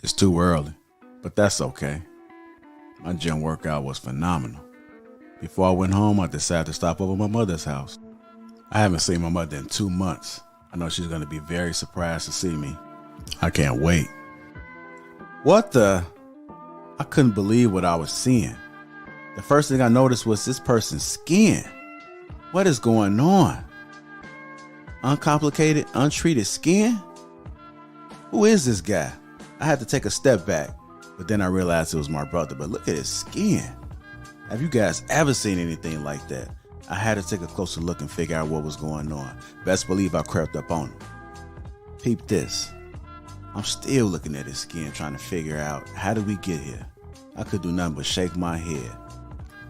It's too early, but that's okay. My gym workout was phenomenal. Before I went home, I decided to stop over at my mother's house. I haven't seen my mother in 2 months. I know she's going to be very surprised to see me. I can't wait. What the? I couldn't believe what I was seeing. The first thing I noticed was this person's skin. What is going on? Uncomplicated, untreated skin? Who is this guy? I had to take a step back, but then I realized it was my brother. But look at his skin. Have you guys ever seen anything like that? I had to take a closer look and figure out what was going on. Best believe I crept up on him. Peep this. I'm still looking at his skin trying to figure out how did we get here. I could do nothing but shake my head.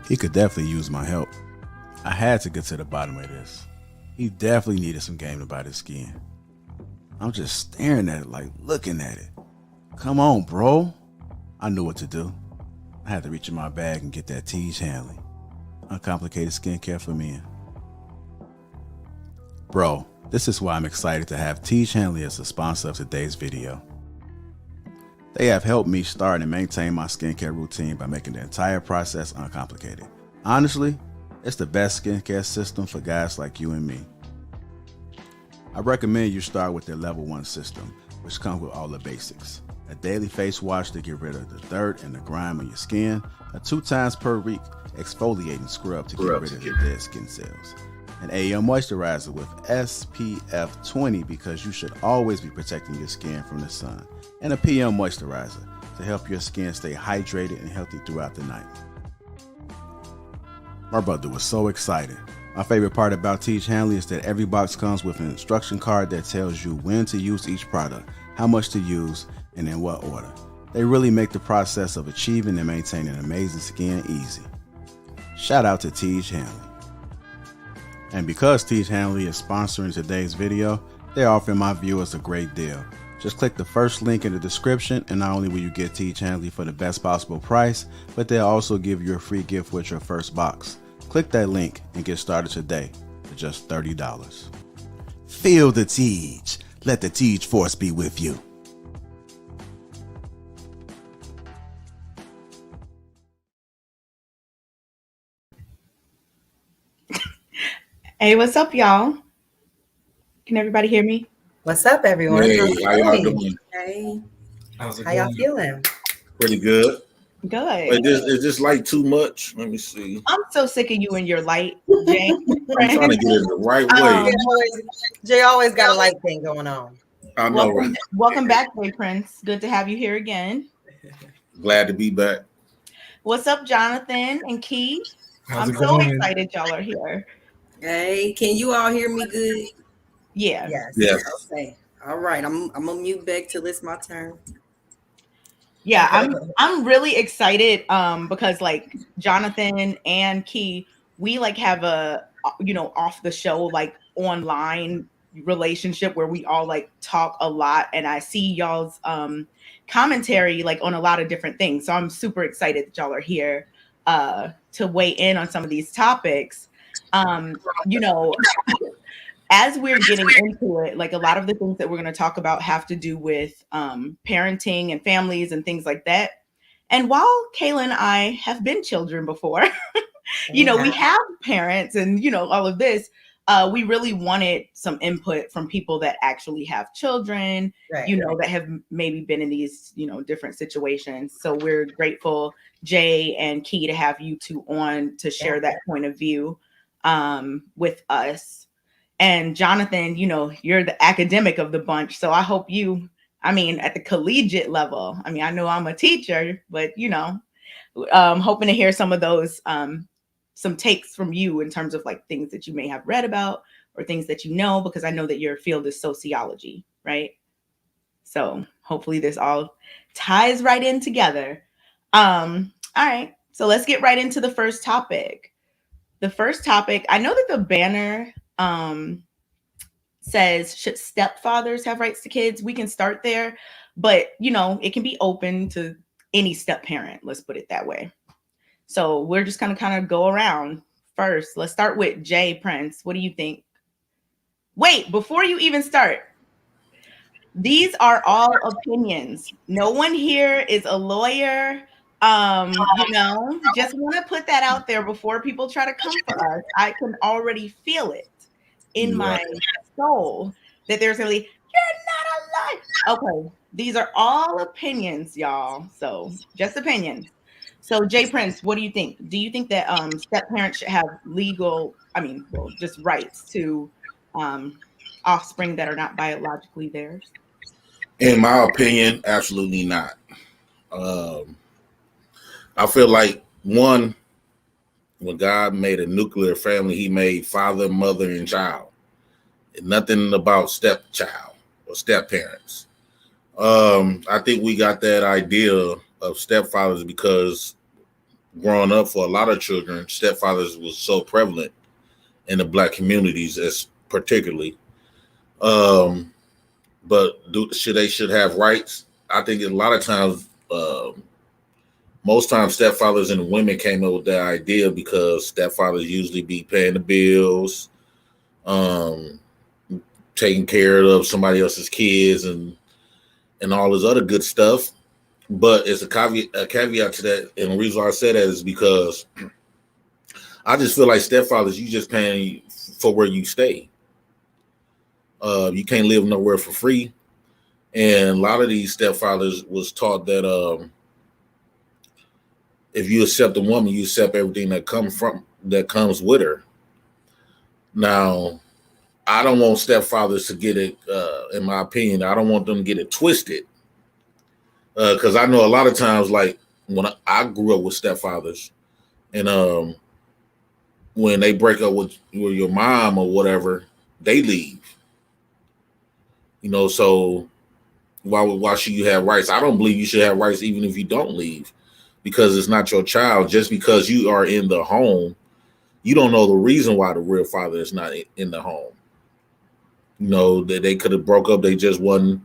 He could definitely use my help. I had to get to the bottom of this. He definitely needed some game about his skin. I'm just staring at it like looking at it. Come on, bro. I knew what to do. I had to reach in my bag and get that Tej Hanley. Uncomplicated skincare for men. Bro, this is why I'm excited to have Tej Hanley as the sponsor of today's video. They have helped me start and maintain my skincare routine by making the entire process uncomplicated. Honestly, it's the best skincare system for guys like you and me. I recommend you start with their level 1 system, which comes with all the basics. A daily face wash to get rid of the dirt and the grime on your skin, a 2 times per week exfoliating scrub to get rid of the dead skin cells, an AM moisturizer with SPF 20 because you should always be protecting your skin from the sun, and a PM moisturizer to help your skin stay hydrated and healthy throughout the night. My brother was so excited. My favorite part about Tej Hanley is that every box comes with an instruction card that tells you when to use each product, how much to use, and in what order. They really make the process of achieving and maintaining amazing skin easy. Shout out to Tej Hanley. And because Tej Hanley is sponsoring today's video, they're offering my viewers a great deal. Just click the first link in the description, and not only will you get Tej Hanley for the best possible price, but they'll also give you a free gift with your first box. Click that link and get started today for just $30. Feel the Tej. Let the Tej force be with you. Hey, what's up, y'all? Can everybody hear me? What's up, everyone? Hey, how y'all doing? Hey, How's it how y'all going? feeling? Pretty good. Good. Wait, is this like too much? Let me see. I'm so sick of you and your light, Jay. I'm trying to get it the right way. Jay always got a light thing going on. I know, right? Welcome back, Jay Prince. Good to have you here again. Glad to be back. What's up, Jonathan and Keith? How's I'm it so going? excited y'all are here. Hey, can you all hear me good? Yeah. Yes. Okay. All right. I'm gonna mute back till it's my turn. Yeah, I'm really excited because like Jonathan and Key, we like have a off the show like online relationship where we all like talk a lot, and I see y'all's commentary like on a lot of different things. So I'm super excited that y'all are here to weigh in on some of these topics. As we're getting into it, like a lot of the things that we're going to talk about have to do with parenting and families and things like that. And while Kayla and I have been children before, we have parents and, all of this, we really wanted some input from people that actually have children, that have maybe been in these, different situations. So we're grateful, Jay and Key, to have you two on to share that point of view with us. And Jonathan, you're the academic of the bunch. So I hope at the collegiate level, I know I'm a teacher, but, hoping to hear some of those, some takes from you in terms of like things that you may have read about or things that because I know that your field is sociology, right? So hopefully this all ties right in together. All right, so let's get right into the first topic. The first topic, I know that the banner says, should stepfathers have rights to kids? We can start there, but it can be open to any step parent. Let's put it that way. So we're just gonna kind of go around first. Let's start with Jay Prince. What do you think? Wait, before you even start, these are all opinions. No one here is a lawyer. Just want to put that out there before people try to come for us. I can already feel it in my soul that there's gonna be, you're not a liar. Okay, these are all opinions, y'all. So just opinions. So Jay Prince, what do you think? Do you think that step parents should have just rights to offspring that are not biologically theirs? In my opinion, absolutely not. I feel like when God made a nuclear family, he made father, mother, and child. And nothing about stepchild or step parents. I think we got that idea of stepfathers because growing up for a lot of children, stepfathers was so prevalent in the Black communities, as particularly. But should have rights? I think a lot of times, most times stepfathers and women came up with that idea because stepfathers usually be paying the bills, taking care of somebody else's kids, and all this other good stuff. But it's a caveat to that, and the reason why I said that is because I just feel like stepfathers, you just paying for where you stay. You can't live nowhere for free. And a lot of these stepfathers was taught that if you accept a woman, you accept everything that comes with her. Now, I don't want stepfathers to get it, in my opinion, I don't want them to get it twisted. Because I know a lot of times, like when I grew up with stepfathers, and when they break up with your mom or whatever, they leave. So why should you have rights? I don't believe you should have rights even if you don't leave, because it's not your child. Just because you are in the home, you don't know the reason why the real father is not in the home. That they could have broke up, they just wasn't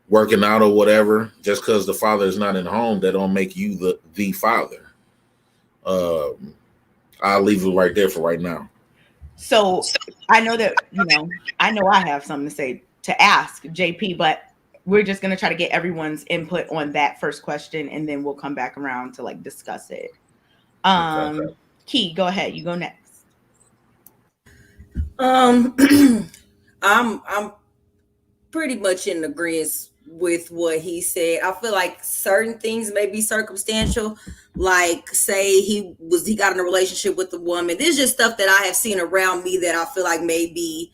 working out or whatever. Just because the father is not in the home, that don't make you the father. I'll leave it right there for right now. So I know that, I know I have something to say to ask JP, but we're just going to try to get everyone's input on that first question, and then we'll come back around to discuss it. Okay. Key, go ahead. You go next. I'm pretty much in agreement with what he said. I feel like certain things may be circumstantial, like say he got in a relationship with a woman. There's just stuff that I have seen around me that I feel like may be,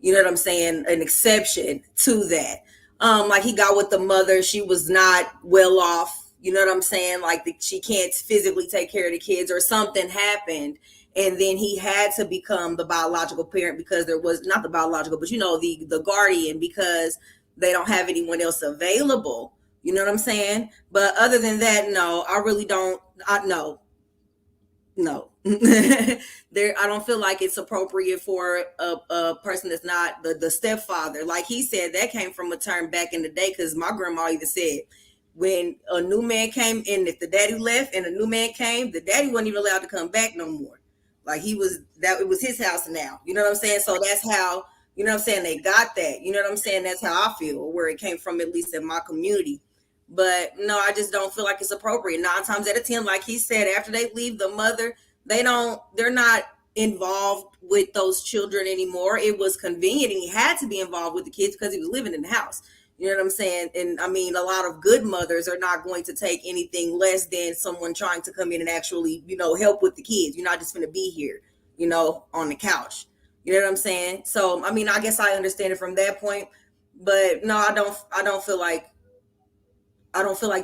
an exception to that. Like he got with the mother, she was not well off, like she can't physically take care of the kids, or something happened, and then he had to become the biological parent because there was not the biological, but the guardian, because they don't have anyone else available. You know what I'm saying? But other than that, no, I really don't. No. I don't feel like it's appropriate for a person that's not the stepfather. Like he said, that came from a term back in the day, because my grandma even said, when a new man came in, if the daddy left and a new man came, the daddy wasn't even allowed to come back no more. Like it was his house now. You know what I'm saying? So that's how, they got that. You know what I'm saying? That's how I feel, or where it came from, at least in my community. But no, I just don't feel like it's appropriate. 9 times out of 10, like he said, after they leave the mother, they're not involved with those children anymore. It was convenient, and he had to be involved with the kids because he was living in the house. You know what I'm saying? And I mean, a lot of good mothers are not going to take anything less than someone trying to come in and actually, help with the kids. You're not just going to be here, on the couch. You know what I'm saying? So, I mean, I guess I understand it from that point, but no, I don't feel like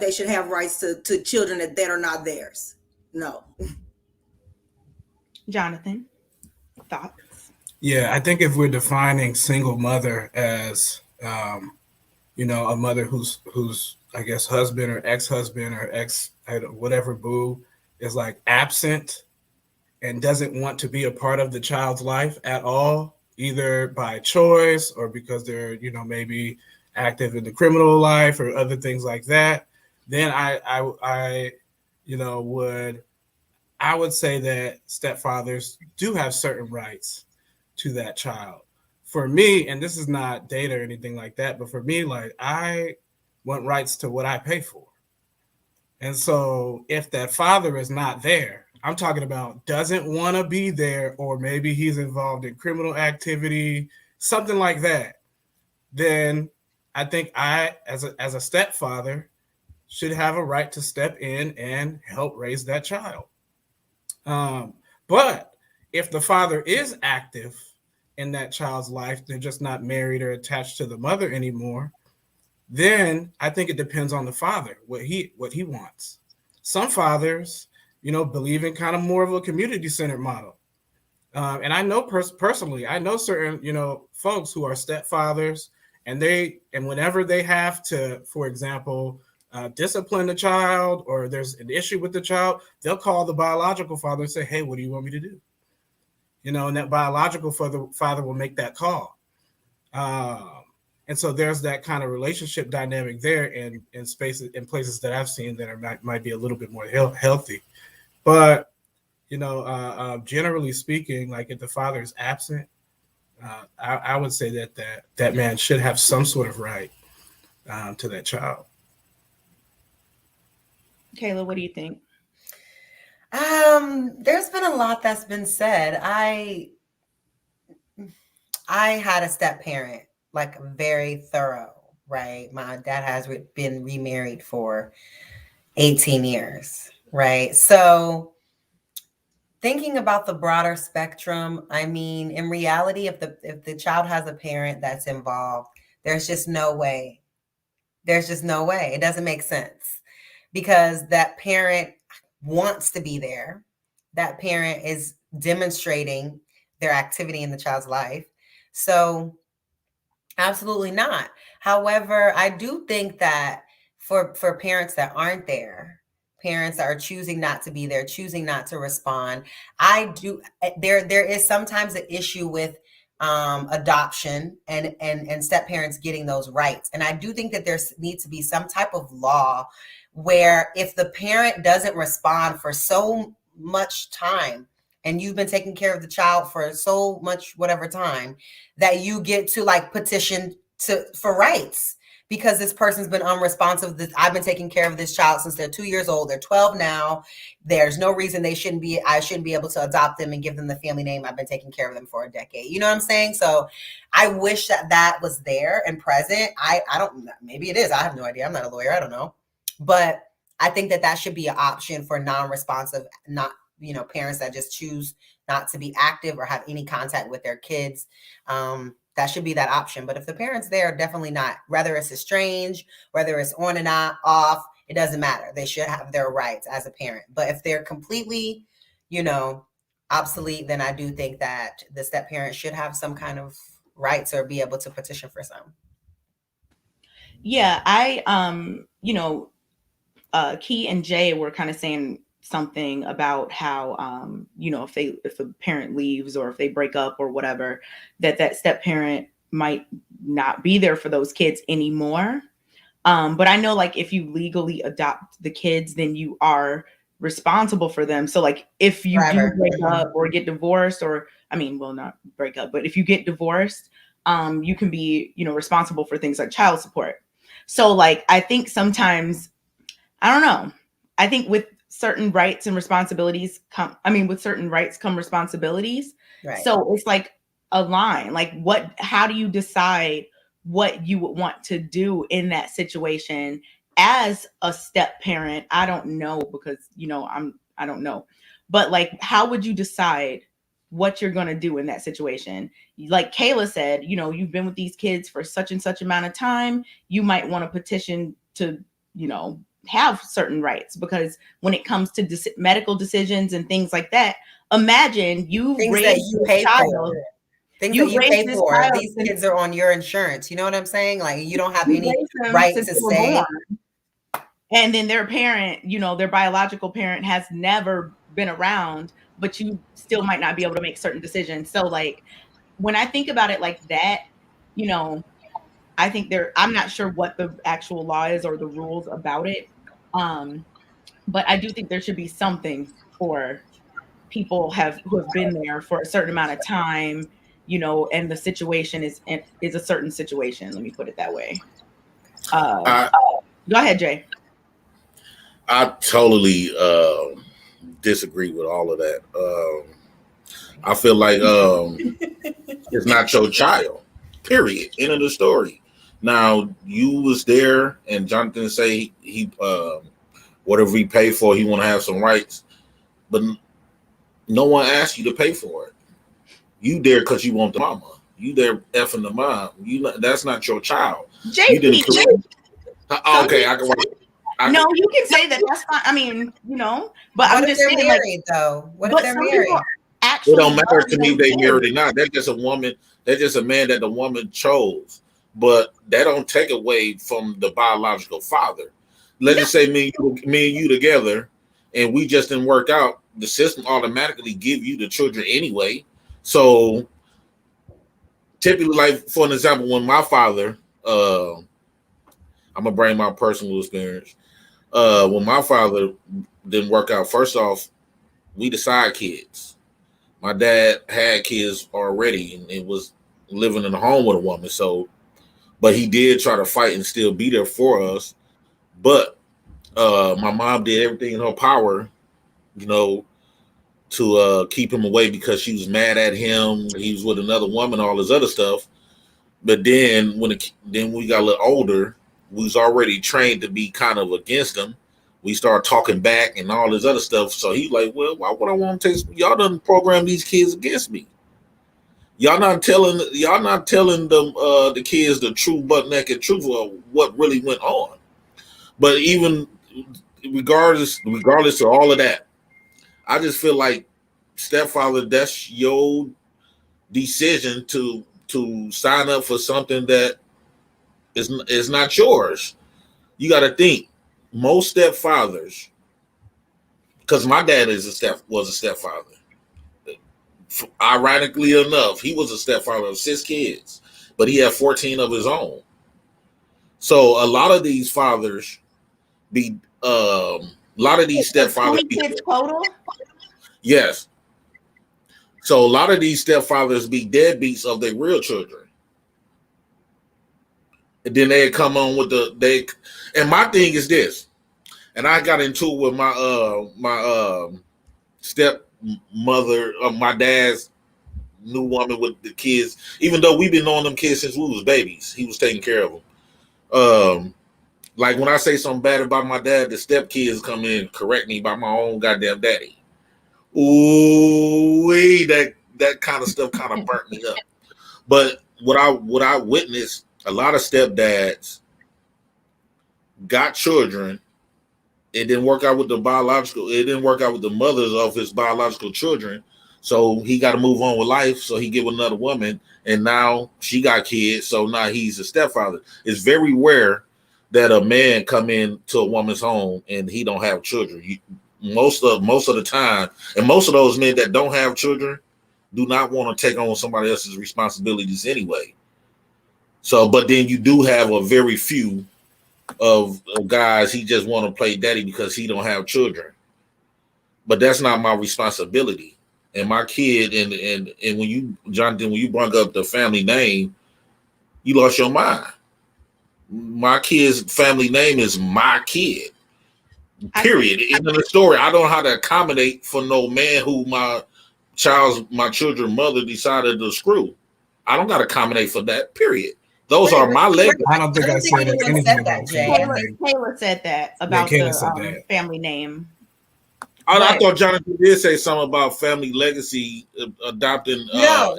they should have rights to children that are not theirs. No. Jonathan, thoughts? Yeah, I think if we're defining single mother as, a mother who's I guess husband or ex-husband or whatever boo is like absent and doesn't want to be a part of the child's life at all, either by choice or because they're, maybe active in the criminal life or other things like that, then I would say that stepfathers do have certain rights to that child for me, and this is not data or anything like that, but for me, like I want rights to what I pay for. And so if that father is not there, I'm talking about doesn't want to be there, or maybe he's involved in criminal activity, something like that, then I think I, as a stepfather, should have a right to step in and help raise that child. But if the father is active in that child's life, they're just not married or attached to the mother anymore, then I think it depends on the father, what he wants. Some fathers, believe in kind of more of a community-centered model. And I know personally, I know certain, folks who are stepfathers, and whenever they have to, for example, discipline the child, or there's an issue with the child, they'll call the biological father and say, hey, what do you want me to do? And that biological father will make that call. And so there's that kind of relationship dynamic there in places that I've seen that might be a little bit more healthy. But, generally speaking, like if the father is absent, I would say that man should have some sort of right to that child. Kayla, what do you think? There's been a lot that's been said. I had a step parent, like very thorough, right? My dad has been remarried for 18 years, right? So thinking about the broader spectrum, I mean, in reality, if the child has a parent that's involved, there's just no way. There's just no way. It doesn't make sense, because that parent wants to be there. That parent is demonstrating their activity in the child's life. So absolutely not. However, I do think that for parents that aren't there, parents that are choosing not to be there, choosing not to respond, there is sometimes an issue with adoption and step parents getting those rights. And I do think that there needs to be some type of law where if the parent doesn't respond for so much time, and you've been taking care of the child for so much whatever time, that you get to like petition for rights, because this person's been unresponsive. I've been taking care of this child since they're 2 years old. They're 12 now. There's no reason I shouldn't be able to adopt them and give them the family name. I've been taking care of them for a decade. You know what I'm saying? So I wish that was there and present. I don't, maybe it is. I have no idea. I'm not a lawyer. I don't know. But I think that should be an option for non-responsive, parents that just choose not to be active or have any contact with their kids. That should be that option. But if the parent's there, definitely not. Whether it's estranged, whether it's on and off, it doesn't matter. They should have their rights as a parent. But if they're completely, obsolete, then I do think that the step parent should have some kind of rights or be able to petition for some. Yeah, Key and Jay were kind of saying something about how, if a parent leaves or if they break up or whatever, that step parent might not be there for those kids anymore. But I know, like, if you legally adopt the kids, then you are responsible for them. So, like, if you do break up or get divorced, not break up, but if you get divorced, you can be, responsible for things like child support. So, like, I think sometimes, I don't know. I think with certain rights and responsibilities come responsibilities. Right. So it's like a line, like how do you decide what you would want to do in that situation as a step parent? I don't know, because, I don't know, but like, how would you decide what you're going to do in that situation? Like Kayla said, you've been with these kids for such and such amount of time. You might want to petition to, have certain rights, because when it comes to medical decisions and things like that, imagine you raised you pay child. For. Things that you pay for. These kids are on your insurance. You know what I'm saying? Like, you don't have any right to say. Born. And then their parent, their biological parent has never been around, but you still might not be able to make certain decisions. So, like, when I think about it like that, I think I'm not sure what the actual law is or the rules about it. But I do think there should be something for people who have been there for a certain amount of time, and the situation is a certain situation. Let me put it that way. I Go ahead, Jay. I totally disagree with all of that. I feel like it's not your child. Period. End of the story. Now you was there, and Jonathan say he whatever he paid for, he want to have some rights, but no one asked you to pay for it. You there because you want the mama. You there effing the mom. That's not your child. JP. You didn't. Okay, I can wait. No, you can say that. That's fine. I mean, but I'm just saying, married, though. What if they're married? It don't matter to me if they married or not. That's just a woman. That's just a man that the woman chose. But that don't take away from the biological father. Let's just say me and you together, and we just didn't work out. The system automatically give you the children anyway. So typically, like for an example, when my father, I'm gonna bring my personal experience. When my father didn't work out, first off, we the side kids. My dad had kids already, and it was living in a home with a woman. So, but he did try to fight and still be there for us. But my mom did everything in her power, to keep him away because she was mad at him. He was with another woman, all this other stuff. But then when we got a little older, we was already trained to be kind of against him. We started talking back and all this other stuff. So he's like, well, why would I want to take? Y'all done program these kids against me. Y'all not telling them the kids the true butt naked truth of what really went on. But even regardless of all of that, I just feel like stepfather, that's your decision to sign up for something that is not yours. You got to think. Most stepfathers, because my dad was a stepfather. Ironically enough, he was a stepfather of 6 kids, but he had 14 of his own. So a lot of these fathers stepfathers 20 kids total? Yes. So a lot of these stepfathers be deadbeats of their real children. And then they come on with and my thing is this, and I got into it with my stepmother of my dad's new woman with the kids. Even though we've been knowing them kids since we was babies, he was taking care of them. Like when I say something bad about my dad, the stepkids come in and correct me about my own goddamn daddy. Ooh, that kind of stuff kind of burnt me up. But what I witnessed, a lot of stepdads got children. It didn't work out with the mothers of his biological children. So he got to move on with life. So he get with another woman, and now she got kids. So now he's a stepfather. It's very rare that a man come into a woman's home and he don't have children. Most of the time, and most of those men that don't have children do not want to take on somebody else's responsibilities anyway. So, but then you do have a very few of guys, he just want to play daddy because he don't have children. But that's not my responsibility. And my kid, and when you, Jonathan, when you brought up the family name, you lost your mind. My kid's family name is my kid. Period. In the story, I don't know how to accommodate for no man who my children's mother decided to screw. I don't got to accommodate for that. Period. Those are my legacy. I don't think I said anything about Kayla said that about the family name. I thought Jonathan did say something about family legacy adopting. No,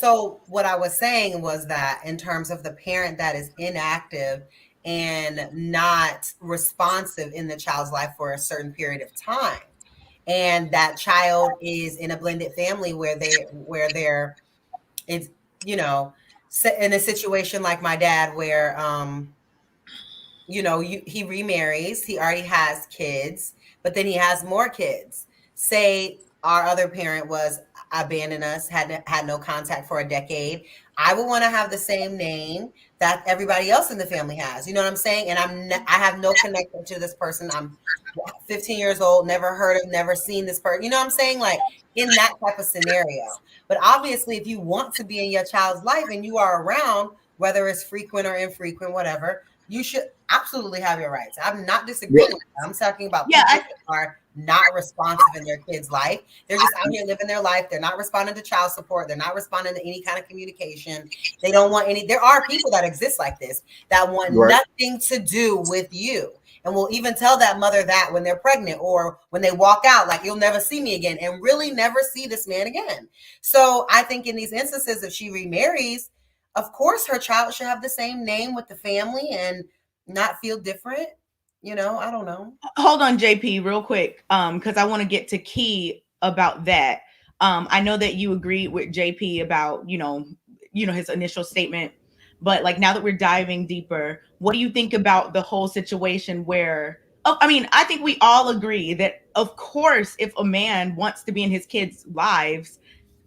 so what I was saying was that in terms of the parent that is inactive and not responsive in the child's life for a certain period of time, and that child is in a blended family where they're it's in a situation like my dad where he remarries, he already has kids, but then he has more kids. Say our other parent was abandoned us, had no contact for a decade. I would want to have the same name that everybody else in the family has. You know what I'm saying? And I have no connection to this person. I'm 15 years old, never heard of, never seen this person. You know what I'm saying? Like in that type of scenario. But obviously, if you want to be in your child's life and you are around, whether it's frequent or infrequent, whatever, you should absolutely have your rights. I'm not disagreeing with that. I'm talking about people that are not responsive in their kids' life. They're just out here living their life. They're not responding to child support. They're not responding to any kind of communication. They don't want any. There are people that exist like this that want nothing to do with you. And will even tell that mother that when they're pregnant or when they walk out, like, you'll never see me again, and really never see this man again. So I think in these instances, if she remarries, of course her child should have the same name with the family and not feel different. You know, I don't know. Hold on, JP, real quick, because I want to get to Key about that. I know that you agreed with JP about, you know, his initial statement, but like now that we're diving deeper, what do you think about the whole situation where, I mean, I think we all agree that, of course, if a man wants to be in his kids' lives,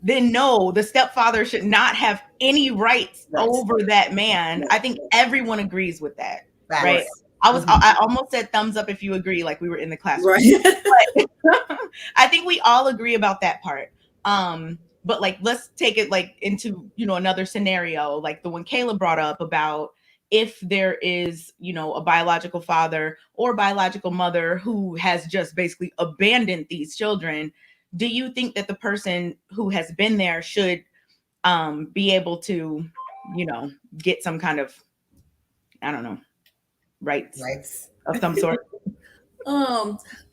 then no, the stepfather should not have any rights over that man. I think everyone agrees with that, right? I almost said thumbs up if you agree, like we were in the classroom. Right. But I think we all agree about that part. But like, let's take it like into, another scenario, like the one Kayla brought up about if there is, a biological father or biological mother who has just basically abandoned these children. Do you think that the person who has been there should be able to, get some kind of, I don't know, rights of some sort?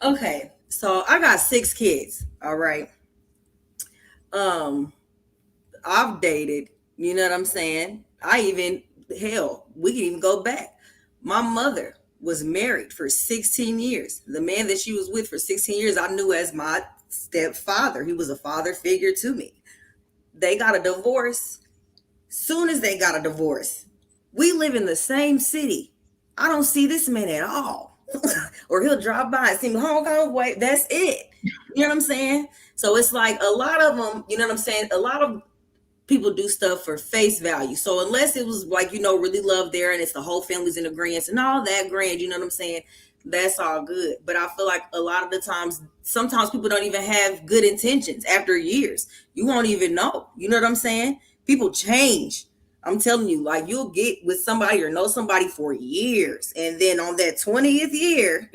Okay. So I got 6 kids. All right. I've dated, you know what I'm saying? We can even go back. My mother was married for 16 years. The man that she was with for 16 years, I knew as my stepfather. He was a father figure to me. They got a divorce. Soon as they got a divorce, we live in the same city. I don't see this man at all. Or he'll drive by and see me, wait, that's it. You know what I'm saying? So it's like a lot of them, you know what I'm saying? A lot of people do stuff for face value. So unless it was like, really love there and it's the whole family's in agreement and all that grand, you know what I'm saying? That's all good. But I feel like a lot of the times, sometimes people don't even have good intentions after years. You won't even know. You know what I'm saying? People change. I'm telling you, like, you'll get with somebody or know somebody for years. And then on that 20th year,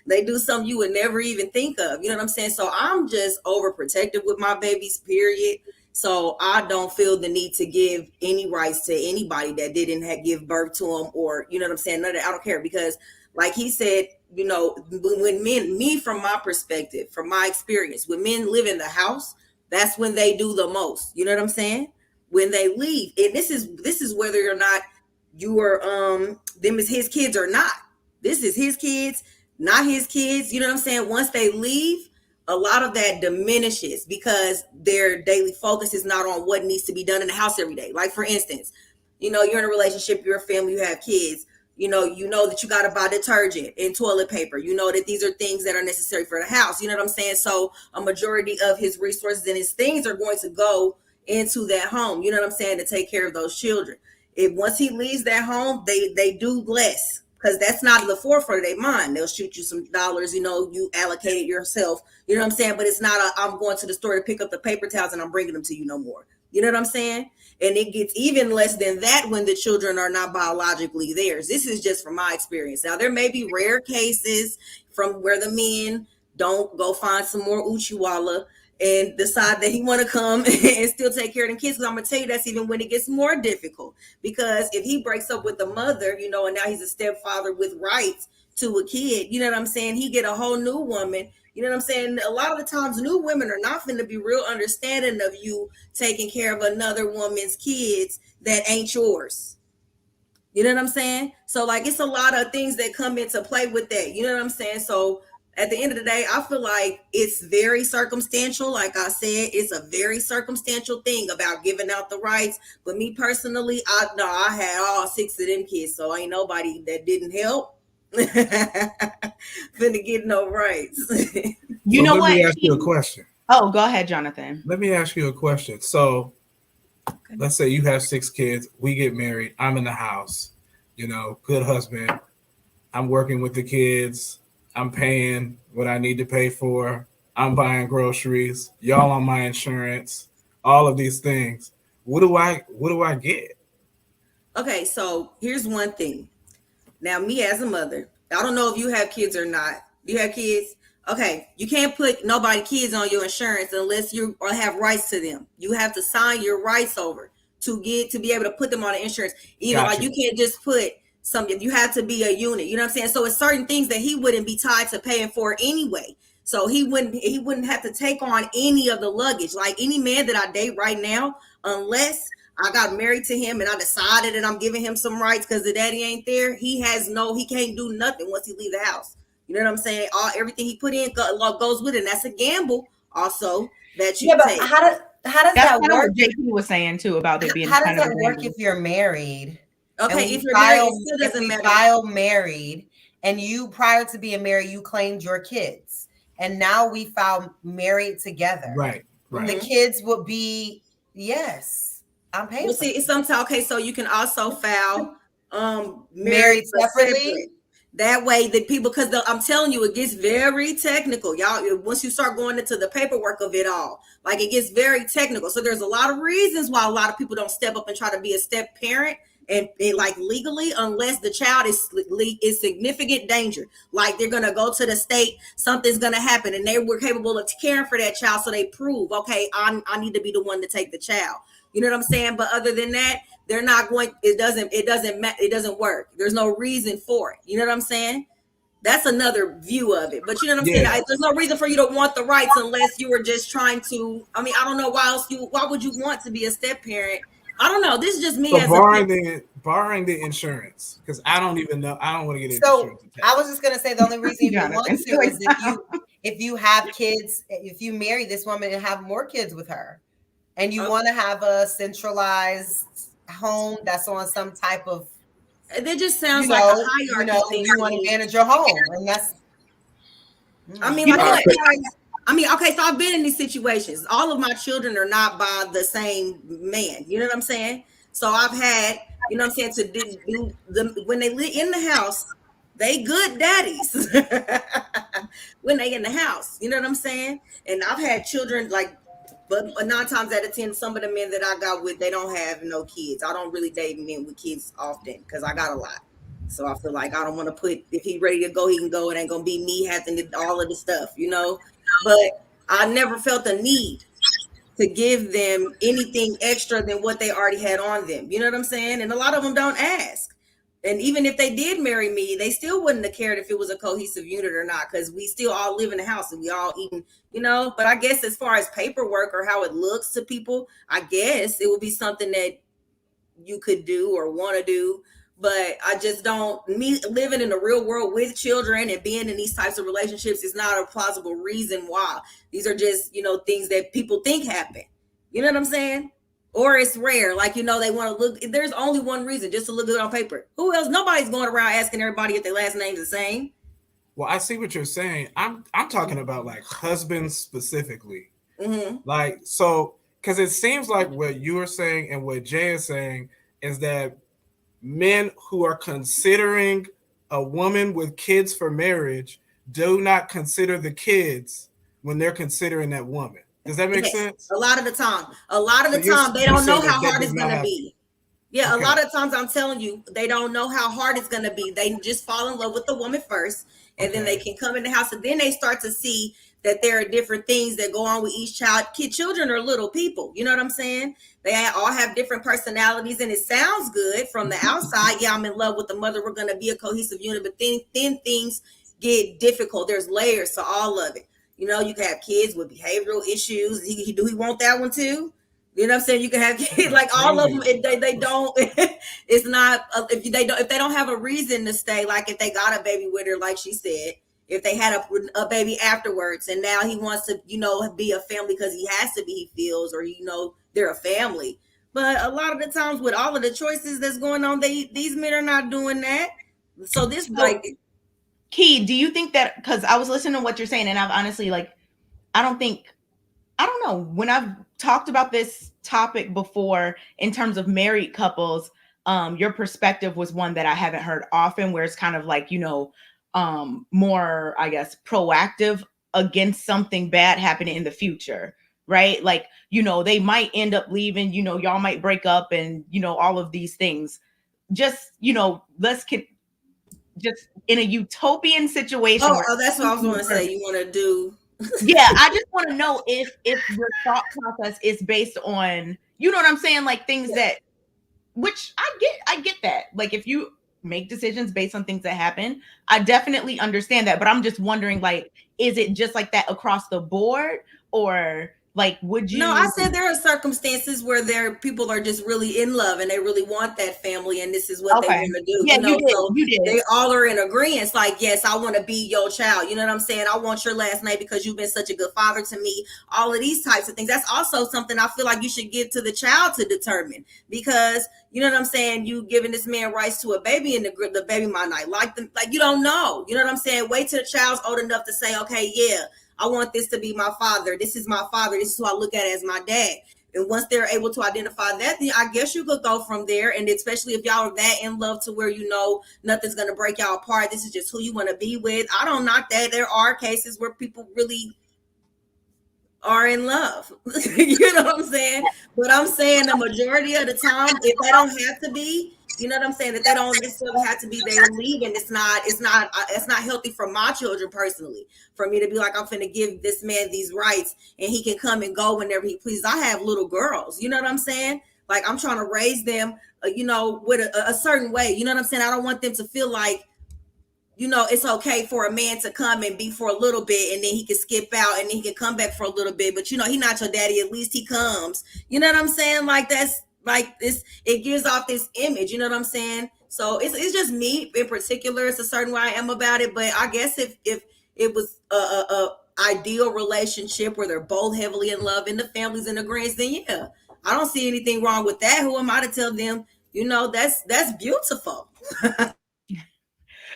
they do something you would never even think of. You know what I'm saying? So I'm just overprotective with my babies, period. So I don't feel the need to give any rights to anybody that didn't give birth to them, or, you know what I'm saying? None of that. I don't care, because like he said, when me from my perspective, from my experience, when men live in the house, that's when they do the most. You know what I'm saying? When they leave, and this is whether or not you are them as his kids or not. This is his kids, not his kids. You know what I'm saying? Once they leave, a lot of that diminishes because their daily focus is not on what needs to be done in the house every day. Like, for instance, you're in a relationship, you're a family, you have kids. You know that you got to buy detergent and toilet paper. You know that these are things that are necessary for the house. You know what I'm saying? So a majority of his resources and his things are going to go into that home. You know what I'm saying? To take care of those children. If once he leaves that home, they do less, because that's not in the forefront of their mind. They'll shoot you some dollars. You allocate it yourself. You know what I'm saying? But it's not I'm going to the store to pick up the paper towels and I'm bringing them to you no more. You know what I'm saying? And it gets even less than that when the children are not biologically theirs. This is just from my experience. Now, there may be rare cases from where the men don't go find some more Uchiwala and decide that he want to come and still take care of the kids. Because I'm going to tell you, that's even when it gets more difficult. Because if he breaks up with the mother, and now he's a stepfather with rights to a kid, you know what I'm saying? He get a whole new woman. You know what I'm saying? A lot of the times, new women are not going to be real understanding of you taking care of another woman's kids that ain't yours. You know what I'm saying? So, like, it's a lot of things that come into play with that. You know what I'm saying? So, at the end of the day, I feel like it's very circumstantial. Like I said, it's a very circumstantial thing about giving out the rights. But me personally, I had all 6 of them kids. So, ain't nobody that didn't help. Finna get no rights. Let me ask you a question. Oh, go ahead, Jonathan. Let me ask you a question. So let's say you have 6 kids, we get married, I'm in the house, good husband, I'm working with the kids, I'm paying what I need to pay for, I'm buying groceries, y'all on my insurance, all of these things. What do I get? Okay, so here's one thing. Now, me as a mother, I don't know if you have kids or not. Do you have kids? Okay, you can't put nobody kids on your insurance unless you have rights to them. You have to sign your rights over to be able to put them on the insurance. Like you can't just put something. You have to be a unit. You know what I'm saying? So it's certain things that he wouldn't be tied to paying for anyway. So he wouldn't have to take on any of the luggage. Like any man that I date right now, unless I got married to him and I decided that I'm giving him some rights because the daddy ain't there, he can't do nothing once he leave the house. You know what I'm saying? Everything he put in goes with it. And that's a gamble also that you take. But how does that work? What JP was saying too about it being. How does that work if you're married? Okay, if you're married, it still doesn't matter. File married, and you prior to being married, you claimed your kids, and now we filed married together. Right. The kids would be I'm paying. Well, see, it's sometimes okay. So you can also file married separately. That way, the people, because I'm telling you, it gets very technical, y'all. Once you start going into the paperwork of it all, like it gets very technical. So there's a lot of reasons why a lot of people don't step up and try to be a step parent and like legally, unless the child is significant danger. Like they're gonna go to the state, something's gonna happen, and they were capable of caring for that child, so they prove, okay, I need to be the one to take the child. You know what I'm saying? But other than that, they're not going. It doesn't work. There's no reason for it. You know what I'm saying? That's another view of it. But you know what I'm saying? There's no reason for you to want the rights unless you were just trying to. I mean, I don't know why would you want to be a step parent? I don't know. This is just me. So barring the insurance, because I don't even know. I don't want to get into insurance. I was just gonna say the only reason you want to is if you have kids, if you marry this woman and have more kids with her, and you want to have a centralized home that's on some type of. That just sounds like a hierarchy thing. You want to manage your home, and that's. I mean, okay, so I've been in these situations. All of my children are not by the same man. You know what I'm saying? So I've had, you know what I'm saying, to do when they live in the house, they good daddies. When they in the house, you know what I'm saying? And I've had children but 9 times out of 10, some of the men that I got with, they don't have no kids. I don't really date men with kids often because I got a lot. So I feel like I don't want to put, if he's ready to go, he can go. It ain't going to be me having to all of the stuff, you know? But I never felt the need to give them anything extra than what they already had on them. You know what I'm saying? And a lot of them don't ask. And even if they did marry me, they still wouldn't have cared if it was a cohesive unit or not, because we still all live in the house and we all eating, you know. But I guess as far as paperwork or how it looks to people, I guess it would be something that you could do or want to do. But I just don't, me living in the real world with children and being in these types of relationships is not a plausible reason why. These are just, you know, things that people think happen. You know what I'm saying? Or it's rare. Like, you know, they want to look, there's only one reason, just to look good on paper. Who else? Nobody's going around asking everybody if their last name's the same. Well, I see what you're saying. I'm talking about like husbands specifically. Mm-hmm. Like, so, because it seems like what you are saying and what Jay is saying is that men who are considering a woman with kids for marriage do not consider the kids when they're considering that woman. Does that make sense? A lot of the time they don't know how hard it's going to be. Yeah, okay. A lot of times I'm telling you, they don't know how hard it's going to be. They just fall in love with the woman first, and then they can come in the house, and then they start to see that there are different things that go on with each child. Children are little people. You know what I'm saying? They all have different personalities, and it sounds good from the outside. Yeah, I'm in love with the mother. We're going to be a cohesive unit, but then things get difficult. There's layers to all of it. You know, you can have kids with behavioral issues. Do he want that one too? You know what I'm saying? You can have kids like all of them. They don't. It's not if they don't have a reason to stay. Like if they got a baby with her, like she said, if they had a baby afterwards, and now he wants to, you know, be a family because he has to be. He feels, or you know, they're a family. But a lot of the times, with all of the choices that's going on, these men are not doing that. So this like. Key, do you think that, because I was listening to what you're saying, and I've honestly, like, I don't know, when I've talked about this topic before in terms of married couples. Your perspective was one that I haven't heard often, where it's kind of like, more, I guess, proactive against something bad happening in the future, right? Like, they might end up leaving, y'all might break up and, all of these things. Just, just in a utopian situation. Oh, that's what I was going to say. You want to do. Yeah, I just want to know if your thought process is based on, you know what I'm saying? Like things that, which I get that. Like if you make decisions based on things that happen, I definitely understand that. But I'm just wondering, like, is it just like that across the board, or like, would you? No, I said there are circumstances where people are just really in love and they really want that family, and this is what they want to do. Yeah, you did. They all are in agreement. Like, yes, I want to be your child. You know what I'm saying? I want your last name because you've been such a good father to me. All of these types of things. That's also something I feel like you should give to the child to determine, because you know what I'm saying? You giving this man rights to a baby, and the baby might not like them. Like, you don't know. You know what I'm saying? Wait till the child's old enough to say, okay, yeah, I want this to be my father. This is my father. This is who I look at as my dad. And once they're able to identify that, then I guess you could go from there. And especially if y'all are that in love to where nothing's going to break y'all apart. This is just who you want to be with. I don't knock that. There are cases where people really are in love. You know what I'm saying? But I'm saying the majority of the time, if they don't have to be, you know what I'm saying, that they don't necessarily have to be, they leave, and it's not healthy for my children personally, for me to be like, I'm finna give this man these rights and he can come and go whenever he pleases. I have little girls, you know what I'm saying? Like, I'm trying to raise them, with a certain way. You know what I'm saying? I don't want them to feel like, it's okay for a man to come and be for a little bit, and then he can skip out and then he can come back for a little bit. But, he's not your daddy. At least he comes. You know what I'm saying? Like, that's like this. It gives off this image. You know what I'm saying? So it's just me in particular. It's a certain way I am about it. But I guess if it was a ideal relationship where they're both heavily in love and the family's in agreement, then yeah, I don't see anything wrong with that. Who am I to tell them, that's beautiful.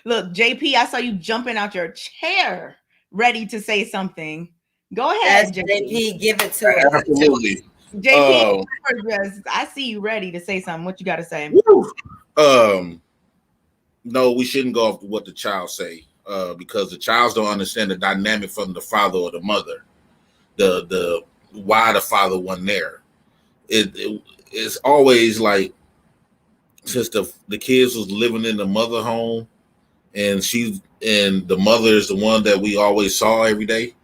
Look, JP, I saw you jumping out your chair, ready to say something. Go ahead, JP. Give it to us. Absolutely. JP, I see you ready to say something. What you got to say? No, we shouldn't go off what the child say, because the child don't understand the dynamic from the father or the mother. The why the father wasn't there. It's always like, since the kids was living in the mother home, and the mother is the one that we always saw every day.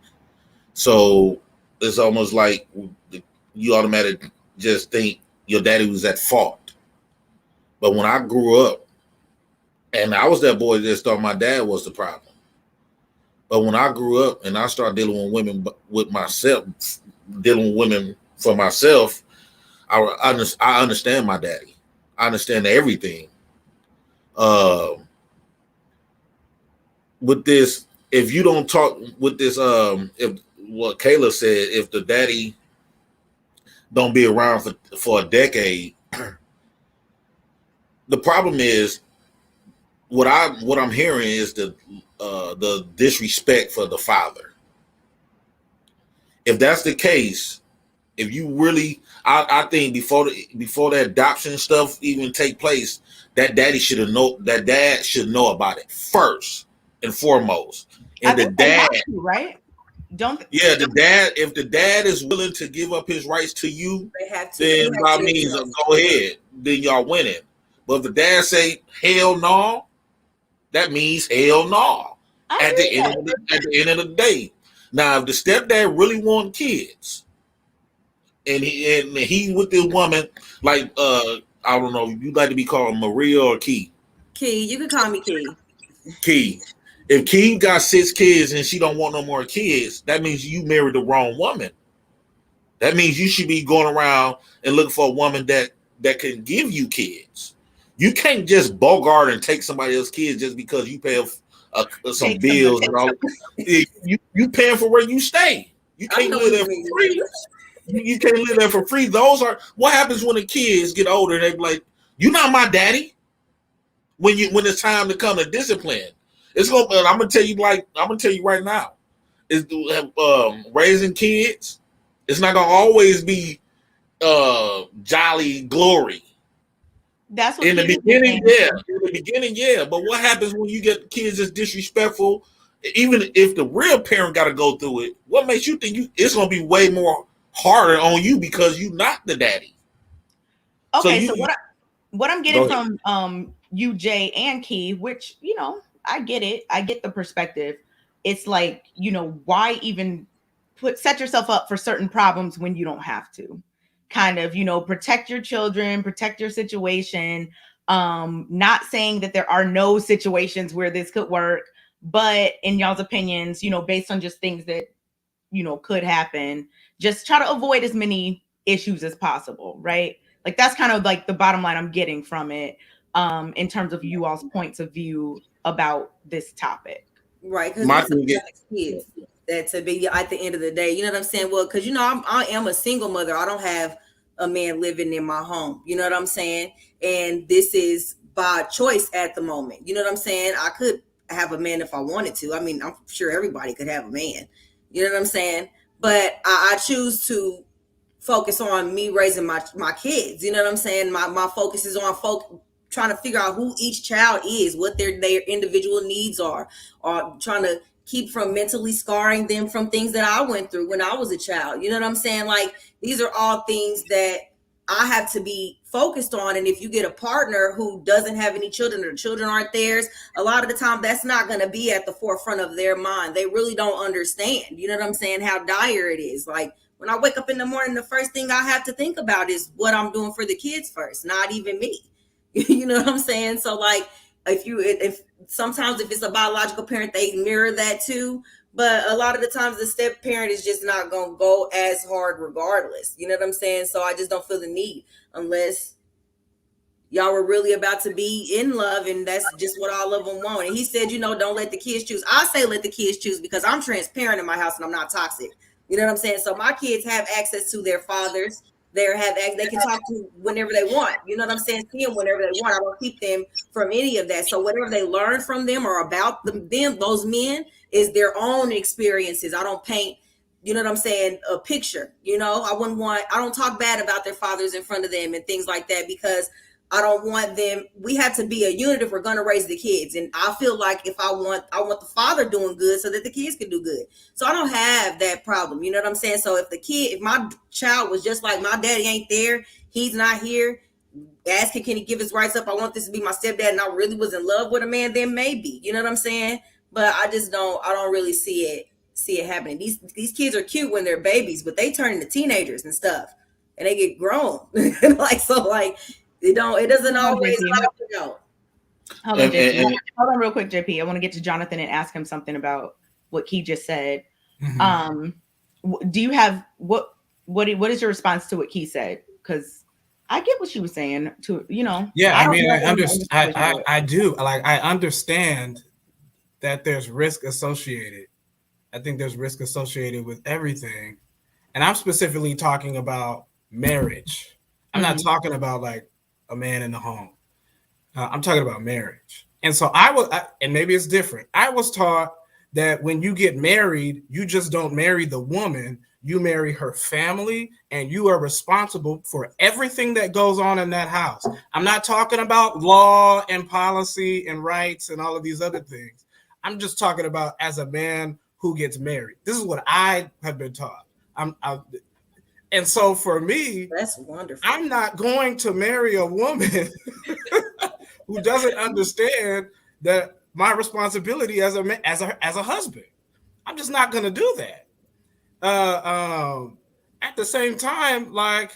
So it's almost like you automatically just think your daddy was at fault. But when I grew up, and I was that boy that thought my dad was the problem. But when I grew up and I started dealing with women for myself, I understand my daddy. I understand everything. With this, if you don't talk with this, if what Kayla said, if the daddy don't be around for a decade, the problem is what I'm hearing is the disrespect for the father. If that's the case, if you really, I think before the adoption stuff even take place, that dad should know about it first and foremost. And the dad, right? The dad, if the dad is willing to give up his rights to you, then by means of go ahead, then y'all winning. But if the dad say hell no, that means hell no. At the end of the day. Now, if the stepdad really want kids, and he with this woman, like I don't know, you like to be called Maria or Key? Key, you can call me Key. Key. If Key got 6 kids and she don't want no more kids, that means you married the wrong woman. That means you should be going around and looking for a woman that can give you kids. You can't just bogart and take somebody else's kids just because you pay some bills and all. You paying for where you stay. You can't live there for free. You can't live there for free. Those are what happens when the kids get older and they be like, "You're not my daddy." When it's time to come to discipline. I'm gonna tell you right now, is raising kids It's not gonna always be jolly glory. That's what In the Keith is beginning, saying. In the beginning, yeah. But what happens when you get kids that's disrespectful? Even if the real parent got to go through it, what makes you think it's gonna be way more harder on you because you're not the daddy? Okay, so what I'm getting from you, Jay, and Key, which, you know, I get it. I get the perspective. It's like, you know, why even set yourself up for certain problems when you don't have to? Kind of, you know, protect your children, protect your situation. Not saying that there are no situations where this could work, but in y'all's opinions, you know, based on just things that, you know, could happen, just try to avoid as many issues as possible, right? Like that's kind of like the bottom line I'm getting from it, in terms of you all's points of view about this topic. Right, because kids that to be at the end of the day, you know what I'm saying? Well, because you know I am a single mother. I don't have a man living in my home. You know what I'm saying? And this is by choice at the moment. You know what I'm saying? I could have a man if I wanted to. I mean, I'm sure everybody could have a man. You know what I'm saying? But I choose to focus on me raising my kids. You know what I'm saying? My focus is on trying to figure out who each child is, what their individual needs are, or trying to keep from mentally scarring them from things that I went through when I was a child. You know what I'm saying? Like, these are all things that I have to be focused on. And if you get a partner who doesn't have any children, or children aren't theirs, a lot of the time that's not going to be at the forefront of their mind. They really don't understand, you know what I'm saying, how dire it is. Like, when I wake up in the morning, the first thing I have to think about is what I'm doing for the kids first, not even me. You know what I'm saying? So like, if sometimes if it's a biological parent, they mirror that too. But a lot of the times the step parent is just not going to go as hard regardless. You know what I'm saying? So I just don't feel the need unless y'all were really about to be in love and that's just what all of them want. And he said, you know, don't let the kids choose. I say let the kids choose because I'm transparent in my house and I'm not toxic. You know what I'm saying? So my kids have access to their fathers. They can talk to whenever they want. You know what I'm saying? See them whenever they want. I don't keep them from any of that. So whatever they learn from them or about them, those men, is their own experiences. I don't paint, you know what I'm saying, a picture. You know, I don't talk bad about their fathers in front of them and things like that, because I don't want them. We have to be a unit if we're going to raise the kids. And I feel like if I want the father doing good so that the kids can do good. So I don't have that problem. You know what I'm saying? So if my child was just like, my daddy ain't there, he's not here, asking, can he give his rights up? I want this to be my stepdad. And I really was in love with a man, then maybe, you know what I'm saying? But I don't really see it happening. These kids are cute when they're babies, but they turn into teenagers and stuff and they get grown. It doesn't always Hold on real quick, JP. I want to get to Jonathan and ask him something about what Key just said. Mm-hmm. Do you have what is your response to what Key said? Because I get what she was saying to, you know. Yeah, I do. Like, I understand that there's risk associated. I think there's risk associated with everything. And I'm specifically talking about marriage. I'm not talking about like a man in the home. I'm talking about marriage. And so and maybe it's different. I was taught that when you get married, you just don't marry the woman, you marry her family, and you are responsible for everything that goes on in that house. I'm not talking about law and policy and rights and all of these other things. I'm just talking about as a man who gets married. This is what I have been taught. And so for me, that's wonderful. I'm not going to marry a woman who doesn't understand that my responsibility as a husband. I'm just not going to do that. At the same time, like,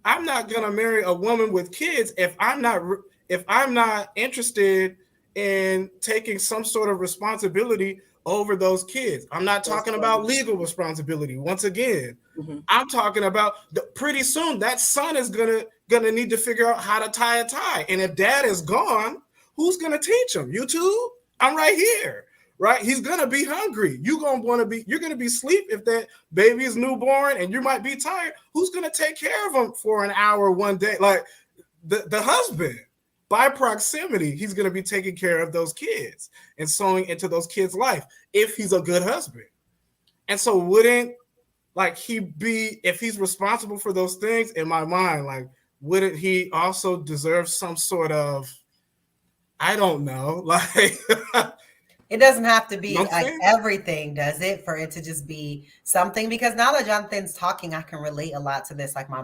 I'm not going to marry a woman with kids if I'm not interested in taking some sort of responsibility over those kids. I'm not talking about legal responsibility. Once again, I'm talking about pretty soon that son is gonna need to figure out how to tie a tie. And if dad is gone, who's gonna teach him? You too? I'm right here, right? He's gonna be hungry. You're gonna be asleep if that baby is newborn and you might be tired. Who's gonna take care of him for an hour one day? Like the husband. By proximity, he's going to be taking care of those kids and sowing into those kids' life if he's a good husband. And so wouldn't like if he's responsible for those things, in my mind, like, wouldn't he also deserve some sort of, I don't know, like it doesn't have to be like saying? everything, does it? For it to just be something. Because now that Jonathan's talking, I can relate a lot to this. Like my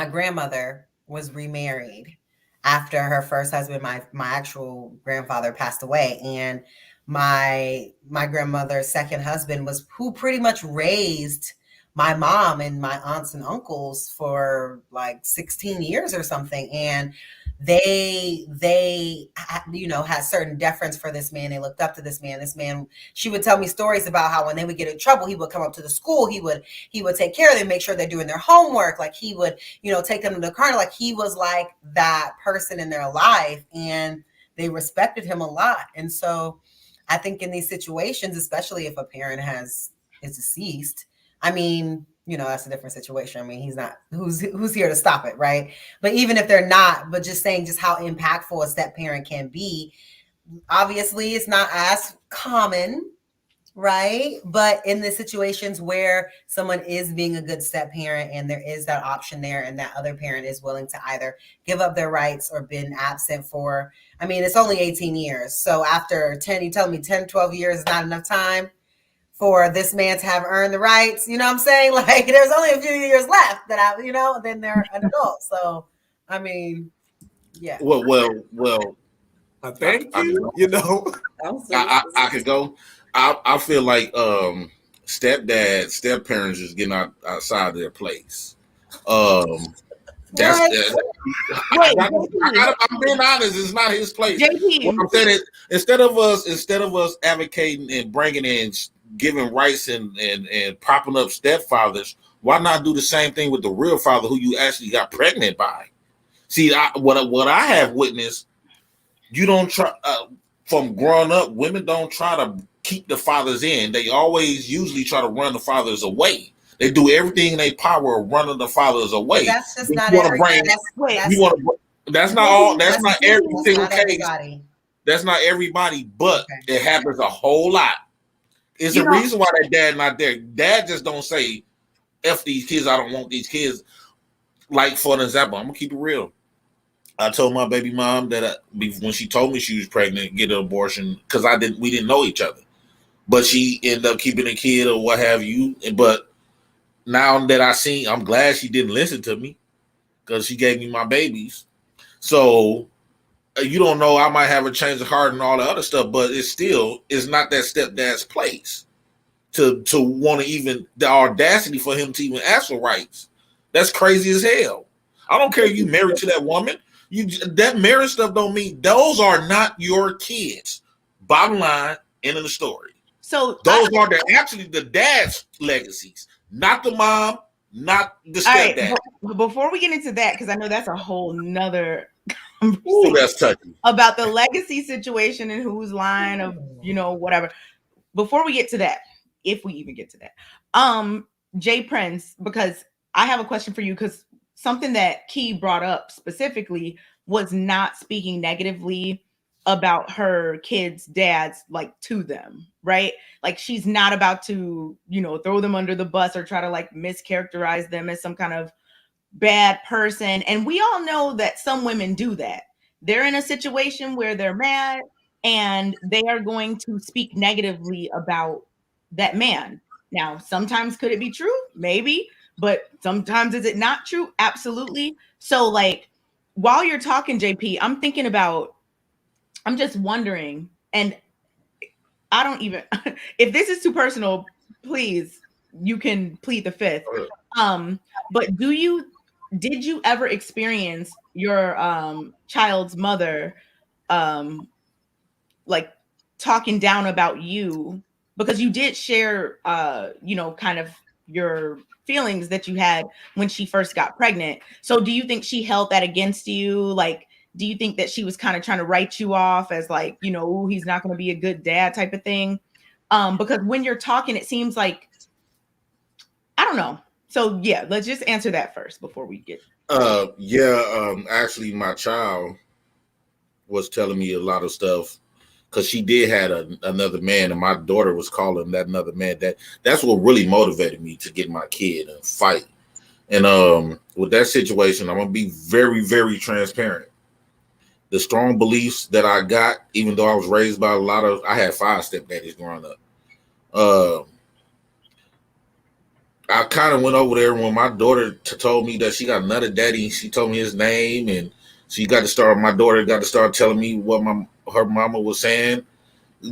grandmother was remarried after her first husband, my actual grandfather, passed away, and my grandmother's second husband was who pretty much raised my mom and my aunts and uncles for like 16 years or something. And they had certain deference for this man. They looked up to this man. She would tell me stories about how when they would get in trouble, he would come up to the school, he would take care of them, make sure they're doing their homework, like he would take them to the car, like he was like that person in their life, and they respected him a lot. And so I think in these situations, especially if a parent is deceased, I mean, that's a different situation. I mean, he's not, who's here to stop it, right? But even if they're not, but just saying just how impactful a step parent can be. Obviously, it's not as common, right? But in the situations where someone is being a good step parent and there is that option there, and that other parent is willing to either give up their rights or been absent for, I mean, it's only 18 years. So after 10, you tell me 10, 12 years is not enough time for this man to have earned the rights, you know what I'm saying? Like, there's only a few years left that then they're an adult. So, I mean, yeah. Well. Thank you. I could go. I feel like step parents is getting outside of their place. That's I'm being honest. It's not his place. What I'm saying is, instead of us advocating and bringing in, giving rights and propping up stepfathers, why not do the same thing with the real father who you actually got pregnant by? See, what I have witnessed, you don't try from growing up. Women don't try to keep the fathers in. They always usually try to run the fathers away. They do everything in their power of running the fathers away. That's just not everybody. That's not all. That's not every single case. That's not everybody, but it happens a whole lot. It's a reason why that dad not there. Dad just don't say, "F these kids. I don't want these kids." Like, for an example, I'm gonna keep it real. I told my baby mom that when she told me she was pregnant, get an abortion, because we didn't know each other, but she ended up keeping a kid or what have you. But now that I'm glad she didn't listen to me, because she gave me my babies. So you don't know, I might have a change of heart and all the other stuff, but it's not that stepdad's place to want to even, the audacity for him to even ask for rights. That's crazy as hell. I don't care if you married to that woman. That marriage stuff don't mean those are not your kids. Bottom line, end of the story. So those are actually the dad's legacies, not the mom, not the stepdad. Right, before we get into that, because I know that's a whole nother conversation that's touchy about the legacy situation and whose line of whatever. Before we get to that, if we even get to that, Jay Prince, because I have a question for you, because something that Key brought up specifically was not speaking negatively about her kids' dads, like, to them, right? Like, she's not about to, throw them under the bus or try to like mischaracterize them as some kind of bad person. And we all know that some women do that. They're in a situation where they're mad and they are going to speak negatively about that man. Now, sometimes could it be true? Maybe. But sometimes is it not true? Absolutely. So, like, while you're talking, JP, I'm just wondering, and I don't even, if this is too personal, please, you can plead the fifth. But did you ever experience your child's mother like talking down about you? Because you did share kind of your feelings that you had when she first got pregnant. So do you think she held that against you? Like, do you think that she was kind of trying to write you off as like, he's not going to be a good dad type of thing? Because when you're talking, it seems like, I don't know. So yeah, let's just answer that first before we get. Actually my child was telling me a lot of stuff because she did had another man, and my daughter was calling that another man. That's what really motivated me to get my kid and fight. And with that situation, I'm gonna be very, very transparent. The strong beliefs that I got, even though I was raised by I had 5 stepdaddies growing up. I kind of went over there when my daughter told me that she got another daddy. She told me his name, and my daughter got to start telling me what her mama was saying.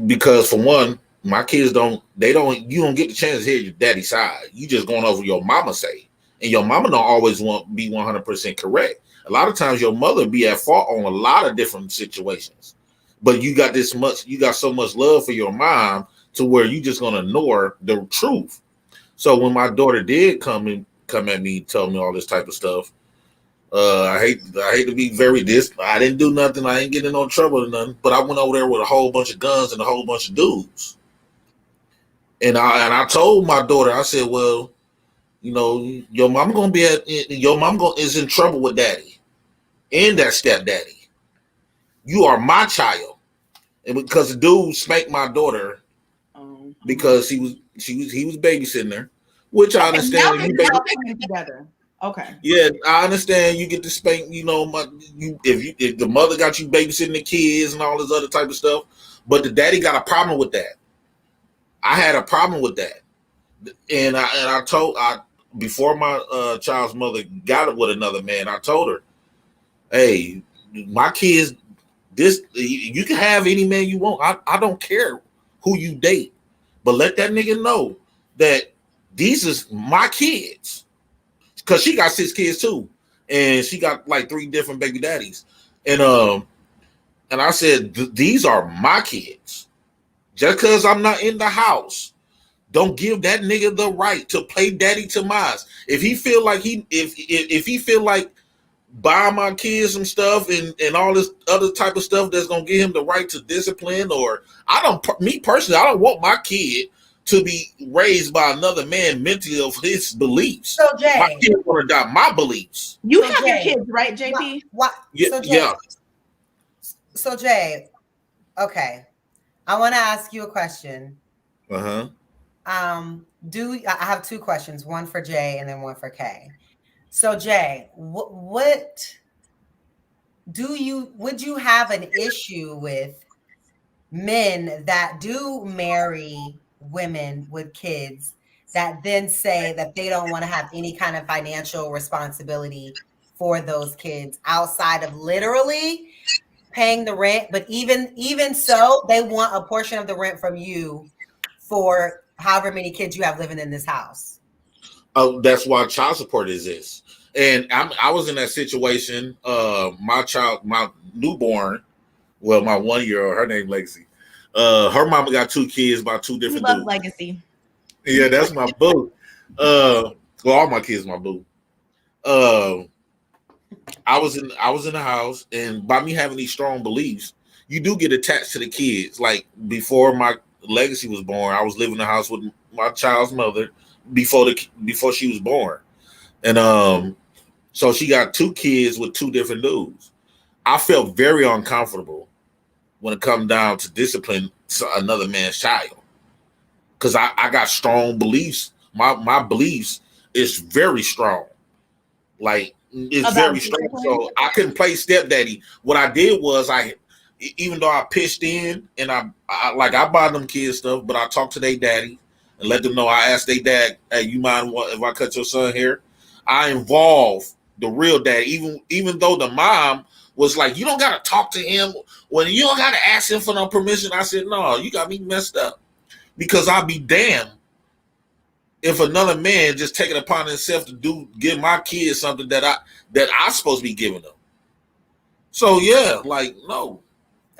Because for one, my kids you don't get the chance to hear your daddy's side. You just going over your mama say. And your mama don't always be 100% correct. A lot of times your mother be at fault on a lot of different situations. But you got so much love for your mom to where you just gonna ignore the truth. So when my daughter did come at me, tell me all this type of stuff, I hate to be I didn't do nothing. I ain't getting in no trouble or nothing. But I went over there with a whole bunch of guns and a whole bunch of dudes. And I told my daughter, I said, well, your mom is in trouble with daddy and that stepdaddy. You are my child. And because the dude spanked my daughter because he was babysitting her, which I understand. Together. Okay. Yeah, I understand. You get to spank. If the mother got you babysitting the kids and all this other type of stuff, but the daddy got a problem with that. I had a problem with that, and I told before my child's mother got it with another man, I told her, "Hey, my kids, you can have any man you want. I don't care who you date, but let that nigga know that these is my kids." Because she got 6 kids too, and she got like 3 different baby daddies, and I said these are my kids. Just because I'm not in the house, don't give that nigga the right to play daddy to mine. If he feel like if he feel like buying my kids some stuff and all this other type of stuff that's gonna give him the right to discipline, or me personally, I don't want my kid to be raised by another man mentally of his beliefs. So Jay, my kids want to adopt my beliefs. You have your kids, right, JP? What? Yeah. So Jay, yeah. So Jay, okay, I want to ask you a question. Uh-huh. I have 2 questions, one for Jay and then one for Kay. So Jay, would you have an issue with men that do marry women with kids that then say that they don't want to have any kind of financial responsibility for those kids outside of literally paying the rent, but even so, they want a portion of the rent from you for however many kids you have living in this house? Oh, that's why child support exists. And I was in that situation. My newborn, well, my 1-year-old, her name Legacy. Her mama got 2 kids by 2 different dudes. Legacy. Yeah, that's my boo. Well, all my kids, my boo. I was in the house, and by me having these strong beliefs, you do get attached to the kids. Like before my Legacy was born, I was living in the house with my child's mother before she was born, and so she got 2 kids with 2 different dudes. I felt very uncomfortable when it comes down to discipline another man's child, because I got strong beliefs. My beliefs is very strong. Like, it's very strong. So I couldn't play stepdaddy. What I did was even though I pitched in and I buy them kids stuff, but I talked to their daddy and let them know. I asked their dad, "Hey, you mind if I cut your son hair?" I involved the real dad, even though the mom was like, "You don't gotta talk to him when you don't gotta ask him for no permission." I said, "No, you got me messed up, because I'll be damned if another man just take it upon himself to give my kids something that I'm supposed to be giving them." So yeah, like, no.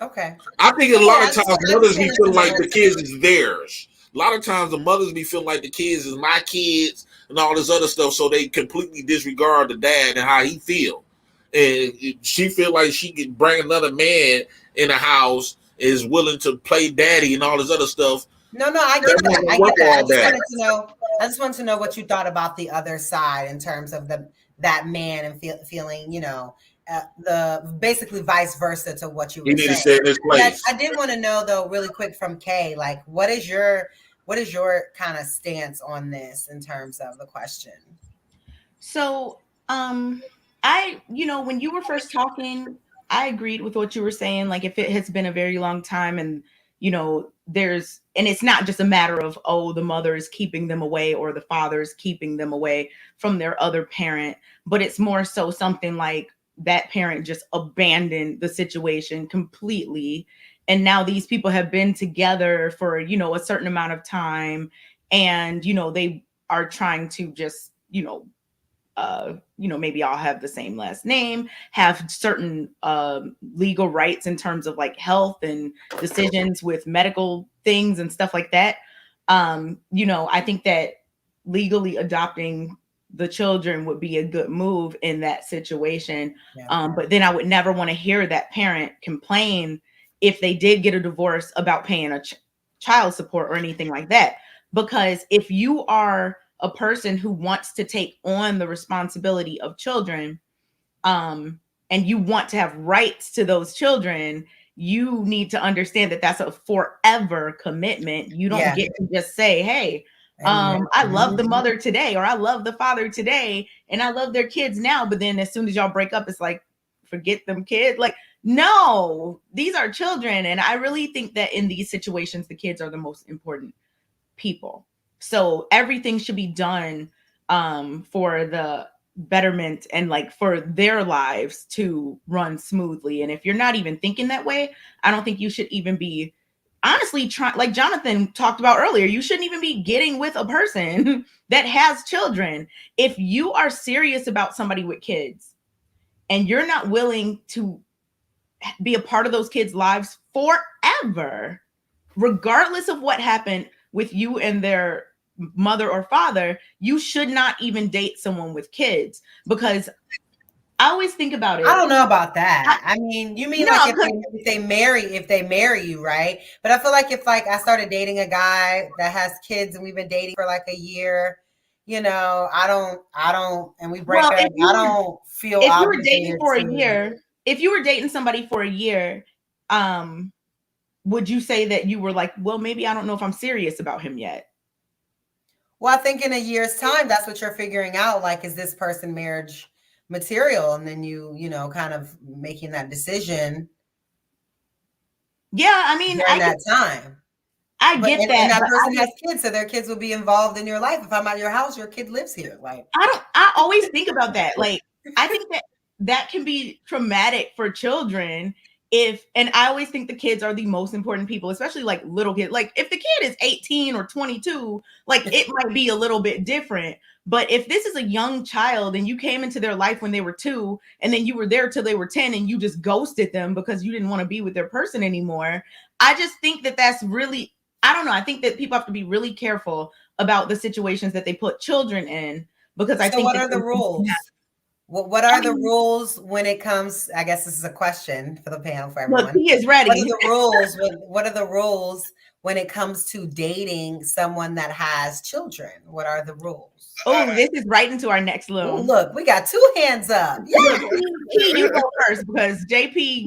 Okay. I think a lot of times mothers be feeling like the kids is theirs. A lot of times the mothers be feeling like the kids is my kids and all this other stuff, so they completely disregard the dad and how he feel. And she feel like she could bring another man in the house, is willing to play daddy and all this other stuff. No, I get that. I just wanted to know what you thought about the other side in terms of that man and feeling, the basically vice versa to what you were You need to saying. stay in this place. I did want to know though, really quick from Kay, like what is your kind of stance on this in terms of the question? So, when you were first talking, I agreed with what you were saying. Like, if it has been a very long time and, and it's not just a matter of, oh, the mother is keeping them away or the father is keeping them away from their other parent, but it's more so something like that parent just abandoned the situation completely. And now these people have been together for, a certain amount of time. And, they are trying to just, maybe all have the same last name, have certain legal rights in terms of like health and decisions with medical things and stuff like that. I think that legally adopting the children would be a good move in that situation. Yeah. But then I would never want to hear that parent complain if they did get a divorce about paying a child support or anything like that. Because if you are a person who wants to take on the responsibility of children, and you want to have rights to those children, you need to understand that that's a forever commitment. You don't get to just say, hey, I love the mother today, or I love the father today, and I love their kids now. But then as soon as y'all break up, it's like, forget them kids. Like, no, these are children. And I really think that in these situations, the kids are the most important people. So everything should be done for the betterment and like for their lives to run smoothly. And if you're not even thinking that way, I don't think you should even be honestly trying, like Jonathan talked about earlier, you shouldn't even be getting with a person that has children. If you are serious about somebody with kids and you're not willing to be a part of those kids' lives forever, regardless of what happened with you and their mother or father, you should not even date someone with kids. Because I always think about it. I don't know about that. I mean, you mean like if they marry you, right? But I feel like if like I started dating a guy that has kids and we've been dating for like a year, I don't, and we break up. I don't feel if you were dating for a year. If you were dating somebody for a year, would you say that you were like, well, maybe I don't know if I'm serious about him yet? Well, I think in a year's time, that's what you're figuring out. Like, is this person marriage material? And then you kind of making that decision. Yeah, I mean, during that time. I get that. And that person has kids, so their kids will be involved in your life. If I'm at your house, your kid lives here. Like, I always think about that. Like, I think that can be traumatic for children. And I always think the kids are the most important people, especially like little kids. Like if the kid is 18 or 22, like it might be a little bit different. But if this is a young child and you came into their life when they were 2 and then you were there till they were 10 and you just ghosted them because you didn't want to be with their person anymore, I just think that that's really, I don't know. I think that people have to be really careful about the situations that they put children in, because I think what are the rules? What are the rules when it comes? I guess this is a question for the panel for everyone. Look, he is ready. What are the rules? What are the rules when it comes to dating someone that has children? What are the rules? Oh, this is right into our next little. Ooh, look, we got 2 hands up. Yeah, Key, you go first because JP.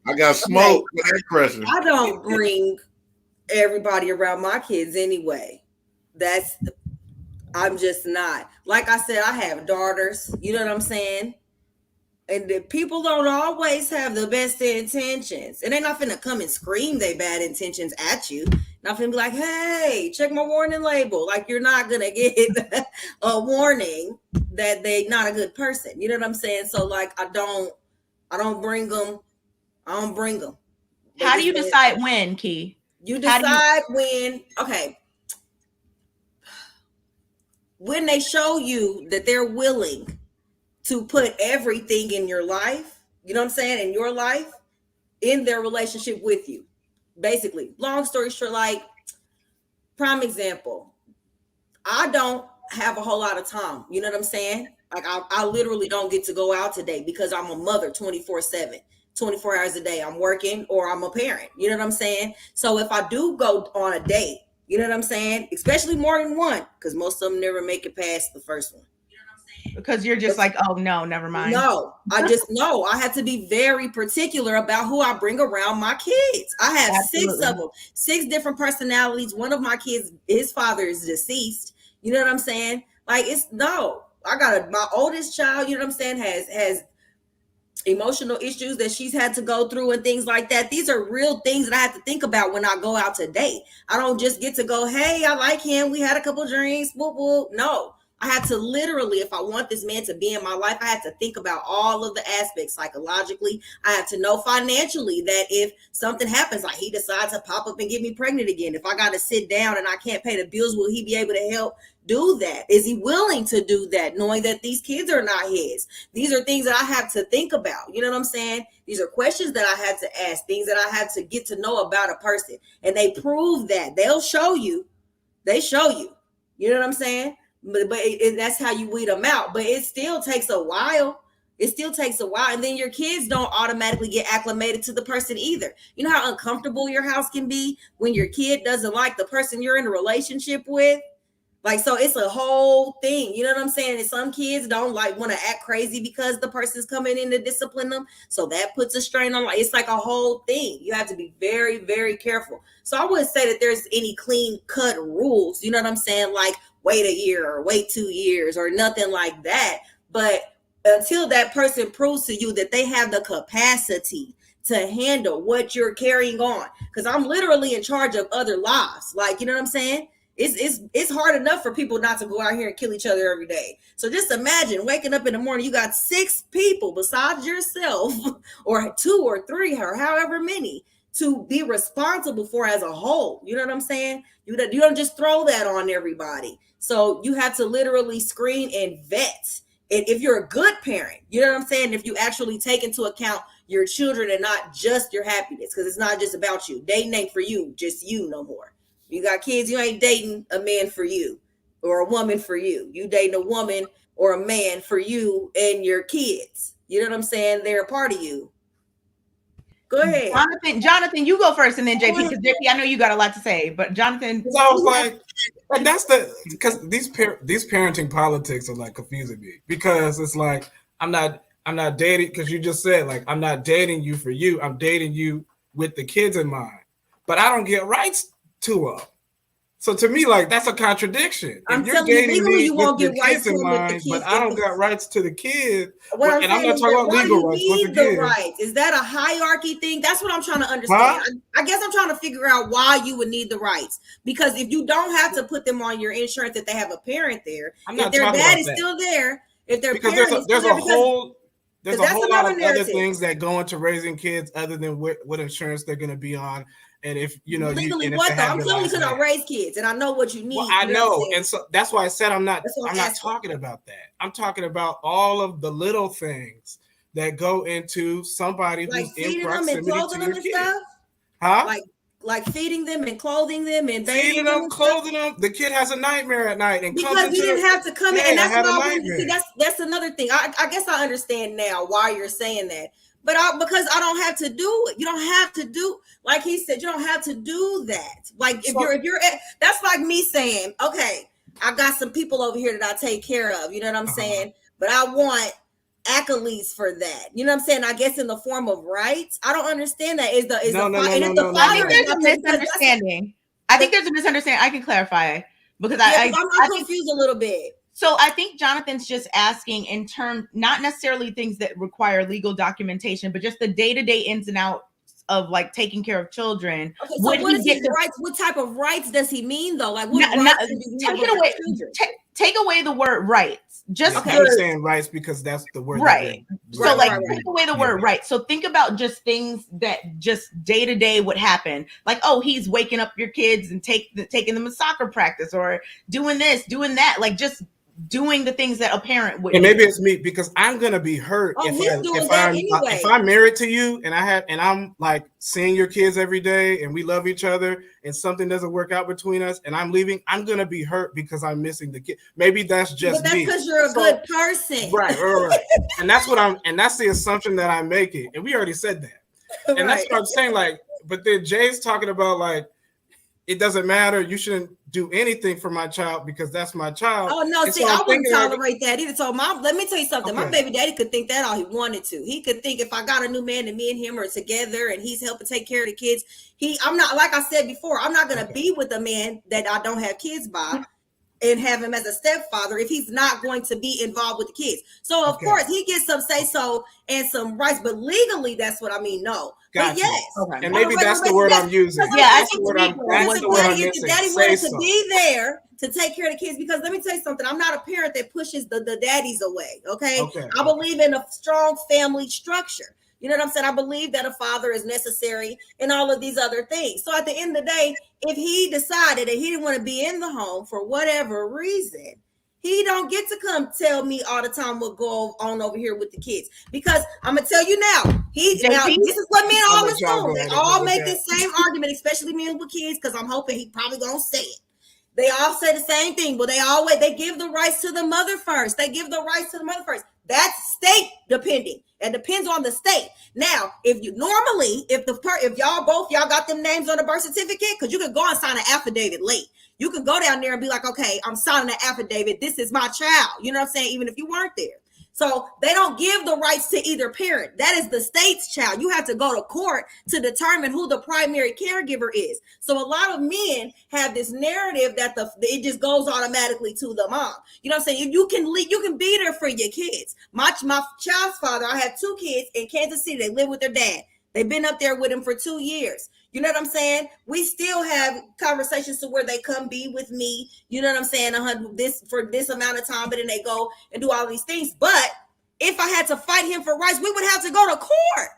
I got smoke with that question. I don't bring everybody around my kids anyway. I'm just not. Like I said, I have daughters. You know what I'm saying? And the people don't always have the best intentions. And they're not finna come and scream their bad intentions at you. Not finna be like, hey, check my warning label. Like, you're not gonna get a warning that they're not a good person. You know what I'm saying? So like, I don't bring them. I don't bring them. How do you decide when, Key? You decide when, okay. When they show you that they're willing to put everything in your life, you know what I'm saying, in your life, in their relationship with you. Basically, long story short, like, prime example, I don't have a whole lot of time. You know what I'm saying? Like, I literally don't get to go out today because I'm a mother 24/7, 24 hours a day. I'm working or I'm a parent. You know what I'm saying? So if I do go on a date, you know what I'm saying? Especially more than one, because most of them never make it past the first one. You know what I'm Because you're just like, oh no, never mind. No, I had to be very particular about who I bring around my kids. I have Absolutely. 6 of them, 6 different personalities. One of my kids, his father is deceased. You know what I'm saying? Like, my oldest child, you know what I'm saying, has emotional issues that she's had to go through and things like that. These are real things that I have to think about when I go out to date. I don't just get to go, hey, I like him, we had a couple drinks, whoop, whoop. No, I had to literally, if I want this man to be in my life, I had to think about all of the aspects psychologically. I have to know financially that if something happens, like he decides to pop up and get me pregnant again, if I got to sit down and I can't pay the bills, will he be able to help do that? Is he willing to do that, knowing that these kids are not his? These are things that I have to think about. You know what I'm saying? These are questions that I had to ask, things that I had to get to know about a person. And they prove that. They'll show you. They show you. You know what I'm saying? But that's how you weed them out. But it still takes a while. It still takes a while. And then your kids don't automatically get acclimated to the person either. You know how uncomfortable your house can be when your kid doesn't like the person you're in a relationship with? Like, so it's a whole thing. You know what I'm saying? And some kids don't like want to act crazy because the person's coming in to discipline them. So that puts a strain on, like, it's like a whole thing. You have to be very, very careful. So I wouldn't say that there's any clean cut rules. You know what I'm saying? Like, wait a year or wait 2 years or nothing like that. But until that person proves to you that they have the capacity to handle what you're carrying on, because I'm literally in charge of other lives. Like, you know what I'm saying? It's hard enough for people not to go out here and kill each other every day. So just imagine waking up in the morning, you got 6 people besides yourself, or 2 or 3 or however many to be responsible for as a whole. You know what I'm saying? You don't just throw that on everybody. So you have to literally screen and vet. And if you're a good parent, you know what I'm saying? If you actually take into account your children and not just your happiness, because it's not just about you. Dating ain't for you, just you no more. You got kids, you ain't dating a man for you or a woman for you. You dating a woman or a man for you and your kids. You know what I'm saying? They're a part of you. Go ahead. Jonathan, you go first, and then JP, because JP, I know you got a lot to say, but Jonathan. Because I was like, and that's because these parenting politics are like confusing me, because it's like, I'm not dating, because you just said, like, I'm not dating you for you. I'm dating you with the kids in mind, but I don't get rights to them. So to me, like, that's a contradiction. I'm if you're telling you, dating legally, me you with won't your get rights kids in to them with the mind, kids but I don't in got rights to the kid. What I'm and I'm saying not is talking that about why do legal you rights with need the the kids. rights? Is that a hierarchy thing? That's what I'm trying to understand. Huh? I guess I'm trying to figure out why you would need the rights. Because if you don't have to put them on your insurance that they have a parent there, I'm if not their talking dad about is that. still there, if their Because parent is still there, there's a that's whole lot another of other narrative. things that go into raising kids other than what insurance they're going to be on. And if you know, legally, what though? I'm telling you, because I raise kids and I know what you need. Well, I you know, and so that's why I said I'm not asking. talking about that. I'm talking about all of the little things that go into somebody like who's in feeding them and proximity clothing to them your and kid. stuff. Huh? Like feeding them and clothing them and feeding them, clothing them. The kid has a nightmare at night, and because you didn't have to come in, and that's what why I wanted to see. That's another thing. I guess I understand now why you're saying that. But because I don't have to do it. You don't have to do, like he said, you don't have to do that. Like if you're that's like me saying, okay, I got some people over here that I take care of. You know what I'm saying? But I want accolades for that. You know what I'm saying? I guess in the form of rights. I don't understand that. I think there's a misunderstanding. I think there's a misunderstanding. I can clarify because I'm confused a little bit. So I think Jonathan's just asking in terms, not necessarily things that require legal documentation, but just the day-to-day ins and outs of like taking care of children. Okay, so what is his rights? What type of rights does he mean though? Like what take away the word rights. Just I'm saying rights because that's the word. Right. So take away the word right. So think about just things that just day to day would happen. Like, oh, he's waking up your kids and taking them to soccer practice or doing this, doing that. Like just doing the things that a parent would. And maybe it's me because I'm gonna be hurt if I'm married to you and I'm like seeing your kids every day and we love each other and something doesn't work out between us and I'm leaving. I'm gonna be hurt because I'm missing the kid. Maybe that's just me. But that's because you're a good person, right. And that's the assumption that I'm making. And we already said that. And that's what I'm saying. Like, but then Jay's talking about like it doesn't matter. You shouldn't do anything for my child because that's my child. Oh no, And see, so I wouldn't tolerate that either. So let me tell you something. Okay. My baby daddy could think that all he wanted to. He could think if I got a new man and me and him are together and he's helping take care of the kids. I'm not, like I said before, I'm not gonna be with a man that I don't have kids by and have him as a stepfather if he's not going to be involved with the kids. So of course he gets some say so and some rights, but legally that's what I mean. No. Gotcha. But yes. Okay. And maybe that's the word I'm using. Yeah, that's the word I'm missing. Daddy wanted to be there to take care of the kids, because let me tell you something. I'm not a parent that pushes the daddies away. Okay. I believe in a strong family structure. You know what I'm saying? I believe that a father is necessary in all of these other things. So at the end of the day, if he decided that he didn't want to be in the home for whatever reason, he don't get to come tell me all the time what go on over here with the kids. Because I'm gonna tell you now, this is what men all assume. They all make the same argument, especially men with kids, because I'm hoping he probably gonna say it. They all say the same thing, but they give the rights to the mother first. That's state depending. It depends on the state. Now, if y'all got them names on the birth certificate, because you could go and sign an affidavit late. You could go down there and be like, okay, I'm signing an affidavit. This is my child. You know what I'm saying? Even if you weren't there. So they don't give the rights to either parent. That is the state's child. You have to go to court to determine who the primary caregiver is. So a lot of men have this narrative that it just goes automatically to the mom. You know what I'm saying? You can be there for your kids. My child's father, I have 2 kids in Kansas City. They live with their dad. They've been up there with him for 2 years. You know what I'm saying? We still have conversations to where they come be with me. You know what I'm saying? For this amount of time, but then they go and do all these things. But if I had to fight him for rights, we would have to go to court.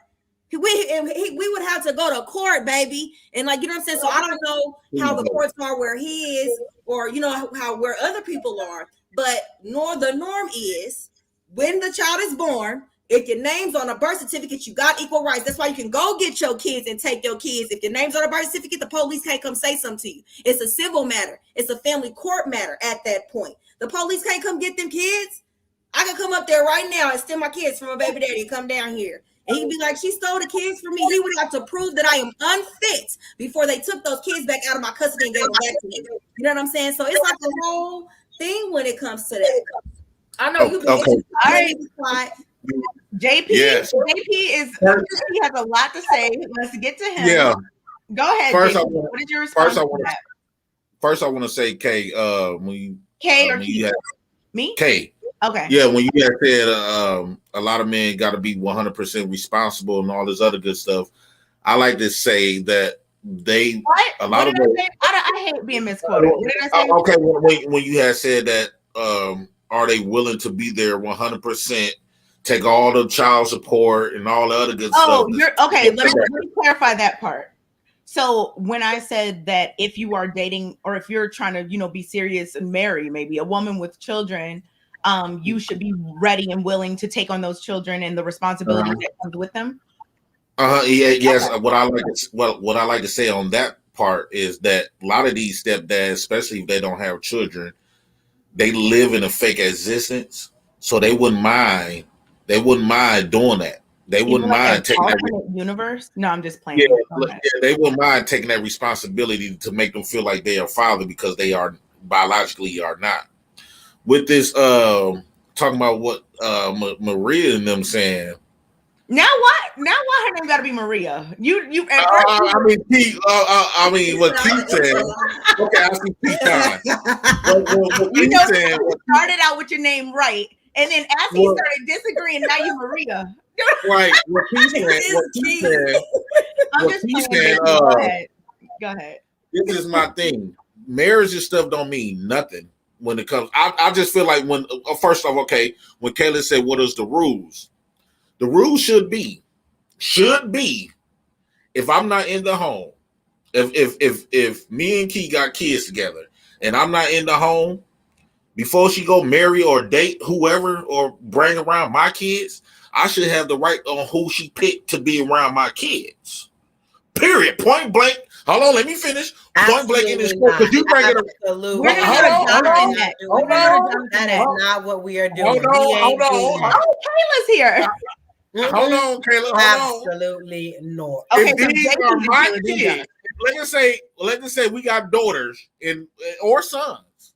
We would have to go to court, baby. And like, you know what I'm saying? So I don't know how the courts are where he is, or you know where other people are. But the norm is when the child is born, if your name's on a birth certificate, you got equal rights. That's why you can go get your kids and take your kids. If your name's on a birth certificate, the police can't come say something to you. It's a civil matter. It's a family court matter at that point. The police can't come get them kids. I can come up there right now and steal my kids from a baby daddy and come down here. And he'd be like, she stole the kids from me. He would have to prove that I am unfit before they took those kids back out of my custody and gave them back to me. You know what I'm saying? So it's like the whole thing when it comes to that. I know you've been quiet. JP, yes. JP he has a lot to say. Let's get to him. Yeah. Go ahead. What is your response to that? First, I want to say, Kay, me? Kay. Okay. Yeah, when you had said a lot of men got to be 100% responsible and all this other good stuff, I like to say that I hate being misquoted. What did I say? Okay, when you had said that, are they willing to be there 100%? Take all the child support and all the other good stuff. Oh, okay. Let me clarify that part. So when I said that if you are dating or if you're trying to, be serious and marry maybe a woman with children, you should be ready and willing to take on those children and the responsibility that comes with them. Yeah. Yes. Okay. What I like to say on that part is that a lot of these stepdads, especially if they don't have children, they live in a fake existence, so they wouldn't mind. They wouldn't mind doing that. They wouldn't mind taking that universe. No, I'm just playing. Yeah, they wouldn't mind taking that responsibility to make them feel like they are father because they are biologically are not. With this, talking about what Maria and them saying. Now what? Now why her name got to be Maria? What Keith said. Okay, I see Keith time. Started out with your name right. And then as he started disagreeing, now you Maria. Right. What he said. Go ahead. This is my thing. Marriage and stuff don't mean nothing when it comes. I just feel like first off, okay, when Kayla said, what is the rules? The rules should be, if I'm not in the home, if me and Key got kids together and I'm not in the home, before she go marry or date whoever or bring around my kids, I should have the right on who she picked to be around my kids. Period. Point blank. Hold on, let me finish. Point blank in this court. Could you bring it up? Absolutely. That is not what we are doing. Hold on. Oh, Kayla's here. Hold on, Kayla. Absolutely not. Okay, if these are my kids, let's just say we got daughters or sons,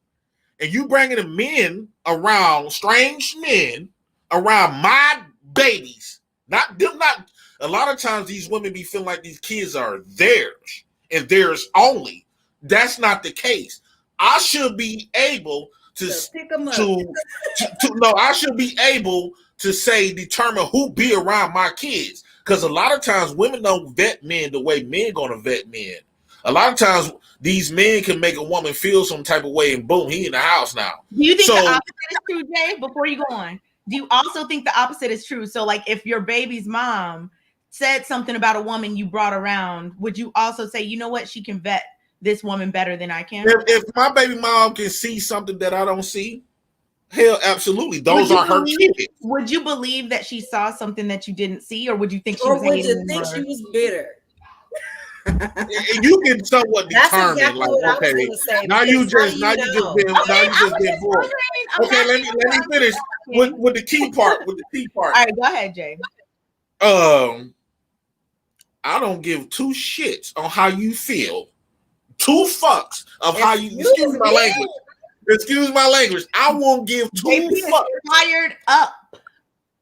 and you bringing the men around, strange men around my babies, not them, not. A lot of times these women be feeling like these kids are theirs and theirs only. That's not the case. I should be able to pick them up. I should be able to determine who be around my kids. Because a lot of times women don't vet men the way men gonna vet men. A lot of times these men can make a woman feel some type of way, and boom, he in the house now. Do you think the opposite is true, Jay? Before you go on, do you also think the opposite is true? So, like, if your baby's mom said something about a woman you brought around, would you also say, you know what, she can vet this woman better than I can? If my baby mom can see something that I don't see, hell, absolutely. Those are her kids. Would you believe that she saw something that you didn't see, or would you think she or was would you think she was bitter? You can somewhat determine, exactly like, okay, now you just been bored. Okay, let me finish with the key part. All right, go ahead, Jay. I don't give two shits on how you feel. Two fucks of how you excuse my language. I won't give two fucks. Fired up.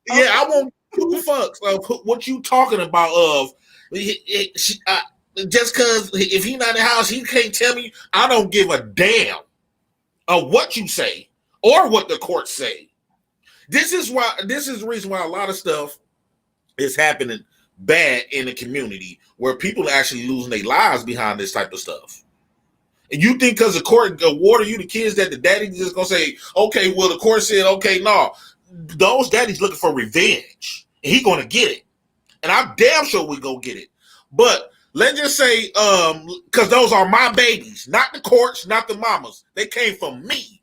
Yeah, I won't two fucks of what you talking about. Just because if he not in the house, he can't tell me. I don't give a damn of what you say or what the courts say. This is the reason why a lot of stuff is happening bad in the community, where people are actually losing their lives behind this type of stuff. And you think because the court awarded you the kids that the daddy just gonna say, okay, well, the court said, okay, no, those daddies looking for revenge, and he gonna get it, and I'm damn sure we gonna get it. But let's just say, because those are my babies, not the courts, not the mamas. They came from me,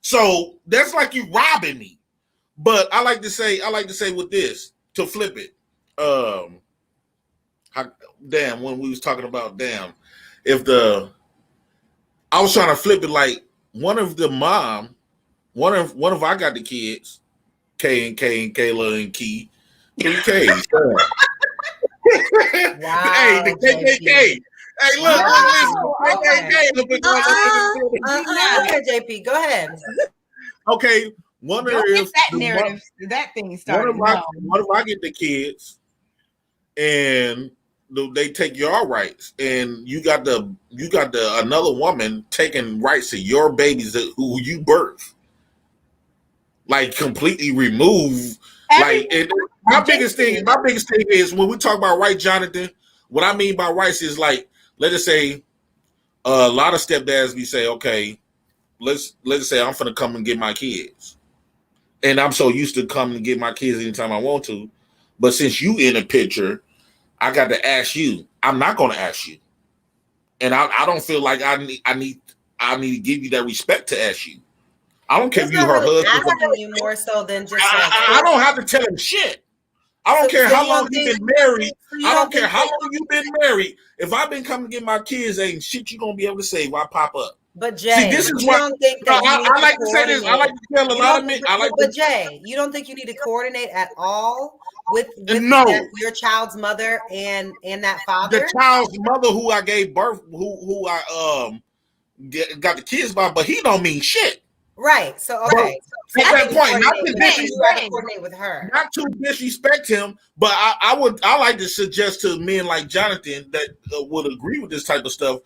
so that's like you robbing me. But I like to say with this, to flip it, when we was talking about I was trying to flip it, like one of I got the kids, K and Kayla and Key, 3 Ks. Wow, hey, the KKK. Hey, look, okay, JP, go ahead. Okay, wonder if that narrative, that thing started. What if I get the kids and they take your rights, and you got another woman taking rights to your babies who you birth, like completely remove. My biggest thing is when we talk about rights, Jonathan. What I mean by rights is, like, let's just say a lot of stepdads be say, okay, let's just say I'm finna come and get my kids, and I'm so used to coming to get my kids anytime I want to, but since you in the picture, I got to ask you. I'm not going to ask you, and I don't feel like I need to give you that respect to ask you. I don't care if you her husband. Asking you more so than just. I don't have to tell him shit. I don't care how long you've been married. I don't care how long you've been married. If I've been coming to get my kids, ain't shit you gonna be able to say why pop up. But Jay, this is why I like to say this. I like to tell a lot of men. But Jay, you don't think you need to coordinate at all with your child's mother and that father? The child's mother who I gave birth, who I got the kids by, but he don't mean shit. Right. So okay. At that point, not to disrespect him, but I like to suggest to men like Jonathan that would agree with this type of stuff.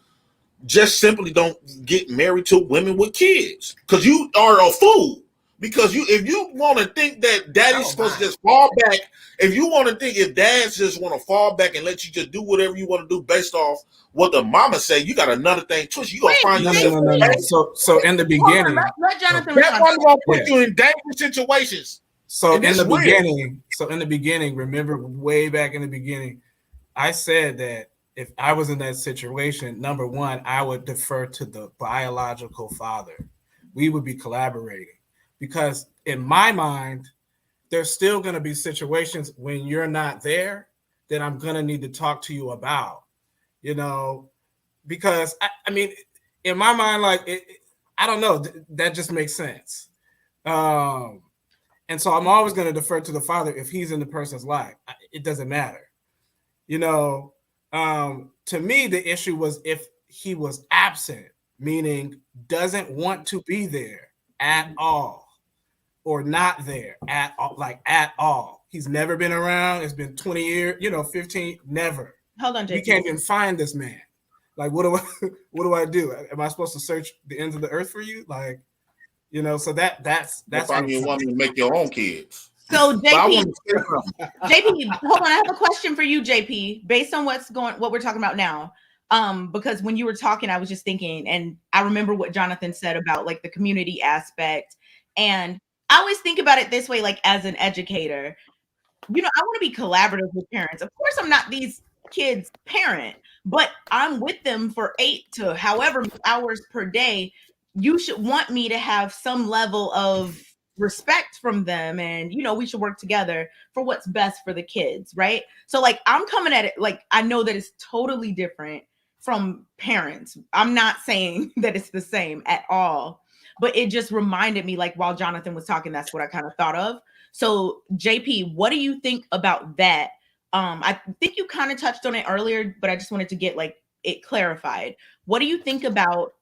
Just simply don't get married to women with kids, because you are a fool. Because if you want to think that daddy's supposed to just fall back, if you want to think if dads just want to fall back and let you just do whatever you want to do based off what the mama say, you got another thing twist. You gonna find yourself. No. So in the beginning, let Jonathan. That one gonna put you in dangerous situations. So in the beginning, remember way back in the beginning, I said that if I was in that situation, number one, I would defer to the biological father. We would be collaborating. Because in my mind, there's still going to be situations when you're not there that I'm going to need to talk to you about, because I mean, in my mind, like, I don't know, that just makes sense. And so I'm always going to defer to the father if he's in the person's life. It doesn't matter, To me, the issue was if he was absent, meaning doesn't want to be there at all, or not there at all, like at all. He's never been around. It's been 20 years, 15, never. Hold on, We JP. can't even find this man. Like, what do I do? Am I supposed to search the ends of the earth for you? Like, so that's find you a woman to make your own kids. So But I JP, want to say something. JP, hold on. I have a question for you, JP, based on what we're talking about now. Because when you were talking, I was just thinking, and I remember what Jonathan said about like the community aspect. And I always think about it this way, like as an educator, I want to be collaborative with parents. Of course, I'm not these kids' parent, but I'm with them for 8 to however many hours per day. You should want me to have some level of respect from them, and we should work together for what's best for the kids, right? So like I'm coming at it like I know that it's totally different from parents. I'm not saying that it's the same at all, but it just reminded me, like while Jonathan was talking, that's what I kind of thought of. So JP, what do you think about that? I think you kind of touched on it earlier, but I just wanted to get like it clarified. What do you think about,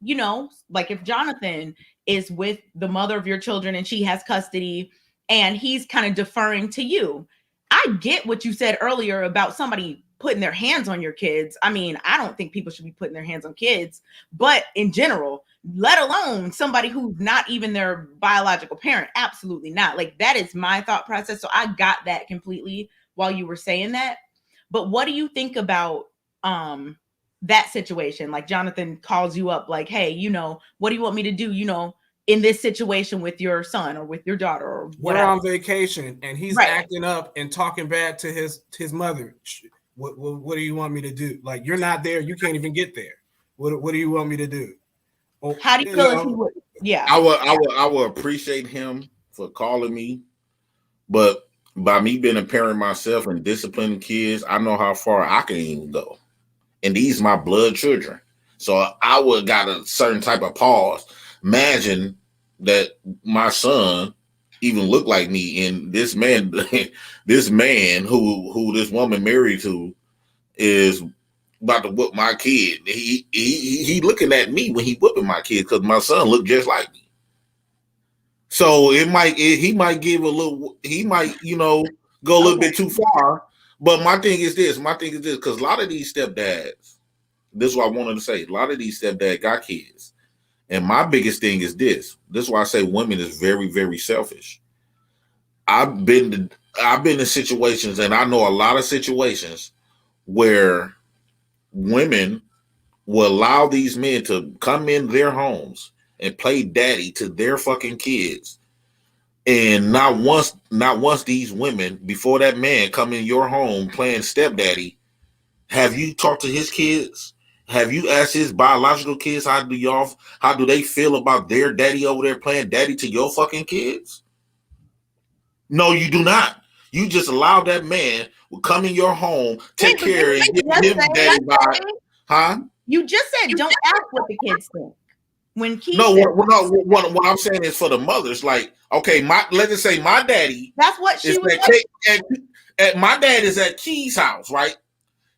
like if Jonathan is with the mother of your children and she has custody and he's kind of deferring to you? I get what you said earlier about somebody putting their hands on your kids. I mean, I don't think people should be putting their hands on kids, but in general, let alone somebody who's not even their biological parent. Absolutely not. Like that is my thought process. So I got that completely while you were saying that. But what do you think about that situation? Like Jonathan calls you up like, hey, what do you want me to do, in this situation with your son or with your daughter or whatever? We're on vacation and he's acting up and talking bad to his mother. What do you want me to do? Like, you're not there. You can't even get there. What do you want me to do? Oh, how do you feel if he would? Yeah. I would appreciate him for calling me, but by me being a parent myself and disciplining kids, I know how far I can even go. And these my blood children. So I would got a certain type of pause. Imagine that my son even looked like me, and this man who this woman married to is about to whip my kid. He looking at me when he whipping my kid because my son looked just like me. So he might give a little, he might, go a little bit too far. But my thing is this, because a lot of these stepdads, this is what I wanted to say, a lot of these stepdads got kids. And my biggest thing is this. This is why I say women is very, very selfish. I've been in situations, and I know a lot of situations where women will allow these men to come in their homes and play daddy to their fucking kids. And not once these women, before that man come in your home playing stepdaddy, have you talked to his kids? Have you asked his biological kids how do they feel about their daddy over there playing daddy to your fucking kids? No, you do not. You just allow that man will come in your home, take care, and give him daddy vibe. Huh? You just said don't ask what the kids think. When what I'm saying is for the mothers, like, okay, let's just say my daddy. That's what she was at my dad is at Key's house, right?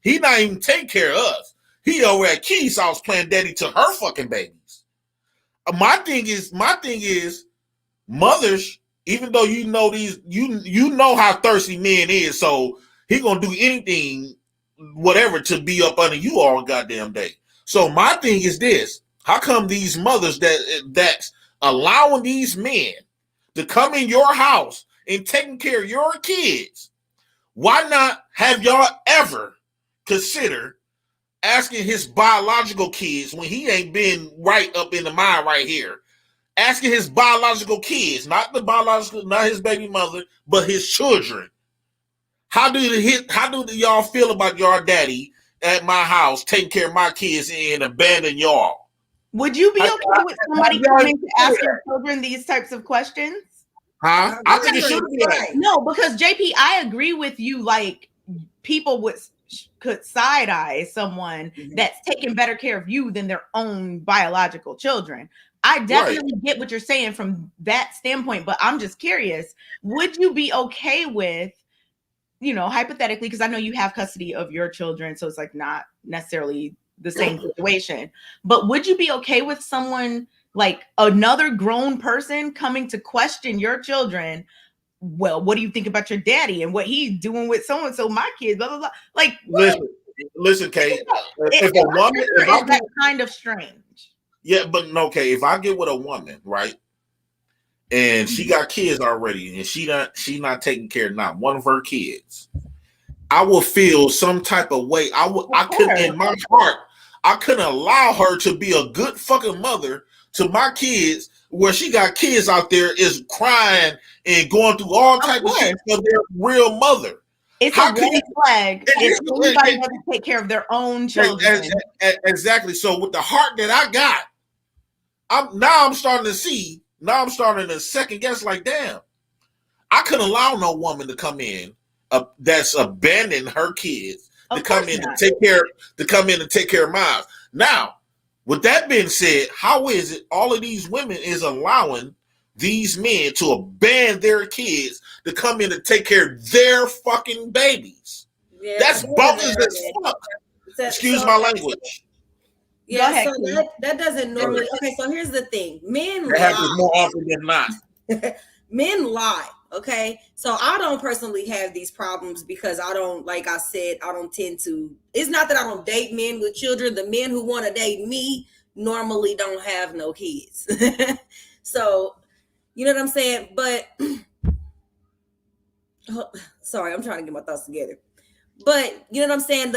He not even take care of us. He over at Key's house playing daddy to her fucking babies. My thing is, mothers, even though you know how thirsty men is, so he gonna do anything, whatever, to be up under you all goddamn day. So my thing is this. How come these mothers that's allowing these men to come in your house and taking care of your kids? Why not have y'all ever consider asking his biological kids when he ain't been right up in the mind right here? Asking his biological kids, not his baby mother, but his children. How do y'all feel about your daddy at my house taking care of my kids and abandon y'all? Would you be okay with somebody coming to ask your children these types of questions? Huh? I think it should be right. No, because JP, I agree with you. Like, people could side eye someone that's taking better care of you than their own biological children. I definitely get what you're saying from that standpoint, but I'm just curious. Would you be okay with hypothetically, because I know you have custody of your children, so it's like not necessarily the same situation, but would you be okay with someone, like another grown person, coming to question your children? Well, what do you think about your daddy and what he's doing with so and so, my kids, blah blah blah. Like, listen, Kate. If a woman, is that kind of strange? Yeah, but okay. If I get with a woman, right, and she got kids already, and she not taking care of not one of her kids, I will feel some type of way. I could, in my heart, I couldn't allow her to be a good fucking mother to my kids, where she got kids out there is crying and going through all type of shit for their real mother. It's a red flag if anybody doesn't take care of their own children. Exactly. So with the heart that I got, I'm starting to second guess, like, damn, I couldn't allow no woman to come in that's abandoning her kids to come in and take care of mine. Now, with that being said, how is it all of these women is allowing these men to abandon their kids to come in and take care of their fucking babies? Yeah, that's bogus as fuck. Excuse my language. Yeah, ahead, so that doesn't normally. Okay, so here's the thing: men lie. Happens more often than not. Men lie. Okay, so I don't personally have these problems because I don't, like I said, I don't tend to. It's not that I don't date men with children. The men who want to date me normally don't have no kids. So, you know what I'm saying? But sorry, I'm trying to get my thoughts together. But you know what I'm saying?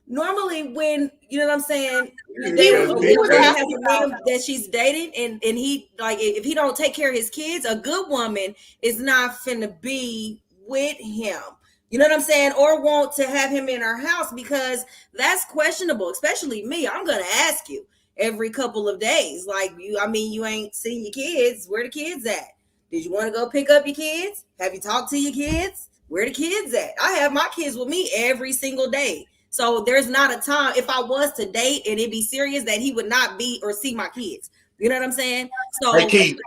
Normally when, you know what I'm saying, that she's dating and he, like, if he don't take care of his kids, a good woman is not finna be with him. You know what I'm saying? Or want to have him in her house, because that's questionable, especially me. I'm gonna ask you every couple of days, like, you ain't seen your kids. Where the kids at? Did you want to go pick up your kids? Have you talked to your kids? Where the kids at? I have my kids with me every single day. So there's not a time, if I was to date and it be serious, that he would not be or see my kids. You know what I'm saying? So, hey, Key.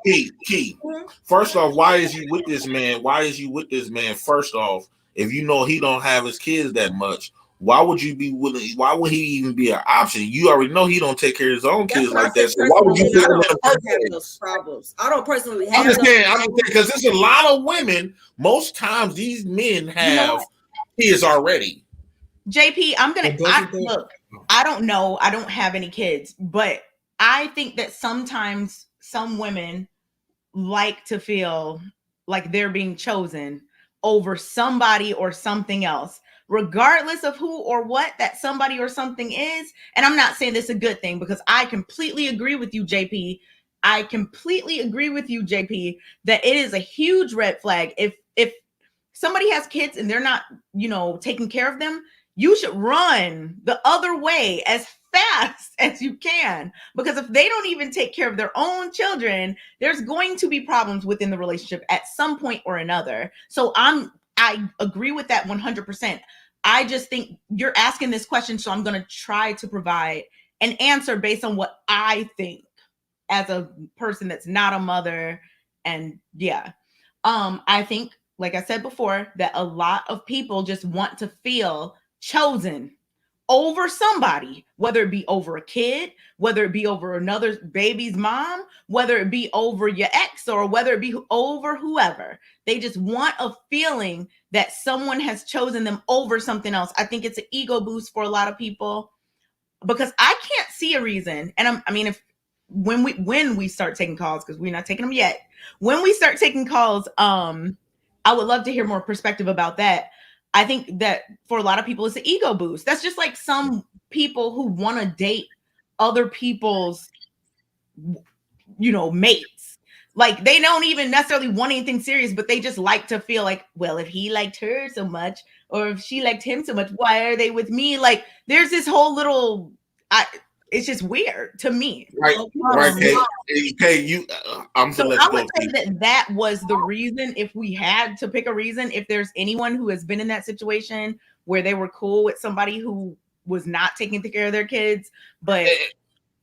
Mm-hmm. First off, why is you with this man? First off, if you know he don't have his kids that much, why would you be willing? Why would he even be an option? You already know he don't take care of his own kids like that. So why would you have those problems? I don't personally have. I'm just saying, because there's a lot of women. Most times, these men have kids already. JP, look, I don't know. I don't have any kids, but I think that sometimes some women like to feel like they're being chosen over somebody or something else, regardless of who or what that somebody or something is. And I'm not saying this is a good thing, because I completely agree with you, JP. That it is a huge red flag. If somebody has kids and they're not, taking care of them, you should run the other way as fast as you can, because if they don't even take care of their own children, there's going to be problems within the relationship at some point or another. So I agree with that 100%. I just think you're asking this question, so I'm going to try to provide an answer based on what I think as a person that's not a mother. And I think, like I said before, that a lot of people just want to feel chosen over somebody, whether it be over a kid, whether it be over another baby's mom, whether it be over your ex, or whether it be over whoever. They just want a feeling that someone has chosen them over something else. I think it's an ego boost for a lot of people, because I can't see a reason. And when we start taking calls, because we're not taking them yet, when we start taking calls, I would love to hear more perspective about that. I think that for a lot of people, it's an ego boost. That's just like some people who want to date other people's, mates. Like, they don't even necessarily want anything serious, but they just like to feel like, well, if he liked her so much, or if she liked him so much, why are they with me? Like, there's this whole little, it's just weird to me. Right. Hey, I'm so I would say that was the reason. If we had to pick a reason, if there's anyone who has been in that situation where they were cool with somebody who was not taking care of their kids, but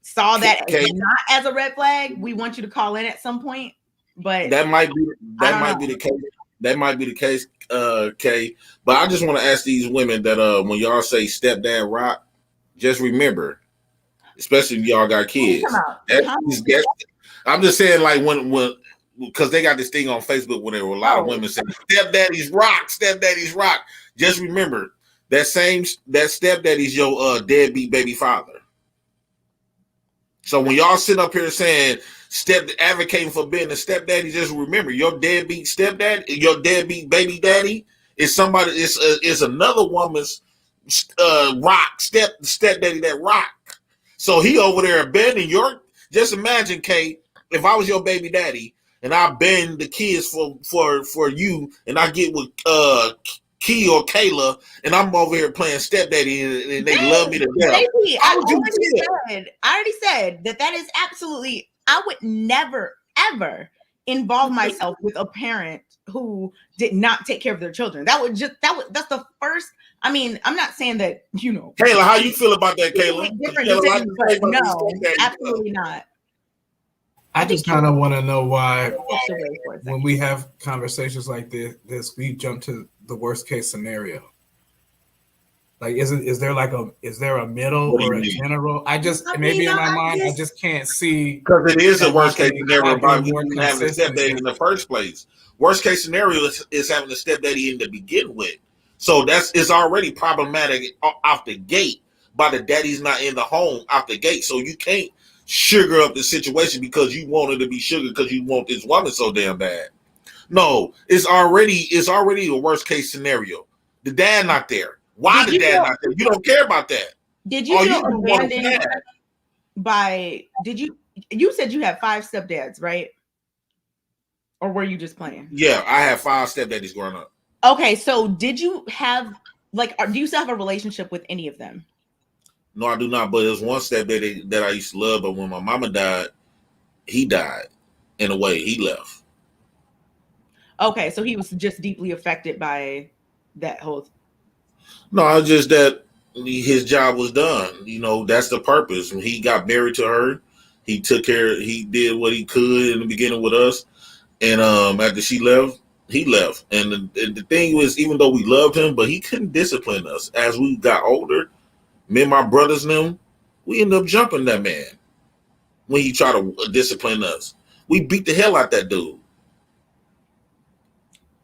saw that not as a red flag, we want you to call in at some point. But that might be the case. That might be the case, Kay. But I just want to ask these women that when y'all say stepdad rock, just remember, especially if y'all got kids. I'm just saying, like when because they got this thing on Facebook where there were a lot of women saying stepdaddy's rock. Just remember that stepdaddy's your deadbeat baby father. So when y'all sit up here saying advocating for being a stepdaddy, just remember your deadbeat stepdad, your deadbeat baby daddy is somebody. Is another woman's rock stepdaddy that rock. So he over there abandoning your. Just imagine, Kate, if I was your baby daddy and I abandoned the kids for you, and I get with Key or Kayla, and I'm over here playing stepdaddy, and they love me to death. Baby, I already said that is absolutely. I would never ever involve myself with a parent who did not take care of their children. That's the first. I mean, I'm not saying that, Kayla, how you feel about that, Kayla? No, absolutely not. I just kind of want to know why when we have conversations like this, we jump to the worst case scenario. Like, is there a middle or a general? Maybe in my mind, I just can't see. Because it is a worst case scenario by having a stepdaddy in the first place. Worst case scenario is having a stepdaddy in to begin with. So it's already problematic off the gate by the daddy's not in the home out the gate. So you can't sugar up the situation because you want it to be sugar because you want this woman so damn bad. No, it's already a worst case scenario. The dad not there. Why the dad not there? You don't care about that. Did you feel abandoned by? You said you had 5 stepdads, right? Or were you just playing? Yeah, I had 5 stepdaddies growing up. Okay, so did you have do you still have a relationship with any of them? No, I do not. But there's one stepdaddy that I used to love, but when my mama died, he died. In a way, he left. Okay, so he was just deeply affected by that whole. No, it's just that his job was done. That's the purpose. When he got married to her, he took care. He did what he could in the beginning with us, and after she left, he left. And the thing was, even though we loved him, but he couldn't discipline us. As we got older, me and my brothers and them, we ended up jumping that man when he tried to discipline us. We beat the hell out that dude.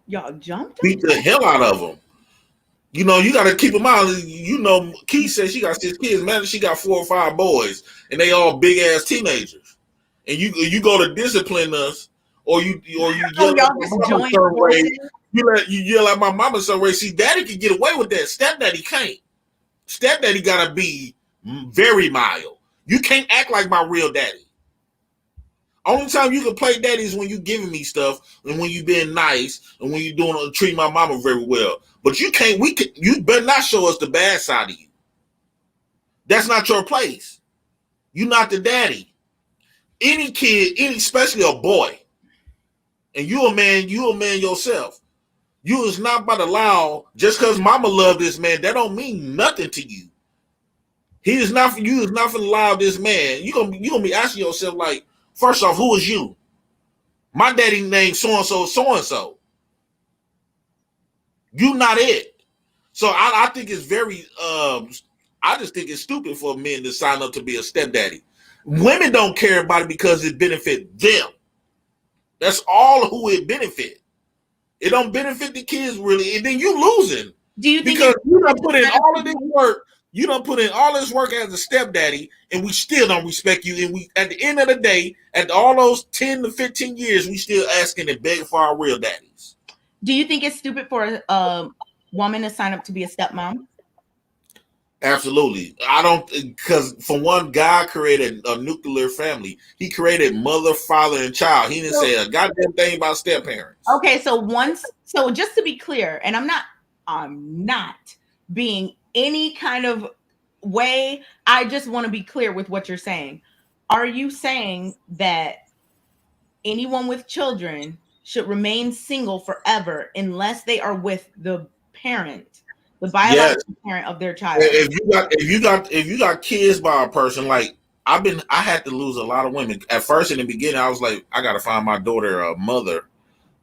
Y'all jumped him? Beat the hell out of him. You got to keep in mind, Key said she got 6 kids. Man, she got 4 or 5 boys, and they all big-ass teenagers. And you go to discipline us, or you yell at my mama some way. See, daddy can get away with that. Stepdaddy can't. Stepdaddy got to be very mild. You can't act like my real daddy. Only time you can play daddy is when you giving me stuff and when you being nice and when you treat my mama very well. But you can't. You better not show us the bad side of you. That's not your place. You're not the daddy. Any kid, especially a boy, and you a man yourself. You is not about to allow just because mama love this man. That don't mean nothing to you. You is not going to allow this man. You gonna be asking yourself like, first off, who is you? My daddy named so and so. You not it. So I think it's very. I just think it's stupid for men to sign up to be a stepdaddy. Women don't care about it because it benefits them. That's all who it benefit. It don't benefit the kids really, and then you losing. Do you think because you don't put in all of this work? You don't put in all this work as a stepdaddy, and we still don't respect you. And we, at the end of the day, at all those 10 to 15 years, we still asking and begging for our real daddies. Do you think it's stupid for a woman to sign up to be a stepmom? Absolutely. I don't, because for one, God created a nuclear family. He created mother, father, and child. He didn't say a goddamn thing about step parents. Okay, so just to be clear, and I'm not being any kind of way. I just want to be clear with what you're saying. Are you saying that anyone with children should remain single forever unless they are with the parent, the biological parent of their child? If you got kids by a person, like I had to lose a lot of women. At first, in the beginning, I was like, I gotta find my daughter a mother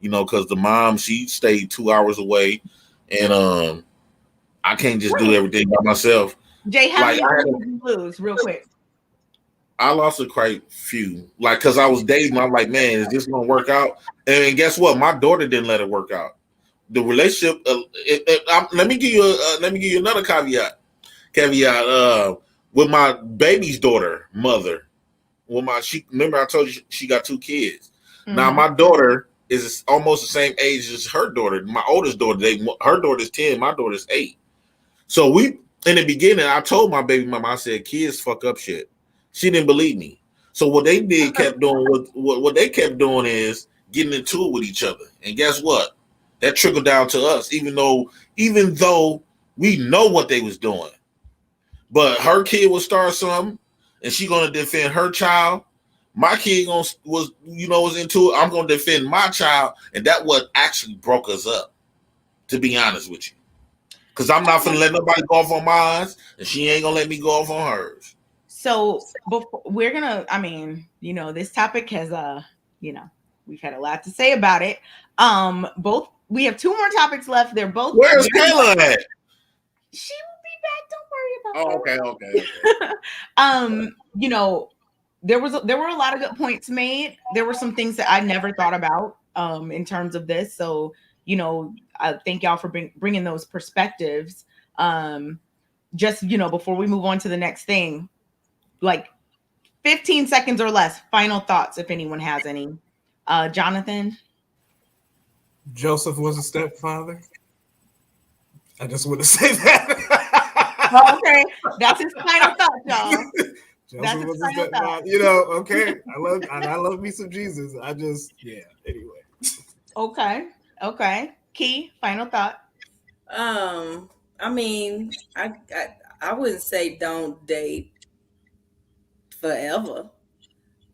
you know, because the mom, she stayed 2 hours away, and I can't just do everything by myself. Jay, how Like, many did you lose, real quick? I lost a quite few, like, because I was dating. I'm like, man, is this gonna work out? And guess what? My daughter didn't let it work out. The relationship. Let me give you another caveat. With my baby's daughter, mother. Remember I told you she got 2 kids. Mm-hmm. Now my daughter is almost the same age as her daughter. My oldest daughter, her daughter's 10, my daughter's 8. So we, in the beginning, I told my baby mama, I said, kids fuck up shit. She didn't believe me. So what they kept doing is getting into it with each other. And guess what? That trickled down to us, even though we know what they was doing. But her kid will start something, and she gonna defend her child. My kid was into it. I'm gonna defend my child, and that what actually broke us up. To be honest with you, because I'm not gonna let nobody go off on mine, and she ain't gonna let me go off on hers. So we're gonna. I mean, this topic has we've had a lot to say about it. We have 2 more topics left. They're both. Where's Kayla at? She will be back. Don't worry about that. Okay. There were a lot of good points made. There were some things that I never thought about in terms of this. So, I thank y'all for bringing those perspectives. Just, before we move on to the next thing, like 15 seconds or less, final thoughts, if anyone has any. Jonathan? Joseph was a stepfather. I just want to say that. Okay, that's his final thought, y'all. That's his final thought. Okay. I love me some Jesus. Anyway. Okay. Key, final thought. I mean, I wouldn't say don't date forever,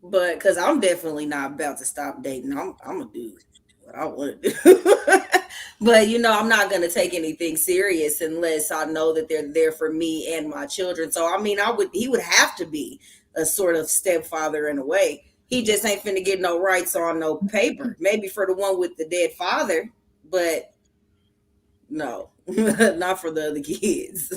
but because I'm definitely not about to stop dating. I'm gonna do what I want to do. But I'm not gonna take anything serious unless I know that they're there for me and my children. So I mean, he would have to be a sort of stepfather in a way. He just ain't finna get no rights on no paper. Maybe for the one with the dead father, but no, not for the other kids.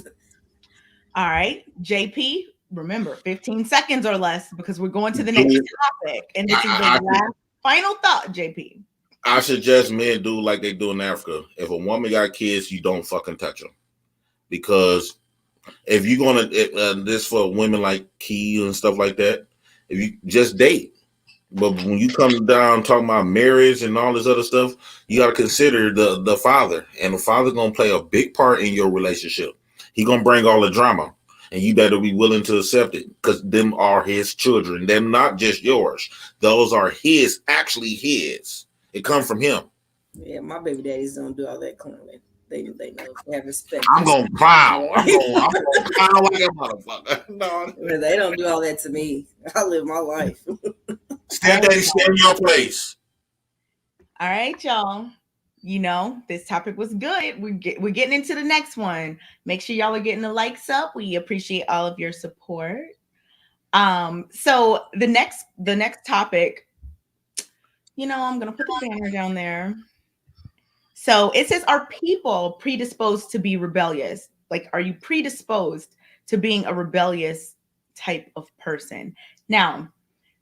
All right, JP, remember 15 seconds or less because we're going to the next topic. And this is the last final thought, JP. I suggest men do like they do in Africa. If a woman got kids, you don't fucking touch them. Because if you're going to, this for women like Key and stuff like that, if you just date. But when you come down talking about marriage and all this other stuff, you got to consider the father. And the father's going to play a big part in your relationship. He's going to bring all the drama. And you better be willing to accept it because them are his children. They're not just yours. Those are actually his. It comes from him. Yeah, my baby daddies don't do all that cleaning. They know. They have respect. I'm gonna clown. I'm gonna clown like a motherfucker. No, they don't do all that to me. I live my life. Stay in your place. All right, y'all. This topic was good. We're getting into the next one. Make sure y'all are getting the likes up. We appreciate all of your support. So the next topic. I'm going to put the banner down there. So it says, are people predisposed to be rebellious? Like, are you predisposed to being a rebellious type of person? Now,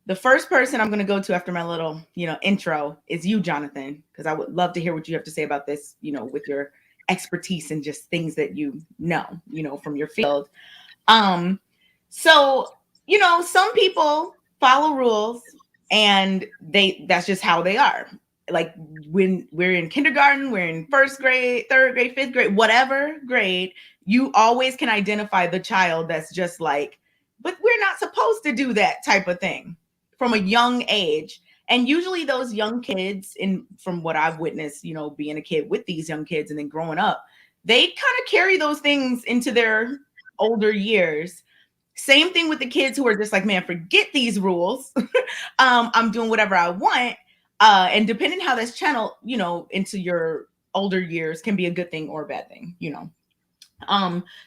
the first person I'm going to go to after my little, intro is you, Jonathan, because I would love to hear what you have to say about this, with your expertise and just things that from your field. So, some people follow rules. And that's just how they are. Like when we're in kindergarten, we're in 1st grade, 3rd grade, 5th grade, whatever grade, you always can identify the child that's just like, but we're not supposed to do that type of thing from a young age. And usually those young kids, from what I've witnessed, being a kid with these young kids and then growing up, they kind of carry those things into their older years. Same thing with the kids who are just like, man, forget these rules. I'm doing whatever I want. And depending how that's channeled, into your older years can be a good thing or a bad thing,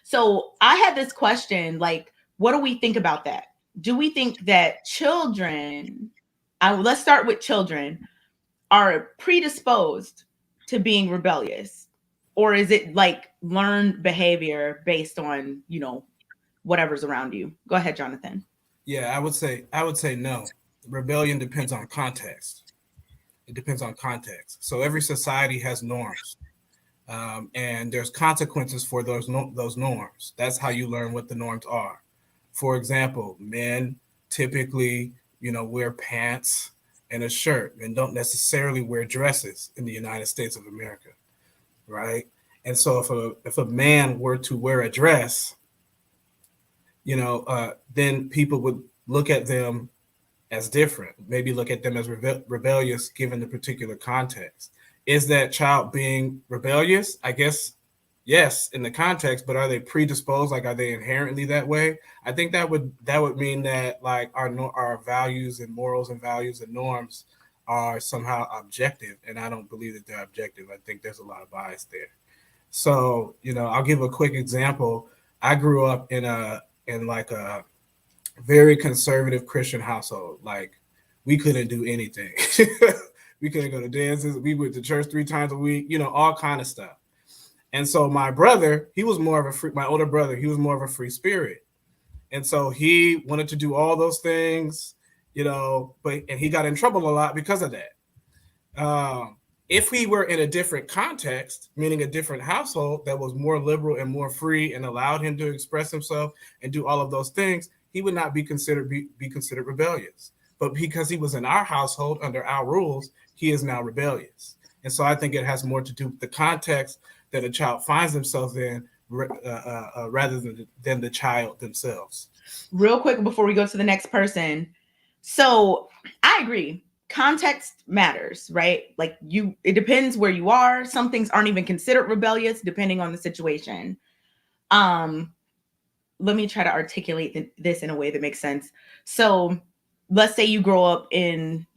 So I had this question, like, what do we think about that? Do we think that children, let's start with children. are predisposed to being rebellious, or is it like learned behavior based on, you know, whatever's around you? Go ahead, Jonathan. Yeah, I would say no. Rebellion depends on context. It depends on context. So every society has norms, and there's consequences for those norms. That's how you learn what the norms are. For example, men typically, wear pants and a shirt and don't necessarily wear dresses in the United States of America, right? And so if a man were to wear a dress, then people would look at them as different, maybe look at them as rebellious given the particular context. Is that child being rebellious? I guess yes, in the context, but are they predisposed? Like, are they inherently that way? I think that would mean that like our values and morals and values and norms are somehow objective, and I don't believe that they're objective. I think there's a lot of bias there. So, I'll give a quick example. I grew up in like a very conservative Christian household. Like, we couldn't do anything. We couldn't go to dances. We went to church 3 times a week, all kind of stuff. And so my brother, he was more of my older brother, he was more of a free spirit. And so he wanted to do all those things, and he got in trouble a lot because of that. If we were in a different context, meaning a different household that was more liberal and more free and allowed him to express himself and do all of those things, he would not be considered rebellious. But because he was in our household under our rules, he is now rebellious. And so I think it has more to do with the context that a child finds themselves in rather than the child themselves. Real quick before we go to the next person. So I agree. Context matters, right? Like it depends where you are. Some things aren't even considered rebellious depending on the situation. Let me try to articulate this in a way that makes sense. So let's say you grow up in,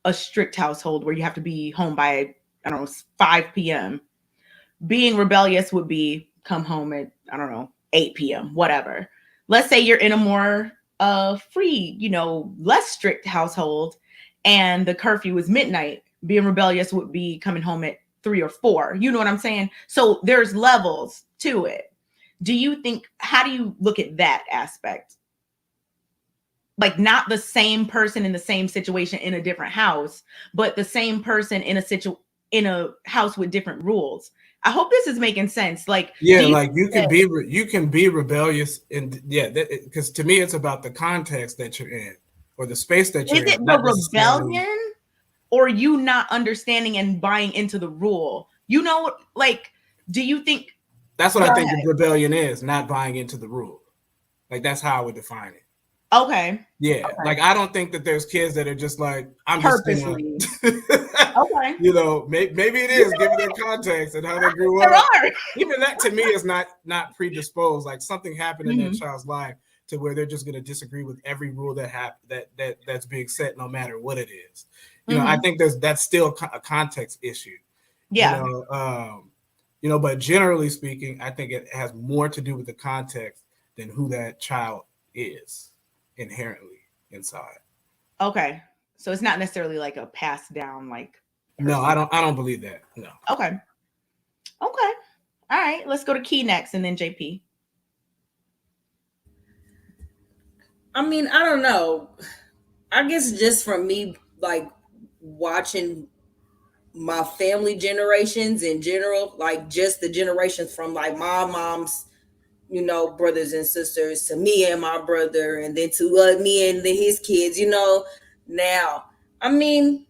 a strict household where you have to be home by, 5 p.m. Being rebellious would be come home at, 8 p.m., whatever. Let's say you're in a more free, less strict household and the curfew is midnight. Being rebellious would be coming home at 3 or 4. You know what I'm saying? So there's levels to it. How do you look at that aspect? Like, not the same person in the same situation in a different house, but the same person in a house with different rules. I hope this is making sense. Like, yeah, like you can be rebellious, and because to me it's about the context that you're in or the space that you're in. Is it the rebellion or you not understanding and buying into the rule? Like, do you think that's what I think the rebellion is? Not buying into the rule. Like, that's how I would define it. Okay. Yeah. Okay. Like, I don't think that there's kids that are just like, I'm purposely. Just okay. Maybe it is given their context and how they grew up. Even that to me is not predisposed. Like, something happened in that child's life to where they're just going to disagree with every rule that's being set, no matter what it is. I think that's still a context issue. Yeah. But generally speaking, I think it has more to do with the context than who that child is inherently inside. Okay. So it's not necessarily like a passed down like person. No, I don't believe that. No. Okay. All right. Let's go to Key next and then JP. I mean, I don't know. I guess just from me, like, watching my family generations in general, like just the generations from like my mom's, brothers and sisters to me and my brother, and then to me and his kids, now, I mean,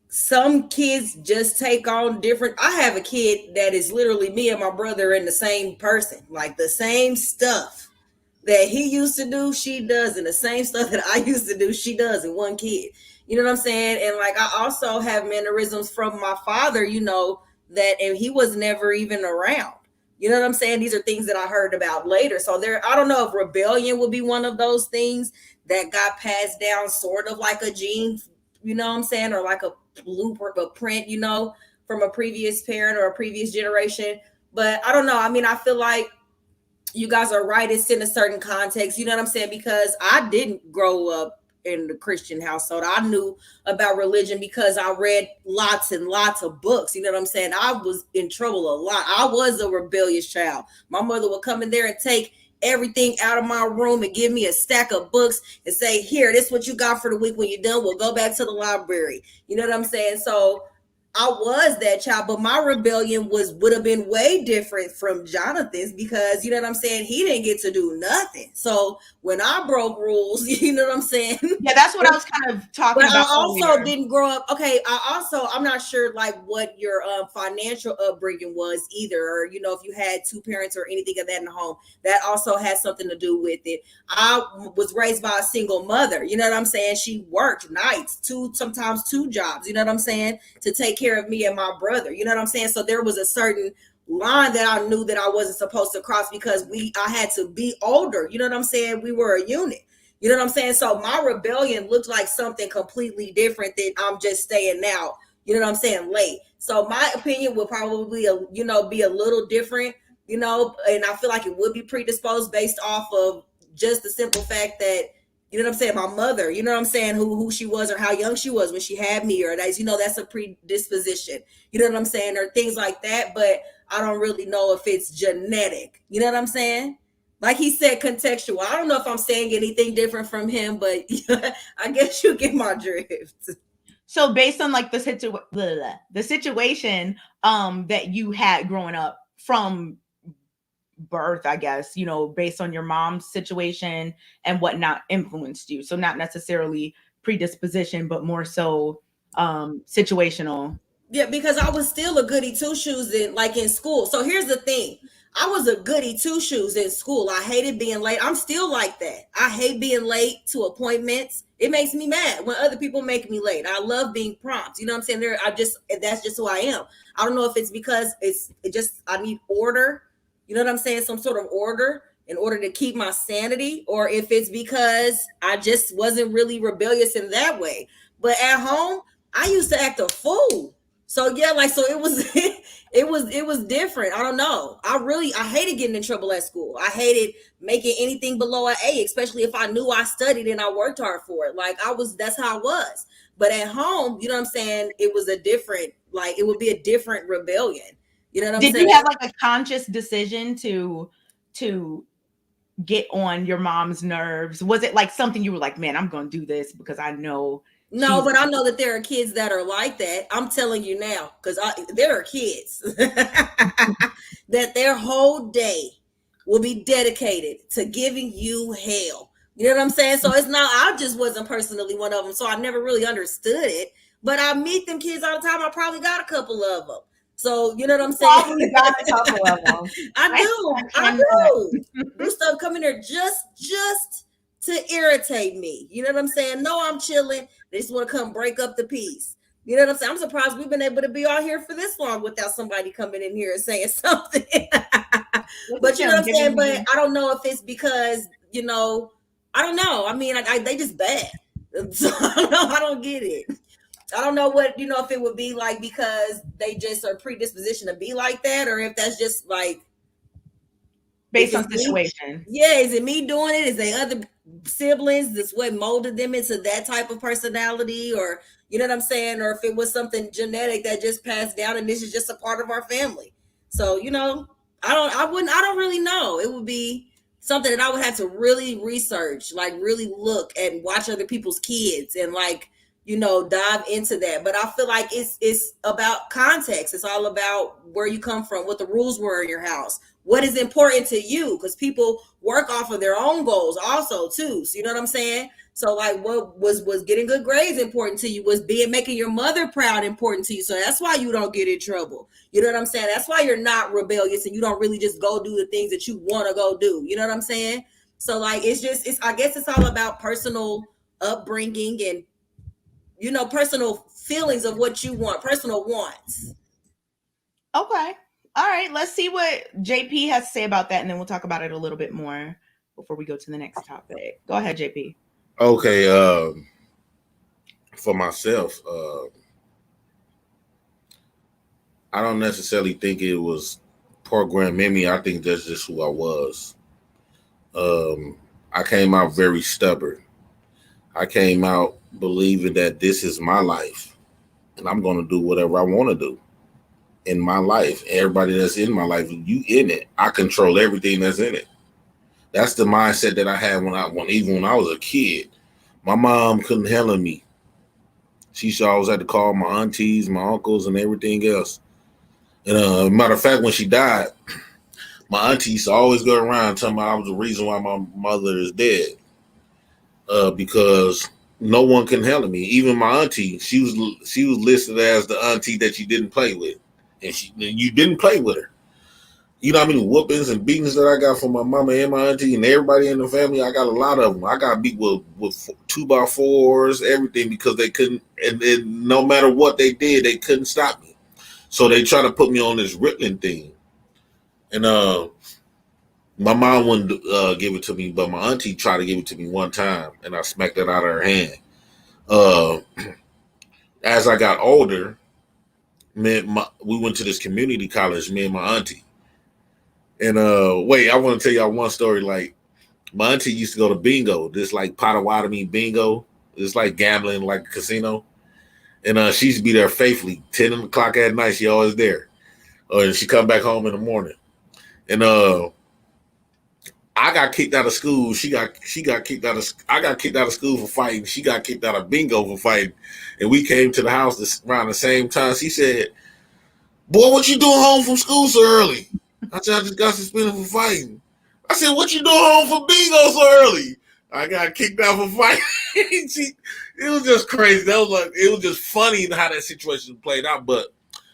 some kids just take on different. I have a kid that is literally me and my brother and the same person, like the same stuff that he used to do, she does, and the same stuff that I used to do, she does in one kid. You know what I'm saying? And like, I also have mannerisms from my father, that, and he was never even around. You know what I'm saying? These are things that I heard about later. So I don't know if rebellion would be one of those things that got passed down sort of like a gene, you know what I'm saying? Or like a blueprint, a print, from a previous parent or a previous generation. But I don't know. I mean, I feel like you guys are right. It's in a certain context. You know what I'm saying? Because I didn't grow up in the Christian household. I knew about religion because I read lots and lots of books. You know what I'm saying? I was in trouble a lot. I was a rebellious child. My mother would come in there and take everything out of my room and give me a stack of books and say, here, this is what you got for the week. When you're done, we'll go back to the library. You know what I'm saying? So I was that child, but my rebellion would have been way different from Jonathan's, because you know what I'm saying, he didn't get to do nothing. So when I broke rules, you know what I'm saying? Yeah, that's what I was kind of talking But about. I also didn't grow up. Okay, I'm not sure like what your financial upbringing was either, or you know, if you had two parents or anything of that in the home. That also has something to do with it. I was raised by a single mother. You know what I'm saying? She worked nights, sometimes two jobs. You know what I'm saying? To take care of me and my brother. You know what I'm saying? So there was a certain line that I knew that I wasn't supposed to cross, because I had to be older. You know what I'm saying? We were a unit. You know what I'm saying? So my rebellion looked like something completely different than I'm just staying out, you know what I'm saying, late. So my opinion would probably, be a little different, and I feel like it would be predisposed based off of just the simple fact that, you know what I'm saying, my mother, you know what I'm saying, who she was or how young she was when she had me, or that's a predisposition, you know what I'm saying, or things like that. But I don't really know if it's genetic, you know what I'm saying? Like he said, contextual. I don't know if I'm saying anything different from him, but I guess you get my drift. So based on like the situation that you had growing up from birth, I guess, based on your mom's situation and whatnot influenced you. So not necessarily predisposition, but more so situational. Yeah, because I was still a goody two shoes in school. So here's the thing. I was a goody two shoes in school. I hated being late. I'm still like that. I hate being late to appointments. It makes me mad when other people make me late. I love being prompt. You know what I'm saying? That's just who I am. I don't know if it's because I need order. You know what I'm saying? Some sort of order in order to keep my sanity, or if it's because I just wasn't really rebellious in that way. But at home, I used to act a fool. So yeah, so it was it was different. I don't know. I hated getting in trouble at school. I hated making anything below an A, especially if I knew I studied and I worked hard for it. That's how I was. But at home, you know what I'm saying, it was it would be a different rebellion. You know what I'm saying? Did you have a conscious decision to get on your mom's nerves? Was it something you were like, man, I'm going to do this because I know? No, but I know that there are kids that are like that. I'm telling you now, because there are kids that their whole day will be dedicated to giving you hell. You know what I'm saying? So it's not, I just wasn't personally one of them, so I never really understood it. But I meet them kids all the time. I probably got a couple of them. So you know what I'm saying? Probably got a couple of them. I do. Do stuff coming there just to irritate me. You know what I'm saying? No, I'm chilling. They just want to come break up the peace. You know what I'm saying? I'm surprised we've been able to be out here for this long without somebody coming in here and saying something. But you know what I'm saying? But I don't know if it's because, I don't know. I mean, they just bad. So I don't get it. I don't know what, if it would be because they just are predispositioned to be like that, or if that's just based on situation. Yeah, is it me doing it? Is they other siblings that's what molded them into that type of personality, or you know what I'm saying, or if it was something genetic that just passed down and this is just a part of our family. So I don't really know. It would be something that I would have to really research, really look and watch other people's kids and dive into that. But I feel like it's about context. It's all about where you come from, what the rules were in your house, what is important to you, because people work off of their own goals also too. So you know what I'm saying? So what was getting good grades important to you? Was making your mother proud important to you? So that's why you don't get in trouble. You know what I'm saying? That's why you're not rebellious and you don't really just go do the things that you want to go do. You know what I'm saying? So I guess it's all about personal upbringing and personal feelings of what you want, personal wants. Okay. All right. Let's see what JP has to say about that, and then we'll talk about it a little bit more before we go to the next topic. Go ahead, JP. Okay. For myself, I don't necessarily think it was programmed in me. I think that's just who I was. I came out very stubborn. I came out believing that this is my life and I'm going to do whatever I want to do in my life. Everybody that's in my life, you in it. I control everything that's in it. That's the mindset that I had even when I was a kid. My mom couldn't handle me. She always had to call my aunties, my uncles, and everything else. And matter of fact, when she died, my auntie used to always go around telling me I was the reason why my mother is dead. Because no one can handle me. Even my auntie, she was listed as the auntie that you didn't play with, and you didn't play with her. You know how many whoopings and beatings that I got from my mama and my auntie and everybody in the family? I got a lot of them. I got beat with 2x4s, everything, because they couldn't, and no matter what they did, they couldn't stop me. So they try to put me on this Richland thing. And my mom wouldn't give it to me, but my auntie tried to give it to me one time, and I smacked it out of her hand. As I got older, we went to this community college, me and my auntie. And wait, I want to tell y'all one story. Like, my auntie used to go to bingo, this like Potawatomi bingo. It's like gambling, like a casino. And she used to be there faithfully. 10 o'clock at night, she always there. And she come back home in the morning. And I got kicked out of school. She got kicked out of. I got kicked out of school for fighting. She got kicked out of bingo for fighting. And we came to the house around the same time. She said, "Boy, what you doing home from school so early?" I said, "I just got suspended for fighting." I said, "What you doing home from bingo so early?" I got kicked out for fighting. It was just crazy. It was just funny how that situation played out. But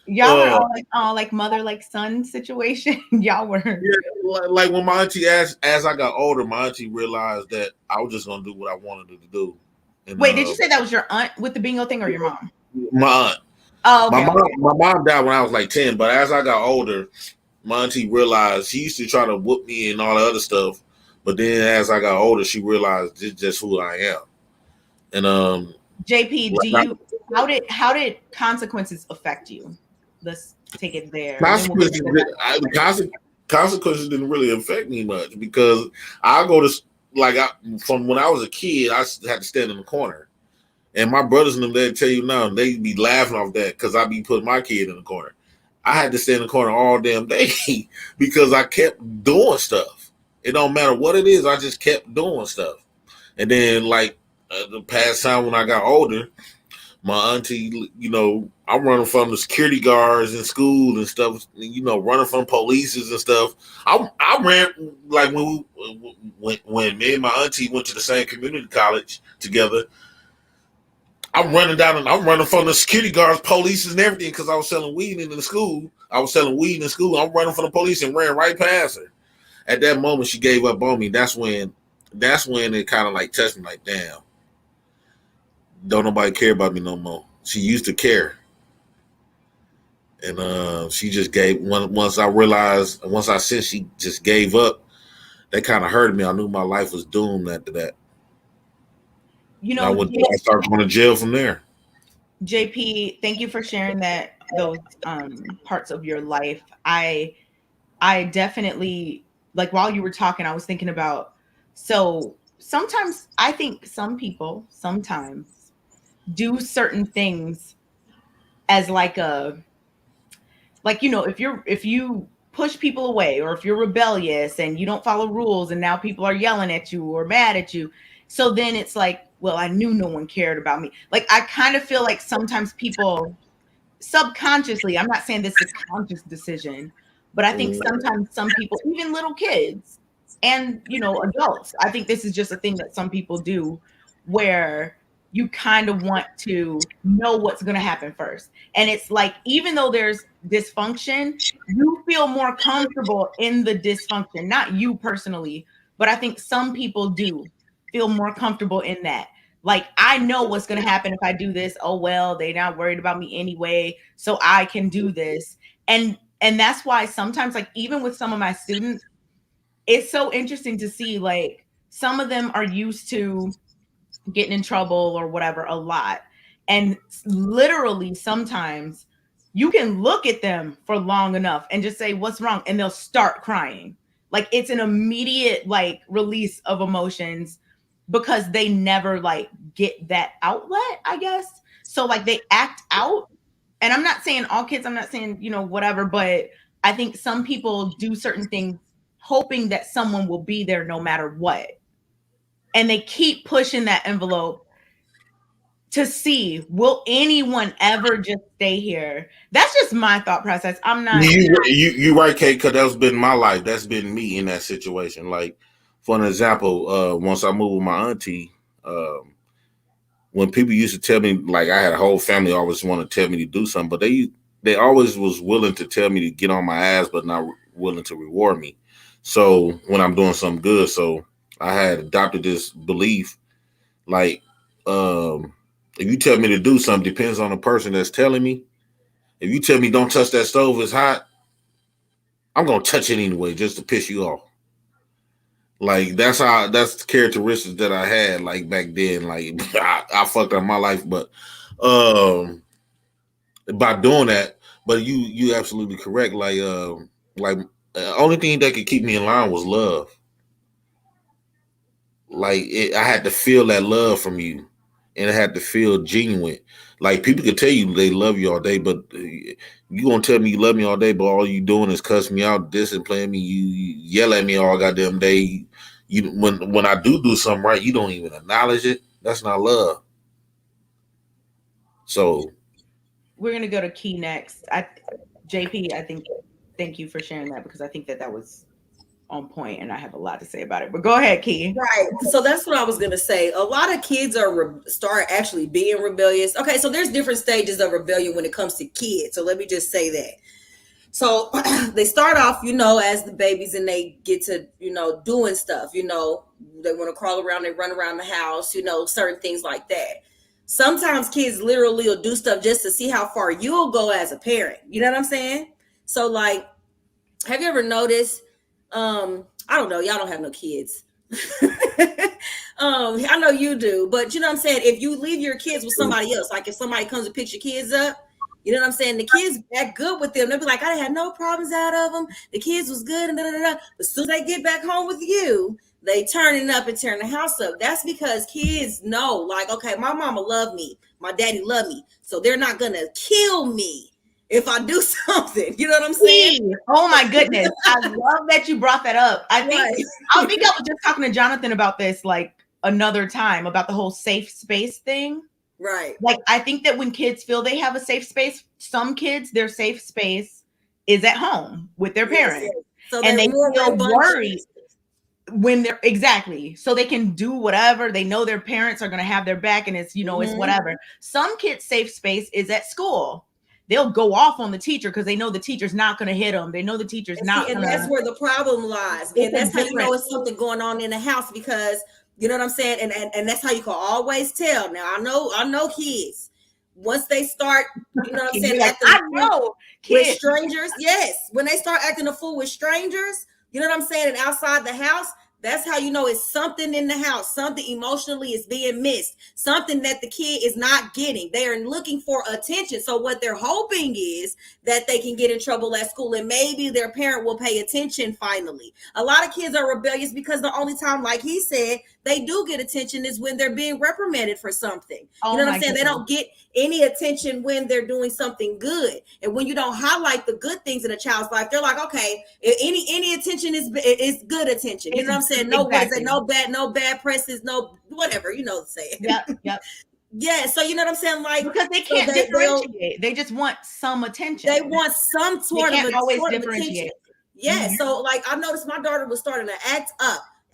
y'all were all like mother like son situation. Y'all were. Yeah, like when my auntie as I got older, my auntie realized that I was just gonna do what I wanted to do. And, wait, did you say that was your aunt with the bingo thing or your mom? My aunt. Oh, okay. My mom died when I was like 10, but as I got older, my auntie realized she used to try to whoop me and all the other stuff. But then as I got older, she realized this is just who I am. And JP, how did consequences affect you? Let's take it there. Consequences didn't really affect me much because I go to from when I was a kid, I had to stand in the corner. And my brothers and them, they'd tell you now, they'd be laughing off that because I'd be putting my kid in the corner. I had to stand in the corner all damn day because I kept doing stuff. It don't matter what it is, I just kept doing stuff. And then the past time when I got older, my auntie, I'm running from the security guards in school and stuff, running from police and stuff. I ran like when me and my auntie went to the same community college together. I'm running from the security guards, police, and everything because I was selling weed in the school. I'm running from the police and ran right past her. At that moment, she gave up on me. That's when it kind of like touched me. Like, damn, don't nobody care about me no more. She used to care, and she just gave. Once I said she just gave up, that kind of hurt me. I knew my life was doomed after that. I started going to jail from there. JP, thank you for sharing those parts of your life. I definitely, like, while you were talking, I was thinking about, so sometimes I think some people sometimes do certain things as if you push people away, or if you're rebellious and you don't follow rules and now people are yelling at you or mad at you. So then it's like, well, I knew no one cared about me. Like, I kind of feel like sometimes people subconsciously, I'm not saying this is a conscious decision, but I think sometimes some people, even little kids and, adults, I think this is just a thing that some people do where you kind of want to know what's going to happen first. And it's like, even though there's dysfunction, you feel more comfortable in the dysfunction, not you personally, but I think some people do feel more comfortable in that. Like, I know what's going to happen if I do this. Oh, well, they're not worried about me anyway, so I can do this. And that's why sometimes, like, even with some of my students, it's so interesting to see, like, some of them are used to getting in trouble or whatever a lot. And literally sometimes you can look at them for long enough and just say, what's wrong? And they'll start crying. Like, it's an immediate, like, release of emotions because they never like get that outlet, I guess. So like they act out. And I'm not saying all kids, I'm not saying, whatever, but I think some people do certain things hoping that someone will be there no matter what. And they keep pushing that envelope to see, will anyone ever just stay here? That's just my thought process. I'm not. You right, Kate, because that's been my life. That's been me in that situation. Like, for an example, once I moved with my auntie, when people used to tell me, like, I had a whole family always want to tell me to do something, but they always was willing to tell me to get on my ass, but not willing to reward me. So when I'm doing something good, so I had adopted this belief, like, if you tell me to do something, depends on the person that's telling me. If you tell me don't touch that stove, it's hot, I'm gonna touch it anyway just to piss you off. Like that's the characteristics that I had like back then. Like I fucked up my life, but by doing that, but you absolutely correct. Like the only thing that could keep me in line was love. Like I had to feel that love from you, and it had to feel genuine. Like people could tell you they love you all day, but you gonna tell me you love me all day, but all you doing is cuss me out, discipline me, you yell at me all goddamn day. You when I do something right, you don't even acknowledge it. That's not love. So we're gonna go to Key next. JP, I think thank you for sharing that because I think that was on point and I have a lot to say about it. But go ahead, Key. Right. So that's what I was going to say. A lot of kids start actually being rebellious. Okay, so there's different stages of rebellion when it comes to kids. So let me just say that. So they start off, as the babies and they get to, doing stuff, they want to crawl around, they run around the house, certain things like that. Sometimes kids literally will do stuff just to see how far you'll go as a parent. You know what I'm saying? So like, have you ever noticed, I don't know, y'all don't have no kids. I know you do, but you know what I'm saying? If you leave your kids with somebody else, like if somebody comes and picks your kids up, you know what I'm saying? The kids act good with them. They'll be like, I had no problems out of them. The kids was good and But as soon as they get back home with you, they turn it up and turn the house up. That's because kids know, like, okay, my mama loved me. My daddy loved me. So they're not going to kill me if I do something. You know what I'm saying? Oh my goodness. I love that you brought that up. I think I was just talking to Jonathan about this like another time about the whole safe space thing. Right. Like I think that when kids feel they have a safe space, some kids, their safe space is at home with their parents. Yes. So and they feel worried when they're so they can do whatever. They know their parents are going to have their back and it's, it's whatever. Some kids' safe space is at school. They'll go off on the teacher because they know the teacher's not going to hit them. They know the teacher's not going to. And that's where the problem lies. And that's how you know it's something going on in the house because, you know what I'm saying? And that's how you can always tell. Now, I know kids. Once they start, you know what I'm saying? Like, I know kids. With strangers. Yes. When they start acting a fool with strangers, you know what I'm saying? And outside the house, that's how you know it's something in the house. Something emotionally is being missed. Something that the kid is not getting. They are looking for attention. So what they're hoping is that they can get in trouble at school and maybe their parent will pay attention finally. A lot of kids are rebellious because the only time, like he said, they do get attention is when they're being reprimanded for something. You know what I'm saying? They don't get any attention when they're doing something good. And when you don't highlight the good things in a child's life, they're like, okay, any attention is good attention. You know what I'm saying? No, what is it? No bad presses, no whatever, say it. Yep. Yeah, so you know what I'm saying? Like because they can't differentiate. They just want some attention. They want some sort of attention. Yeah, so like I noticed my daughter was starting to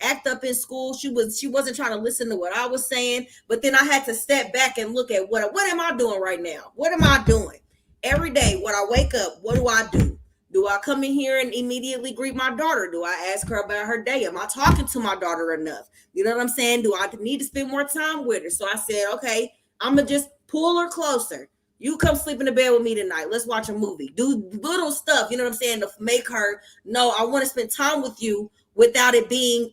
act up in school. She wasn't trying to listen to what I was saying, but then I had to step back and look at what am I doing right now? What am I doing? Every day when I wake up, what do I do? Do I come in here and immediately greet my daughter? Do I ask her about her day? Am I talking to my daughter enough? You know what I'm saying? Do I need to spend more time with her? So I said, okay, I'm going to just pull her closer. You come sleep in the bed with me tonight. Let's watch a movie. Do little stuff, you know what I'm saying, to make her know I want to spend time with you without it being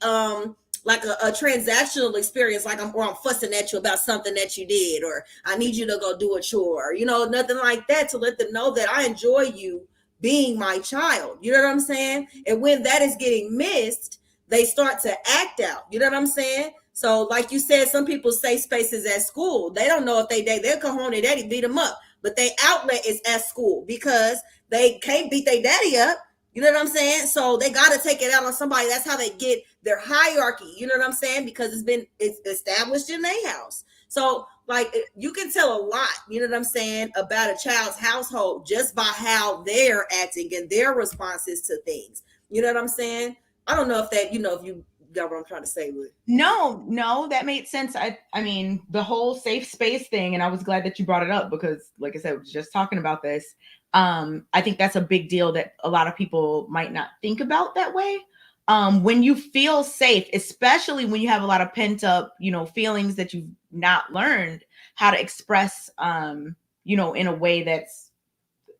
like a transactional experience, like I'm fussing at you about something that you did, or I need you to go do a chore, nothing like that, to let them know that I enjoy you being my child. You know what I'm saying? And when that is getting missed, they start to act out. You know what I'm saying? So, like you said, some people's safe spaces at school. They don't know if they'll come home, their daddy beat them up, but their outlet is at school because they can't beat their daddy up. You know what I'm saying? So they got to take it out on somebody. That's how they get their hierarchy. You know what I'm saying? Because it's established in their house. So like you can tell a lot, you know what I'm saying, about a child's household just by how they're acting and their responses to things. You know what I'm saying? I don't know if that, if you got what I'm trying to say with. No, that made sense. I mean, the whole safe space thing, and I was glad that you brought it up because, like I said, I was just talking about this. I think that's a big deal that a lot of people might not think about that way. When you feel safe, especially when you have a lot of pent up, feelings that you've not learned how to express, in a way that's,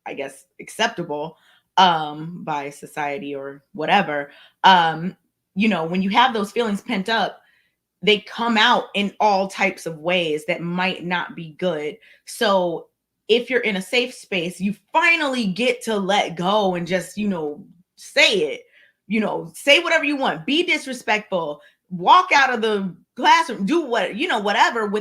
I guess, acceptable by society or whatever. When you have those feelings pent up, they come out in all types of ways that might not be good. So if you're in a safe space, you finally get to let go and just, say it, say whatever you want, be disrespectful, walk out of the classroom, do whatever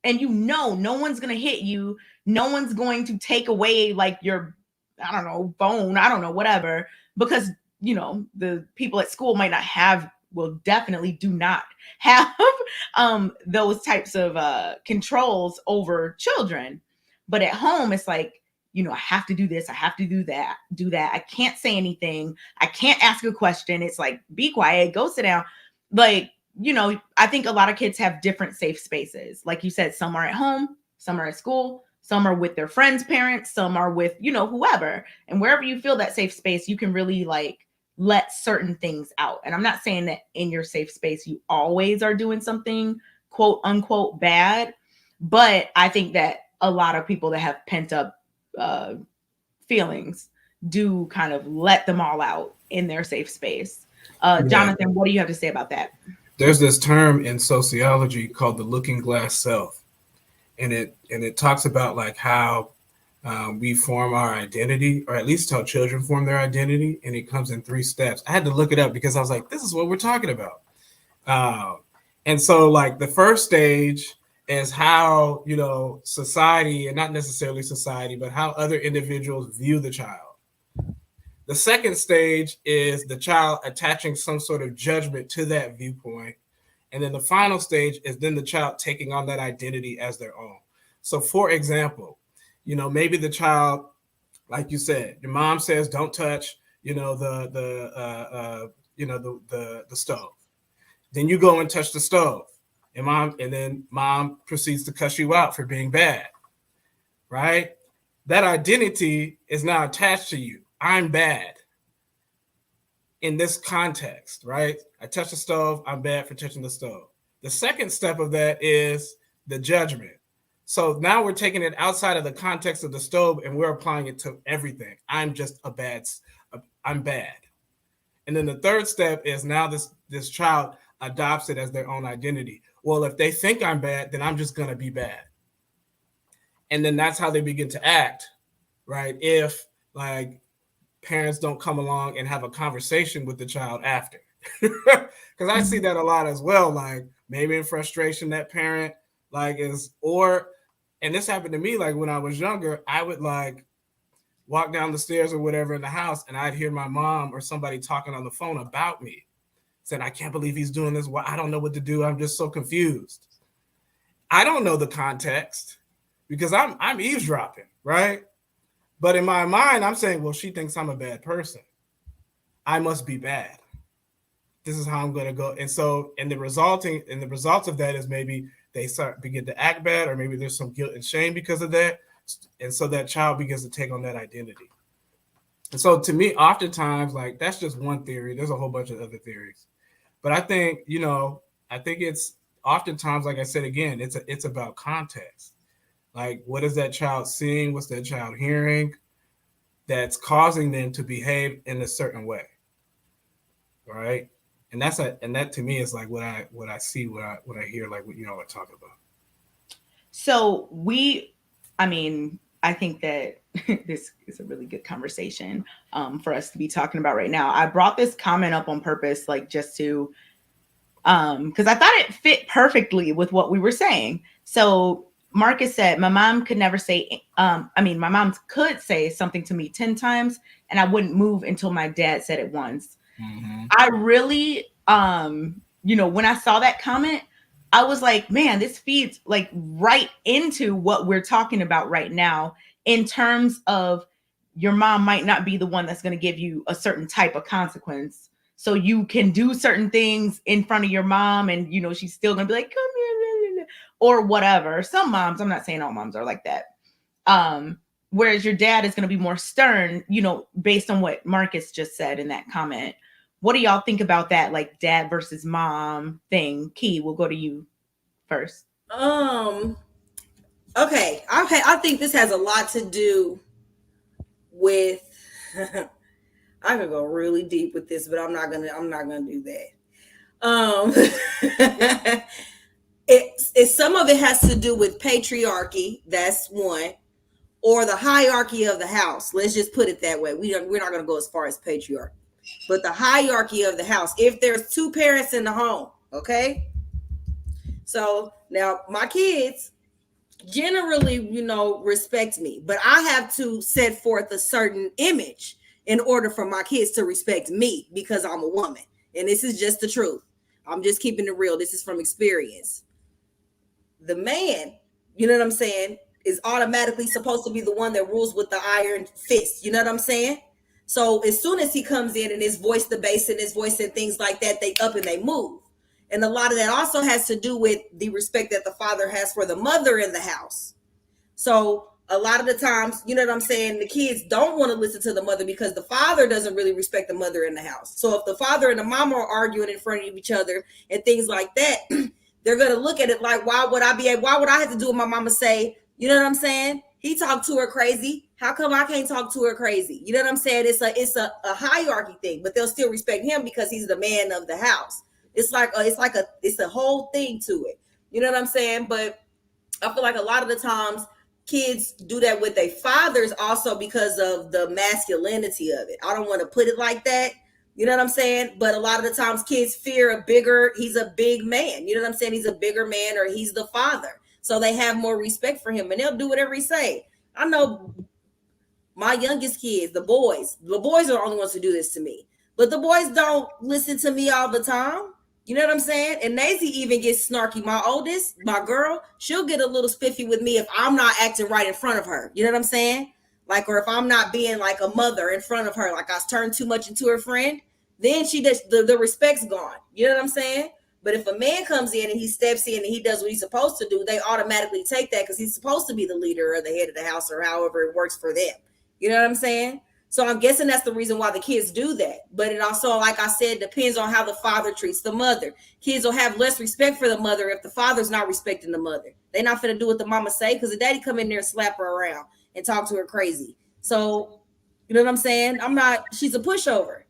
and no one's going to hit you. No one's going to take away like your, I don't know, phone, I don't know, whatever, because, the people at school might not definitely do not have those types of controls over children. But at home, it's like, I have to do this, I have to do that. I can't say anything. I can't ask a question. It's like, be quiet, go sit down. Like, I think a lot of kids have different safe spaces. Like you said, some are at home, some are at school, some are with their friends' parents, some are with, whoever. And wherever you feel that safe space, you can really like let certain things out. And I'm not saying that in your safe space, you always are doing something quote unquote bad. But I think that a lot of people that have pent up feelings do kind of let them all out in their safe space. Jonathan, what do you have to say about that? There's this term in sociology called the looking glass self. And it talks about like how we form our identity, or at least how children form their identity. And it comes in 3 steps. I had to look it up because I was like, this is what we're talking about. And so like the first stage is how, society, and not necessarily society, but how other individuals view the child. The second stage is the child attaching some sort of judgment to that viewpoint. And then the final stage is then the child taking on that identity as their own. So for example, maybe the child, like you said, your mom says, don't touch, the stove. Then you go and touch the stove. And then mom proceeds to cuss you out for being bad, right? That identity is now attached to you. I'm bad in this context, right? I touched the stove. I'm bad for touching the stove. The second step of that is the judgment. So now we're taking it outside of the context of the stove and we're applying it to everything. I'm bad. And then the third step is now this child adopts it as their own identity. Well, if they think I'm bad, then I'm just going to be bad. And then that's how they begin to act, right? If like parents don't come along and have a conversation with the child after. Because I see that a lot as well. Like maybe in frustration, that parent and this happened to me, like when I was younger, I would like walk down the stairs or whatever in the house and I'd hear my mom or somebody talking on the phone about me. Said, I can't believe he's doing this. Well, I don't know what to do. I'm just so confused. I don't know the context because I'm eavesdropping, right? But in my mind, I'm saying, well, she thinks I'm a bad person. I must be bad. This is how I'm going to go. And so, the results of that is maybe they begin to act bad, or maybe there's some guilt and shame because of that. And so that child begins to take on that identity. And so to me, oftentimes, like that's just one theory. There's a whole bunch of other theories. But I think, it's oftentimes, like I said, again, it's about context. Like, what is that child seeing? What's that child hearing that's causing them to behave in a certain way? Right. And that to me is like what I see, what I hear, like what y'all are talking about. So I think that this is a really good conversation for us to be talking about right now. I brought this comment up on purpose, like just to Because I thought it fit perfectly with what we were saying. So Marcus said, my mom could never say, my mom could say something to me 10 times and I wouldn't move until my dad said it once. Mm-hmm. I really, when I saw that comment, I was like, man, this feeds like right into what we're talking about right now in terms of your mom might not be the one that's going to give you a certain type of consequence. So you can do certain things in front of your mom and, she's still going to be like, come here, or whatever. Some moms, I'm not saying all moms are like that. Whereas your dad is going to be more stern, based on what Marcus just said in that comment. What do y'all think about that, like dad versus mom thing? Key, we'll go to you first. Okay. I think this has a lot to do with I could go really deep with this, but I'm not gonna do that. Some of it has to do with patriarchy, that's one, or the hierarchy of the house. Let's just put it that way. We're not gonna go as far as patriarchy, but the hierarchy of the house. If there's two parents in the home, okay. So now my kids generally, respect me, but I have to set forth a certain image in order for my kids to respect me because I'm a woman. And this is just the truth. I'm just keeping it real. This is from experience. The man, you know what I'm saying, is automatically supposed to be the one that rules with the iron fist. You know what I'm saying? So as soon as he comes in and his voice, the bass in his voice and things like that, they up and they move. And a lot of that also has to do with the respect that the father has for the mother in the house. So a lot of the times, you know what I'm saying, the kids don't want to listen to the mother because the father doesn't really respect the mother in the house. So if the father and the mama are arguing in front of each other and things like that, they're going to look at it like, why would I have to do what my mama say? You know what I'm saying? He talked to her crazy. How come I can't talk to her crazy? You know what I'm saying? It's a hierarchy thing, but they'll still respect him because he's the man of the house. It's a whole thing to it. You know what I'm saying? But I feel like a lot of the times kids do that with their fathers also because of the masculinity of it. I don't want to put it like that. You know what I'm saying? But a lot of the times kids fear he's a big man. You know what I'm saying? He's a bigger man or he's the father. So they have more respect for him and they'll do whatever he say. I know my youngest kids, the boys are the only ones who do this to me. But the boys don't listen to me all the time. You know what I'm saying? And Nazy even gets snarky. My oldest, my girl, she'll get a little spiffy with me if I'm not acting right in front of her. You know what I'm saying? Like, or if I'm not being like a mother in front of her, like I turned too much into her friend, then she does the respect's gone. You know what I'm saying? But if a man comes in and he steps in and he does what he's supposed to do, they automatically take that because he's supposed to be the leader or the head of the house or however it works for them. You know what I'm saying? So I'm guessing that's the reason why the kids do that. But it also, like I said, depends on how the father treats the mother. Kids will have less respect for the mother if the father's not respecting the mother. They're not finna do what the mama say because the daddy come in there and slap her around and talk to her crazy. So, you know what I'm saying? She's a pushover.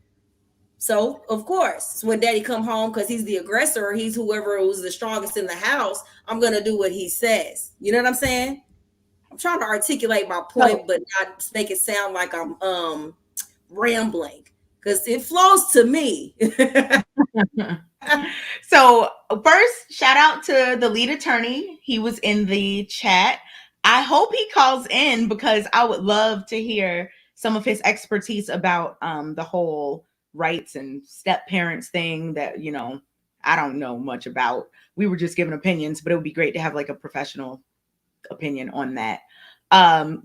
So, of course, when daddy come home because he's the aggressor or he's whoever who's the strongest in the house, I'm going to do what he says. You know what I'm saying? I'm trying to articulate my point, but not make it sound like I'm rambling because it flows to me. So first, shout out to the lead attorney. He was in the chat. I hope he calls in because I would love to hear some of his expertise about the whole rights and step parents thing that, I don't know much about. We were just giving opinions, but it would be great to have like a professional opinion on that.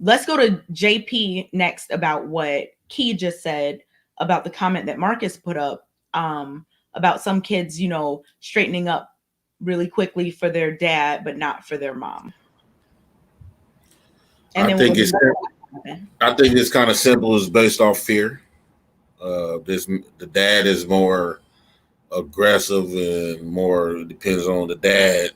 Let's go to JP next about what Key just said about the comment that Marcus put up about some kids, straightening up really quickly for their dad, but not for their mom. And I think it's kind of simple. It's based off fear. The dad is more aggressive and more depends on the dad.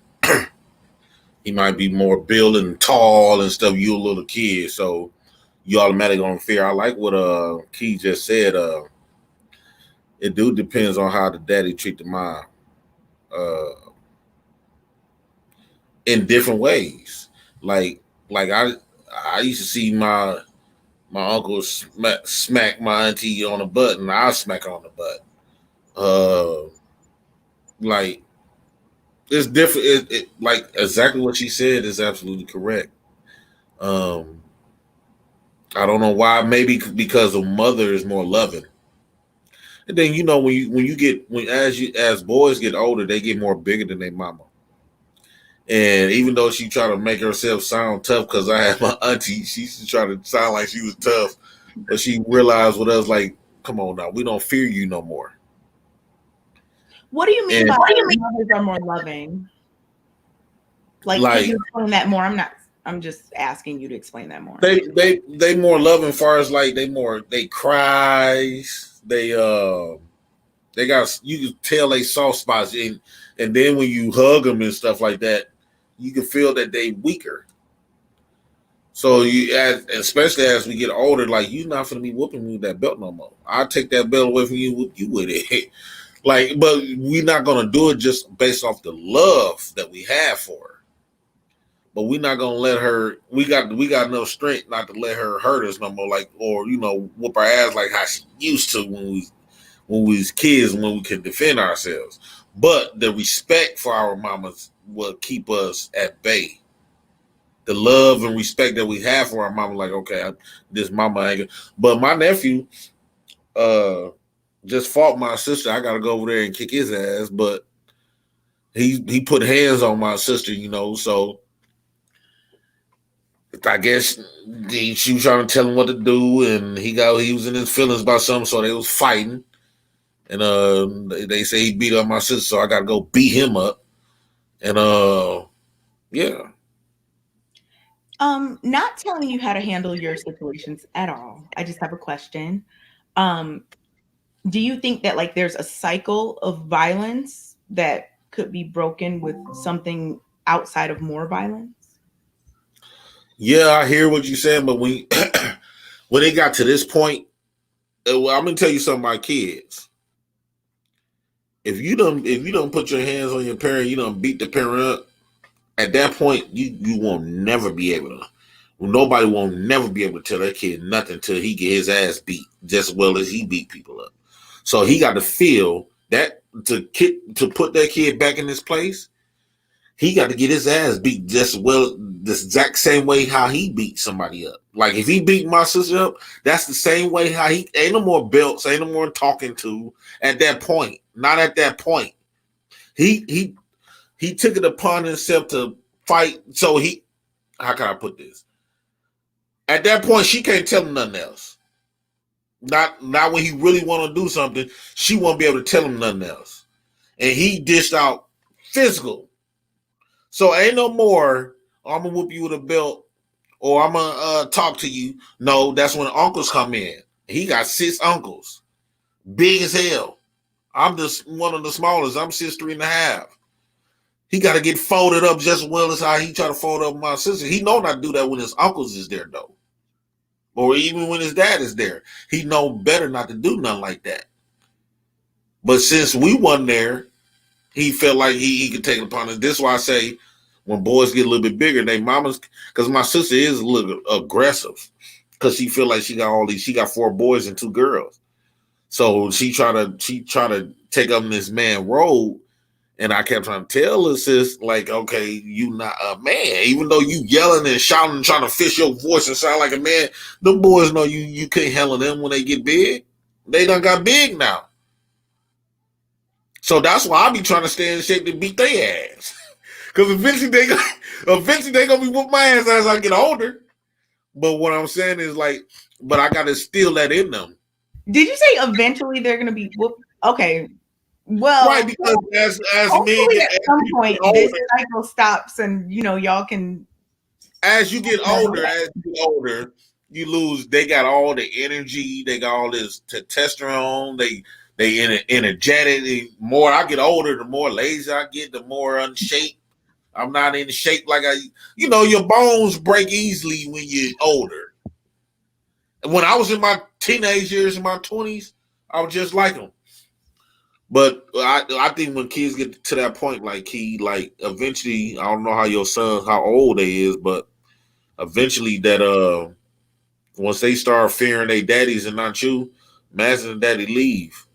He might be more built and tall and stuff. You a little kid, so you automatically on fear. I like what Key just said. It depends on how the daddy treat the mom. In different ways. Like I used to see my uncle smack my auntie on the butt, and I smack her on the butt. Like It's different. Like exactly what she said is absolutely correct. Um, I don't know why. Maybe because a mother is more loving. And then as boys get older, they get more bigger than their mama. And even though she tried to make herself sound tough, because I had my auntie, she used to try to sound like she was tough, but she realized with us, like, come on now, we don't fear you no more. What do you mean And by mothers are more loving? Like, can you explain that more? I'm just asking you to explain that more. They more loving as far as like they cries, they got, you can tell they soft spots, and then when you hug them and stuff like that, you can feel that they weaker. So especially as we get older, like, you're not gonna be whooping me with that belt no more. I'll take that belt away from you, whoop you with it. Like, but we're not gonna do it just based off the love that we have for her. But we're not gonna let her. We got enough strength not to let her hurt us no more, like, or whoop our ass like how she used to when we was kids, when we could defend ourselves. But the respect for our mamas will keep us at bay. The love and respect that we have for our mama, like, okay, this mama ain't. But my nephew just fought my sister. I gotta go over there and kick his ass, but he put hands on my sister, so I guess she was trying to tell him what to do, and he was in his feelings about something, so they was fighting. And they say he beat up my sister, so I gotta go beat him up. And yeah. Not telling you how to handle your situations at all. I just have a question. Do you think that, like, there's a cycle of violence that could be broken with something outside of more violence? Yeah, I hear what you're saying, but when it got to this point, well, I'm gonna tell you something about kids. If you don't put your hands on your parent, you don't beat the parent up, at that point, you won't never be able to. Nobody won't never be able to tell that kid nothing till he get his ass beat just as well as he beat people up. So he got to feel that to put that kid back in his place. He got to get his ass beat just as well, the exact same way how he beat somebody up. Like, if he beat my sister up, that's the same way how he ain't no more belts, ain't no more talking to at that point. Not at that point. He took it upon himself to fight. So how can I put this? At that point, she can't tell him nothing else. Not when he really want to do something, she won't be able to tell him nothing else. And he dished out physical. So ain't no more, I'm going to whoop you with a belt, or I'm going to talk to you. No, that's when uncles come in. He got 6 uncles. Big as hell. I'm just one of the smallest. I'm 6'3.5". He got to get folded up just as well as how he try to fold up my sister. He know not to do that when his uncles is there, though. Or even when his dad is there. He know better not to do nothing like that. But since we wasn't there, he felt like he could take it upon us. This is why I say, when boys get a little bit bigger, they mamas, because my sister is a little aggressive, because she feel like she got 4 boys and 2 girls. So she try to take up this man role. And I kept trying to tell her, sis, like, okay, you not a man. Even though you yelling and shouting and trying to fish your voice and sound like a man, them boys know you can't handle them when they get big. They done got big now. So that's why I be trying to stay in shape to beat their ass. Because eventually they gonna be whooping my ass as I get older. But what I'm saying is, like, but I gotta steal that in them. Did you say eventually they're gonna be whooped? Okay. Well, right, because as men at some point this cycle stops, and y'all can. As you get older, you lose. They got all the energy. They got all this testosterone. They energetic. The more I get older, the more lazy I get. The more unshaped. I'm not in shape like your bones break easily when you're older. And when I was in my teenage years, in my 20s, I was just like them. But I think when kids get to that point, like eventually, I don't know how old they is, but eventually that once they start fearing their daddies and not you, imagine the daddy leave.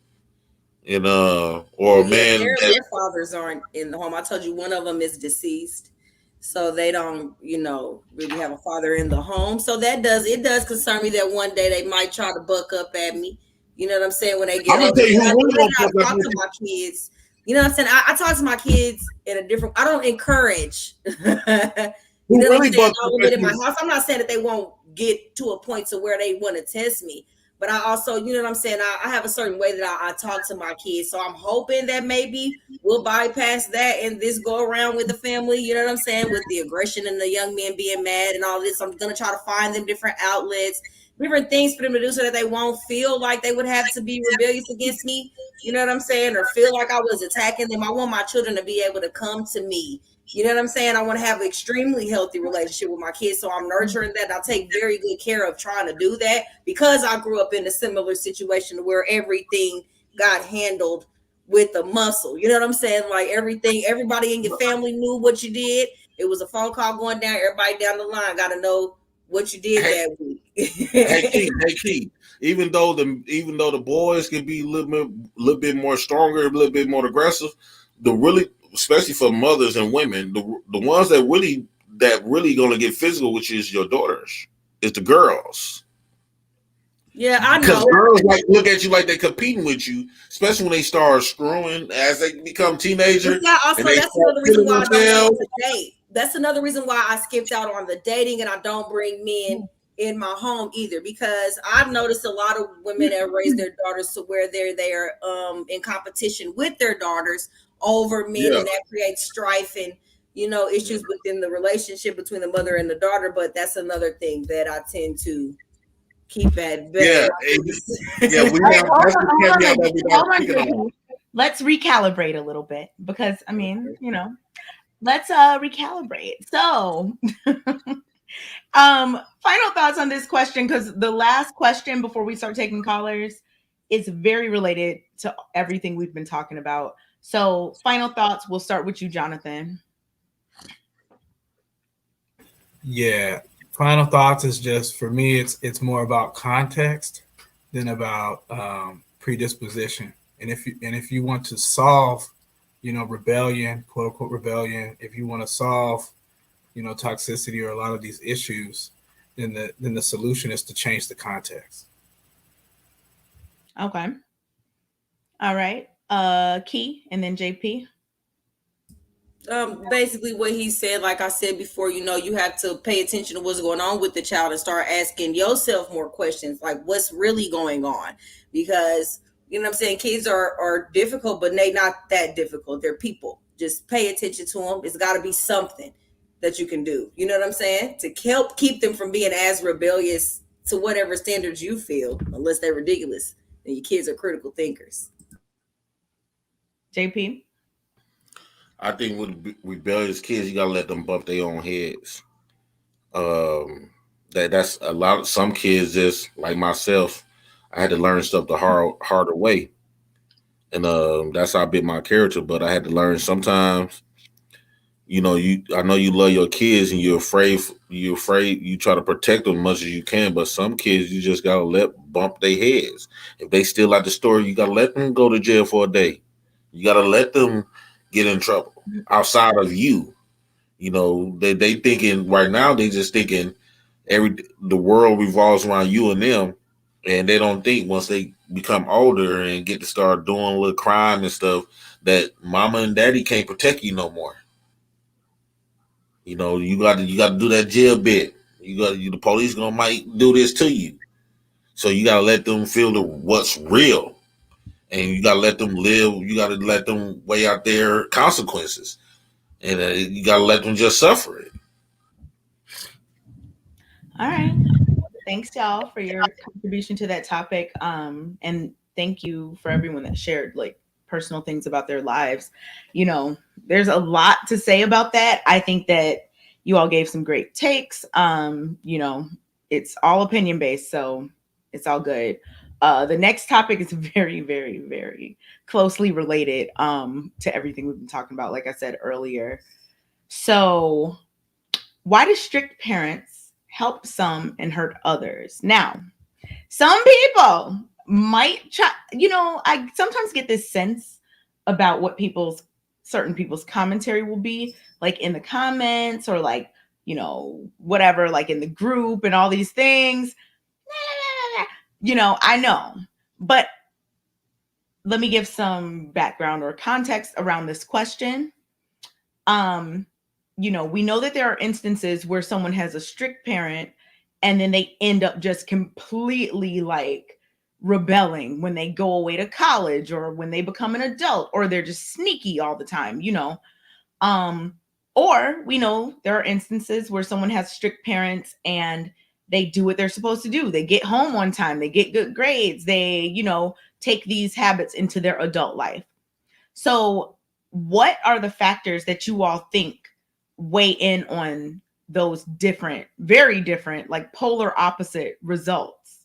and or a man that their fathers aren't in the home. I told you one of them is deceased, so they don't, really have a father in the home. So it does concern me that one day they might try to buck up at me. You know what I'm saying? When they get I'm gonna older, tell you who the really way gonna that fuck I up talk with to you. my kids, you know what I'm saying? I talk to my kids in a different. I don't encourage. You know Who what I'm really saying? fuck All up of it at in my you? house. I'm not saying that they won't get to a point to where they want to test me. But I also, you know what I'm saying? I have a certain way that I talk to my kids. So I'm hoping that maybe we'll bypass that and this go around with the family. You know what I'm saying? With the aggression and the young men being mad and all this. I'm going to try to find them different outlets, different things for them to do so that they won't feel like they would have to be rebellious against me. You know what I'm saying? Or feel like I was attacking them. I want my children to be able to come to me. You know what I'm saying? I want to have an extremely healthy relationship with my kids. So I'm nurturing that. I take very good care of trying to do that because I grew up in a similar situation where everything got handled with the muscle. You know what I'm saying? Like everybody in your family knew what you did. It was a phone call going down. Everybody down the line got to know what you did Hey, that week. hey, Keith. Even though the boys can be a little bit more stronger, a little bit more aggressive, the really, especially for mothers and women, the ones that really gonna get physical, which is your daughters, is the girls. Yeah, I Because know. girls like look at you like they're competing with you, especially when they start screwing as they become teenager But that and also they that's start another reason feeling why I don't like themselves. to date. That's another reason why I skipped out on the dating and I don't bring men in my home either, because I've noticed a lot of women that raise their daughters to where they're in competition with their daughters over men, Yeah, and that creates strife and issues within the relationship between the mother and the daughter. But that's another thing that I tend to keep at bay. yeah, yeah. We All right, have that's the caveat that we hold not on, speaking on. JP. Let's recalibrate a little bit because let's recalibrate. So, final thoughts on this question, because the last question before we start taking callers is very related to everything we've been talking about. So, final thoughts. We'll start with you, Jonathan. Yeah. Final thoughts is just for me. It's more about context than about predisposition. And if you want to solve, rebellion, quote unquote rebellion, if you want to solve, toxicity or a lot of these issues, then the solution is to change the context. Okay. All right. Key and then JP. Basically what he said, like I said before, you have to pay attention to what's going on with the child and start asking yourself more questions, like what's really going on. Because what I'm saying, kids are difficult, but they not that difficult. They're people. Just pay attention to them. It's got to be something that you can do, you know what I'm saying, to help keep them from being as rebellious to whatever standards you feel, unless they're ridiculous. And your kids are critical thinkers. JP. I think with rebellious kids, you gotta let them bump their own heads. That's a lot. Of some kids just like myself. I had to learn stuff the harder way, and that's how I built my character. But I had to learn sometimes. I know you love your kids and you're afraid you try to protect them as much as you can, but some kids you just gotta let bump their heads. If they still at the store, you gotta let them go to jail for a day. You gotta let them get in trouble outside of you. They thinking right now, they just thinking the world revolves around you and them, and they don't think once they become older and get to start doing a little crime and stuff that mama and daddy can't protect you no more. You got to do that jail bit. The police might do this to you, so you got to let them feel what's real, and you got to let them live. You got to let them weigh out their consequences, and you got to let them just suffer it. All right. Thanks, y'all, for your contribution to that topic. And thank you for everyone that shared like personal things about their lives. There's a lot to say about that. I think that you all gave some great takes. It's all opinion based, so it's all good. The next topic is very, very, very closely related to everything we've been talking about, like I said earlier. So, why do strict parents help some and hurt others? Now, some people might try, I sometimes get this sense about what certain people's commentary will be, like in the comments or like, whatever, like in the group and all these things. I know. But let me give some background or context around this question. We know that there are instances where someone has a strict parent and then they end up just completely like rebelling when they go away to college or when they become an adult, or they're just sneaky all the time, or we know there are instances where someone has strict parents and they do what they're supposed to do. They get home on time, they get good grades, they, take these habits into their adult life. So what are the factors that you all think weigh in on those different, very different, like polar opposite results?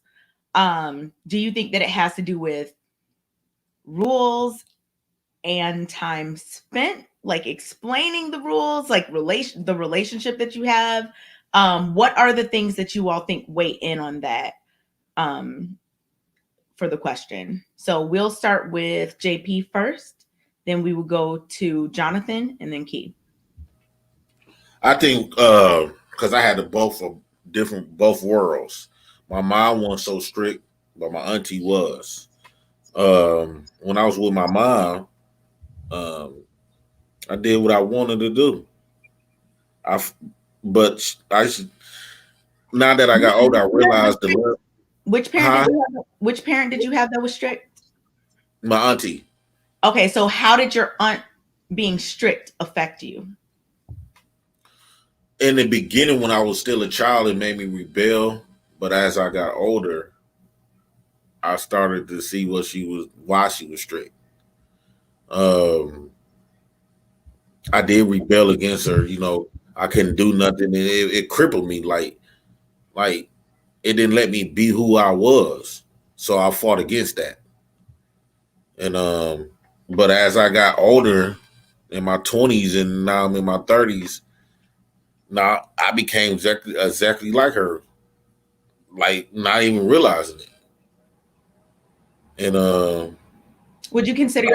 Do you think that it has to do with rules and time spent, like explaining the rules, like the relationship that you have? What are the things that you all think weigh in on that for the question? So we'll start with JP first, then we will go to Jonathan and then Key. I think because I had both worlds. My mom wasn't so strict, but my auntie was. When I was with my mom, I did what I wanted to do. Now that I got older, I realized which parent did you have that was strict? My auntie. Okay, so how did your aunt being strict affect you? In the beginning, when I was still a child, it made me rebel. But as I got older, I started to see why she was strict. I did rebel against her. I couldn't do nothing. It crippled me. Like it didn't let me be who I was. So I fought against that. And but as I got older, in my 20s and now I'm in my 30s, now I became exactly like her, like not even realizing it. And would you consider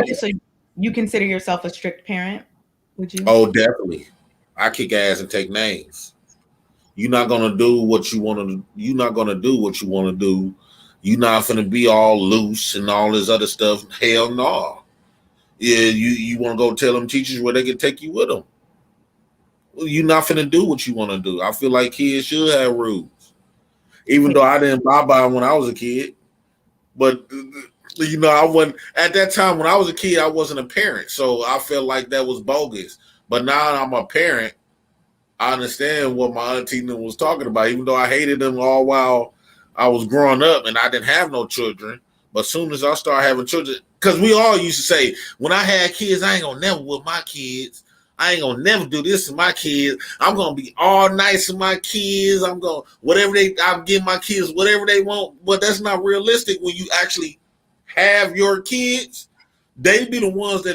yourself a strict parent? Would you? Oh, definitely. I kick ass and take names. You're not gonna do what you want to. You're not gonna do what you want to do. You're not gonna be all loose and all this other stuff. Hell no. Yeah, you want to go tell them teachers where they can take you with them. Well, you're not gonna do what you want to do. I feel like kids should have rules, even though I didn't buy by them when I was a kid. But I wasn't at that time when I was a kid. I wasn't a parent, so I felt like that was bogus. But now I'm a parent. I understand what my auntie was talking about, even though I hated them all while I was growing up and I didn't have no children. But as soon as I started having children, because we all used to say, when I had kids, I ain't gonna never with my kids. I ain't gonna never do this to my kids. I'm gonna be all nice to my kids. I'm gonna I'll give my kids whatever they want. But that's not realistic when you actually have your kids. They be the ones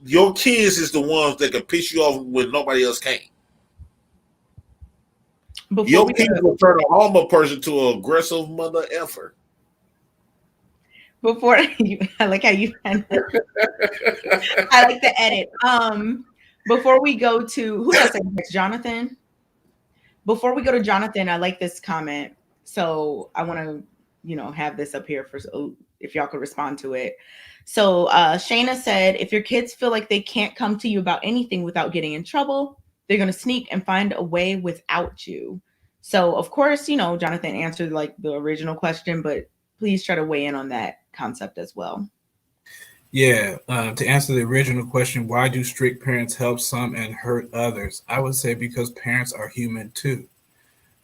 your kids is the ones that can piss you off when nobody else can. Your kids will turn a homo person to an aggressive mother effer. I like how you I like the edit. Before we go to who else next? Jonathan. Before we go to Jonathan, I like this comment. So I want to, have this up here if y'all could respond to it. So Shayna said, if your kids feel like they can't come to you about anything without getting in trouble, they're going to sneak and find a way without you. So of course, Jonathan answered like the original question, but please try to weigh in on that concept as well. Yeah, to answer the original question, why do strict parents help some and hurt others? I would say because parents are human too.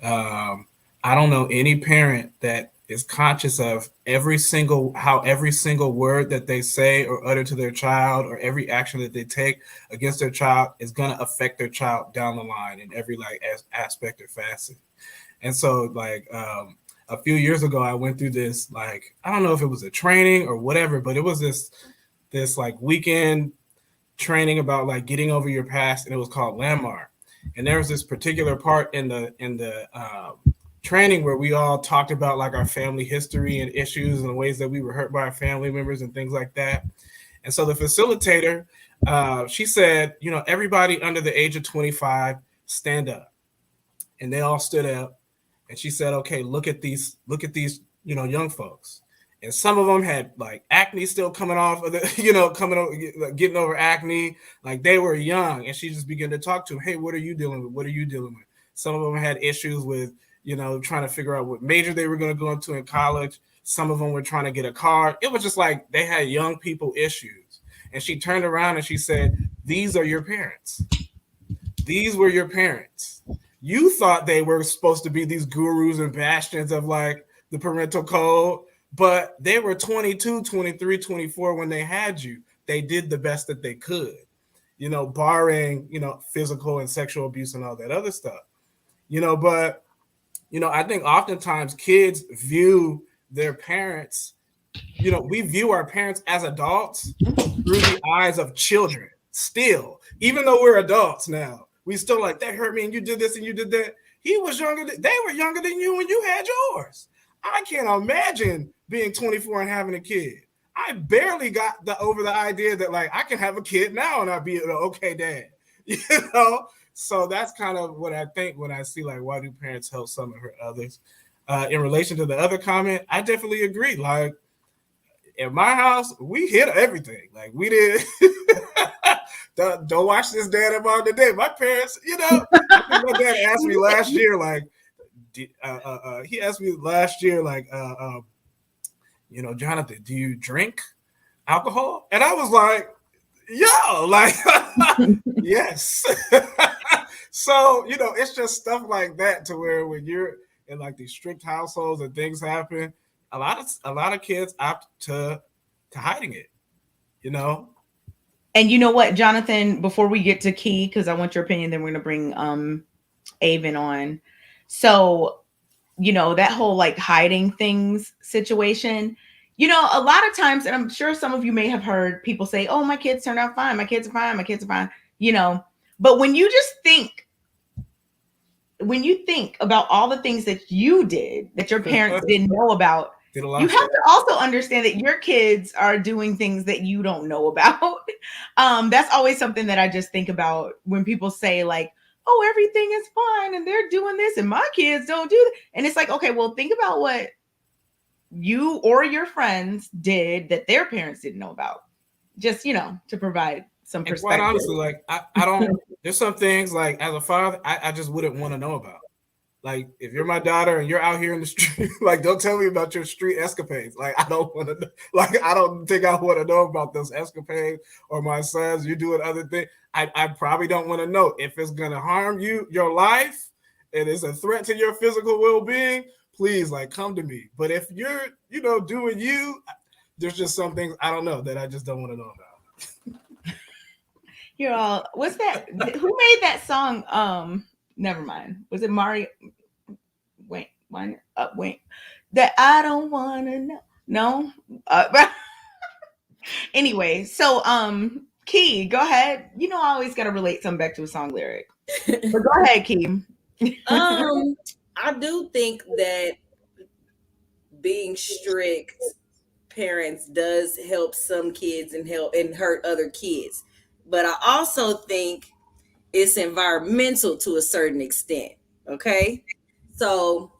I don't know any parent that is conscious of how every single word that they say or utter to their child or every action that they take against their child is going to affect their child down the line in every aspect or facet. And so a few years ago, I went through this, I don't know if it was a training or whatever, but it was this weekend training about getting over your past, and it was called Landmark. And there was this particular part in the training where we all talked about like our family history and issues and the ways that we were hurt by our family members and things like that. And so the facilitator, she said, you know, everybody under the age of 25, stand up. And they all stood up. And she said, okay, look at these, you know, young folks. And some of them had like acne still coming off of the, you know, getting over acne. Like they were young. And she just began to talk to them. Hey, what are you dealing with? What are you dealing with? Some of them had issues with, you know, trying to figure out what major they were going to go into in college. Some of them were trying to get a car. It was just like they had young people issues. And she turned around and she said, these are your parents. These were your parents. You thought they were supposed to be these gurus and bastions of like the parental code, but they were 22, 23, 24 when they had you. They did the best that they could, you know, barring, you know, physical and sexual abuse and all that other stuff, you know, but, you know, I think oftentimes kids view their parents, you know, we view our parents as adults through the eyes of children still, even though we're adults now. We still like, that hurt me and you did this and you did that. He was younger they were younger than you when you had yours. I can't imagine being 24 and having a kid. I barely got over the idea that like I can have a kid now and I'll be an okay dad. You know? So that's kind of what I think when I see like, why do parents help some and hurt others? In relation to the other comment, I definitely agree. Like in my house, we hit everything. Like we did. Don't watch this Dad and Mom today. My parents, you know, my dad asked me last year, like, he asked me last year, like, you know, Jonathan, do you drink alcohol? And I was like, yo, like, yes. So, you know, it's just stuff like that to where when you're in like these strict households and things happen, a lot of kids opt to hiding it, you know. And you know what, Jonathan, before we get to Key, because I want your opinion, then we're going to bring Avon on. So, you know, that whole like hiding things situation, you know, a lot of times, and I'm sure some of you may have heard people say, oh, my kids turned out fine. My kids are fine. My kids are fine. You know, but when you think about all the things that you did that your parents didn't know about, you have to also understand that your kids are doing things that you don't know about. That's always something that I just think about when people say like, oh, everything is fine and they're doing this and my kids don't do that. And it's like, okay, well, think about what you or your friends did that their parents didn't know about. Just, you know, to provide some perspective. Quite honestly, like I don't, there's some things like as a father, I just wouldn't want to know about. Like, if you're my daughter and you're out here in the street, like, don't tell me about your street escapades. Like, I don't want to, like, I don't think I want to know about those escapades or my sons, you doing other things. I probably don't want to know. If it's going to harm you, your life, and it's a threat to your physical well-being, please, like, come to me. But if you're, you know, doing you, there's just some things, I don't know, that I just don't want to know about. You're all, what's that? Who made that song? Never mind. Was it Mario? Wait. That I don't want to know. No. Anyway, so Key, go ahead. You know, I always got to relate something back to a song lyric. But go ahead, Key. I do think that being strict parents does help some kids and hurt other kids. But I also think it's environmental to a certain extent. Okay. So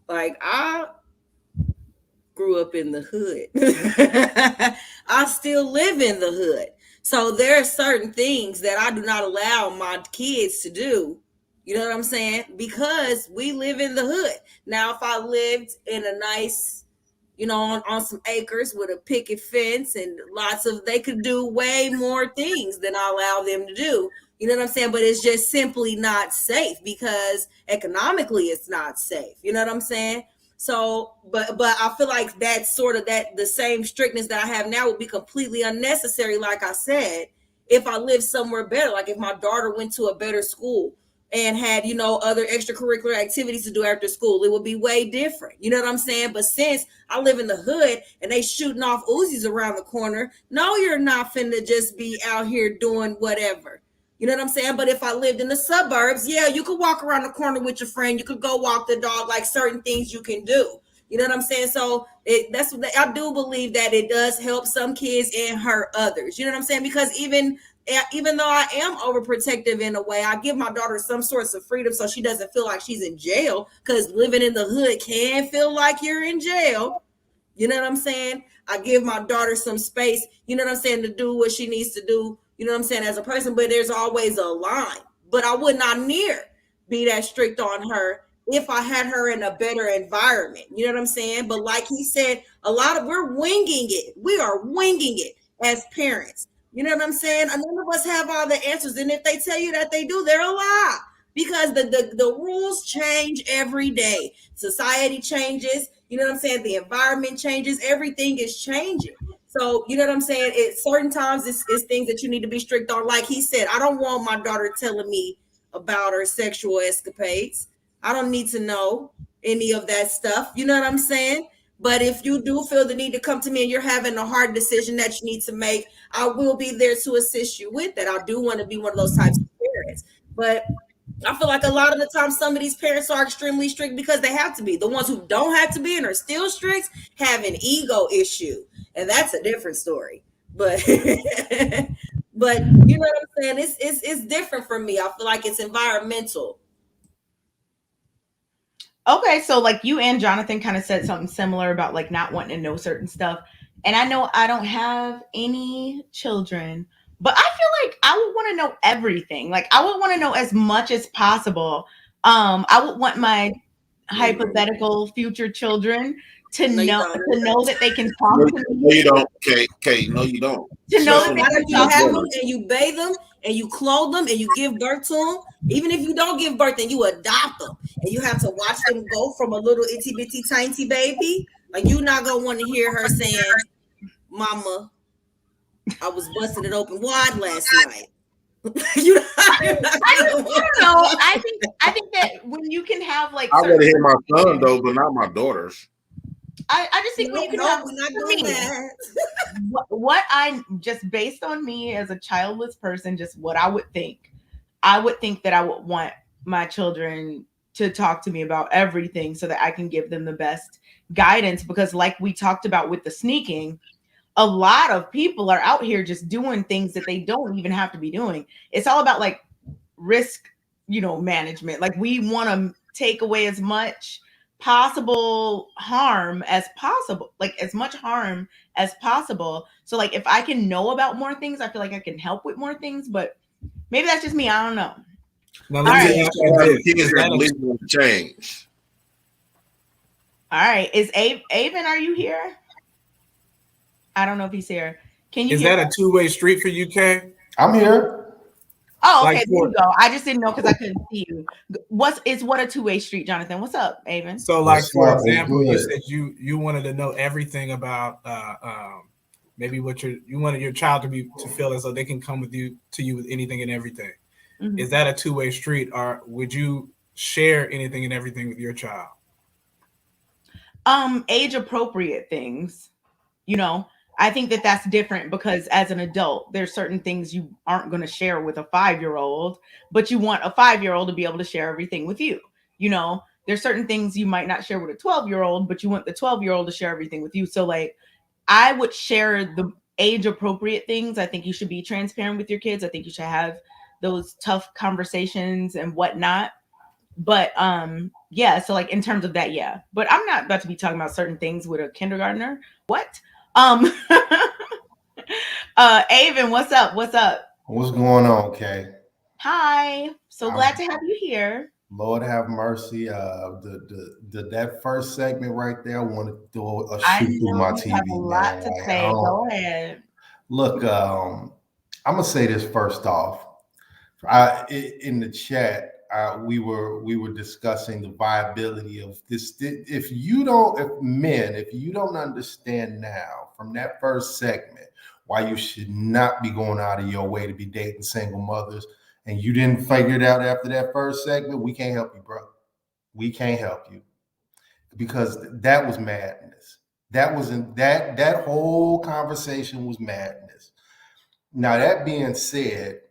like I grew up in the hood. I still live in the hood. So there are certain things that I do not allow my kids to do. You know what I'm saying? Because we live in the hood. Now, if I lived in a nice, you know, on some acres with a picket fence and they could do way more things than I allow them to do. You know what I'm saying? But it's just simply not safe because economically it's not safe. You know what I'm saying? So, but I feel like that's sort of the same strictness that I have now would be completely unnecessary. Like I said, if I lived somewhere better, like if my daughter went to a better school and had, you know, other extracurricular activities to do after school, it would be way different. You know what I'm saying? But since I live in the hood and they shooting off Uzis around the corner, no, you're not finna just be out here doing whatever. You know what I'm saying? But if I lived in the suburbs, yeah, you could walk around the corner with your friend. You could go walk the dog, like certain things you can do. You know what I'm saying? So that's what I do believe, that it does help some kids and hurt others. You know what I'm saying? Because even though I am overprotective in a way, I give my daughter some sorts of freedom so she doesn't feel like she's in jail, because living in the hood can feel like you're in jail. You know what I'm saying? I give my daughter some space, you know what I'm saying, to do what she needs to do, you know what I'm saying, as a person, but there's always a line. But I would not near be that strict on her if I had her in a better environment. You know what I'm saying? But like he said, we're winging it. We are winging it as parents. You know what I'm saying? None of us have all the answers. And if they tell you that they do, they're a lie. Because the rules change every day. Society changes. You know what I'm saying? The environment changes. Everything is changing. So, you know what I'm saying? At certain times, it's things that you need to be strict on. Like he said, I don't want my daughter telling me about her sexual escapades. I don't need to know any of that stuff. You know what I'm saying? But if you do feel the need to come to me and you're having a hard decision that you need to make, I will be there to assist you with that. I do want to be one of those types of parents. But I feel like a lot of the time some of these parents are extremely strict because they have to be. The ones who don't have to be and are still strict have an ego issue. And that's a different story. But but you know what I'm saying? It's different for me. I feel like it's environmental. Okay, so like you and Jonathan kind of said something similar about like not wanting to know certain stuff. And I know I don't have any children, but I feel like I would want to know everything. Like I would want to know as much as possible. I would want my hypothetical future children to know that they can talk to me. No, you don't. Kate, no, you don't. To know that if you have them and you bathe them and you clothe them and you give birth to them, even if you don't give birth and you adopt them and you have to watch them go from a little itty bitty tiny baby, like you're not gonna want to hear her saying, "Mama, I was busting it open wide last night." I don't know. I think that when you can have like, I want to hear my son though, but not my daughters. I just think when you can have, we're not doing that. What I just based on me as a childless person, just what I would think that I would want my children to talk to me about everything so that I can give them the best guidance. Because like we talked about with the sneaking, a lot of people are out here just doing things that they don't even have to be doing. It's all about like risk, management. Like we want to take away as much possible harm as possible, like as much harm as possible. So like if I can know about more things, I feel like I can help with more things, but maybe that's just me. I don't know. Now, let me ask you this. Change. All right. Is Avon, are you here? I don't know if he's here. Can you? Is that a two-way street for you, Kay? I'm here. Oh, okay. There you go. I just didn't know because I couldn't see you. What a two-way street, Jonathan? What's up, Avon? So, like for example, you said you wanted to know everything about maybe what you wanted your child to feel as though they can come to you with anything and everything. Mm-hmm. Is that a two-way street, or would you share anything and everything with your child? Age appropriate things, I think that that's different because as an adult, there's certain things you aren't going to share with a 5-year-old, but you want a 5-year-old to be able to share everything with you. There's certain things you might not share with a 12-year-old, but you want the 12-year-old to share everything with you. So like, I would share the age appropriate things. I think you should be transparent with your kids. I think you should have those tough conversations and whatnot. But yeah, so like in terms of that, yeah. But I'm not about to be talking about certain things with a kindergartner. What? Avon, what's up? What's going on, Kay? Hi. So glad to have you here. Lord have mercy. That first segment right there, I want to throw a shoot through my TV. Have a lot to say. Go ahead. Look, I'm gonna say this first off. In the chat, we were discussing the viability of this. If you don't understand now from that first segment why you should not be going out of your way to be dating single mothers, and you didn't figure it out after that first segment, we can't help you, bro. We can't help you, because that was madness. That whole conversation was madness. Now, that being said,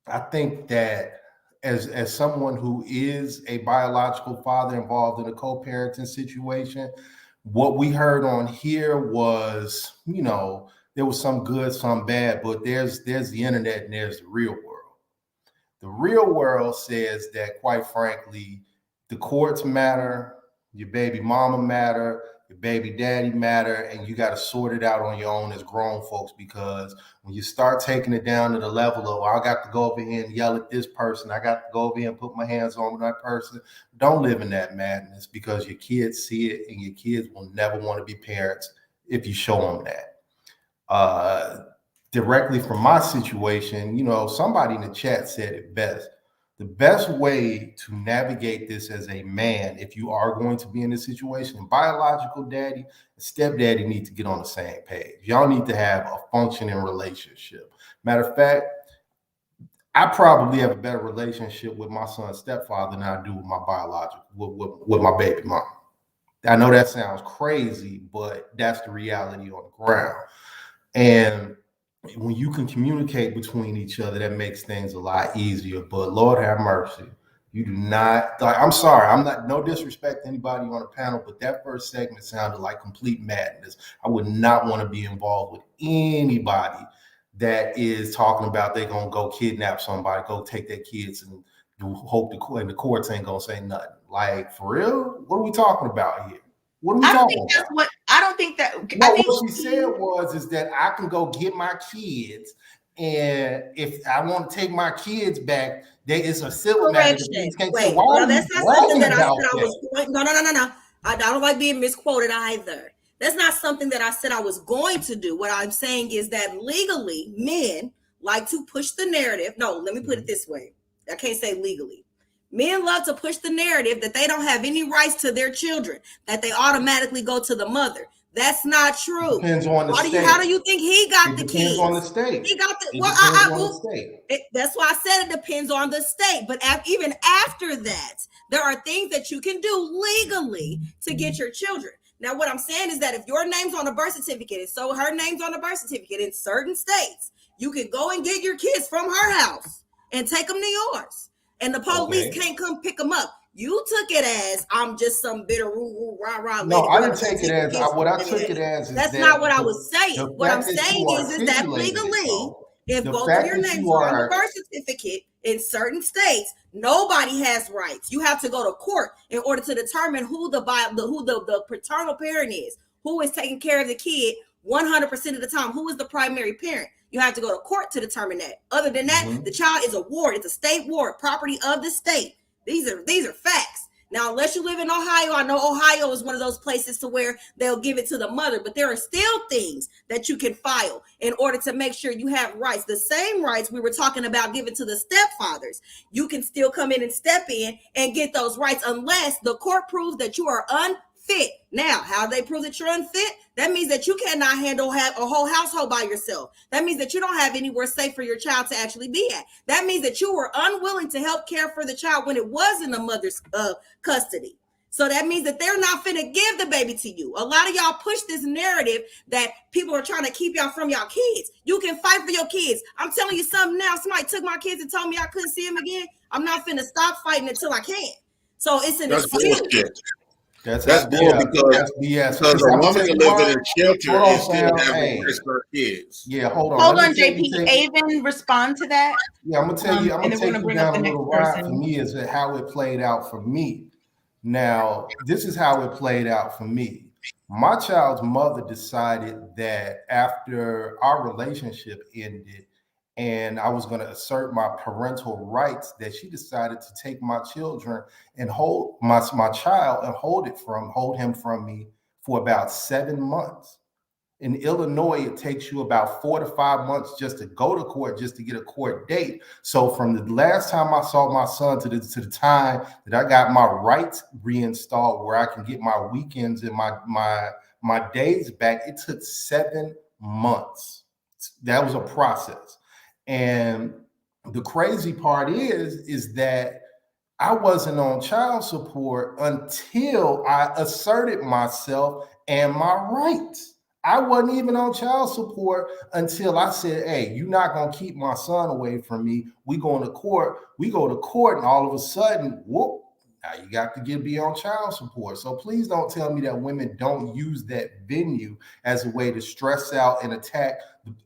I think that as someone who is a biological father involved in a co-parenting situation, what we heard on here was, there was some good, some bad, but there's the internet and there's the real world. The real world says that, quite frankly, the courts matter, your baby mama matter, your baby daddy matter, and you got to sort it out on your own as grown folks, because when you start taking it down to the level of, I got to go over here and yell at this person, I got to go over here and put my hands on that person, don't live in that madness, because your kids see it and your kids will never want to be parents if you show them that. Directly from my situation, somebody in the chat said it best. The best way to navigate this as a man, if you are going to be in this situation, biological daddy and stepdaddy need to get on the same page. Y'all need to have a functioning relationship. Matter of fact, I probably have a better relationship with my son's stepfather than I do with my biological, with my baby mom. I know that sounds crazy, but that's the reality on the ground. And when you can communicate between each other, that makes things a lot easier. But Lord have mercy, you do not, I'm sorry, I'm not, no disrespect to anybody on the panel, but that first segment sounded like complete madness. I would not want to be involved with anybody that is talking about they're going to go kidnap somebody, go take their kids, and hope the courts ain't going to say nothing. Like, for real? What are we talking about here? What are we talking about? I don't think that. No, what she said is that I can go get my kids, and if I want to take my kids back, there is a civil matter. Wait, no, that's not something that I said I was going. No. I don't like being misquoted either. That's not something that I said I was going to do. What I'm saying is that legally, men like to push the narrative. No, let me put it this way. I can't say legally. Men love to push the narrative that they don't have any rights to their children, that they automatically go to the mother. That's not true. Depends on the state. How do you think he got the kids? Depends on the state. He got the. That's why I said it depends on the state. But even after that, there are things that you can do legally to get your children. Now, what I'm saying is that if your name's on a birth certificate, and so her name's on a birth certificate in certain states, you can go and get your kids from her house and take them to yours. And the police can't come pick them up. You took it as I'm just some bitter rah. No, I didn't take it as what I took it as. That's not what I was saying. What I'm saying is that legally, if both of your names are on the birth certificate in certain states, nobody has rights. You have to go to court in order to determine who the paternal parent is, who is taking care of the kid 100% of the time, who is the primary parent. You have to go to court to determine that. Other than that, the child is a ward. It's a state ward, property of the state. These are facts. Now, unless you live in Ohio, I know Ohio is one of those places to where they'll give it to the mother, but there are still things that you can file in order to make sure you have rights. The same rights we were talking about given to the stepfathers. You can still come in and step in and get those rights unless the court proves that you are unfit. Now, how do they prove that you're unfit? That means that you cannot handle a whole household by yourself. That means that you don't have anywhere safe for your child to actually be at. That means that you were unwilling to help care for the child when it was in the mother's custody. So that means that they're not finna give the baby to you. A lot of y'all push this narrative that people are trying to keep y'all from y'all kids. You can fight for your kids. I'm telling you something now. Somebody took my kids and told me I couldn't see them again. I'm not finna stop fighting until I can. So it's an excuse. That's bull because a woman can live in a shelter and still have risk for her kids. Yeah, hold on. Hold on, JP. Avon, respond to that. Yeah, I'm gonna tell you. I'm gonna take you down a little ride for me is how it played out for me. Now, this is how it played out for me. My child's mother decided that after our relationship ended, and I was going to assert my parental rights, that she decided to take my children and hold my child and hold him from me for about 7 months. In Illinois, it takes you about 4 to 5 months just to go to court, just to get a court date. So from the last time I saw my son to the time that I got my rights reinstalled, where I can get my weekends and my days back, it took 7 months. That was a process. And the crazy part is that I wasn't on child support until I asserted myself and my rights. I wasn't even on child support until I said, hey, you're not going to keep my son away from me. We going to court. We go to court, and all of a sudden, whoop, now you got to be on child support. So please don't tell me that women don't use that venue as a way to stress out and attack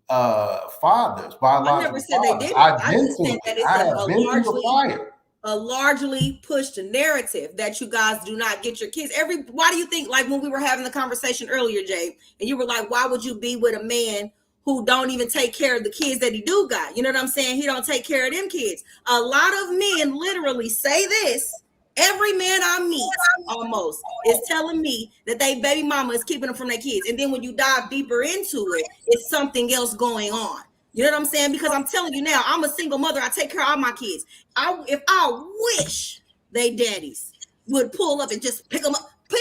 fathers, biological I never said they fathers. didn't. I've I been just through said it. that it's I have been through the fire. a largely pushed narrative that you guys do not get your kids. Why do you think, like when we were having the conversation earlier, Jay, and you were like, why would you be with a man who don't even take care of the kids that he do got? You know what I'm saying? He don't take care of them kids. A lot of men literally say this. Every man I meet almost is telling me that they baby mama is keeping them from their kids. And then when you dive deeper into it, it's something else going on. You know what I'm saying? Because I'm telling you now, I'm a single mother. I take care of all my kids. If I wish they daddies would pull up and just pick them up, so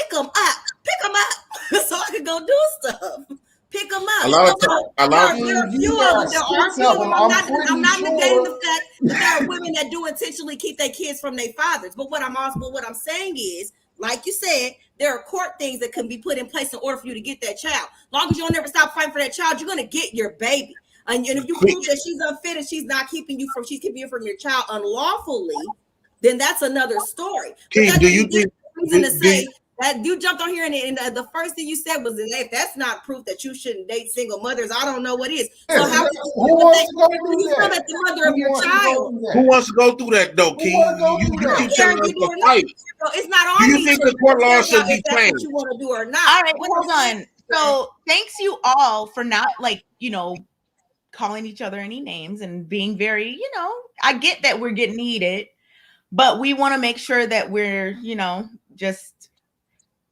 I could go do stuff. Pick them up. There are a few of them. I'm not negating the fact that there are women that do intentionally keep their kids from their fathers. But what I'm saying is, like you said, there are court things that can be put in place in order for you to get that child. As long as you don't ever stop fighting for that child, you're going to get your baby. And if you prove that she's unfit and she's keeping you from your child unlawfully, then that's another story. Keith, do you think that you jumped on here and the first thing you said was that if that's not proof that you shouldn't date single mothers, I don't know what is. So how who wants to go through that? The mother of your child. Who wants to go through that though, Keith? You keep telling us to fight. So it's not on. Do you think the court law should be changed? What you want to do or not? All right, hold on. So thanks you all for not calling each other any names and being very, I get that we're getting heated, but we want to make sure that we're, just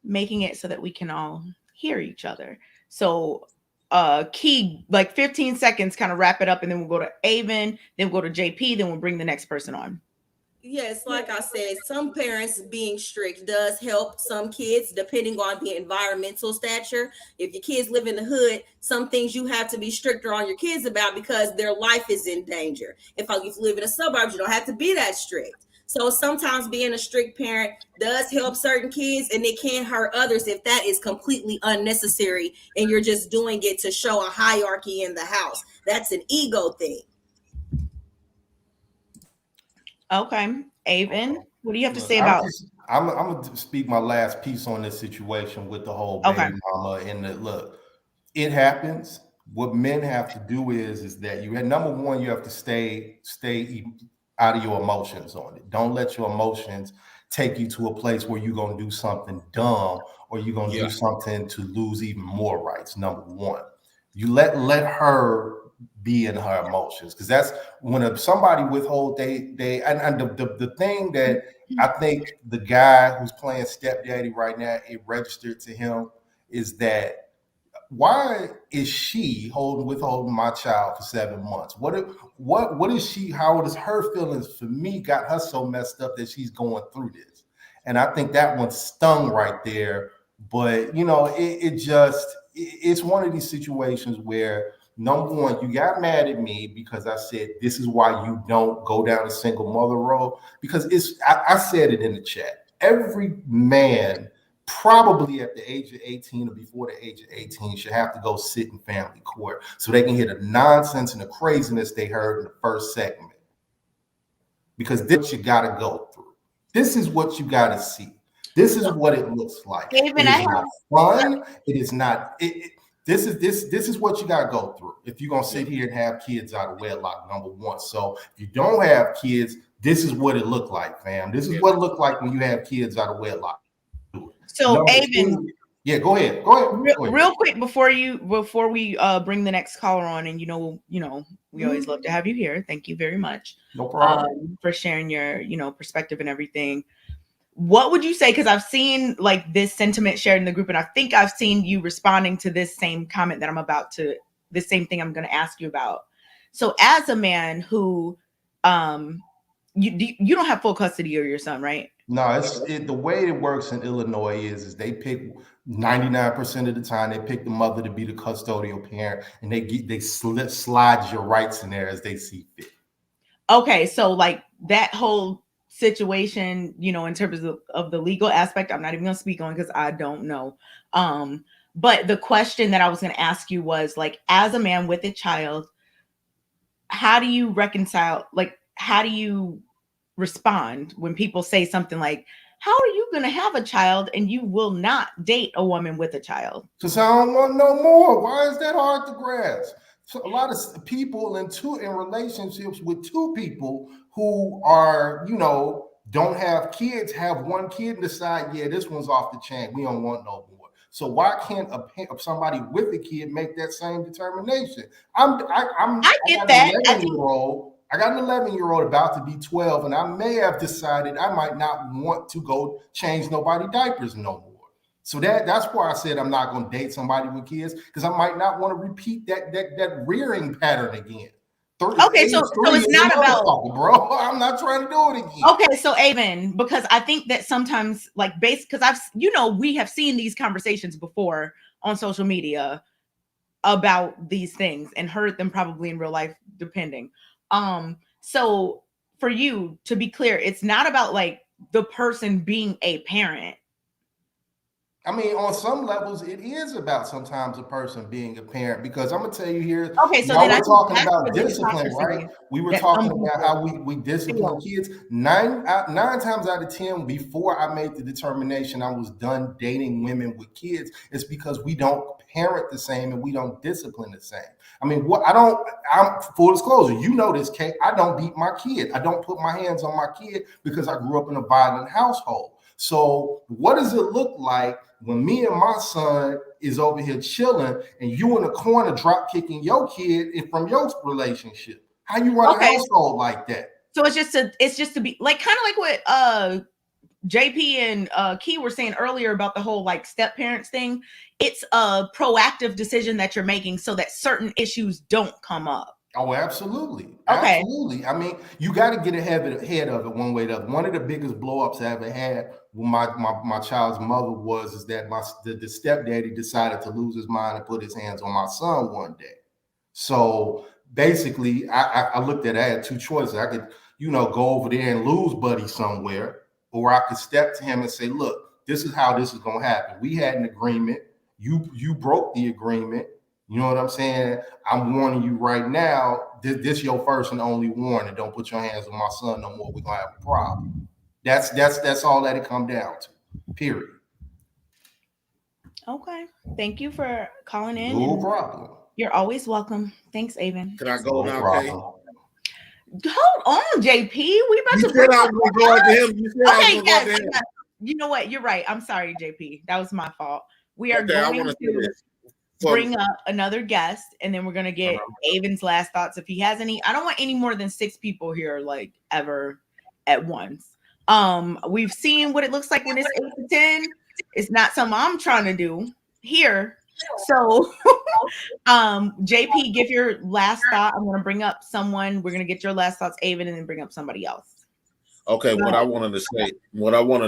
making it so that we can all hear each other. So Key, like 15 seconds, kind of wrap it up, and then we'll go to Avon, then we'll go to JP, then we'll bring the next person on. Yes, like I said, some parents being strict does help some kids depending on the environmental stature. If your kids live in the hood, some things you have to be stricter on your kids about because their life is in danger. If you live in the suburbs, you don't have to be that strict. So sometimes being a strict parent does help certain kids, and it can hurt others if that is completely unnecessary and you're just doing it to show a hierarchy in the house. That's an ego thing. Okay, Avon, what do you have to say about? I'm gonna speak my last piece on this situation with the whole baby mama and the look. It happens. What men have to do is that you have number one, you have to stay out of your emotions on it. Don't let your emotions take you to a place where you're gonna do something dumb or you're gonna do something to lose even more rights. Number one, you let her be in her emotions, because that's when somebody withhold the thing that I think the guy who's playing stepdaddy right now, it registered to him is that why is she withholding my child for 7 months? What is she? How does her feelings for me got her so messed up that she's going through this? And I think that one stung right there. But it's one of these situations where, number one, you got mad at me because I said this is why you don't go down a single mother road. Because I said it in the chat. Every man probably at the age of 18 or before the age of 18 should have to go sit in family court so they can hear the nonsense and the craziness they heard in the first segment. Because this you got to go through. This is what you got to see. This is what it looks like. It is not fun. It is not. This is what you got to go through if you're going to sit here and have kids out of wedlock, number one. So if you don't have kids, this is what it looked like, fam. This is what it looked like when you have kids out of wedlock. So, Avon, go ahead. Real quick before we bring the next caller on, and we always love to have you here. Thank you very much. No problem. For sharing your perspective and everything. What would you say? Because I've seen like this sentiment shared in the group, and I think I've seen you responding to this same comment that the same thing I'm going to ask you about. So, as a man who, you don't have full custody of your son, right? No, the way it works in Illinois is they pick 99% of the time they pick the mother to be the custodial parent, and they slide your rights in there as they see fit. Okay, so like that whole situation, in terms of the legal aspect, I'm not even going to speak on because I don't know. But the question that I was going to ask you was like, as a man with a child, how do you reconcile, like, how do you respond when people say something like, how are you going to have a child and you will not date a woman with a child? Because I don't want no more. Why is that hard to grasp? So a lot of people in relationships with two people who are, don't have kids, have one kid and decide, yeah, this one's off the chain. We don't want no more. So why can't somebody with a kid make that same determination? I get that. I got an 11-year-old about to be 12, and I may have decided I might not want to go change nobody diapers no more. So that's why I said I'm not going to date somebody with kids, because I might not want to repeat that rearing pattern again. Okay, so it's not about, bro. I'm not trying to do it again. Okay, so Avon, because I think that sometimes, like, because we have seen these conversations before on social media about these things and heard them probably in real life, depending. So for you, to be clear, it's not about like the person being a parent. I mean, on some levels, it is about sometimes a person being a parent, because I'm gonna tell you here. Okay, so then we're talking about discipline, right? We were talking about how we discipline kids. Nine times out of 10, before I made the determination I was done dating women with kids, it's because we don't parent the same and we don't discipline the same. I mean, I'm full disclosure. You know this, Kate. I don't beat my kid. I don't put my hands on my kid because I grew up in a violent household. So what does it look like when me and my son is over here chilling and you in the corner drop kicking your kid from your relationship? How you run a household like that? So it's just to be like, kind of like what JP and Key were saying earlier about the whole like step parents thing. It's a proactive decision that you're making so that certain issues don't come up. Oh, absolutely. Okay. Absolutely. I mean, you got to get ahead of it one way or the other. One of the biggest blow-ups I ever had when my child's mother is that the stepdaddy decided to lose his mind and put his hands on my son one day. So basically, I looked at it, I had two choices. I could, go over there and lose Buddy somewhere, or I could step to him and say, look, this is how this is going to happen. We had an agreement. You broke the agreement. You know what I'm saying? I'm warning you right now. This your first and only warning. Don't put your hands on my son no more. We're gonna have a problem. That's all that it come down to. Period. Okay. Thank you for calling in. No problem. You're always welcome. Thanks, Avon. Can I go now, Kay? Hold on, JP. We about to bring up him. Okay, yes. You know what? You're right. I'm sorry, JP. That was my fault. We are going to bring up another guest, and then we're gonna get Avon's last thoughts if he has any. I don't want any more than 6 people here, like, ever at once. We've seen what it looks like when it's 8 to 10. It's not something I'm trying to do here. So JP, give your last thought. I'm gonna bring up someone. We're gonna get your last thoughts, Avon, and then bring up somebody else. Okay, what I wanted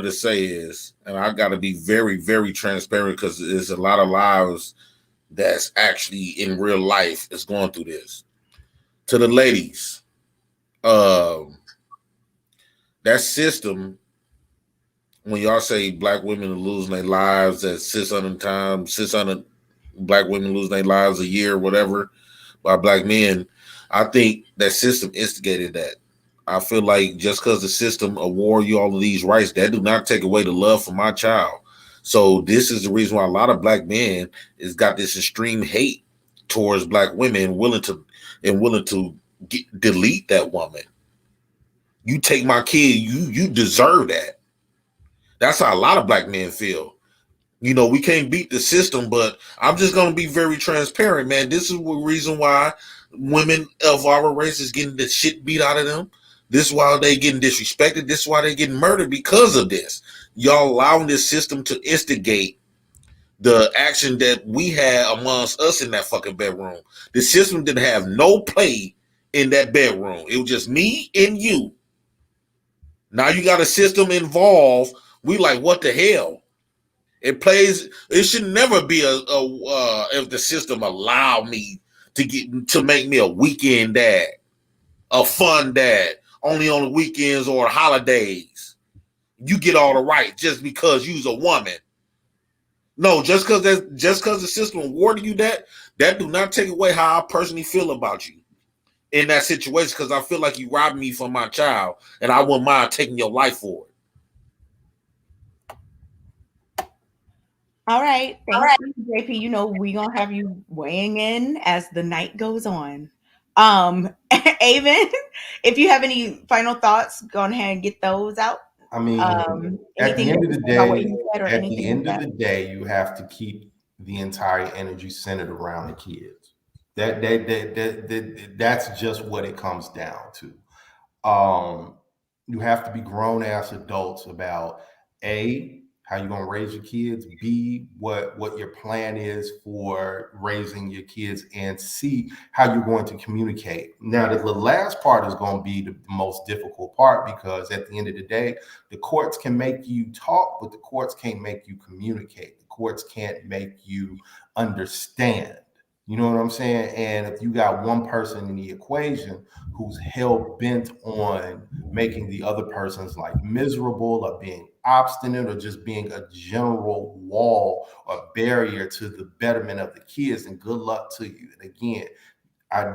to say is, and I got to be very, very transparent, because there's a lot of lives that's actually in real life is going through this. To the ladies, that system, when y'all say black women are losing their lives at 600 times, 600 black women losing their lives a year, whatever, by black men, I think that system instigated that. I feel like just because the system award you all of these rights, that do not take away the love for my child. So this is the reason why a lot of black men has got this extreme hate towards black women, willing to delete that woman. You take my kid, you deserve that. That's how a lot of black men feel. We can't beat the system, but I'm just going to be very transparent, man. This is the reason why women of our race is getting the shit beat out of them. This is why they getting disrespected. This is why they getting murdered, because of this. Y'all allowing this system to instigate the action that we had amongst us in that fucking bedroom. The system didn't have no play in that bedroom. It was just me and you. Now you got a system involved. We like, what the hell? It should never be if the system allow me to make me a weekend dad, a fun dad, only on the weekends or holidays. You get all the right just because you's a woman. No, just because the system awarded you that do not take away how I personally feel about you in that situation. Because I feel like you robbed me from my child, and I wouldn't mind taking your life for it. All right. Thank you, JP. You know, we're going to have you weighing in as the night goes on. Avon, if you have any final thoughts, go ahead and get those out. I mean, at the end of the day, you have to keep the entire energy centered around the kids. That's just what it comes down to. You have to be grown ass adults about A, how you're going to raise your kids, B, what your plan is for raising your kids, and C, how you're going to communicate. Now, the last part is going to be the most difficult part, because at the end of the day, the courts can make you talk, but the courts can't make you communicate. The courts can't make you understand. You know what I'm saying? And if you got one person in the equation who's hell bent on making the other person's life miserable, or being obstinate, or just being a general wall or barrier to the betterment of the kids, then good luck to you. And again, I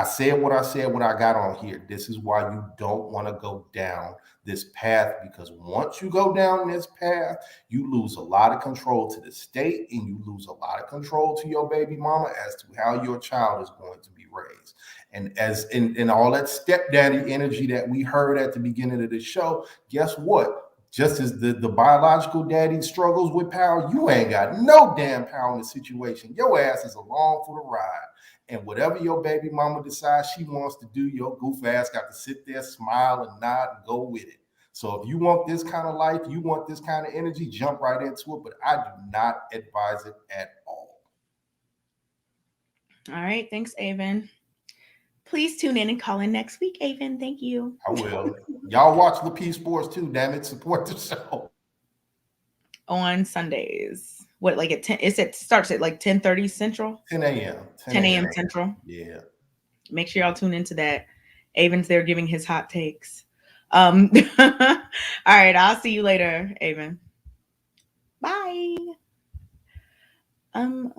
said what I said when I got on here. This is why you don't want to go down this path, because once you go down this path, you lose a lot of control to the state, and you lose a lot of control to your baby mama as to how your child is going to be raised. And as in all that stepdaddy energy that we heard at the beginning of the show, guess what? Just as the biological daddy struggles with power, you ain't got no damn power in the situation. Your ass is along for the ride. And whatever your baby mama decides she wants to do, your goof ass got to sit there, smile, and nod, and go with it. So if you want this kind of life, you want this kind of energy, jump right into it. But I do not advise it at all. All right. Thanks, Avon. Please tune in and call in next week, Avon. Thank you. I will. Y'all watch Lapeef Sports too, damn it. Support the show. On Sundays. What, like at 10? It starts at like 10:30 Central? 10 a.m. 10 a.m. Central. Yeah. Make sure y'all tune into that. Avon's there giving his hot takes. All right. I'll see you later, Avon. Bye. All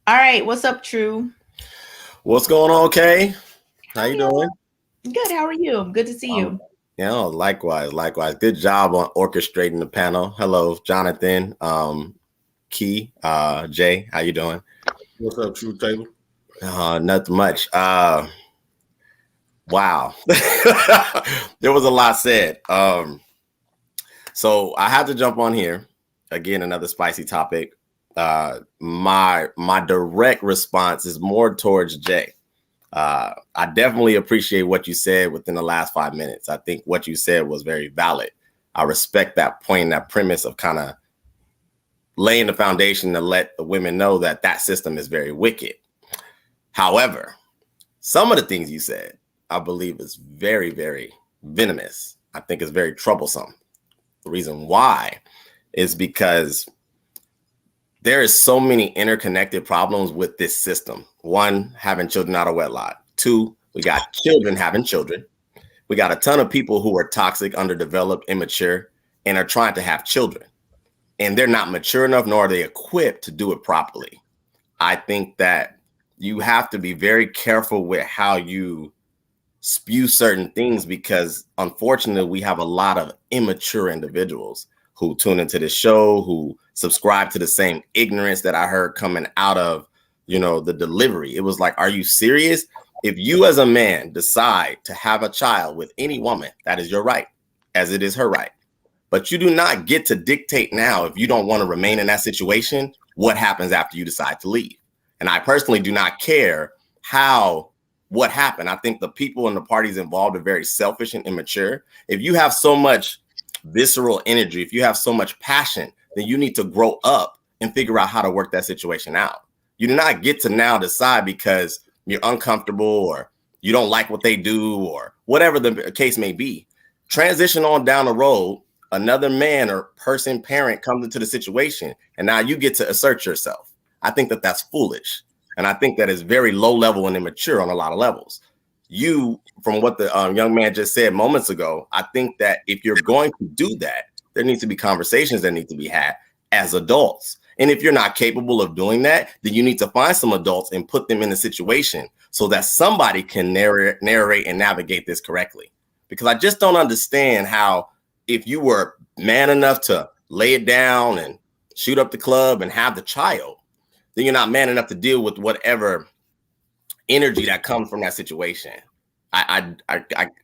right. What's up, True? What's going on, Kay? How you doing? Good. How are you? Good to see you. Yeah, likewise. Good job on orchestrating the panel. Hello, Jonathan, Key, Jay. How you doing? What's up, True Taylor? Nothing much. Wow. There was a lot said. So I had to jump on here. Again, another spicy topic. My direct response is more towards Jay. I definitely appreciate what you said within the last 5 minutes. I think what you said was very valid. I respect that point, that premise of kind of laying the foundation to let the women know that that system is very wicked. However, some of the things you said, I believe is very, very venomous. I think it's very troublesome. The reason why is because there is so many interconnected problems with this system. One, having children out of wedlock. Two, we got children having children. We got a ton of people who are toxic, underdeveloped, immature, and are trying to have children. And they're not mature enough, nor are they equipped to do it properly. I think that you have to be very careful with how you spew certain things, because unfortunately, we have a lot of immature individuals who tune into the show, who subscribe to the same ignorance that I heard coming out of, the delivery. It was like, are you serious? If you as a man decide to have a child with any woman, that is your right, as it is her right. But you do not get to dictate now, if you don't want to remain in that situation, what happens after you decide to leave. And I personally do not care what happened. I think the people and the parties involved are very selfish and immature. If you have so much visceral energy, if you have so much passion, then you need to grow up and figure out how to work that situation out. You do not get to now decide because you're uncomfortable or you don't like what they do or whatever the case may be. Transition on down the road, another man or person, parent comes into the situation, and now you get to assert yourself. I think that that's foolish. And I think that is very low level and immature on a lot of levels. From what the young man just said moments ago, I think that if you're going to do that, there needs to be conversations that need to be had as adults. And if you're not capable of doing that, then you need to find some adults and put them in a situation so that somebody can narrate and navigate this correctly. Because I just don't understand how, if you were man enough to lay it down and shoot up the club and have the child, then you're not man enough to deal with whatever energy that comes from that situation. I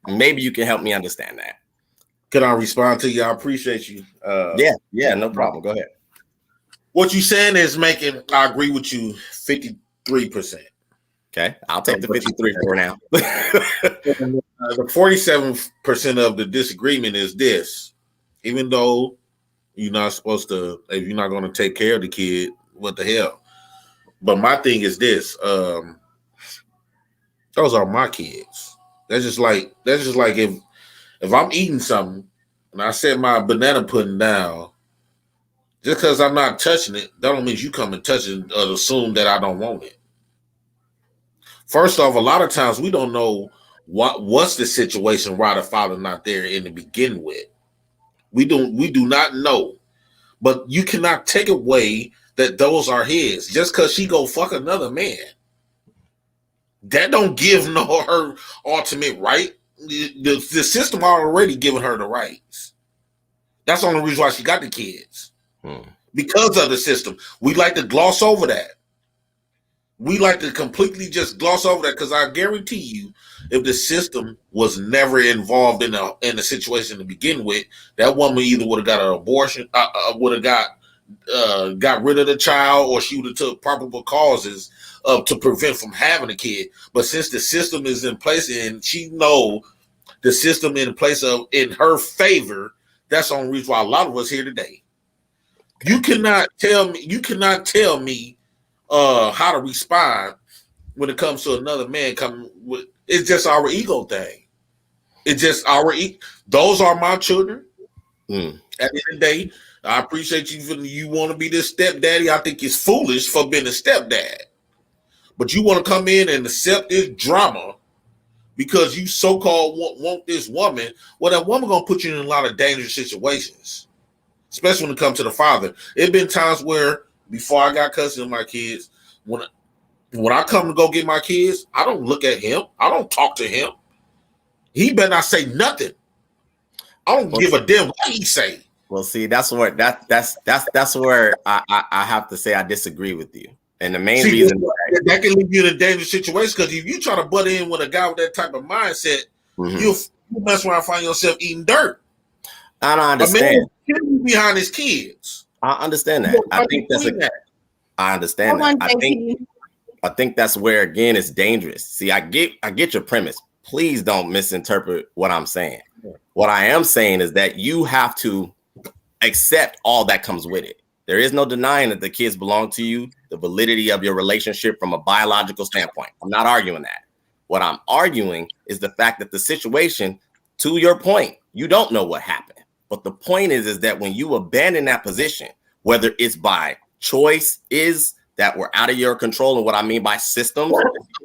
maybe you can help me understand that. Can I respond to you? I appreciate you. Yeah, no problem. Go ahead. What you're saying is I agree with you 53%. Okay, I'll take the 53 for now. The 47% of the disagreement is this. Even though you're not supposed to, if you're not going to take care of the kid, what the hell? But my thing is this. Those are my kids. That's just like if I'm eating something and I set my banana pudding down, just because I'm not touching it, that don't mean you come and touch it or assume that I don't want it. First off, a lot of times we don't know what's the situation why the father's not there in the begin with. We do not know. But you cannot take away that those are his. Just because she go fuck another man, that don't give her ultimate right. The system already given her the rights. That's the only reason why she got the kids. Because of the system. We like to gloss over that. We like to completely just gloss over that, because I guarantee you, if the system was never involved in the situation to begin with, that woman either would have got an abortion, would have got rid of the child, or she would have took probable causes to prevent from having a kid. But since the system is in place and she know the system in place in her favor, that's the only reason why a lot of us here today. You cannot tell me how to respond when it comes to another man coming with. It's just our ego thing. It's just those are my children. At the end of the day, I appreciate you want to be this stepdaddy. I think it's foolish for being a stepdad. But you want to come in and accept this drama because you so-called want this woman. Well, that woman going to put you in a lot of dangerous situations, especially when it comes to the father. It's been times where, before I got custody of my kids, when I come to go get my kids, I don't look at him. I don't talk to him. He better not say nothing. I don't give a damn what he say. Well, see, that's where that's where I have to say I disagree with you. And the main reason that can leave you in a dangerous situation, because if you try to butt in with a guy with that type of mindset, you mess around and find yourself eating dirt. I don't understand. A man behind his kids. I understand that. I think I understand that. I think that's where, again, it's dangerous. See, I get your premise. Please don't misinterpret what I'm saying. What I am saying is that you have to accept all that comes with it. There is no denying that the kids belong to you, the validity of your relationship from a biological standpoint. I'm not arguing that. What I'm arguing is the fact that the situation, to your point, you don't know what happened. But the point is that when you abandon that position, whether it's by choice, is that we're out of your control, and what I mean by systems,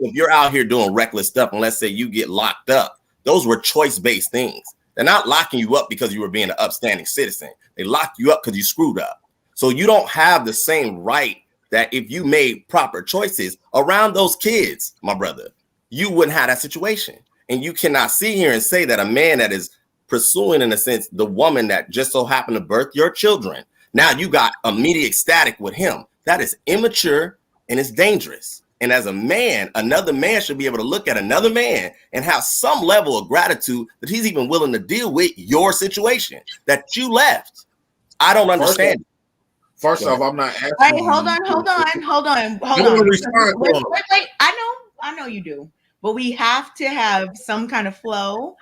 if you're out here doing reckless stuff, and let's say you get locked up, those were choice-based things. They're not locking you up because you were being an upstanding citizen. They locked you up because you screwed up. So you don't have the same right that if you made proper choices around those kids, my brother, you wouldn't have that situation. And you cannot sit here and say that a man that is pursuing, in a sense, the woman that just so happened to birth your children, now you got immediate ecstatic with him. That is immature and it's dangerous. And as a man, another man should be able to look at another man and have some level of gratitude that he's even willing to deal with your situation that you left. I don't understand. First off, I'm not asking. Wait, hold on. Wait. I know you do, but we have to have some kind of flow.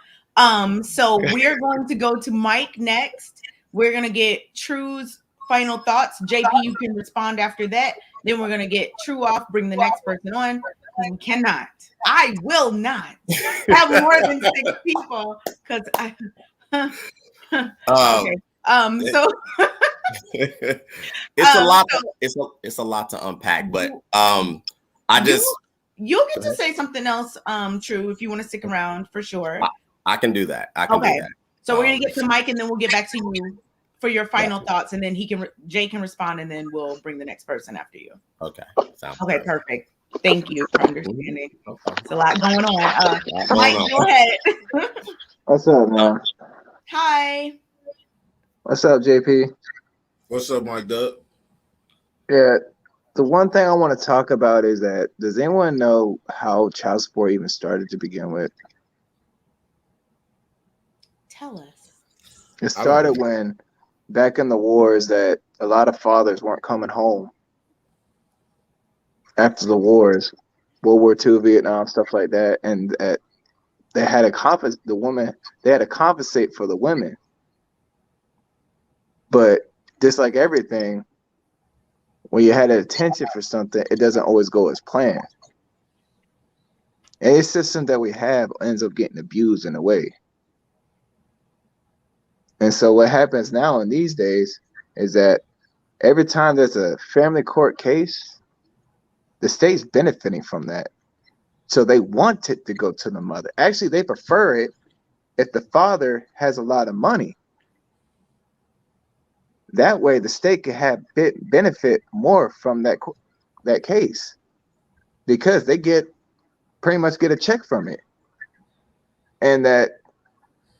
So we're going to go to Mike next. We're gonna get True's final thoughts. JP, you can respond after that. Then we're gonna get True off, bring the next person on. I will not have more than 6 people because I okay. So it's a lot. It's a lot to unpack, but you'll get to say something else, True, if you want to stick around for sure. I can do that. I can do that. So we're gonna get to Mike, and then we'll get back to you. for your final thoughts, and then Jay can respond, and then we'll bring the next person after you. Okay. Okay, perfect. Thank you for understanding. It's a lot going on. Mike, go ahead. What's up, man? Hi. What's up, JP? What's up, Mike Doug? Yeah, the one thing I want to talk about is that, does anyone know how child support even started to begin with? Tell us. It started when, back in the wars, that a lot of fathers weren't coming home after the wars, World War II, Vietnam, stuff like that, and they had to compensate for the women. But just like everything, when you had an attention for something, it doesn't always go as planned. Any system that we have ends up getting abused in a way. And so what happens now in these days is that every time there's a family court case, the state's benefiting from that. So they want it to go to the mother. Actually, they prefer it if the father has a lot of money. That way, the state can have benefit more from that case, because they pretty much get a check from it. And that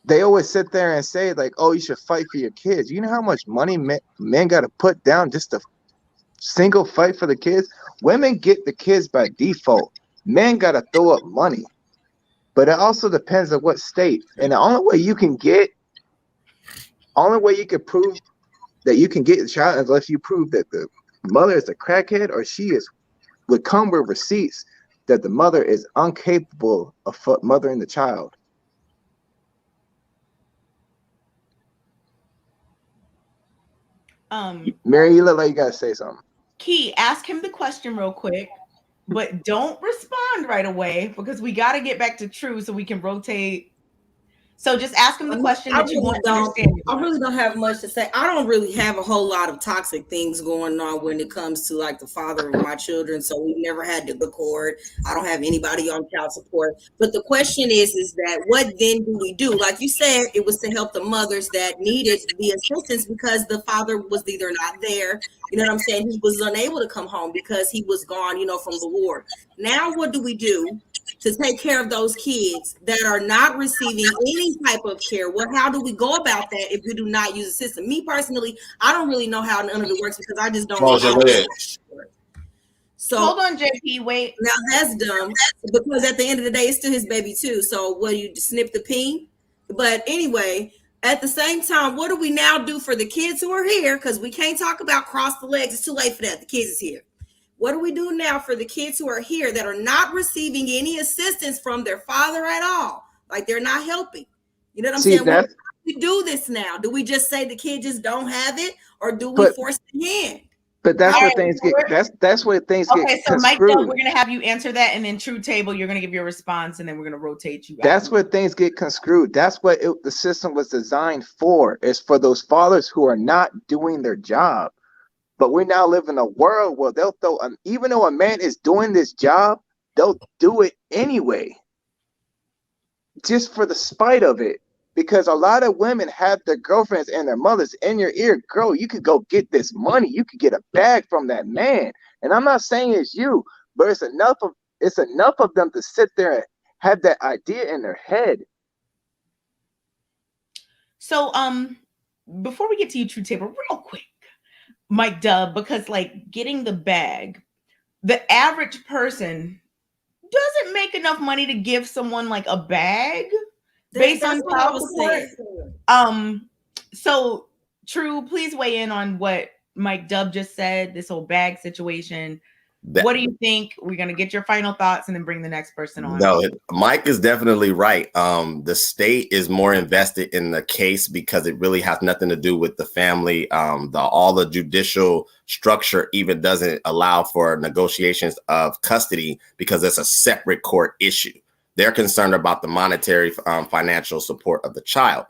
they always sit there and say, like, oh, you should fight for your kids. You know how much money men got to put down just to single fight for the kids? Women get the kids by default. Men got to throw up money. But it also depends on what state. And the only way you can prove that you can get the child is unless you prove that the mother is a crackhead, or would come with receipts that the mother is incapable of mothering the child. Mary, you look like you gotta say something. Key, ask him the question real quick, but don't respond right away, because we got to get back to True so we can rotate. So just ask him the question that you want to understand. I really don't have much to say. I don't really have a whole lot of toxic things going on when it comes to like the father of my children. So we've never had to record. I don't have anybody on child support. But the question is that what then do we do? Like you said, it was to help the mothers that needed the assistance because the father was either not there. You know what I'm saying? He was unable to come home because he was gone, from the war. Now, what do we do to take care of those kids that are not receiving any type of care? Well, how do we go about that if we do not use a system? Me personally, I don't really know how none of it works because I just don't know how it works. So hold on, JP, wait. Now that's dumb because at the end of the day, it's still his baby too. So what do you snip the peen? But anyway, at the same time, what do we now do for the kids who are here? Because we can't talk about cross the legs. It's too late for that. The kids is here. What do we do now for the kids who are here that are not receiving any assistance from their father at all? Like they're not helping. You know what I'm saying? How do we do this now? Do we just say the kid just don't have it, or do we force the hand? But that's where things get. That's where things get. Okay, so Mike, we're gonna have you answer that, and then True Table, you're gonna give your response, and then we're gonna rotate you. That's where things get conscrewed. That's what the system was designed for. Is for those fathers who are not doing their job. But we now live in a world where they'll throw, even though a man is doing this job, they'll do it anyway, just for the spite of it. Because a lot of women have their girlfriends and their mothers in your ear. Girl, you could go get this money. You could get a bag from that man. And I'm not saying it's you, but it's enough of them to sit there and have that idea in their head. So, before we get to you, True Table, real quick, Mike Dub, because like getting the bag, the average person doesn't make enough money to give someone like a bag based on child support. So True, please weigh in on what Mike Dub just said, this whole bag situation. What do you think? We're going to get your final thoughts and then bring the next person on. No, Mike is definitely right. The state is more invested in the case because it really has nothing to do with the family. All the judicial structure even doesn't allow for negotiations of custody because it's a separate court issue. They're concerned about the monetary financial support of the child.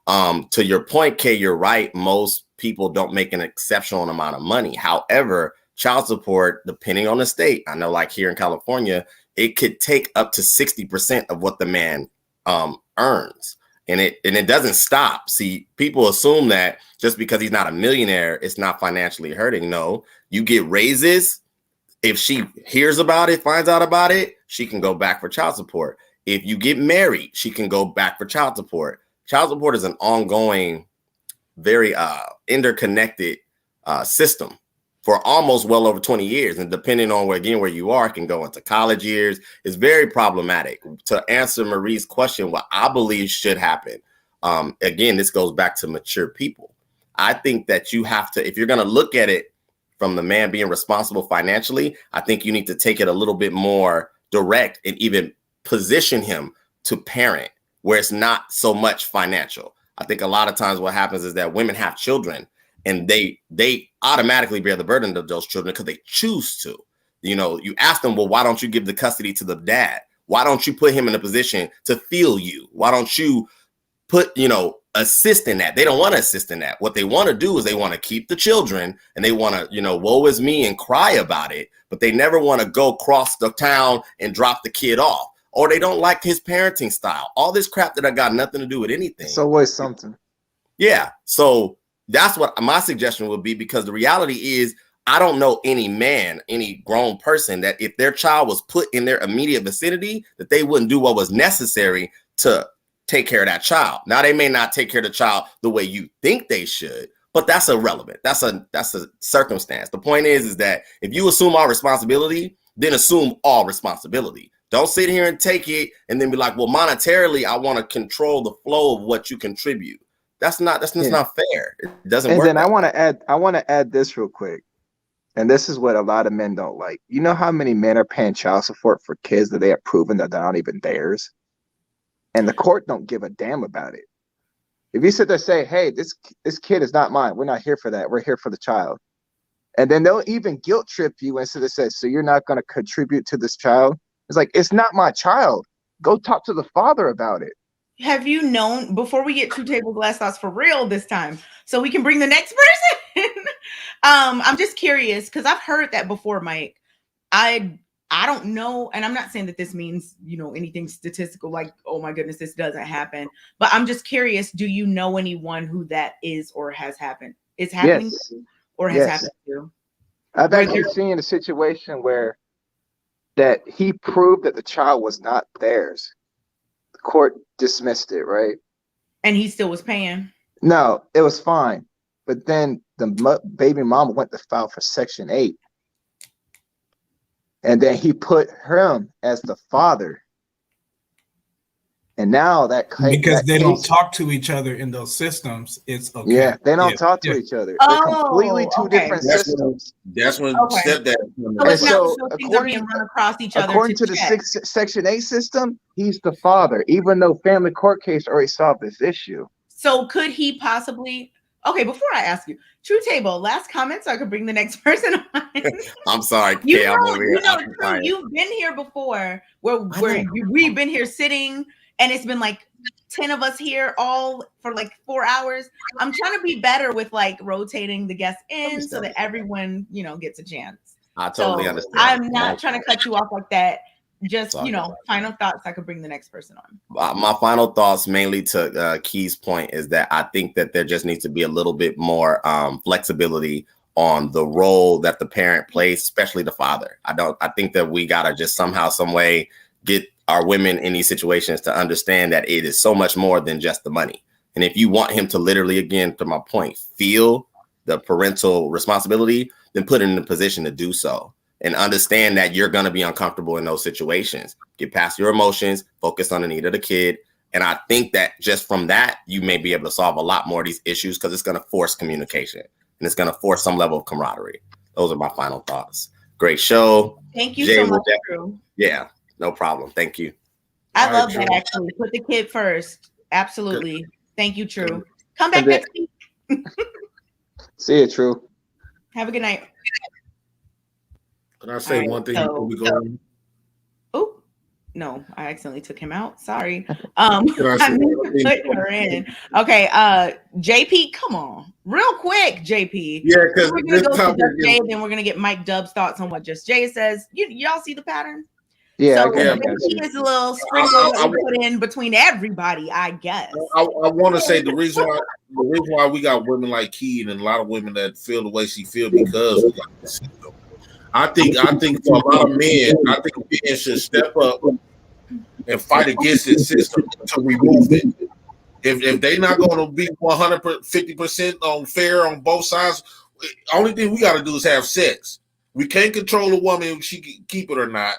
To your point, Kay, you're right. Most people don't make an exceptional amount of money. However, child support, depending on the state, I know like here in California, it could take up to 60% of what the man earns. And it doesn't stop. See, people assume that just because he's not a millionaire, it's not financially hurting. No, you get raises. If she hears about it, finds out about it, she can go back for child support. If you get married, she can go back for child support. Child support is an ongoing, very interconnected system for almost well over 20 years. And depending on where you are, it can go into college years. It's very problematic. To answer Marie's question, what I believe should happen, again, this goes back to mature people. I think that you have to, if you're going to look at it from the man being responsible financially, I think you need to take it a little bit more direct and even position him to parent where it's not so much financial. I think a lot of times what happens is that women have children and they automatically bear the burden of those children because they choose to. You know, you ask them, well, why don't you give the custody to the dad? Why don't you put him in a position to feel you? Why don't you put, assist in that? They don't want to assist in that. What they want to do is they want to keep the children and they want to, woe is me and cry about it, but they never want to go cross the town and drop the kid off. Or they don't like his parenting style. All this crap that I got nothing to do with anything. It's always something. Yeah. So that's what my suggestion would be, because the reality is I don't know any man, any grown person that if their child was put in their immediate vicinity, that they wouldn't do what was necessary to take care of that child. Now, they may not take care of the child the way you think they should, but that's irrelevant. That's a circumstance. The point is that if you assume all responsibility, then assume all responsibility. Don't sit here and take it and then be like, well, monetarily, I want to control the flow of what you contribute. That's not fair. It doesn't work. And then I want to add this real quick. And this is what a lot of men don't like. You know how many men are paying child support for kids that they have proven that they're not even theirs? And the court don't give a damn about it. If you sit there and say, hey, this kid is not mine, we're not here for that. We're here for the child. And then they'll even guilt trip you and say, so you're not going to contribute to this child? It's like, it's not my child. Go talk to the father about it. Have you known, before we get True Table Glass Thoughts for real this time, so we can bring the next person? I'm just curious, because I've heard that before, Mike. I don't know, and I'm not saying that this means, anything statistical, like, oh my goodness, this doesn't happen. But I'm just curious, do you know anyone who that is or has happened? Is happening to, or has happened to? I've actually seen a situation where that he proved that the child was not theirs. The court dismissed it, right? And he still was paying? No, it was fine. But then the baby mama went to file for Section 8. And then he put him as the father. And now because they don't talk to each other in those systems, it's okay. Yeah, they don't talk to each other. They're completely two different systems. That's when stepdad. So things are being run across each other. According to the Section 8 system, he's the father, even though family court case already solved this issue. So could he possibly? Okay, before I ask you, True Table, last comment so I could bring the next person on. I'm sorry, Kay, I'm over here. True, you've been here before where we've been here sitting, and it's been like 10 of us here all for like 4 hours. I'm trying to be better with like rotating the guests in so that everyone, gets a chance. I totally understand. I'm not trying to cut you off like that. Just, final thoughts. I could bring the next person on. My final thoughts, mainly to Key's point, is that I think that there just needs to be a little bit more flexibility on the role that the parent plays, especially the father. I think that we gotta just somehow, some way get our women in these situations to understand that it is so much more than just the money. And if you want him to literally, again, to my point, feel the parental responsibility, then put him in a position to do so. And understand that you're going to be uncomfortable in those situations. Get past your emotions, focus on the need of the kid. And I think that just from that, you may be able to solve a lot more of these issues, because it's going to force communication and it's going to force some level of camaraderie. Those are my final thoughts. Great show. Thank you so much, Drew. Yeah, no problem. Thank you. I love that, actually. Put the kid first. Absolutely. Good. Thank you, True. Come back next week. See you, True. Have a good night. Can I say one thing before we go on? Oh, no, I accidentally took him out. Sorry. I meant to put her in. Okay, JP, come on. Real quick, JP. Yeah, because we're going to go to Just Jay, then we're going to get Mike Dub's thoughts on what Just Jay says. Y'all see the pattern? Yeah, So I got JP you. is a little sprinkle that we put in between everybody, I guess. I want to say the reason why we got women like Key and a lot of women that feel the way she feel because we got the system. I think for a lot of men, I think men should step up and fight against this system to remove it. If they're not going to be 150% on fair on both sides, only thing we got to do is have sex. We can't control a woman if she can keep it or not.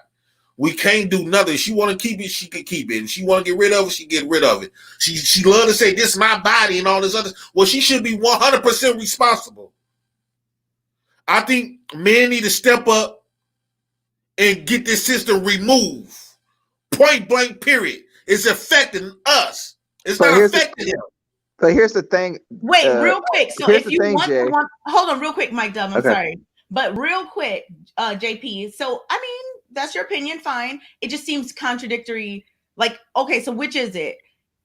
We can't do nothing. If she want to keep it, she can keep it. If she want to get rid of it, she get rid of it. She love to say this is my body and all this other. Well, she should be 100% responsible. I think men need to step up and get this system removed. Point blank. Period. It's affecting us. It's not affecting him. But here's the thing. Wait, real quick. So if you want Jay. hold on real quick, Mike Dub, I'm sorry. But real quick, JP. So, I mean, that's your opinion, fine. It just seems contradictory. Like, okay, so which is it?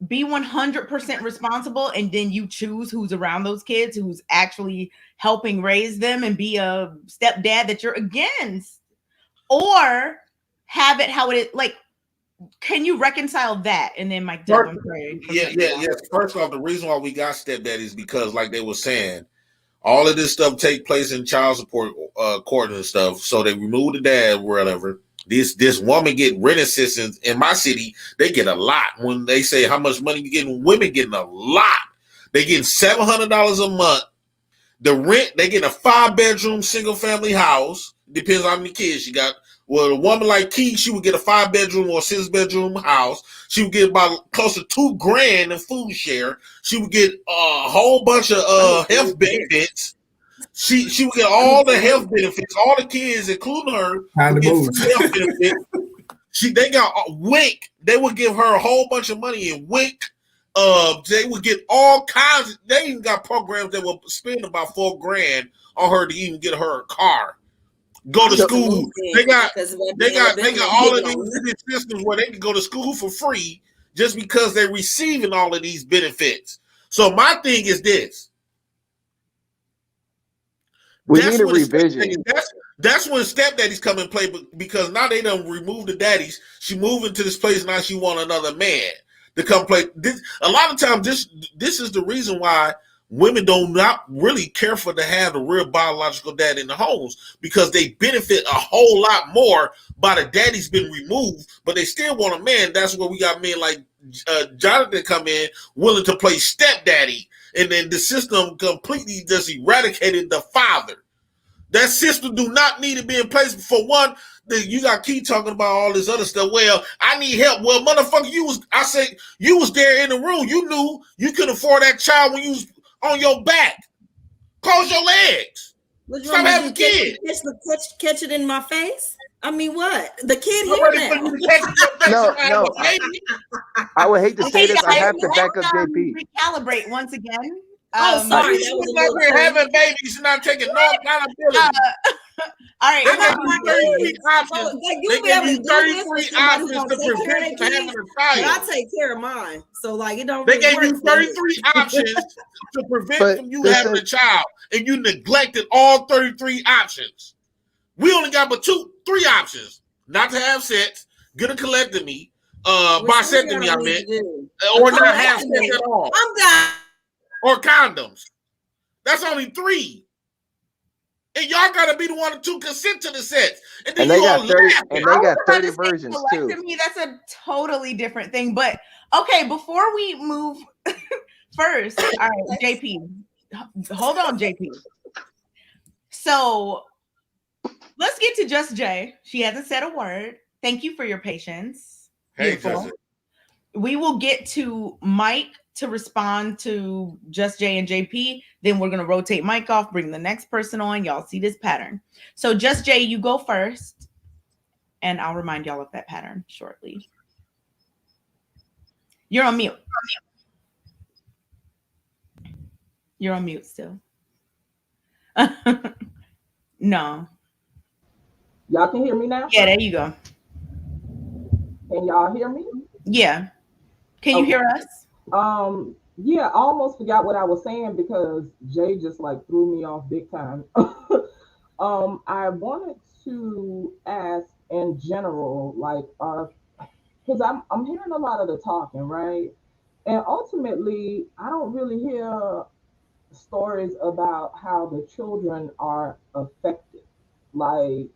Be 100% responsible and then you choose who's around those kids, who's actually helping raise them and be a stepdad that you're against. Or have it how it is. Like, can you reconcile that? And then Mike Dub, I'm sorry. Yeah. First off, the reason why we got stepdad is because, like they were saying, all of this stuff take place in child support court and stuff. So they remove the dad, whatever. This woman get rent assistance in my city. They get a lot. When they say how much money you getting, women getting a lot. They getting $700 a month. The rent, they get a 5-bedroom single family house. Depends on how many kids you got. Well, a woman like Key, she would get a 5-bedroom or 6-bedroom house. She would get about close to $2,000 in food share. She would get a whole bunch of health benefits. She would get all the health benefits. All the kids, including her, would get health benefits. They got WIC. They would give her a whole bunch of money in WIC. They would get all kinds. They even got programs that will spend about $4,000 on her to even get her a car. Go to school. They got all of these systems where they can go to school for free just because they're receiving all of these benefits. So my thing is this. We need a revision. That's when stepdaddies come in play because now they done remove the daddies. She moved into this place now. She want another man to come play. A lot of times, this is the reason why women don't not really care for to have the real biological dad in the homes because they benefit a whole lot more by the daddy's been removed, but they still want a man. That's where we got men like Jonathan come in willing to play stepdaddy, and then the system completely just eradicated the father. That system do not need to be in place. For one, you got Key talking about all this other stuff. Well, I need help. Well, motherfucker, you was there in the room. You knew you couldn't afford that child when you was on your back. Close your legs. Stop having kids. Catch it in my face. I mean, what? The kid here now. No. I would hate to say this. I have to back up JP. Recalibrate once again. Sorry. That was like we're having babies and not taking no accountability. All right. They give you 33 options. They give you 33 options to prevent from having a child. I take care of mine. So, like, it don't They really gave you 33 options to prevent from you having a child, and you neglected all 33 options. We only got but 3 options: not to have sex, get a colectomy, bisectomy, I meant, or not have sex at all. I'm done. Or condoms. That's only 3. And y'all gotta be the one to consent to the sex. And they got 30. And they got 30 versions too. To me, that's a totally different thing. But okay, before we move first, all right, JP, hold on, JP. So let's get to Just Jay. She hasn't said a word. Thank you for your patience. Hey, we will get to Mike to respond to Just Jay and JP. Then we're going to rotate Mike off, bring the next person on. Y'all see this pattern. So Just Jay, you go first. And I'll remind y'all of that pattern shortly. You're on mute. You're on mute still. No. Y'all can hear me now? Yeah, there you go. Can y'all hear me? Yeah. Can you hear us? Yeah, I almost forgot what I was saying because Jay just like threw me off big time. I wanted to ask in general, like, are, because I'm hearing a lot of the talking, right? And ultimately, I don't really hear stories about how the children are affected. Like,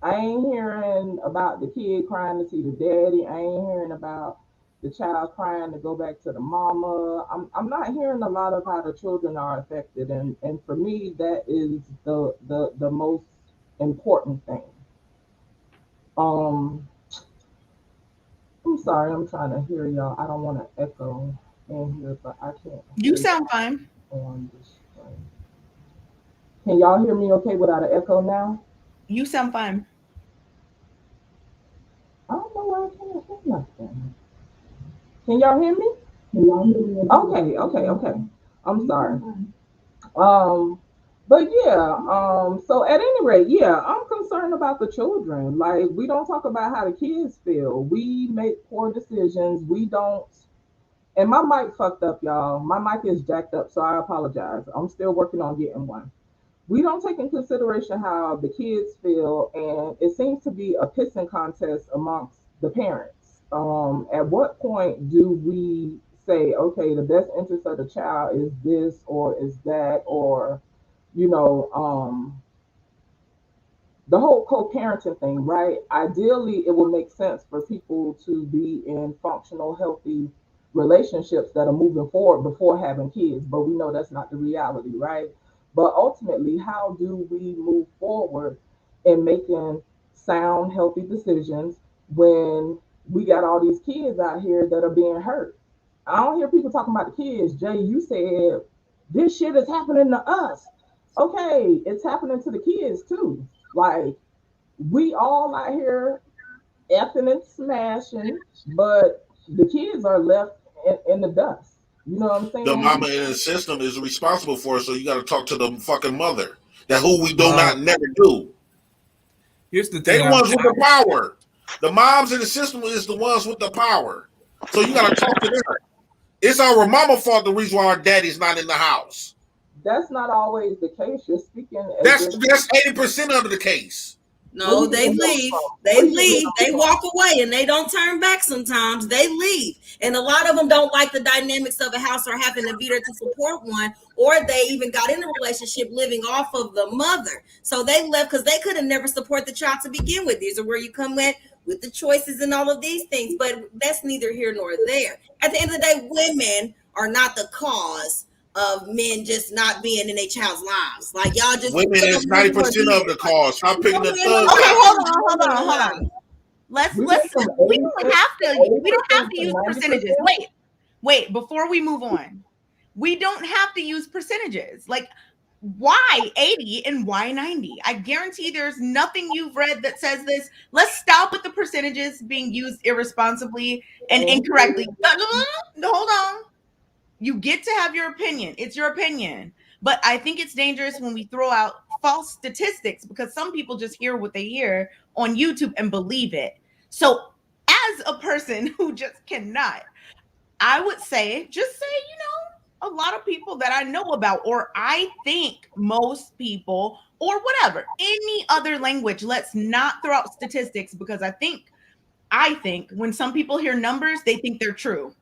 I ain't hearing about the kid crying to see the daddy. I ain't hearing about the child crying to go back to the mama. I'm not hearing a lot of how the children are affected, and for me, that is the most important thing. Um, I'm sorry, I'm trying to hear y'all. I don't want to echo in here, but I can't You hear sound y'all fine. on this screen. Can y'all hear me okay without an echo now? You sound fine. I don't know why I can't hear nothing. Can y'all hear me? Can y'all hear me? Okay. I'm sorry. Um, but yeah, so at any rate, yeah, I'm concerned about the children. Like, we don't talk about how the kids feel. We make poor decisions. We don't, and my mic fucked up, y'all. My mic is jacked up, so I apologize. I'm still working on getting one. We don't take in consideration how the kids feel, and it seems to be a pissing contest amongst the parents. At what point do we say, okay, the best interest of the child is this or is that, or, you know, the whole co-parenting thing, right? Ideally, it would make sense for people to be in functional, healthy relationships that are moving forward before having kids, but we know that's not the reality, right? But ultimately, how do we move forward in making sound, healthy decisions when we got all these kids out here that are being hurt? I don't hear people talking about the kids. Jay, you said this shit is happening to us. Okay, it's happening to the kids too. Like, we all out here effing and smashing, but the kids are left in the dust. You know what I'm The saying? mama in the system is responsible for it, so you got to talk to the fucking mother. That who we do Well, not never do. here's the They thing. the ones with the power. The moms in the system is the ones with the power. So you got to talk to them. It's our mama fault. The reason why our daddy's not in the house. That's not always the case. You're speaking as That's if, 80% of the case. where No, you they getting those leave. from? They Where you getting leave. those They from? walk away and they don't turn back sometimes. They leave. And a lot of them don't like the dynamics of a house or having to be there to support one, or they even got in a relationship living off of the mother. So they left because they could have never support the child to begin with. These are where you come with the choices and all of these things. But that's neither here nor there. At the end of the day, women are not the cause of men just not being in their child's lives. Like, y'all just Women put is them men for 90% of years. the cause. Stop picking the thugs Okay, out. hold on. Let's We went from we don't have we don't have 80% to to use 90%. percentages. Wait, before we move on. We don't have to use percentages. Like, why 80 and why 90? I guarantee there's nothing you've read that says this. Let's stop with the percentages being used irresponsibly and incorrectly. No, hold on. You get to have your opinion. It's your opinion. But I think it's dangerous when we throw out false statistics because some people just hear what they hear on YouTube and believe it. So, as a person who just cannot, I would say, just say, a lot of people that I know about, or I think most people, or whatever, any other language. Let's not throw out statistics because I think when some people hear numbers, they think they're true.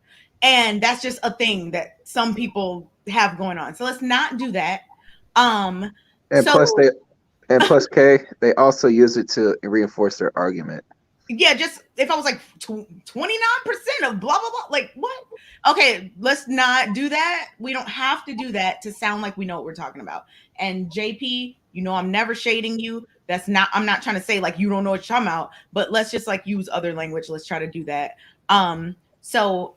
And that's just a thing that some people have going on. So let's not do that. Um, And so plus, Kay, they also use it to reinforce their argument. yeah, just if I was like 29% of blah blah blah, like what? Okay, let's not do that. We don't have to do that to sound like we know what we're talking about. And JP, I'm never shading you. I'm not trying to say like you don't know what you're talking about, but let's just like use other language. Let's try to do that. So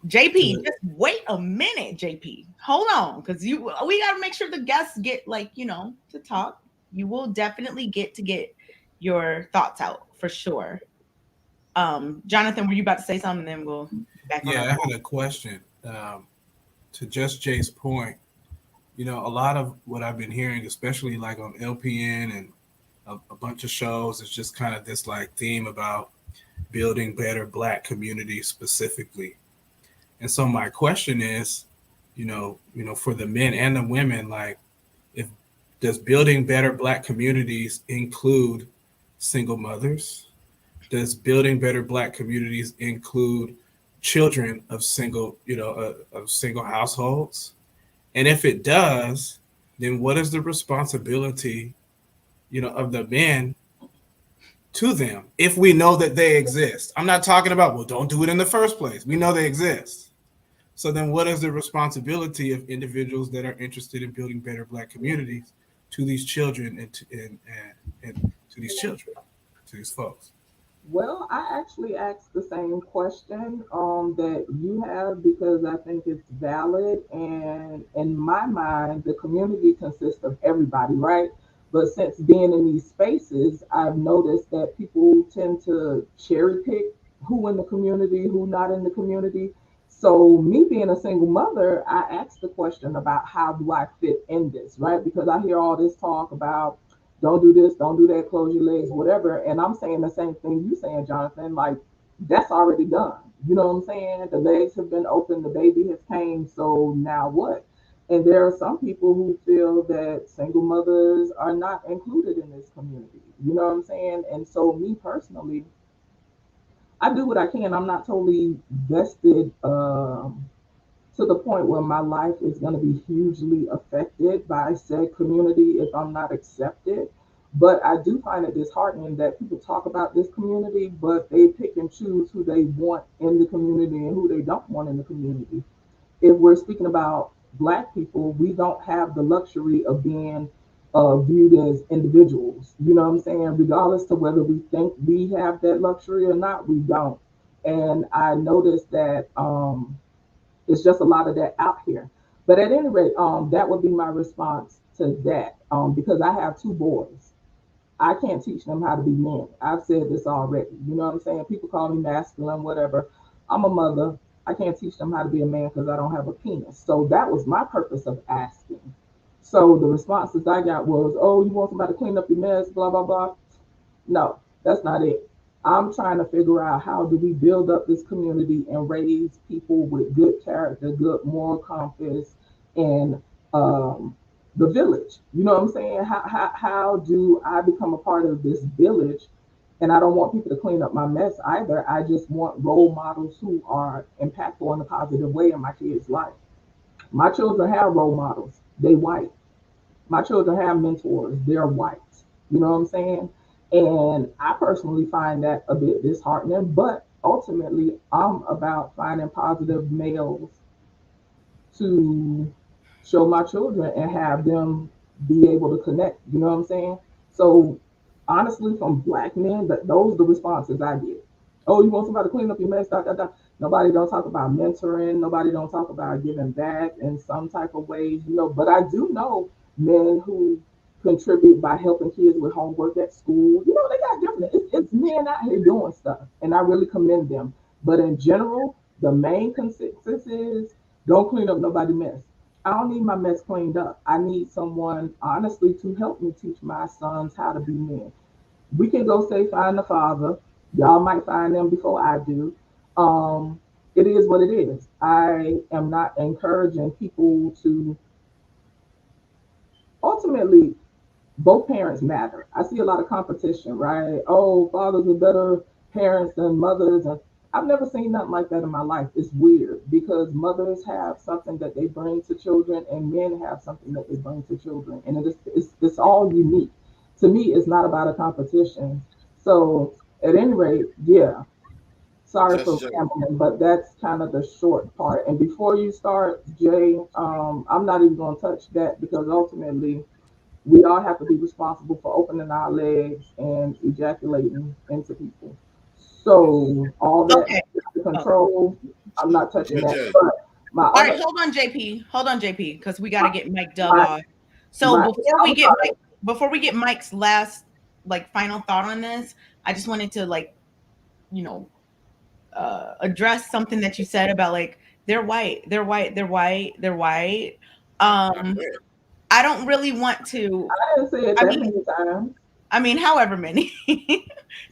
JP, just wait a minute, JP. Hold on, because we gotta make sure the guests get to talk. You will definitely get your thoughts out for sure. Jonathan, were you about to say something? Then we'll back on. Yeah, I had a question to just Jay's point. A lot of what I've been hearing, especially like on LPN and a bunch of shows, is just kind of this like theme about building better Black communities specifically. And so my question is, for the men and the women, like, does building better Black communities include single mothers? Does building better Black communities include children of single, of single households? And if it does, then what is the responsibility, of the men to them if we know that they exist? I'm not talking about, well, don't do it in the first place. We know they exist. So then what is the responsibility of individuals that are interested in building better Black communities to these children and to these children, to these folks? Well, I actually asked the same question that you have because I think it's valid. And in my mind, the community consists of everybody, right? But since being in these spaces, I've noticed that people tend to cherry pick who in the community, who not in the community. So me being a single mother, I asked the question about how do I fit in this, right? Because I hear all this talk about don't do this, don't do that, close your legs, whatever. And I'm saying the same thing you saying, Jonathan, like that's already done. You know what I'm saying? The legs have been open, the baby has came, so now what? And there are some people who feel that single mothers are not included in this community. You know what I'm saying? And so me personally, I do what I can. I'm not totally vested to the point where my life is going to be hugely affected by said community if I'm not accepted. But I do find it disheartening that people talk about this community, but they pick and choose who they want in the community and who they don't want in the community. If we're speaking about Black people, we don't have the luxury of being viewed as individuals. You know what I'm saying? Regardless to whether we think we have that luxury or not, we don't. And I noticed that it's just a lot of that out here. But at any rate, that would be my response to that. Because I have two boys. I can't teach them how to be men. I've said this already. You know what I'm saying? People call me masculine, whatever. I'm a mother. I can't teach them how to be a man because I don't have a penis. So that was my purpose of asking. So the responses I got was, oh, you want somebody to clean up your mess, blah, blah, blah. No, that's not it. I'm trying to figure out how do we build up this community and raise people with good character, good moral compass, and the village. You know what I'm saying? How do I become a part of this village? And I don't want people to clean up my mess either. I just want role models who are impactful in a positive way in my kids' life. My children have role models. They white. My children have mentors. They're white. You know what I'm saying? And I personally find that a bit disheartening, but ultimately I'm about finding positive males to show my children and have them be able to connect. You know what I'm saying? So honestly, from Black men, those are the responses I get. Oh, you want somebody to clean up your mess? Da, da, da. Nobody don't talk about mentoring. Nobody don't talk about giving back in some type of ways, But I do know men who contribute by helping kids with homework at school. They got different. It's men out here doing stuff, and I really commend them. But in general, the main consensus is don't clean up nobody's mess. I don't need my mess cleaned up. I need someone, honestly, to help me teach my sons how to be men. We can go say find the father. Y'all might find them before I do. It is what it is. I am not encouraging people to ultimately both parents matter. I see a lot of competition, right? Oh, fathers are better parents than mothers. And I've never seen nothing like that in my life. It's weird because mothers have something that they bring to children and men have something that they bring to children. And it's all unique. To me, it's not about a competition. So at any rate, yeah, sorry for rambling, but that's kind of the short part. And before you start, Jay, I'm not even going to touch that because ultimately we all have to be responsible for opening our legs and ejaculating into people. So all that Okay. control, I'm not touching that. Jay. But my All right, hold on, JP, because we got to get Mike Dub off. So before we get Mike's last final thought on this, I just wanted to address something that you said about they're white. I don't really want to. I didn't say it that many times. I mean, however many.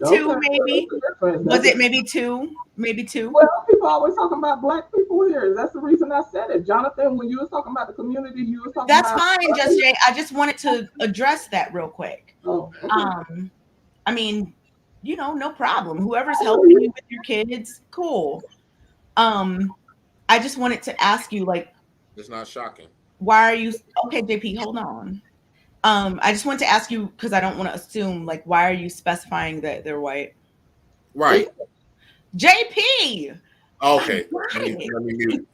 Two, maybe. Was it maybe two? Maybe two? Well, people always talking about Black people here. That's the reason I said it. Jonathan, when you was talking about the community, you was talking That's about... fine, Just Jay. I just wanted to address that real quick. Oh, okay. I mean, no problem. Whoever's helping you with your kids, cool. I just wanted to ask you, like, It's not shocking. why are you okay, JP? Hold on. I just wanted to ask you because I don't want to assume, like, why are you specifying that they're white? Right. JP. Okay. Let me mute.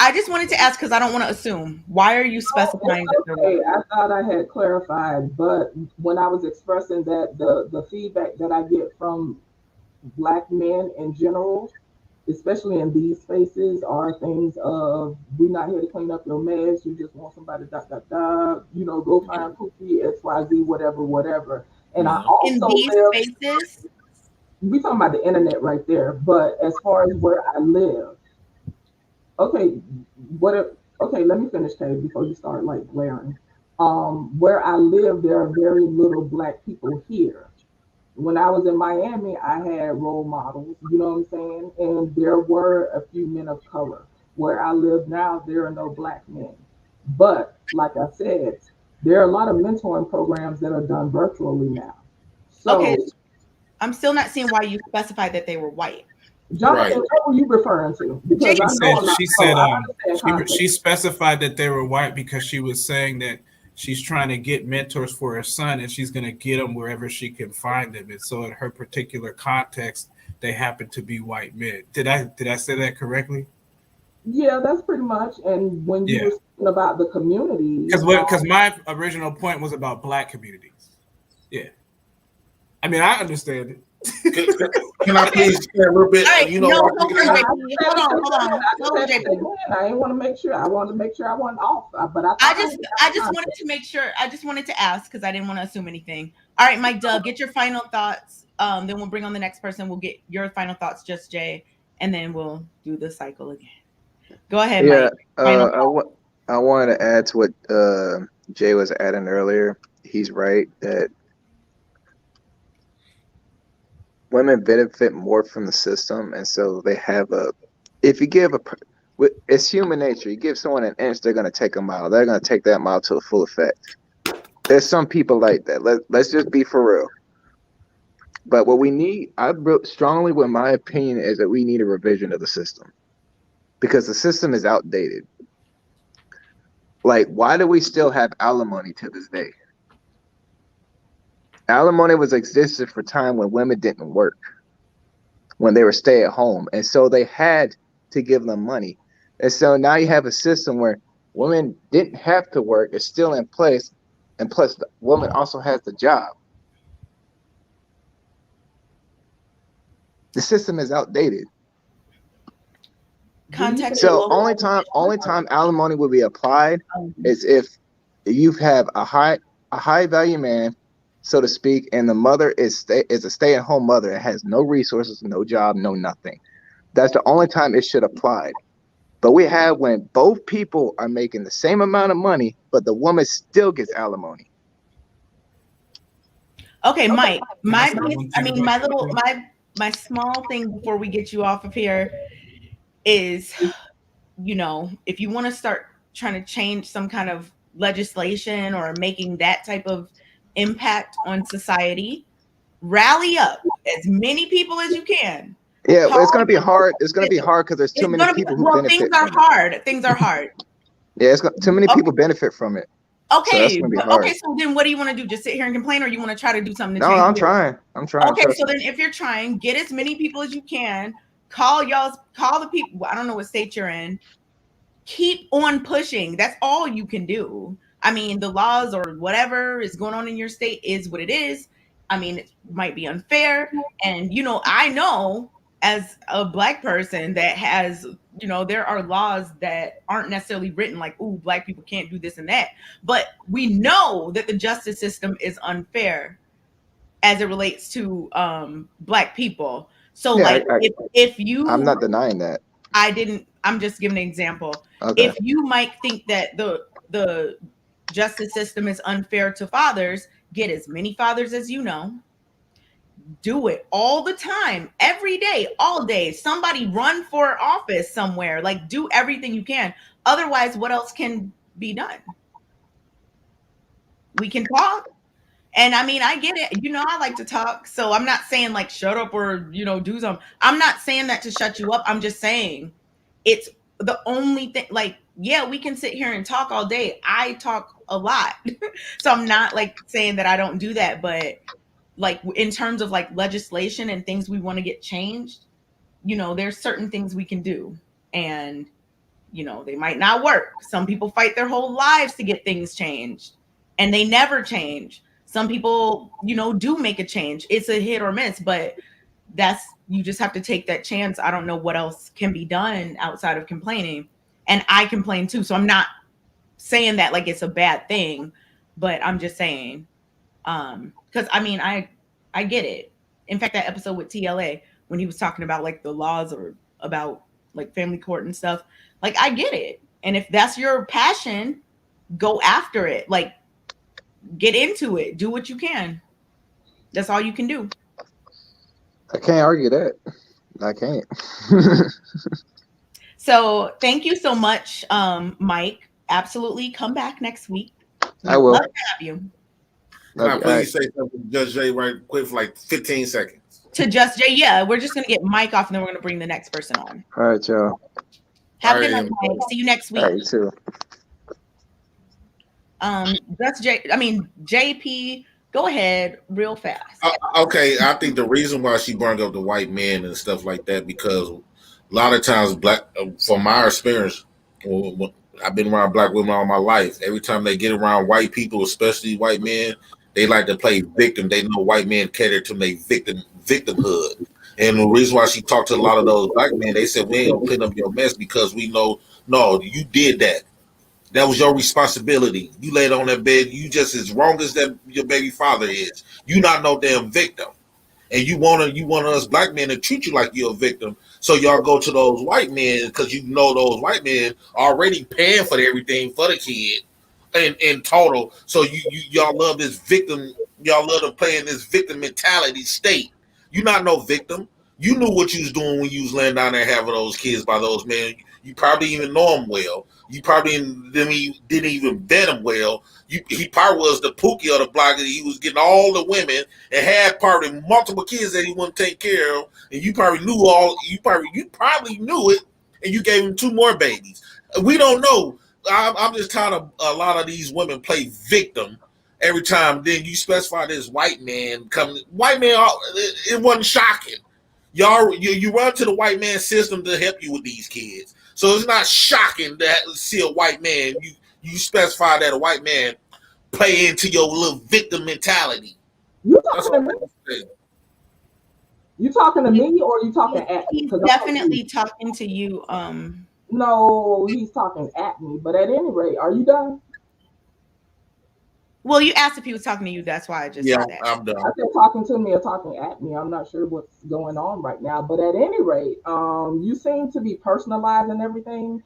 I just wanted to ask because I don't want to assume. Why are you specifying that they're white? I thought I had clarified, but when I was expressing that the feedback that I get from Black men in general, especially in these spaces, are things of, we're not here to clean up your mess. You just want somebody go find Pookie, XYZ, whatever. And I In also these live, spaces, we talking about the internet right there, but as far as where I live, okay, let me finish, Kay, before you start like glaring. Where I live, there are very little Black people here. When I was in Miami, I had role models, you know what I'm saying? And there were a few men of color. Where I live now, there are no Black men. But like I said, there are a lot of mentoring programs that are done virtually now. So, okay, I'm still not seeing why you specified that they were white. Jonathan, what were you referring to? Because she specified that they were white because she was saying that she's trying to get mentors for her son and she's going to get them wherever she can find them. And so in her particular context, they happen to be white men. Did I say that correctly? Yeah, that's pretty much. And when you were speaking about the community, because my original point was about Black communities. Yeah, I mean, I understand it. Can I please share a little bit? Right, hold on. I want to make sure. I wanted to make sure I wasn't off. But I just wanted to make sure. I just wanted to ask because I didn't want to assume anything. All right, Mike Dub, get your final thoughts. Then we'll bring on the next person. We'll get your final thoughts, Just Jay, and then we'll do the cycle again. Go ahead, Mike. I wanted to add to what Jay was adding earlier. He's right that women benefit more from the system, and so they have if you give it's human nature. You give someone an inch, they're going to take a mile. They're going to take that mile to a full effect. There's some people like that. Let's just be for real. But what we need, strongly, with my opinion, is that we need a revision of the system because the system is outdated. Like, why do we still have alimony to this day? Alimony was existed for time when women didn't work, when they were stay at home. And so they had to give them money. And so now you have a system where women didn't have to work. It's still in place. And plus the woman also has the job. The system is outdated. So only time alimony will be applied is if you have a high value man, so to speak, and the mother is a stay-at-home mother that has no resources, no job, no nothing. That's the only time it should apply. But we have when both people are making the same amount of money, but the woman still gets alimony. Okay, Mike. My small thing before we get you off of here is, if you want to start trying to change some kind of legislation or making that type of impact on society, rally up as many people as you can. Yeah, but it's going to be hard. It's going to be hard because there's too many people who benefit. Things are hard. Things are hard. Yeah, too many people benefit from it. Okay. So then what do you want to do? Just sit here and complain, or you want to try to do something to change? No, I'm trying. Okay, so then if you're trying, get as many people as you can. Call the people. I don't know what state you're in. Keep on pushing. That's all you can do. I mean, the laws or whatever is going on in your state is what it is. I mean, it might be unfair. And, I know as a Black person that has, there are laws that aren't necessarily written like, ooh, Black people can't do this and that. But we know that the justice system is unfair as it relates to Black people. So if you, I'm not denying that. I'm just giving an example. Okay. If you might think that the justice system is unfair to fathers, get as many fathers as you know. Do it all the time, every day, all day. Somebody run for office somewhere. Like, do everything you can. Otherwise, what else can be done? We can talk. And I mean, I get it. You know, I like to talk. So I'm not saying like shut up or, you know, do something. I'm not saying that to shut you up. I'm just saying it's the only thing. Like, yeah, we can sit here and talk all day. I talk a lot. So I'm not like saying that I don't do that. But like in terms of like legislation and things we want to get changed, you know, there's certain things we can do. And, you know, they might not work. Some people fight their whole lives to get things changed and they never change. Some people, you know, do make a change. It's a hit or miss, but that's, you just have to take that chance. I don't know what else can be done outside of complaining. And I complain too. So I'm not saying that like it's a bad thing, but I'm just saying, because I mean, I get it. In fact, that episode with TLA, when he was talking about like the laws or about like family court and stuff, like I get it. And if that's your passion, go after it. Like get into it. Do what you can. That's all you can do. I can't argue that. I can't. So thank you so much, Mike. Absolutely come back next week. I will. Love to have you. Can I please say something to Judge Jay right quick for like 15 seconds? To Just Jay, yeah. We're just gonna get Mike off and then we're gonna bring the next person on. All right, y'all. Have a good night, Mike. See you next week. All right, you too. That's JP, go ahead real fast. Okay, I think the reason why she brought up the white men and stuff like that, because a lot of times from my experience, I've been around black women all my life. Every time they get around white people, especially white men, they like to play victim. They know white men cater to their victimhood. And the reason why she talked to a lot of those black men, they said, we ain't gonna clean up your mess because we know, no, you did that. That was your responsibility. You laid on that bed. You just as wrong as that your baby father is. You not no damn victim. And you want us black men to treat you like you're a victim. So y'all go to those white men because you know those white men already paying for everything for the kid in total. So y'all love this victim. Y'all love to play in this victim mentality state. You not no victim. You knew what you was doing when you was laying down there having those kids by those men. You probably even know them well. You probably didn't even vet him well. He probably was the Pookie of the block. And he was getting all the women and had probably multiple kids that he wouldn't take care of. And you probably knew you probably knew it, and you gave him 2 more babies. We don't know. I'm just tired of a lot of these women play victim every time. Then you specify this white man coming. White man, it wasn't shocking. You run to the white man system to help you with these kids. So it's not shocking to see a white man. You specify that a white man play into your little victim mentality. You talking to me? You talking to me or you talking at me? He's definitely talking to you. No, he's talking at me. But at any rate, are you done? Well, you asked if he was talking to you. That's why I just said that. I'm done. I said talking to me or talking at me. I'm not sure what's going on right now. But at any rate, you seem to be personalizing everything.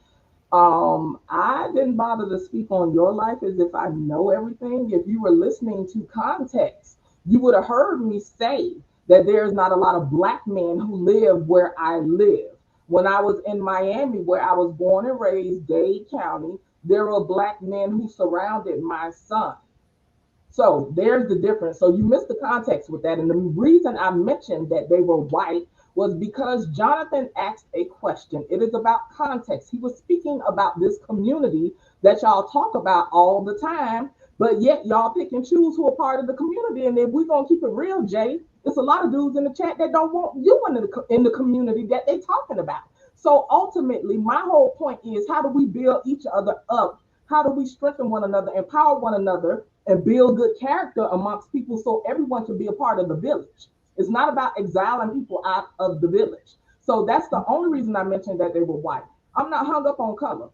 I didn't bother to speak on your life as if I know everything. If you were listening to context, you would have heard me say that there's not a lot of black men who live where I live. When I was in Miami, where I was born and raised, Dade County, there were black men who surrounded my son. So there's the difference. So you missed the context with that. And the reason I mentioned that they were white was because Jonathan asked a question. It is about context. He was speaking about this community that y'all talk about all the time, but yet y'all pick and choose who are part of the community. And if we're going to keep it real, Jay, there's a lot of dudes in the chat that don't want you in the community that they're talking about. So ultimately, my whole point is, how do we build each other up? How do we strengthen one another, empower one another, and build good character amongst people so everyone can be a part of the village? It's not about exiling people out of the village. So that's the only reason I mentioned that they were white. I'm not hung up on color.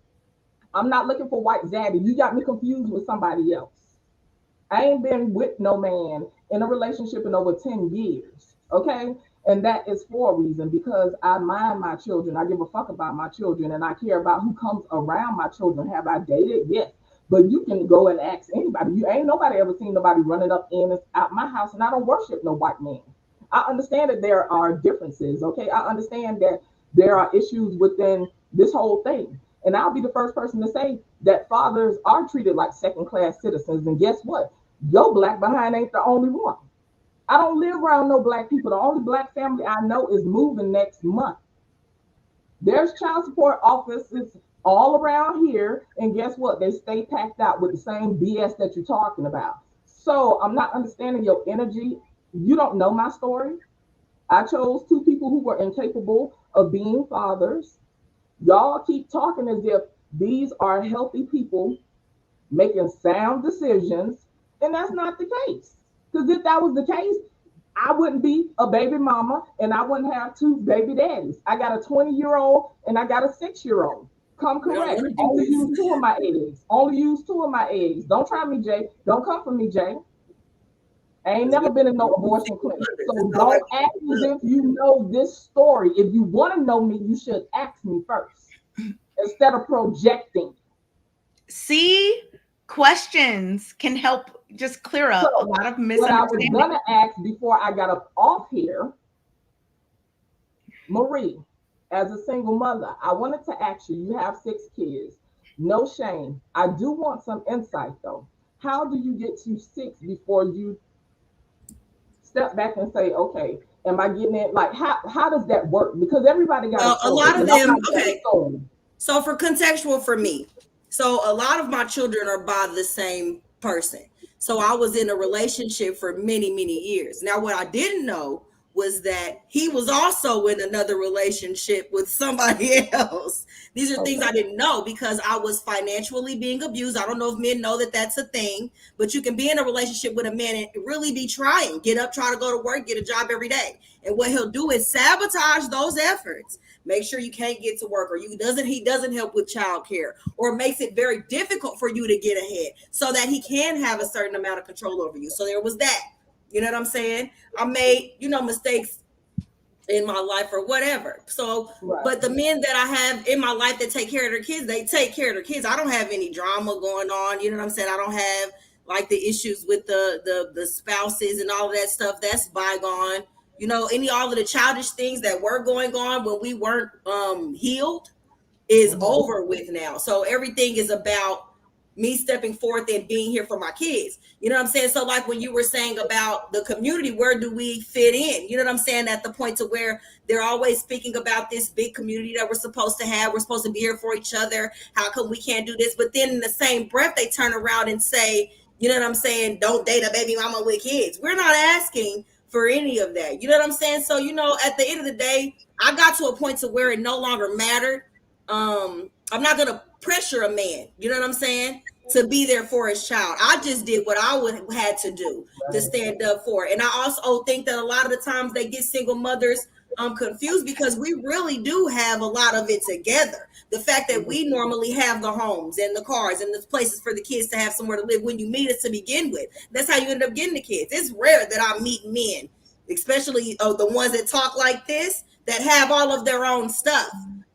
I'm not looking for white zaddy. You got me confused with somebody else. I ain't been with no man in a relationship in over 10 years, okay? And that is for a reason, because I mind my children. I give a fuck about my children, and I care about who comes around my children. Have I dated? Yes. But you can go and ask anybody. You ain't nobody ever seen nobody running up in and out my house, and I don't worship no white man. I understand that there are differences, okay? I understand that there are issues within this whole thing. And I'll be the first person to say that fathers are treated like second-class citizens. And guess what? Your black behind ain't the only one. I don't live around no black people. The only black family I know is moving next month. There's child support offices all around here, and guess what? They stay packed out with the same BS that you're talking about. So I'm not understanding your energy. You don't know my story. I chose two people who were incapable of being fathers. Y'all keep talking as if these are healthy people making sound decisions, and that's not the case. Because if that was the case, I wouldn't be a baby mama and I wouldn't have two baby daddies. I got a 20-year-old and I got a 6-year-old. Come We don't correct. want to do Only this. use two of my eggs. Only use two of my eggs. Don't try me, Jay. Don't come for me, Jay. I ain't never been in no abortion clinic. So It's not like don't act as if you know this story. If you want to know me, you should ask me first instead of projecting. See, questions can help just clear up a So lot of what I was misunderstanding. gonna ask before I got up off here, Marie, as a single mother, I wanted to ask you, you have 6 kids. No shame. I do want some insight though. How do you get to 6 before you step back and say, okay, am I getting it? Like, how does that work? Because everybody got a Well, a story, lot of and I'm them, not that okay. story. So for contextual for me, so a lot of my children are by the same person. So I was in a relationship for many, many years. Now, what I didn't know was that he was also in another relationship with somebody else. These are things Okay. I didn't know because I was financially being abused. I don't know if men know that that's a thing, but you can be in a relationship with a man and really be trying, get up, try to go to work, get a job every day. And what he'll do is sabotage those efforts, make sure you can't get to work, or he doesn't help with childcare, or makes it very difficult for you to get ahead so that he can have a certain amount of control over you. So there was that. You know what I'm saying? I made, mistakes in my life or whatever. So, Right. but the men that I have in my life that take care of their kids, they take care of their kids. I don't have any drama going on. You know what I'm saying? I don't have like the issues with the spouses and all of that stuff. That's bygone. All of the childish things that were going on when we weren't healed is Mhm. over with now. So everything is about me stepping forth and being here for my kids. You know what I'm saying? So like when you were saying about the community, where do we fit in? You know what I'm saying? At the point to where they're always speaking about this big community that we're supposed to have. We're supposed to be here for each other. How come we can't do this? But then in the same breath, they turn around and say, you know what I'm saying? Don't date a baby mama with kids. We're not asking for any of that. You know what I'm saying? So, at the end of the day, I got to a point to where it no longer mattered. I'm not gonna pressure a man, you know what I'm saying, to be there for his child. I just did what I would have had to do to stand up for it. And I also think that a lot of the times they get single mothers confused because we really do have a lot of it together. The fact that we normally have the homes and the cars and the places for the kids to have somewhere to live when you meet us to begin with. That's how you end up getting the kids. It's rare that I meet men, especially the ones that talk like this, that have all of their own stuff.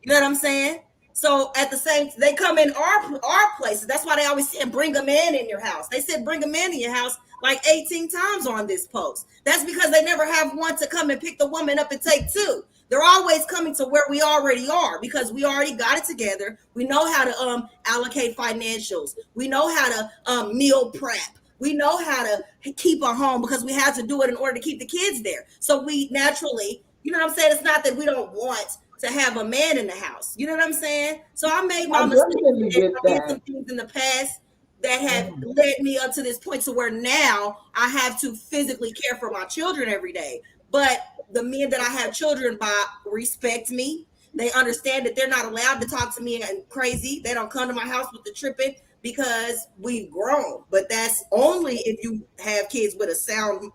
You know what I'm saying? So at the same, they come in our places. That's why they always say bring a man in your house. They said bring a man in your house like 18 times on this post. That's because they never have one to come and pick the woman up and take two. They're always coming to where we already are because we already got it together. We know how to allocate financials. We know how to meal prep. We know how to keep a home because we have to do it in order to keep the kids there. So we naturally, you know what I'm saying? It's not that we don't want to have a man in the house. You know what I'm saying? So I made I my mistakes definitely and get I did some that. things in the past that have Mhm. led me up to this point to where now I have to physically care for my children every day. But the men that I have children by respect me. They understand that they're not allowed to talk to me and crazy. They don't come to my house with the tripping because we've grown. But that's only if you have kids with a sound,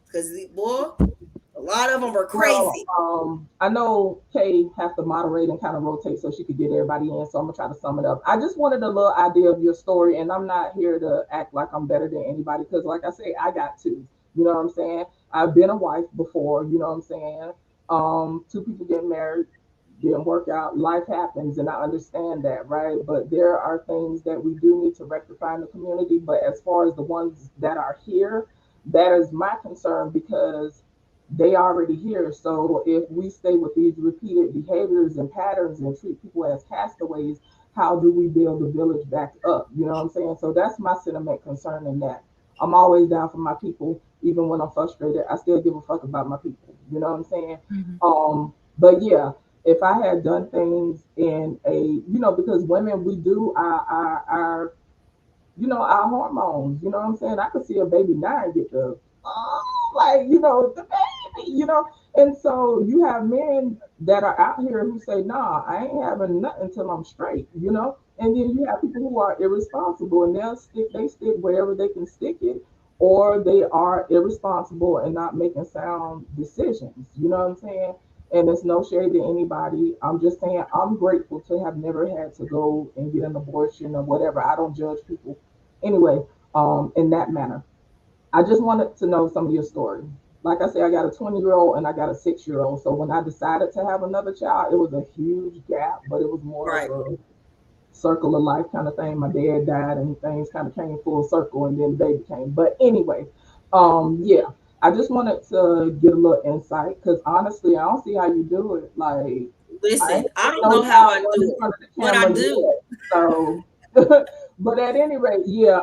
because boy, a lot of them are Well, crazy. I know Kay has to moderate and kind of rotate so she could get everybody in. So I'm gonna try to sum it up. I just wanted a little idea of your story, and I'm not here to act like I'm better than anybody because, like I say, I got two. You know what I'm saying? I've been a wife before. You know what I'm saying? Two people get married, didn't work out. Life happens, and I understand that, right? But there are things that we do need to rectify in the community. But as far as the ones that are here, that is my concern because they already here. So if we stay with these repeated behaviors and patterns and treat people as castaways, how do we build the village back up? You know what I'm saying? So that's my sentiment concerning that. I'm always down for my people, even when I'm frustrated. I still give a fuck about my people. You know what I'm saying? Mhm. But yeah, if I had done things in a, because women, we do our our hormones. You know what I'm saying? I could see a baby now and get the, like, the baby, And so you have men that are out here who say, nah, I ain't having nothing until I'm straight, And then you have people who are irresponsible and they stick wherever they can stick it, or they are irresponsible and not making sound decisions. You know what I'm saying? And it's no shade to anybody. I'm just saying I'm grateful to have never had to go and get an abortion or whatever. I don't judge people anyway, in that manner. I just wanted to know some of your story. Like I said, I got a 20-year-old and I got a 6-year-old. So when I decided to have another child, it was a huge gap, but it was more Right. of a circle of life kind of thing. My dad died and things kind of came full circle and then the baby came. But anyway, yeah, I just wanted to get a little insight because honestly, I don't see how you do it. Like, I Listen, ain't I seen don't no know how I child run in do it, front of the but I camera do. yet. So, but at any rate, yeah,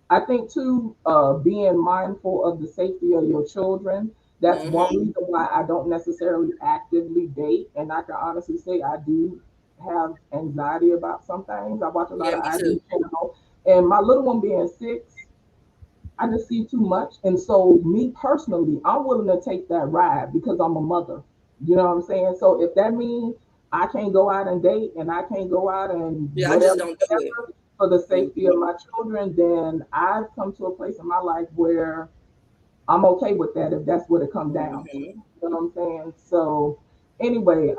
I think too, being mindful of the safety of your children. That's one Hmm. reason why I don't necessarily actively date, and I can honestly say I do have anxiety about some things. I watch a lot Yeah, of me ID too. channel, and my little one being 6, I just see too much. And so, me personally, I'm willing to take that ride because I'm a mother. You know what I'm saying? So, if that means I can't go out and date and I can't go out and Yeah, I just whatever, don't do it. whatever for the safety of Mhm. my children, then I've come to a place in my life where I'm okay with that if that's what it comes down to. Mhm. You know what I'm saying? So, anyway,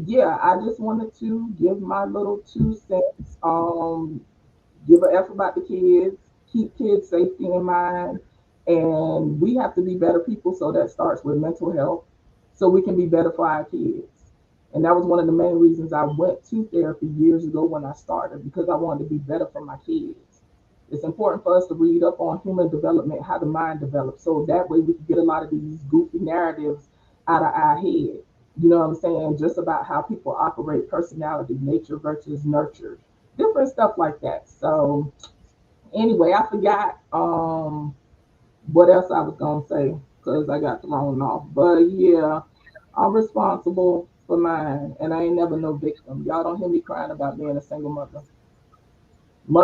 yeah, I just wanted to give my little 2 cents. Give an F about the kids, keep kids' safety in mind, and we have to be better people. So that starts with mental health, so we can be better for our kids. And that was one of the main reasons I went to therapy years ago when I started because I wanted to be better for my kids. It's important for us to read up on human development, how the mind develops, so that way we can get a lot of these goofy narratives out of our head. You know what I'm saying? Just about how people operate, personality, nature versus nurture, different stuff like that. So anyway, I forgot what else I was gonna say because I got thrown off. But yeah, I'm responsible for mine, and I ain't never no victim. Y'all don't hear me crying about being a single mother.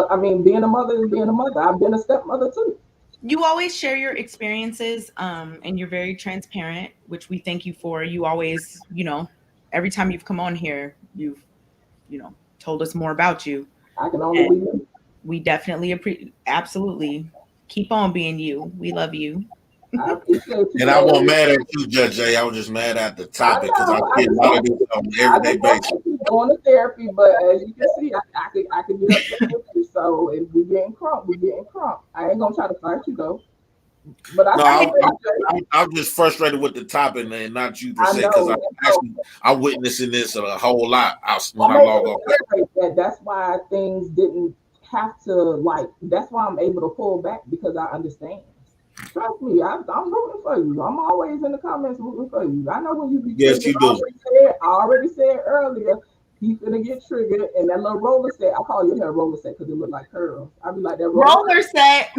I mean, being a mother is being a mother. I've been a stepmother too. You always share your experiences, and you're very transparent, which we thank you for. You always, every time you've come on here, you've, told us more about you. I can only And be. we definitely absolutely keep on being you. We love you. I appreciate you, And I wasn't Kayla. mad at you, Judge Jay. I was just mad at the I topic because I know. see a lot of this on an everyday I just basis. want to keep going to therapy, but as you can see, I could get upset with you. So if we getting crunk, we getting crunk. I ain't gonna try to fight you though. But I No, see I you, mean, Jay. I'm just frustrated with the topic and not you per I se because know. So, I'm witnessing this a whole lot when I'm I able log to on. separate that. That's why things didn't have to like. That's why I'm able to pull back because I understand. Trust me, I'm rooting for you. I'm always in the comments rooting for you. I know when you be Yes, triggered. you do. I already said earlier, he's gonna get triggered. And that little roller set, I call your hair roller set because it look like curls. I be like that roller roller set. set.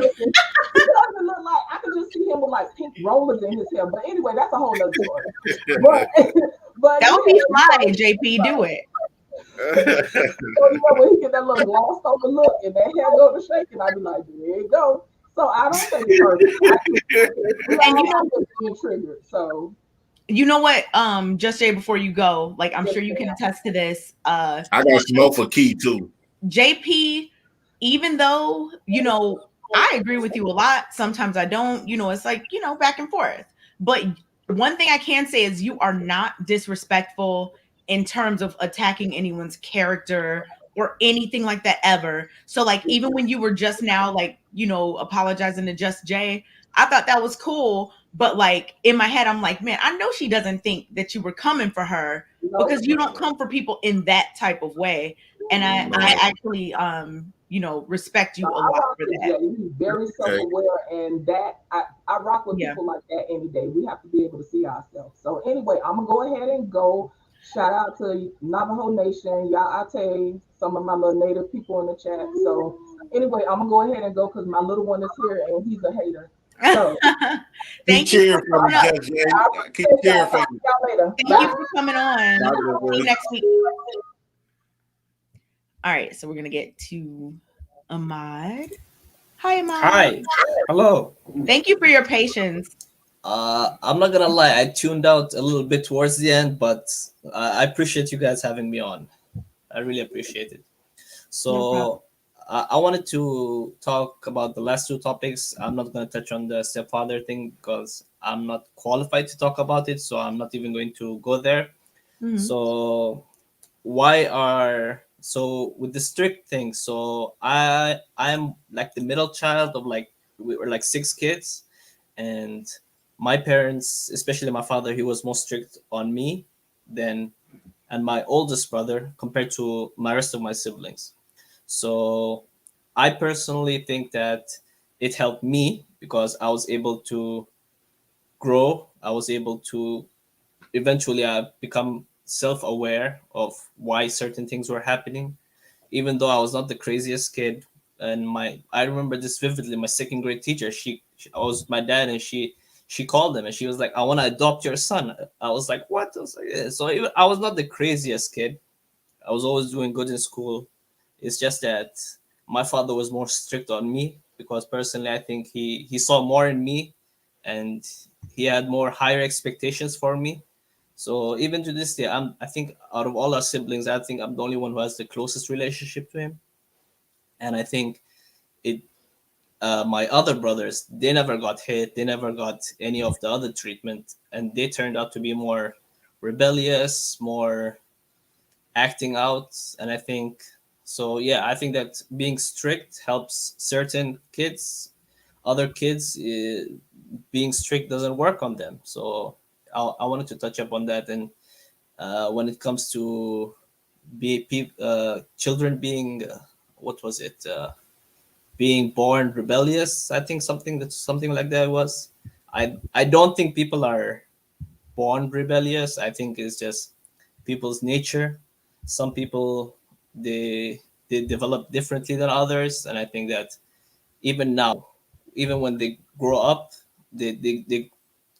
It doesn't look like I can just see him with like pink rollers in his hair. But anyway, that's a whole nother story. But but That would yeah, be fly, JP. Do it. so when he get that little glossed over look and that hair go to shaking, I be like, there you go. So I don't take it personal. We And all out there being triggered. So you know what? Just Jay, before you go, like I'm yes, sure you can ma'am. attest to this. I got smoke for Key too. JP, even though, I agree with you a lot, sometimes I don't, it's like, back and forth. But one thing I can say is you are not disrespectful in terms of attacking anyone's character or anything like that ever. So like even when you were just now like, apologizing to Just Jay, I thought that was cool. But like in my head, I'm like, man, I know she doesn't think that you were coming for her No, because you don't come for people in that type of way. And I No. actually respect so you a I lot rock for with that. Jay. He's very Okay. self-aware, and that I rock with Yeah. people like that any day. We have to be able to see ourselves. So anyway, I'm gonna go ahead and go. Shout out to Navajo Nation, Yaate, some of my little native people in the chat. So Anyway, I'm gonna go ahead and go because my little one is here and he's a hater. So Keep Thank you cheering for for me, coming up. Judge. I Keep appreciate cheering y'all. for Talk me. to y'all later. Thank Bye. you for coming on. Bye, See you boy. next week. All right, so we're gonna get to Ahmad. Hi, Ahmad. Hi. Hello. Thank you for your patience. I'm not gonna lie, I tuned out a little bit towards the end, but I appreciate you guys having me on. I really appreciate it. No problem. So I wanted to talk about the last two topics. I'm not gonna touch on the stepfather thing because I'm not qualified to talk about it, so I'm not even going to go there. Mhm. So so with the strict thing, so I'm like the middle child of like we were like six kids, and my parents, especially my father, he was more strict on me than and my oldest brother compared to my rest of my siblings. So I personally think that it helped me because I was able to grow. I was able to eventually become self-aware of why certain things were happening, even though I was not the craziest kid. And I remember this vividly. My second grade teacher, I was with my dad, and she called him and she was like, "I want to adopt your son." I was like, "What?" I was like, "Yeah." So I was not the craziest kid. I was always doing good in school. It's just that my father was more strict on me because personally, I think he saw more in me, and he had more higher expectations for me. So even to this day, I think out of all our siblings, I think I'm the only one who has the closest relationship to him. And I think it my other brothers, they never got hit, they never got any of the other treatment, and they turned out to be more rebellious, more acting out. And I think so, yeah, I think that being strict helps certain kids. Other kids, being strict doesn't work on them. So I wanted to touch up on that. And when it comes to children being what was it being born rebellious, I think something like that was. I don't think people are born rebellious. I think it's just people's nature. Some people, they develop differently than others, and I think that even now, even when they grow up, they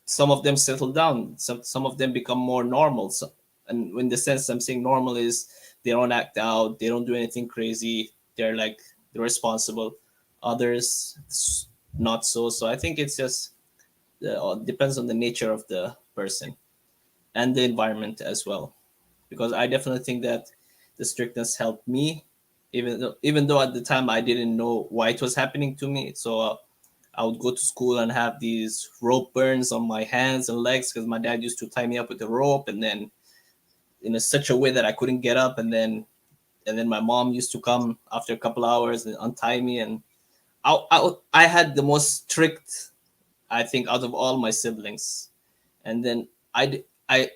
some of them settle down. Some of them become more normal. So, and in the sense I'm saying normal is they don't act out, they don't do anything crazy. They're responsible. Others not so. So I think it's just depends on the nature of the person and the environment as well. Because I definitely think that the strictness helped me, even though at the time I didn't know why it was happening to me. So I would go to school and have these rope burns on my hands and legs because my dad used to tie me up with a rope, and then such a way that I couldn't get up, and then my mom used to come after a couple hours and untie me, and I had the most strict, I think, out of all my siblings. And then I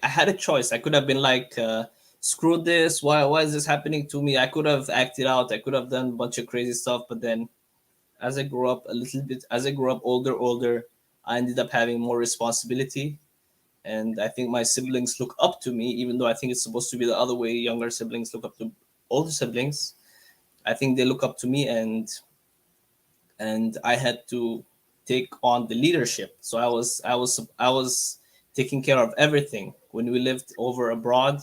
had a choice. I could have been like, screw this, why is this happening to me? I could have acted out, I could have done a bunch of crazy stuff, but then as I grew up a little bit, as I grew up older, I ended up having more responsibility. And I think my siblings look up to me, even though I think it's supposed to be the other way. Younger siblings look up to older siblings. I think they look up to me, and I had to take on the leadership. So I was taking care of everything when we lived over abroad,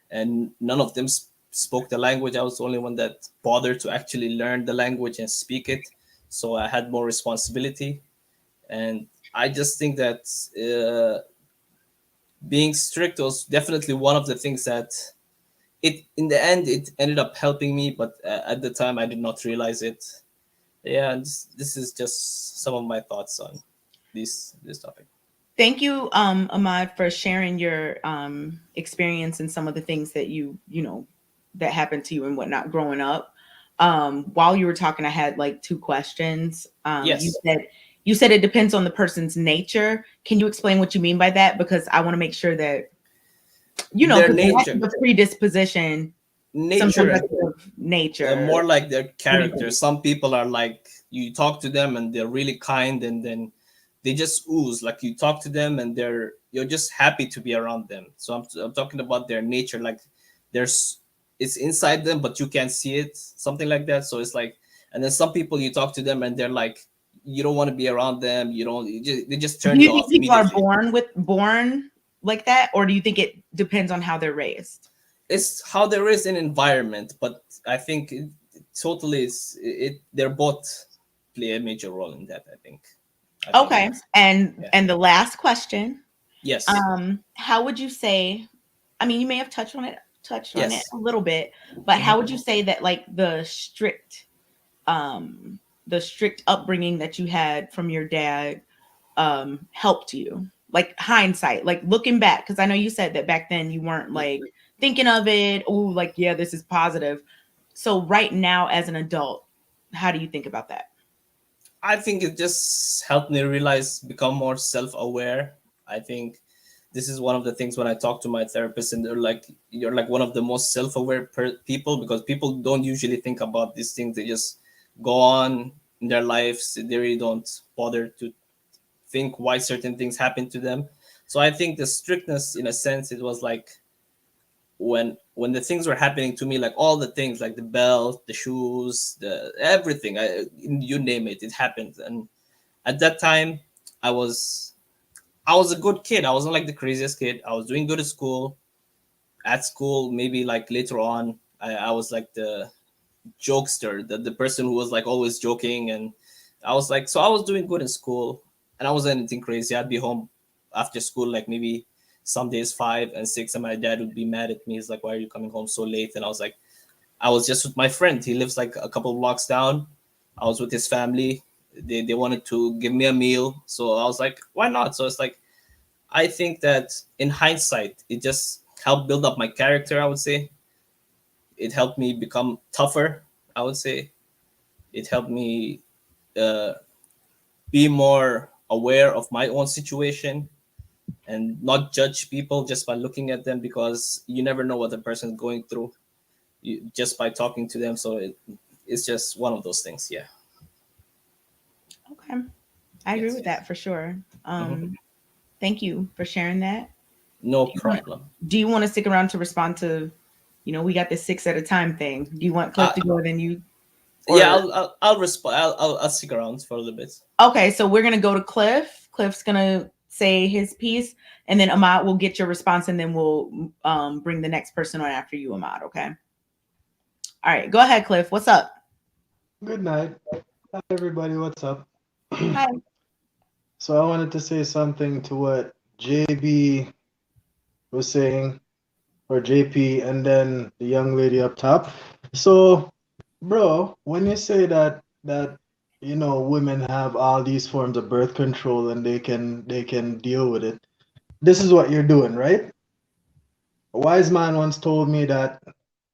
and none of them spoke the language. I was the only one that bothered to actually learn the language and speak it. So I had more responsibility, and I just think that being strict was definitely one of the things that it in the end it ended up helping me, but at the time I did not realize it. Yeah, and this is just some of my thoughts on this topic. Thank you, Ahmad, for sharing your experience and some of the things that that happened to you and whatnot growing up. While you were talking, I had like two questions. Yes. You said it depends on the person's nature. Can you explain what you mean by that? Because I want to make sure that Their 'cause nature. the predisposition, Nature sometimes and that's of nature. more like their character. Anyway. Some people are like, you talk to them and they're really kind, and then they just ooze. Like you talk to them and you're just happy to be around them. So I'm talking about their nature. Like there's it's inside them, but you can't see it. Something like that. So it's like, And then some people, you talk to them and they're like, you don't want to be around them. They just turn Do you you think off people are immediately. born like that, or do you think it depends on how they're raised? It's how there is an environment, but I think they're both play a major role in that. I think. Okay, yes. And the last question. Yes. How would you say? I mean, you may have touched on it Yes. a little bit, but how would you say that like the strict upbringing that you had from your dad helped you? Like hindsight, like looking back, because I know you said that back then you weren't like thinking of it. Oh, like, yeah, this is positive. So right now as an adult, how do you think about that? I think it just helped me become more self-aware. I think this is one of the things when I talk to my therapist, and they're like, you're like one of the most self-aware people, because people don't usually think about these things. They just go on in their lives. They really don't bother to think why certain things happen to them. So I think the strictness, in a sense, it was like when the things were happening to me, like all the things, like the belt, the shoes, the everything, you name it, it happened. And at that time, I was a good kid. I wasn't like the craziest kid. I was doing good at school. Maybe like later on, I was like the jokester, the person who was like always joking. And I was doing good in school, and I wasn't anything crazy. I'd be home after school, like maybe some days 5 and 6, and my dad would be mad at me. He's like, why are you coming home so late? And I was like, I was just with my friend. He lives like a couple of blocks down. I was with his family. They wanted to give me a meal. So I was like, why not? So it's like, I think that in hindsight, it just helped build up my character, I would say. It helped me become tougher, I would say. It helped me be more aware of my own situation and not judge people just by looking at them, because you never know what the person is going through just by talking to them. So it's just one of those things. Yeah. Okay. I agree with that for sure. Thank you for sharing that. No problem. Do you want to stick around to respond to, we got this 6 at a time thing. Do you want Cliff to go, then you? Yeah, I'll respond. I'll stick around for a little bit. Okay, so we're gonna go to Cliff. Cliff's gonna say his piece, and then Ahmad will get your response, and then we'll bring the next person on after you, Ahmad. Okay. All right, go ahead, Cliff. What's up? Good night. Hi, everybody. What's up? Hi. So I wanted to say something to what JB was saying, or JP, and then the young lady up top. So, bro, when you say that women have all these forms of birth control and they can deal with it, this is what you're doing, right? A wise man once told me that,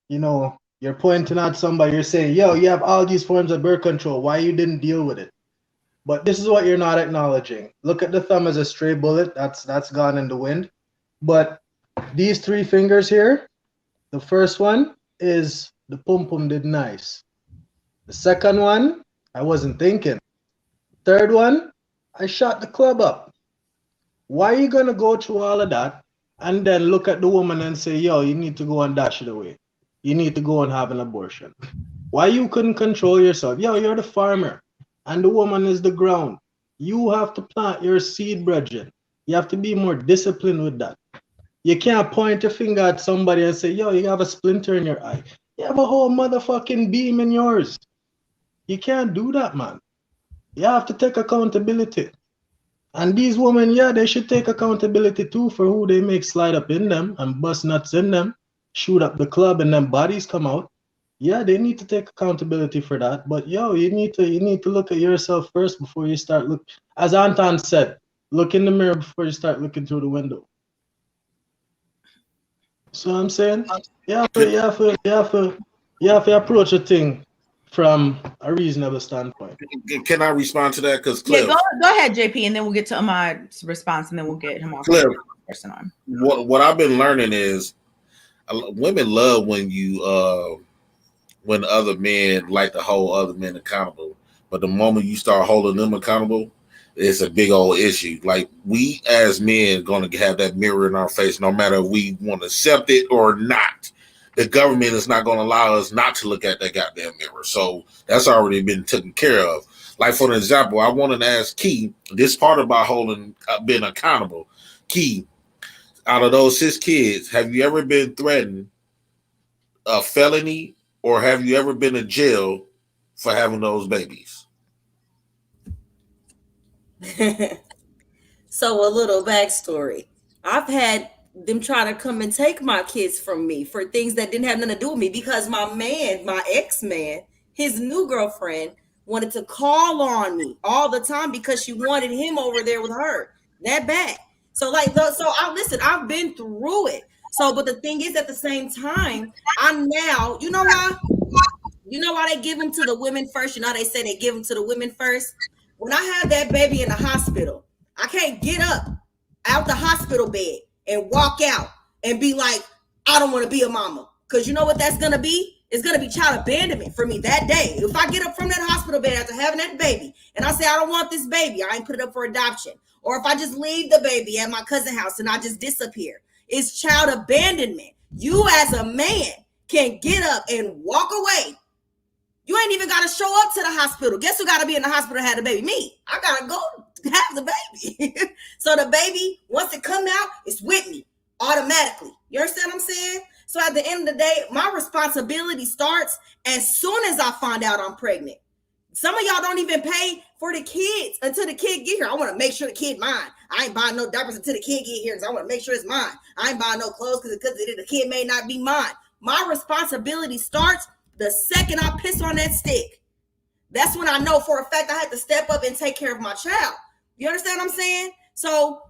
you're pointing at somebody, you're saying, yo, you have all these forms of birth control, why you didn't deal with it? But this is what you're not acknowledging. Look at the thumb as a stray bullet. That's gone in the wind. But these 3 fingers here, the first one is the pum pum did nice. The second one, I wasn't thinking. Third one, I shot the club up. Why are you gonna go through all of that and then look at the woman and say, yo, you need to go and dash it away. You need to go and have an abortion. Why you couldn't control yourself? Yo, you're the farmer. And the woman is the ground. You have to plant your seed, brethren. You have to be more disciplined with that. You can't point your finger at somebody and say, yo, you have a splinter in your eye. You have a whole motherfucking beam in yours. You can't do that, man. You have to take accountability. And these women, yeah, they should take accountability too for who they make slide up in them and bust nuts in them, shoot up the club and then bodies come out. Yeah, they need to take accountability for that. But yo, you need to look at yourself first before you start look. As Anton said, look in the mirror before you start looking through the window. So I'm saying, you have to approach a thing from a reasonable standpoint. Can I respond to that? Because Cliff, go ahead, JP, and then we'll get to Ahmad's response, and then we'll get him off. Cliff, person on. What I've been learning is women love when you when other men like to hold other men accountable, but the moment you start holding them accountable, it's a big old issue. Like, we as men going to have that mirror in our face, no matter if we want to accept it or not. the government is not going to allow us not to look at that goddamn mirror. So that's already been taken care of. Like, for an example, I wanted to ask Key, this part about being accountable. Key, out of those 6 kids, have you ever been threatened a felony, or have you ever been in jail for having those babies? So a little backstory. I've had them try to come and take my kids from me for things that didn't have nothing to do with me, because my ex-man, his new girlfriend wanted to call on me all the time because she wanted him over there with her that bad. So I've been through it. So, but the thing is, at the same time, I'm now, you know why they give them to the women first? You know, they say they give them to the women first. When I had that baby in the hospital, I can't get up out the hospital bed and walk out and be like, I don't want to be a mama. Because you know what that's going to be? It's going to be child abandonment for me that day. If I get up from that hospital bed after having that baby and I say, I don't want this baby, I ain't put it up for adoption. Or if I just leave the baby at my cousin's house and I just disappear, it's child abandonment. You as a man can get up and walk away. You ain't even got to show up to the hospital. Guess who got to be in the hospital to have the baby? Me. I got to go have the baby. So the baby, once it come out, it's with me automatically. You understand what I'm saying? So at the end of the day, my responsibility starts as soon as I find out I'm pregnant. Some of y'all don't even pay for the kids until the kid get here. I want to make sure the kid mine. I ain't buying no diapers until the kid get here, because I want to make sure it's mine. I ain't buying no clothes because the kid may not be mine. My responsibility starts the second I piss on that stick. That's when I know for a fact I had to step up and take care of my child. You understand what I'm saying? So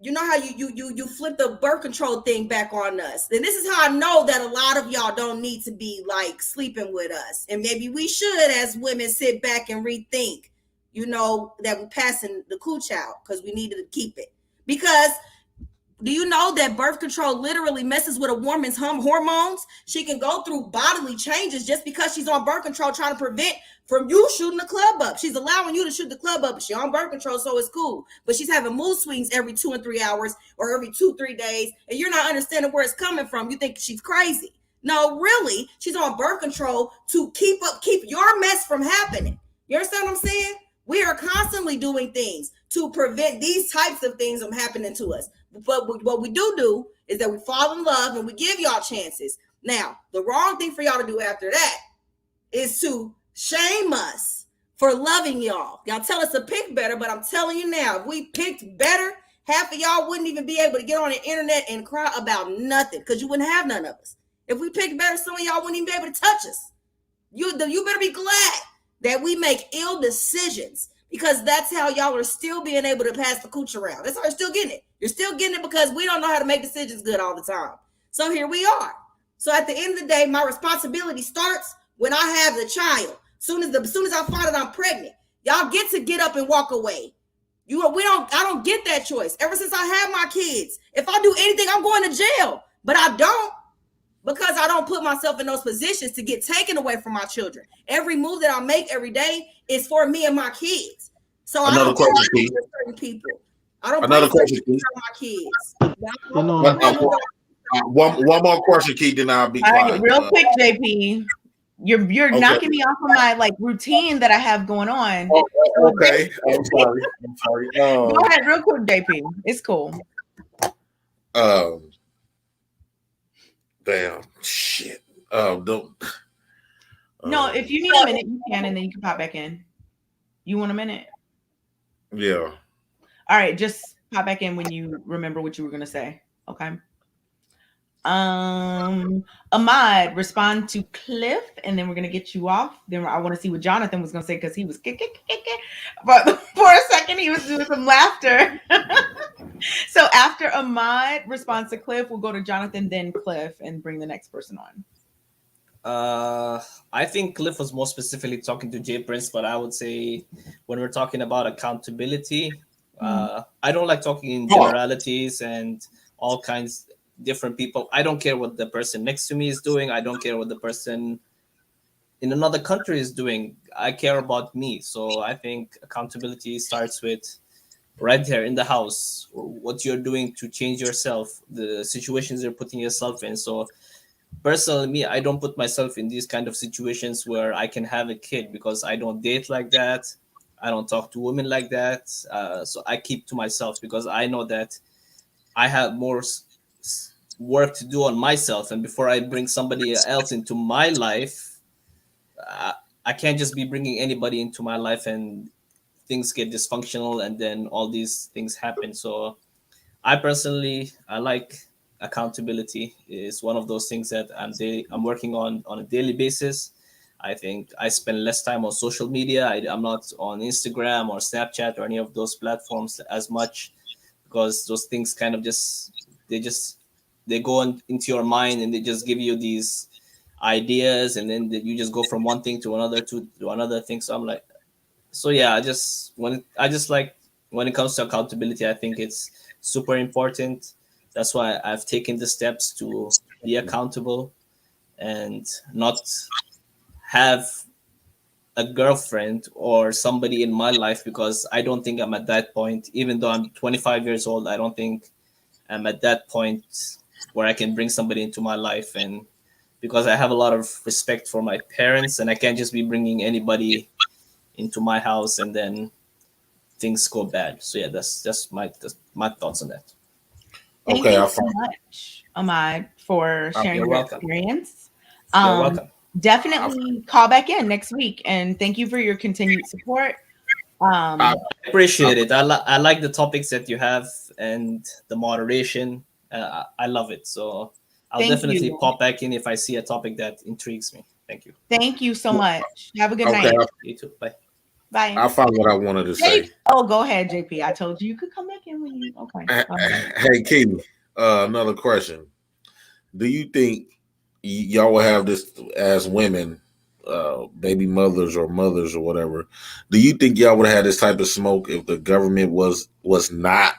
you know how you flip the birth control thing back on us. And this is how I know that a lot of y'all don't need to be like sleeping with us. And maybe we should, as women, sit back and rethink, you know, that we're passing the cooch out because we needed to keep it. Because do you know that birth control literally messes with a woman's hormones? She can go through bodily changes just because she's on birth control, trying to prevent from you shooting the club up. She's allowing you to shoot the club up. She's on birth control, so it's cool. But she's having mood swings every 2 and 3 hours or every 2-3 days, and you're not understanding where it's coming from. You think she's crazy. No, really, she's on birth control to keep your mess from happening. You understand what I'm saying? We are constantly doing things to prevent these types of things from happening to us. But what we do is that we fall in love and we give y'all chances. Now, the wrong thing for y'all to do after that is to shame us for loving y'all. Y'all tell us to pick better, but I'm telling you now, if we picked better, half of y'all wouldn't even be able to get on the internet and cry about nothing, because you wouldn't have none of us. If we picked better, some of y'all wouldn't even be able to touch us. You better be glad that we make ill decisions, because that's how y'all are still being able to pass the cooch around. That's how you're still getting it. You're still getting it because we don't know how to make decisions good all the time. So here we are. So at the end of the day, my responsibility starts when I have the child. Soon as I find out I'm pregnant, y'all get to get up and walk away. I don't get that choice. Ever since I have my kids, if I do anything, I'm going to jail. But I don't, because I don't put myself in those positions to get taken away from my children. Every move that I make every day is for me and my kids. So I don't question certain people. I don't another question, my kids. One more question, Keith, then I'll be quiet. Real quick, JP. You're knocking me off of my routine that I have going on. Oh, okay. I'm sorry. Go ahead, real quick, JP. It's cool. Damn. Shit. No, if you need a minute, you can, and then you can pop back in. You want a minute? Yeah. All right, just pop back in when you remember what you were gonna say. Okay. Ahmad, respond to Cliff, and then we're gonna get you off. Then I want to see what Jonathan was gonna say, because he was but for a second he was doing some laughter. So after Ahmad responds to Cliff, we'll go to Jonathan, then Cliff, and bring the next person on. I think Cliff was more specifically talking to Jay Prince, but I would say when we're talking about accountability, I don't like talking in generalities and all kinds different people. I don't care what the person next to me is doing. I don't care what the person in another country is doing. I care about me. So I think accountability starts with right there in the house, what you're doing to change yourself, the situations you're putting yourself in. So personally, me, I don't put myself in these kind of situations where I can have a kid because I don't date like that. I don't talk to women like that. So I keep to myself because I know that I have more work to do on myself. And before I bring somebody else into my life, I can't just be bringing anybody into my life and things get dysfunctional and then all these things happen. So I personally, I like accountability. Is one of those things that I'm working on a daily basis. I think I spend less time on social media. I'm not on Instagram or Snapchat or any of those platforms as much because those things kind of they go into your mind and they just give you these ideas and then you just go from one thing to another thing. So I'm like, so yeah, I just like when it comes to accountability, I think it's super important. That's why I've taken the steps to be accountable and not have a girlfriend or somebody in my life because I don't think I'm at that point. Even though I'm 25 years old, I don't think I'm at that point where I can bring somebody into my life. And because I have a lot of respect for my parents and I can't just be bringing anybody into my house and then things go bad. So yeah, that's my thoughts on that. Thank you so much, Ahmad, for sharing your experience. You're welcome. Definitely call back in next week, and thank you for your continued support. I appreciate it. I like the topics that you have and the moderation. I love it. So I'll definitely pop back in if I see a topic that intrigues me. Thank you. Thank you so much. Have a good night. You too. Bye. Bye. I found what I wanted to say. Oh, go ahead, JP. I told you could come back in when you. Okay. Hey, Kayla, another question. Do you think y'all will have this as women, baby mothers or mothers or whatever? Do you think y'all would have this type of smoke if the government was not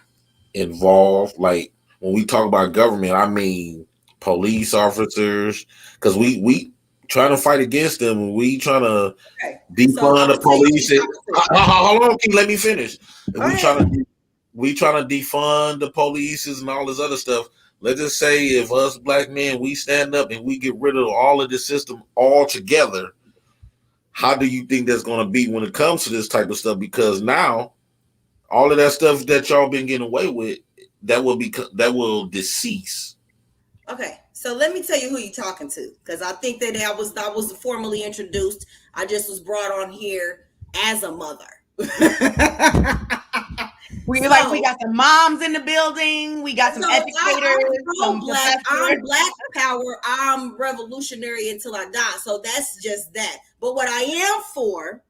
involved? Like when we talk about government, I mean police officers, because we trying to fight against them. We trying to defund the police. Hold on, let me finish. We trying to defund the police and all this other stuff. Let's just say if us black men, we stand up and we get rid of all of this system altogether, how do you think that's going to be when it comes to this type of stuff? Because now all of that stuff that y'all been getting away with, that will decease. Okay, so let me tell you who you're talking to, because I think that I was formally introduced. I just was brought on here as a mother. We got some moms in the building. We got some educators. I'm black power. I'm revolutionary until I die. So that's just that. But what I am for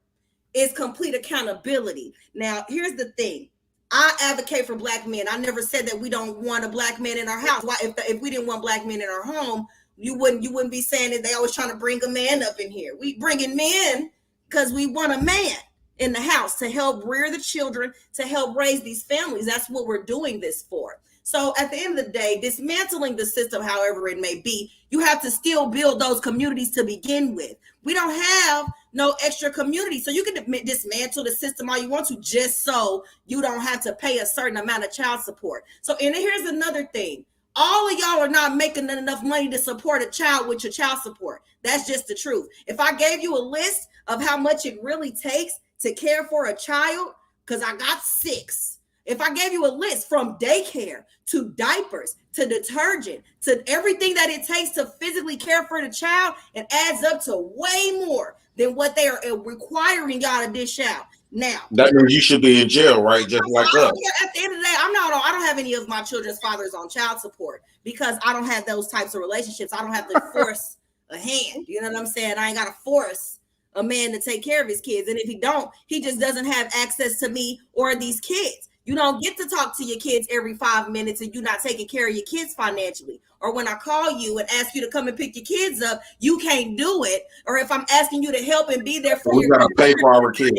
is complete accountability. Now, here's the thing. I advocate for black men. I never said that we don't want a black man in our house. Why, if we didn't want black men in our home, you wouldn't be saying that they always trying to bring a man up in here. We bringing men because we want a man in the house to help rear the children, to help raise these families. That's what we're doing this for. So at the end of the day, dismantling the system, however it may be, you have to still build those communities to begin with. We don't have no extra community. So you can dismantle the system all you want to, just so you don't have to pay a certain amount of child support. So, and here's another thing. All of y'all are not making enough money to support a child with your child support. That's just the truth. If I gave you a list of how much it really takes to care for a child, because I got 6. If I gave you a list from daycare to diapers to detergent to everything that it takes to physically care for the child, it adds up to way more than what they are requiring y'all to dish out. Now, that means you should be in jail, right? Just like us. At the end of the day, I don't have any of my children's fathers on child support because I don't have those types of relationships. I don't have to force a hand. You know what I'm saying? I ain't got to force a man to take care of his kids. And if he don't, he just doesn't have access to me or these kids. You don't get to talk to your kids every 5 minutes and you're not taking care of your kids financially. Or when I call you and ask you to come and pick your kids up, you can't do it. Or if I'm asking you to help and be there for we gotta pay for our kids.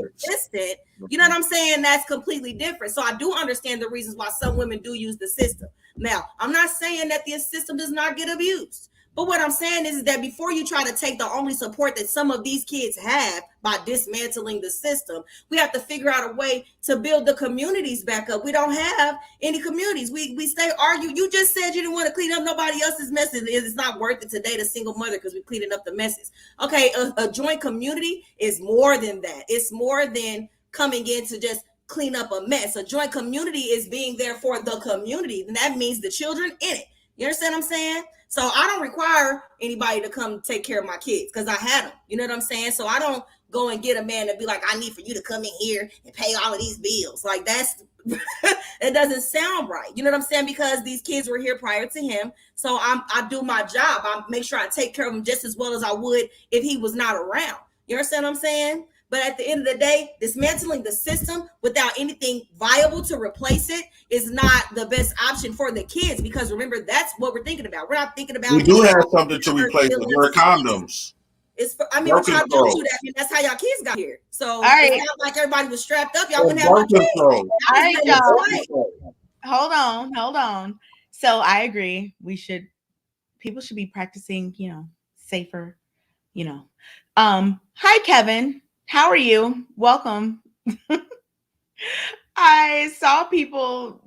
You know what I'm saying? That's completely different. So I do understand the reasons why some women do use the system. Now, I'm not saying that the system does not get abused, But what I'm saying is that before you try to take the only support that some of these kids have by dismantling the system, we have to figure out a way to build the communities back up. We don't have any communities. We stay arguing. You just said you didn't want to clean up nobody else's messes. It's not worth it to date a single mother because we're cleaning up the messes. Okay, a joint community is more than that. It's more than coming in to just clean up a mess. A joint community is being there for the community, and that means the children in it. You understand what I'm saying? So I don't require anybody to come take care of my kids because I had them. You know what I'm saying? So I don't go and get a man to be like, I need for you to come in here and pay all of these bills. Like that's, it doesn't sound right. You know what I'm saying? Because these kids were here prior to him. So I do my job. I make sure I take care of him just as well as I would if he was not around. You understand what I'm saying? But at the end of the day, dismantling the system without anything viable to replace it is not the best option for the kids, because remember, that's what we're thinking about. We're not thinking about. We do have something to replace it. We're condoms. It's for, I mean, we're trying to do that. I mean, that's how y'all kids got here. So all right. It's not like everybody was strapped up. Y'all wouldn't have no kids. All right, y'all. Hold on. So I agree. People should be practicing, safer, Hi, Kevin. How are you? Welcome. I saw people,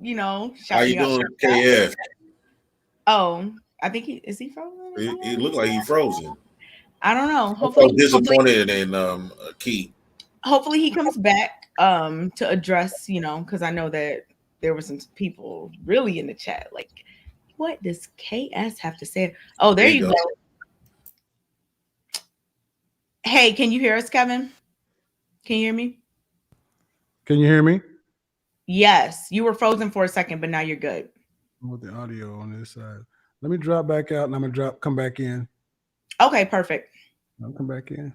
How you doing, KF? Oh, I think is he frozen? He looked like he's frozen. I don't know. Hopefully, disappointed in Key. Hopefully he comes back to address, because I know that there were some people really in the chat. Like, what does KS have to say? Oh, there you go. Hey, can you hear us, Kevin? Can you hear me? Can you hear me? Yes, you were frozen for a second, but now you're good. With the audio on this side. Let me drop back out and I'm gonna come back in. Okay, perfect. I'll come back in.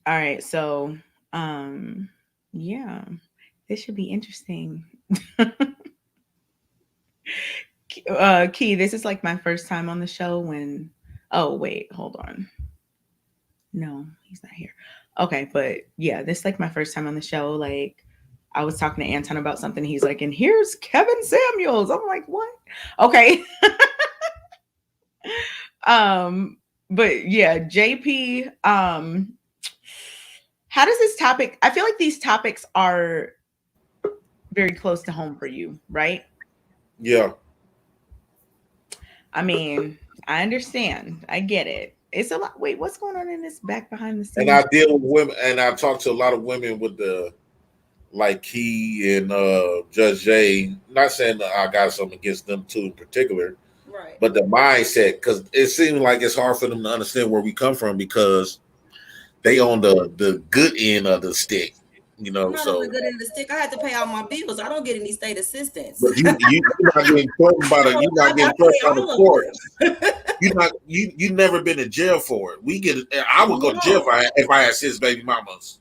All right, so yeah, this should be interesting. Key, this is like my first time on the show when wait, hold on. No, he's not here. Okay, but yeah, this is like my first time on the show. Like, I was talking to Anton about something. He's like, and here's Kevin Samuels. I'm like, what? Okay. But yeah, JP, how does this topic, I feel like these topics are very close to home for you, right? Yeah. I mean, I understand. I get it. It's a lot. Wait, what's going on in this back behind the scenes? And I deal with women, and I talk to a lot of women with the, like Key and Judge Jay. Not saying that I got something against them too in particular, right? But the mindset, because it seems like it's hard for them to understand where we come from because they on the good end of the stick, I'm not on the good end of the stick. I had to pay all my bills. I don't get any state assistance. But you're not getting questioned by the, you're not getting questioned on the court. You never been in jail for it. I would go to jail if I had 6 baby mamas.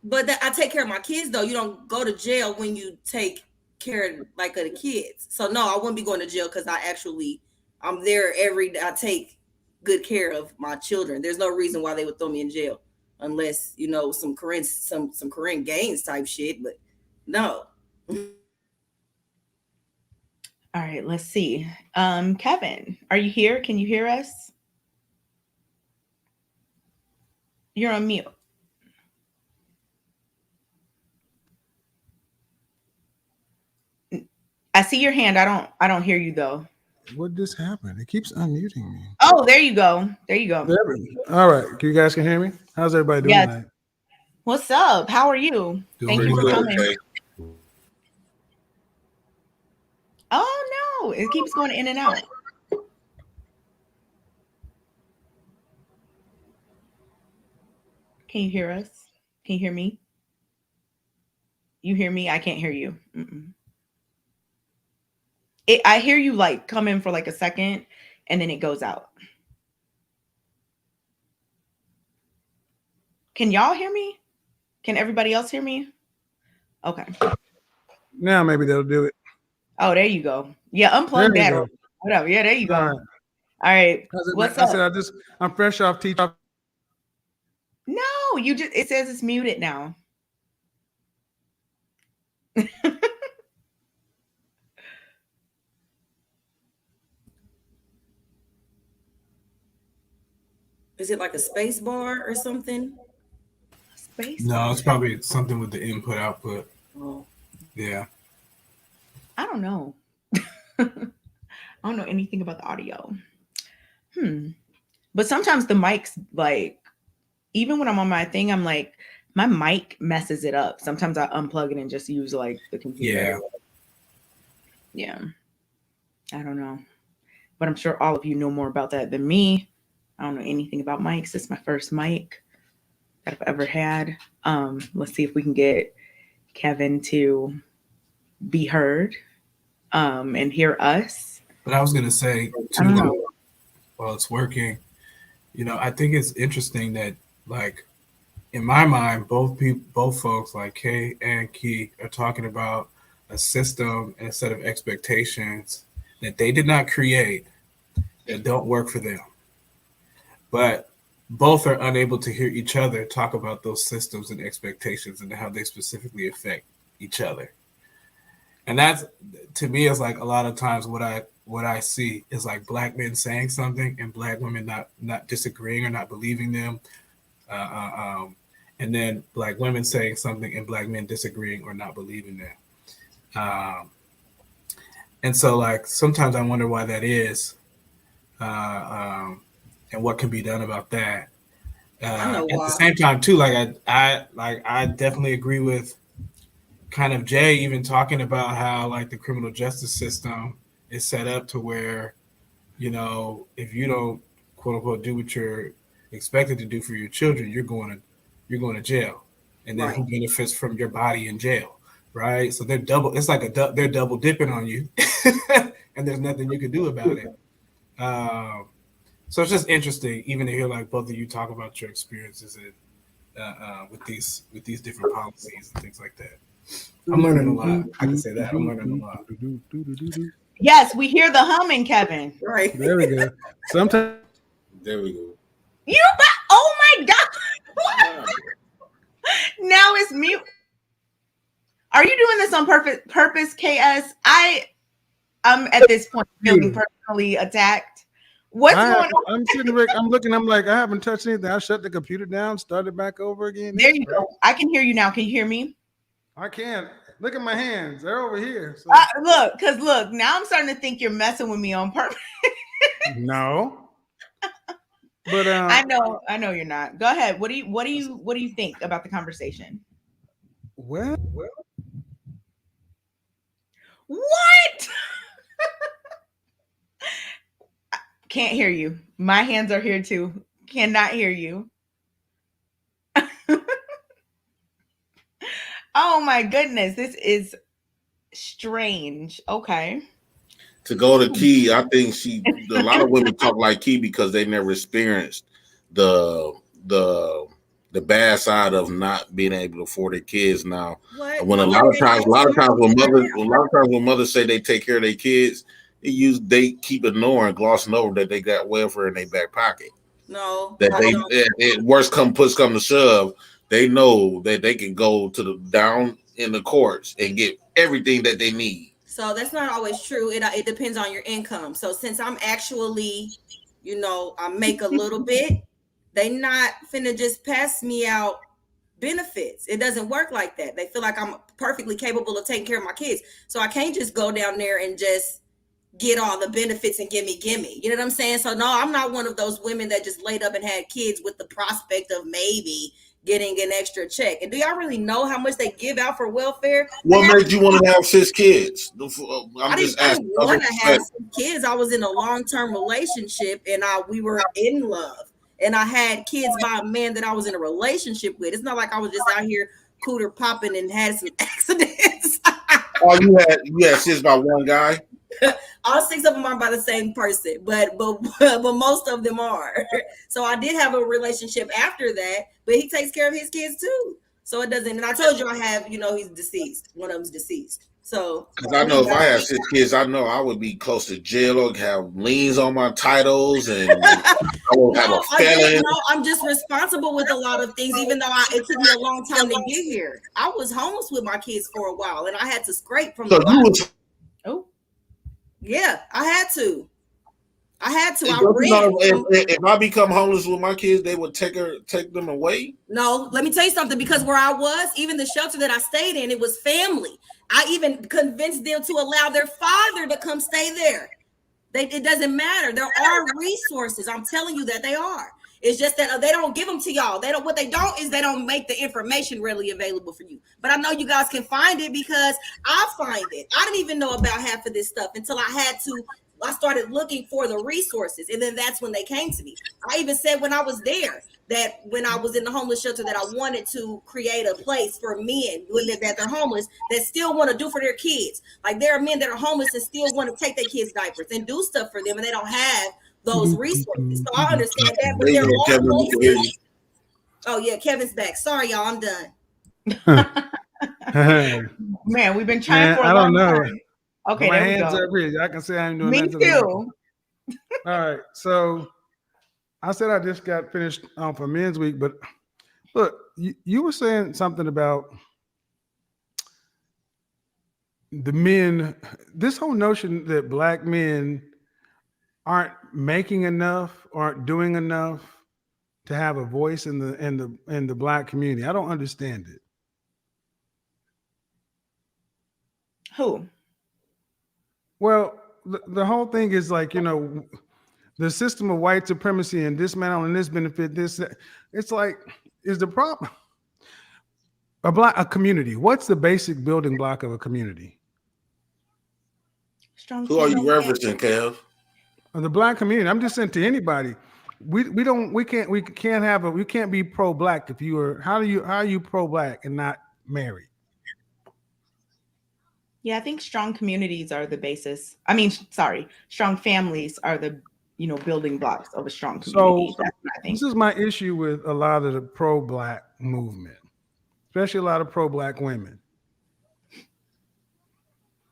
But I take care of my kids though. You don't go to jail when you take care of the kids. So no, I wouldn't be going to jail because I'm there every day. I take good care of my children. There's no reason why they would throw me in jail unless some Korean Gaines type shit. But no. All right, let's see. Kevin, are you here? Can you hear us? You're on mute. I see your hand. I don't hear you though. What just happened? It keeps unmuting me. Oh, there you go. All right. You guys can hear me? How's everybody doing tonight? What's up? How are you? Thank you for coming. Okay. Oh no, it keeps going in and out. Can you hear us? Can you hear me? You hear me? I can't hear you. I hear you come in for a second and then it goes out. Can y'all hear me? Can everybody else hear me? Okay. Now maybe they'll do it. Oh, there you go. Yeah, unplug that or whatever. Yeah, there you go. All right. What's up? I said I'm fresh off teaching. No, it says it's muted now. Is it like a space bar or something? Space. No, it's probably something with the input output. Oh. Yeah. I don't know. I don't know anything about the audio. But sometimes the mics, like, even when I'm on my thing, I'm like, my mic messes it up. Sometimes I unplug it and just use like the computer. Yeah. I don't know. But I'm sure all of you know more about that than me. I don't know anything about mics. It's my first mic that I've ever had. Let's see if we can get Kevin to be heard and hear us. But I was gonna say too, while it's working, I think it's interesting that, like, in my mind, both folks like Kay and Key are talking about a system and a set of expectations that they did not create that don't work for them. But both are unable to hear each other talk about those systems and expectations and how they specifically affect each other. And that's, to me, is like a lot of times what I see is like Black men saying something and Black women not disagreeing or not believing them. And then Black women saying something and Black men disagreeing or not believing them. And so, like, sometimes I wonder why that is, and what can be done about that. At the same time, too, like I definitely agree with kind of Jay even talking about how, like, the criminal justice system is set up to where, if you don't, quote unquote, do what you're expected to do for your children, you're going to jail, and then who benefits from your body in jail, right? So they're double dipping on you, and there's nothing you can do about it. So it's just interesting, even to hear like both of you talk about your experiences with these different policies and things like that. I'm learning a lot. I can say that I'm learning a lot. Yes, we hear the humming, Kevin. Right. There we go. Sometimes. There we go. Oh my God. Now it's mute. Are you doing this on purpose, KS? I'm at this point feeling personally attacked. What's going on? I'm sitting there, I'm looking, I'm like, I haven't touched anything. I shut the computer down, started back over again. There you go. I can hear you now. Can you hear me? I can't. Look at my hands. They're over here. So. Look, now I'm starting to think you're messing with me on purpose. No. But I know you're not. Go ahead. What do you think about the conversation? Well. What? Can't hear you. My hands are here too. Cannot hear you. Oh my goodness. This is strange. Okay. To go to Key, I think a lot of women talk like Key because they never experienced the bad side of not being able to afford their kids now. When a lot of times when mothers say they take care of their kids, they keep ignoring, glossing over that they got welfare in their back pocket. No, that worst push come to shove, they know that they can go to the down in the courts and get everything that they need. So that's not always true. It depends on your income. So since I'm actually, I make a little bit, they not finna just pass me out benefits. It doesn't work like that. They feel like I'm perfectly capable of taking care of my kids. So I can't just go down there and just get all the benefits and gimme. You know what I'm saying? So no, I'm not one of those women that just laid up and had kids with the prospect of maybe getting an extra check. And do y'all really know how much they give out for welfare? What made you want to have 6 kids? I didn't want to have 6 kids. I was in a long-term relationship and we were in love. And I had kids by a man that I was in a relationship with. It's not like I was just out here cooter popping and had some accidents. Oh, you had 6 by one guy? All 6 of them are by the same person, but most of them are. So I did have a relationship after that, but he takes care of his kids too. So it doesn't. And I told you I have, he's deceased. One of them's deceased. So because I know if I had 6 kids, I know I would be close to jail or have liens on my titles, and I won't have a felon. I'm just responsible with a lot of things, even though it took me a long time to get here. I was homeless with my kids for a while, and I had to scrape from the bottom. Yeah, I had to. I had to. Hey, I don't you know, ran. if I become homeless with my kids, they would take them away. No, let me tell you something, because where I was, even the shelter that I stayed in, it was family. I even convinced them to allow their father to come stay there. It doesn't matter. There are resources. I'm telling you that they are. It's just that they don't give them to y'all. What they don't make the information readily available for you. But I know you guys can find it, because I find it. I didn't even know about half of this stuff until I started looking for the resources. And then that's when they came to me. I even said when I was there, that when I was in the homeless shelter, that I wanted to create a place for men that they're homeless that still want to do for their kids. Like, there are men that are homeless and still want to take their kids' diapers and do stuff for them, and they don't have those resources. So I understand that. But they're all oh yeah, Kevin's back. Sorry, y'all, I'm done. Man, we've been trying for a I don't long know. time. Okay, my there we hands go. up here. I can say I'm doing Me that to too. All right, so I said I just got finished for Men's Week, but look, you were saying something about the men. This whole notion that black men aren't making enough, aren't doing enough to have a voice in the black community. I don't understand it. Who? Well, the whole thing is like, the system of white supremacy and dismantling this benefit, this, it's like, is the problem a community? What's the basic building block of a community? Who are you referencing, Kev? The black community. I'm just saying to anybody, we can't be pro-black if you are. How are you pro-black and not married? Yeah, I think strong communities are the basis. Strong families are the building blocks of a strong community. So that's what I think. This is my issue with a lot of the pro-black movement, especially a lot of pro-black women.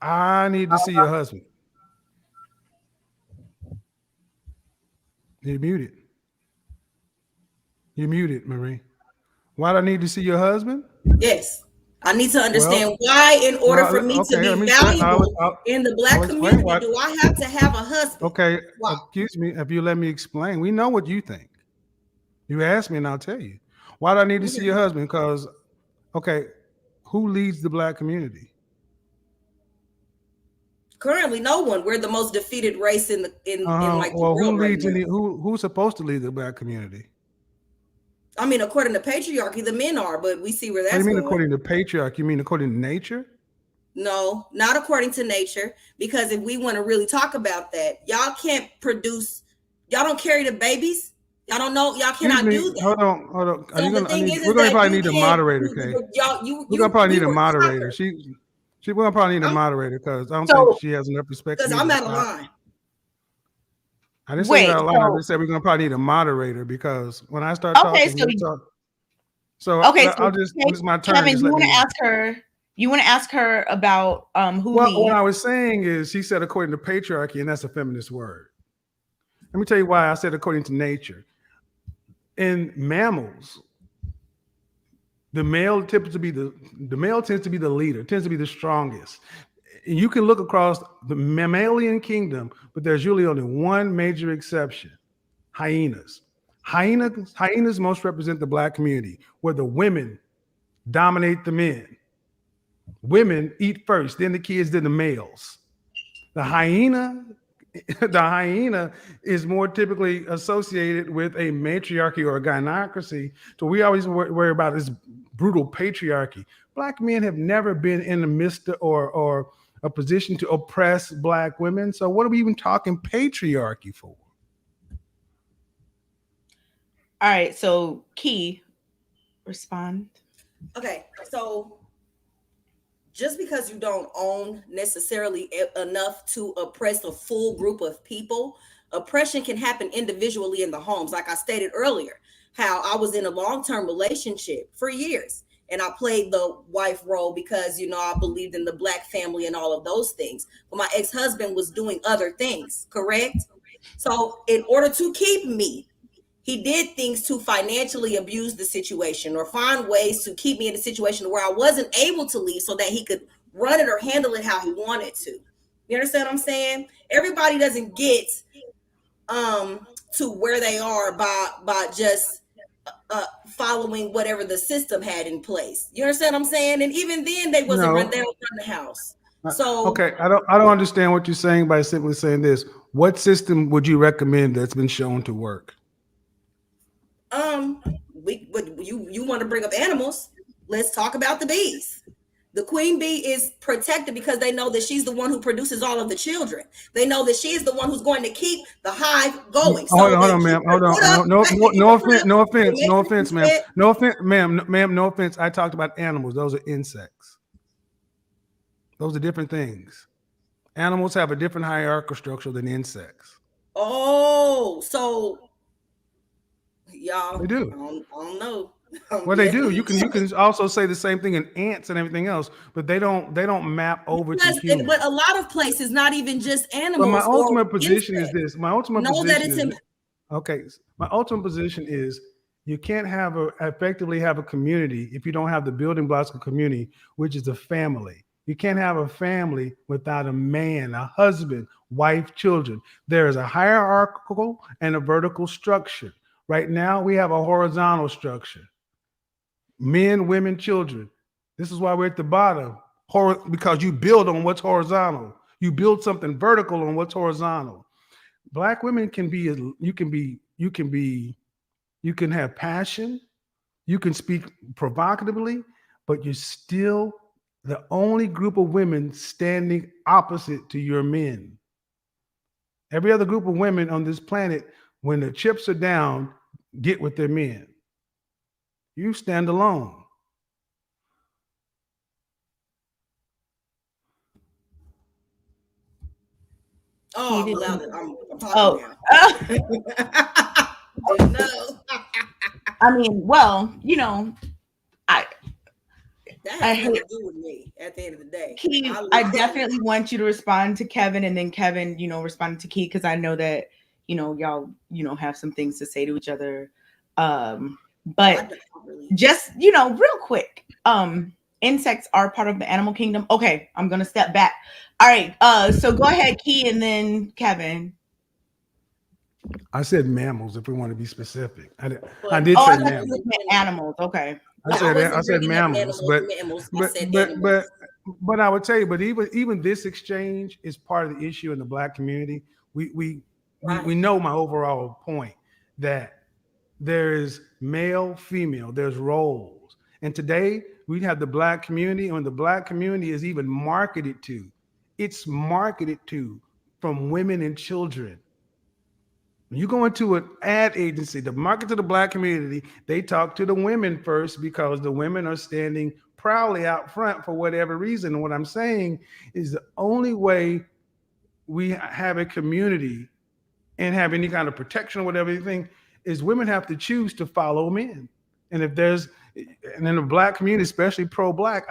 I need to see your husband. You're muted. You're muted, Marie. Why do I need to see your husband? Yes. I need to understand why, in order for me to be valuable in the black community, do I have to have a husband? Okay, excuse me, if you let me explain. We know what you think. You asked me and I'll tell you. Why do I need to see your husband? Because, who leads the black community? Currently, no one. We're the most defeated race in the world. Who leads who's supposed to lead the black community? I mean, according to patriarchy, the men are, but we see where that's going. What do you mean going. according to patriarchy? You mean according to nature? No, not according to nature. Because if we want to really talk about that, y'all can't produce. Y'all don't carry the babies. Y'all don't know. Y'all cannot do that. Hold on. So the thing is we're gonna probably need a moderator. Okay. We're gonna probably need a moderator. We're gonna probably need a moderator because I don't think she has enough respect. Because I'm out of line. I didn't say that a lot. I just said we're gonna probably need a moderator because when I start talking, I'll just it's my turn. Kevin, you want to ask her? You want to ask her about who? Well, what I was saying is, she said according to patriarchy, and that's a feminist word. Let me tell you why I said according to nature. In mammals, the male tends to be the leader, tends to be the strongest. You can look across the mammalian kingdom, but there's usually only one major exception: hyenas. Hyenas most represent the black community, where the women dominate the men. Women eat first, then the kids, then the males. The hyena is more typically associated with a matriarchy or a gynocracy. So we always worry about this brutal patriarchy. Black men have never been in the midst or a position to oppress black women. So what are we even talking patriarchy for? All right, so Key, respond. Okay, so just because you don't own necessarily enough to oppress a full group of people, oppression can happen individually in the homes. Like I stated earlier, how I was in a long-term relationship for years. And I played the wife role because, I believed in the black family and all of those things. But my ex-husband was doing other things, correct? So in order to keep me, he did things to financially abuse the situation or find ways to keep me in a situation where I wasn't able to leave so that he could run it or handle it how he wanted to. You understand what I'm saying? Everybody doesn't get to where they are by just following whatever the system had in place. You understand what I'm saying? And even then, they wasn't No. run. They don't run the house. So Okay, I don't understand what you're saying by simply saying this. What system would you recommend that's been shown to work? you want to bring up animals? Let's talk about the bees. The queen bee is protected because they know that she's the one who produces all of the children. They know that she is the one who's going to keep the hive going. Hold on, ma'am. Hold on. No offense, ma'am. No offense, ma'am. No offense. I talked about animals. Those are insects. Those are different things. Animals have a different hierarchical structure than insects. Oh, so y'all, they do. I don't know. Well, they do. You can also say the same thing in ants and everything else, but they don't map over to humans. But a lot of places, not even just animals. But my ultimate position is this. My ultimate position that it's is okay. My ultimate position is you can't effectively have a community if you don't have the building blocks of community, which is a family. You can't have a family without a man, a husband, wife, children. There is a hierarchical and a vertical structure. Right now, we have a horizontal structure. Men, women, children. This is why we're at the bottom, because you build on what's horizontal. You build something vertical on what's horizontal. Black women can have passion. You can speak provocatively, but you're still the only group of women standing opposite to your men. Every other group of women on this planet, when the chips are down, get with their men. You stand alone. Oh, I'm talking now. No. I mean, well, you know, that has nothing to do with me at the end of the day. Key, I definitely want you to respond to Kevin, and then Kevin, respond to Key, because I know that, y'all, have some things to say to each other. But just, real quick, insects are part of the animal kingdom. Okay, I'm gonna step back. All right, so go ahead, Key, and then Kevin. I said mammals, if we want to be specific. I did say mammals. Animals. Okay. I said mammals, but I would tell you, but even this exchange is part of the issue in the Black community. We know my overall point, that there is male, female, there's roles. And today we have the Black community, and the Black community is even marketed to. It's marketed to from women and children. When you go into an ad agency to market to the Black community, they talk to the women first because the women are standing proudly out front for whatever reason. And what I'm saying is the only way we have a community and have any kind of protection or whatever you think is women have to choose to follow men. And in the Black community, especially pro-Black,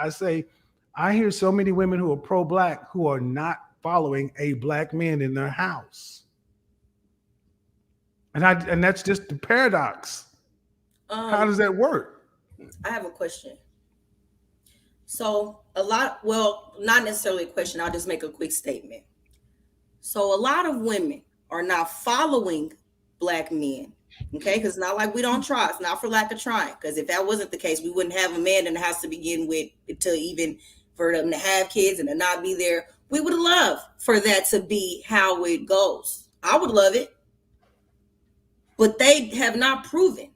I hear so many women who are pro-Black who are not following a Black man in their house. And that's just the paradox. How does that work? I have a question. So not necessarily a question. I'll just make a quick statement. So a lot of women are not following Black men. Okay, because it's not like we don't try. It's not for lack of trying. Because if that wasn't the case, we wouldn't have a man in the house to begin with, to even for them to have kids and to not be there. We would love for that to be how it goes. I would love it. But they have not proven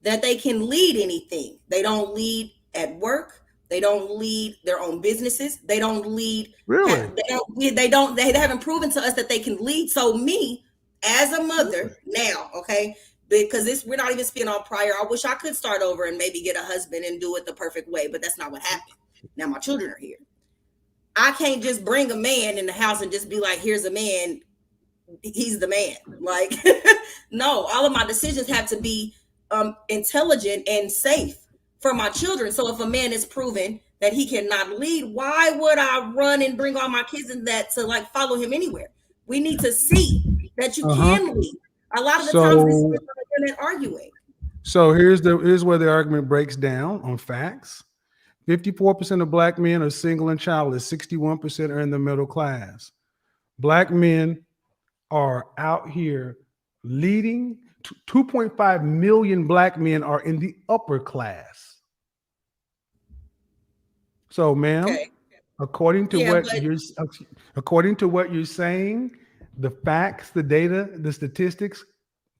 that they can lead anything. They don't lead at work. They don't lead their own businesses. They don't lead. Really? They haven't proven to us that they can lead. So me, as a mother now, okay, because we're not even speaking on prior. I wish I could start over and maybe get a husband and do it the perfect way, but that's not what happened. Now my children are here. I can't just bring a man in the house and just be like, here's a man. He's the man. Like, no, all of my decisions have to be intelligent and safe for my children. So if a man is proven that he cannot lead, why would I run and bring all my kids in that to like follow him anywhere? We need to see that you can lead. A lot of the times we see women arguing. So here's where the argument breaks down on facts. 54% of Black men are single and childless. 61% are in the middle class. Black men are out here leading. 2.5 million black men are in the upper class. So, ma'am, Okay. according to Yeah, what but you're saying, the facts, the data, the statistics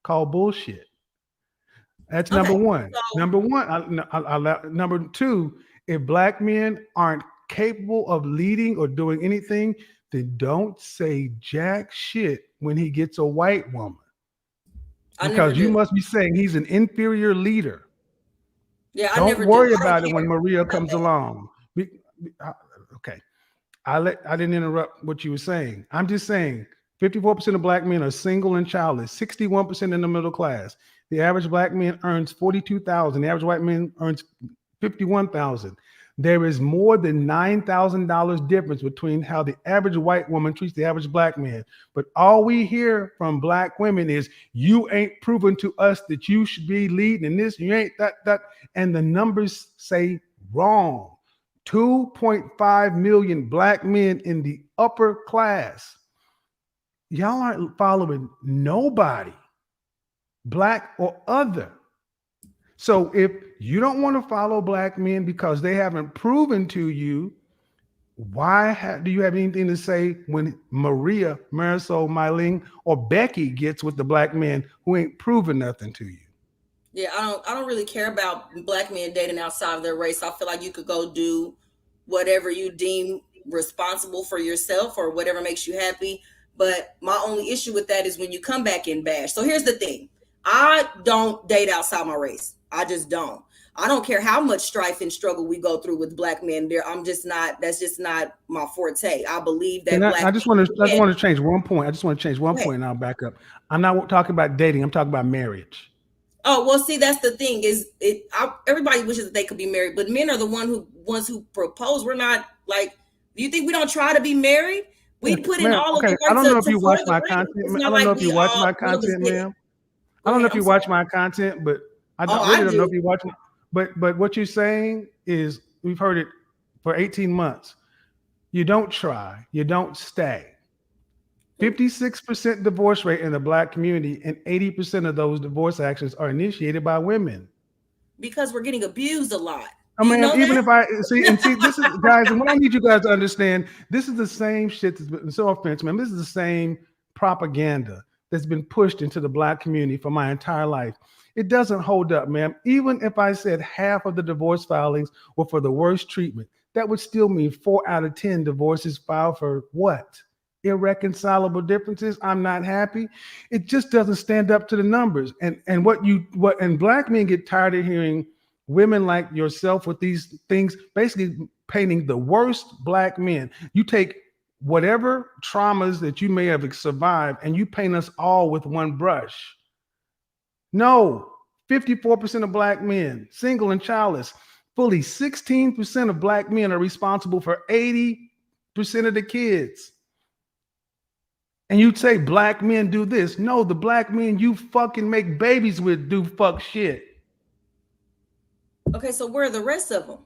call bullshit. That's number okay. one. So Number two, if black men aren't capable of leading or doing anything, then don't say jack shit when he gets a white woman. I never Because you do. must be saying he's an inferior leader. Yeah, I Don't never worry do. I don't about it care when Maria about comes that. along. Okay. I didn't interrupt what you were saying. I'm just saying 54% of black men are single and childless, 61% in the middle class. The average black man earns $42,000. The average white man earns $51,000. There is more than $9,000 difference between how the average white woman treats the average black man. But all we hear from black women is, you ain't proven to us that you should be leading in this, you ain't that. And the numbers say wrong. 2.5 million black men in the upper class. Y'all aren't following nobody, black or other. So if you don't want to follow black men because they haven't proven to you, why do you have anything to say when Maria, Marisol, Mylene, or Becky gets with the black men who ain't proven nothing to you? Yeah, I don't really care about black men dating outside of their race. I feel like you could go do whatever you deem responsible for yourself or whatever makes you happy. But my only issue with that is when you come back and bash. So here's the thing. I don't date outside my race. I just don't. I don't care how much strife and struggle we go through with black men there. That's just not my forte. I believe that I just want to change one point. And I'll back up. I'm not talking about dating. I'm talking about marriage. Oh, well, see, that's the thing everybody wishes that they could be married, but men are the ones who propose. We're not like, do you think we don't try to be married? We put in all of the work. I don't know if you watch my content. I don't know if you watch my content, ma'am. I don't know if you watch my content, but I really don't know if you watch my, but what you're saying is, we've heard it for 18 months. You don't try, you don't stay. 56% divorce rate in the black community, and 80% of those divorce actions are initiated by women. Because we're getting abused a lot. I mean, even if I see, this is, guys, and what I need you guys to understand, this is the same shit that's been so offensive, man. This is the same propaganda that's been pushed into the black community for my entire life. It doesn't hold up, man. Even if I said half of the divorce filings were for the worst treatment, that would still mean 4 out of 10 divorces filed for what? Irreconcilable differences. I'm not happy. It just doesn't stand up to the numbers. And black men get tired of hearing women like yourself with these things, basically painting the worst black men. You take whatever traumas that you may have survived and you paint us all with one brush. No, 54% of black men, single and childless, fully 16% of black men are responsible for 80% of the kids. And you'd say black men do this. No, the black men you fucking make babies with do fuck shit. Okay, so where are the rest of them?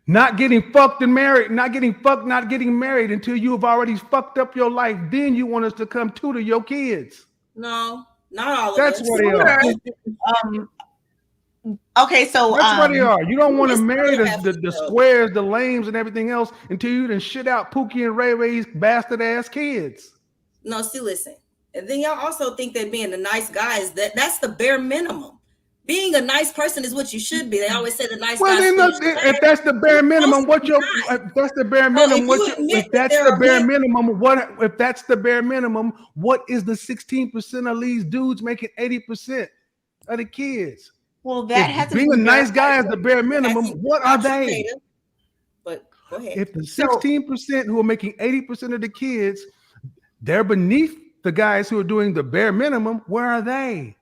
Not getting fucked and married, not getting married until you have already fucked up your life. Then you want us to come tutor your kids. No, not all of That's us. what they are. Okay, so that's what they are. You don't want to marry the squares, the lames, and everything else until you done shit out Pookie and Ray Ray's bastard ass kids. No, see, listen. And then y'all also think that being a nice guy is that's the bare minimum. Being a nice person is what you should be. They always say the nice guy. If that's the bare minimum, what that's the bare minimum, if that's the bare minimum, what is the 16% of these dudes making 80% of the kids? Well, that has being a nice guy is the bare minimum. What are they? But go ahead. If the 16% who are making 80% of the kids, they're beneath the guys who are doing the bare minimum, where are they?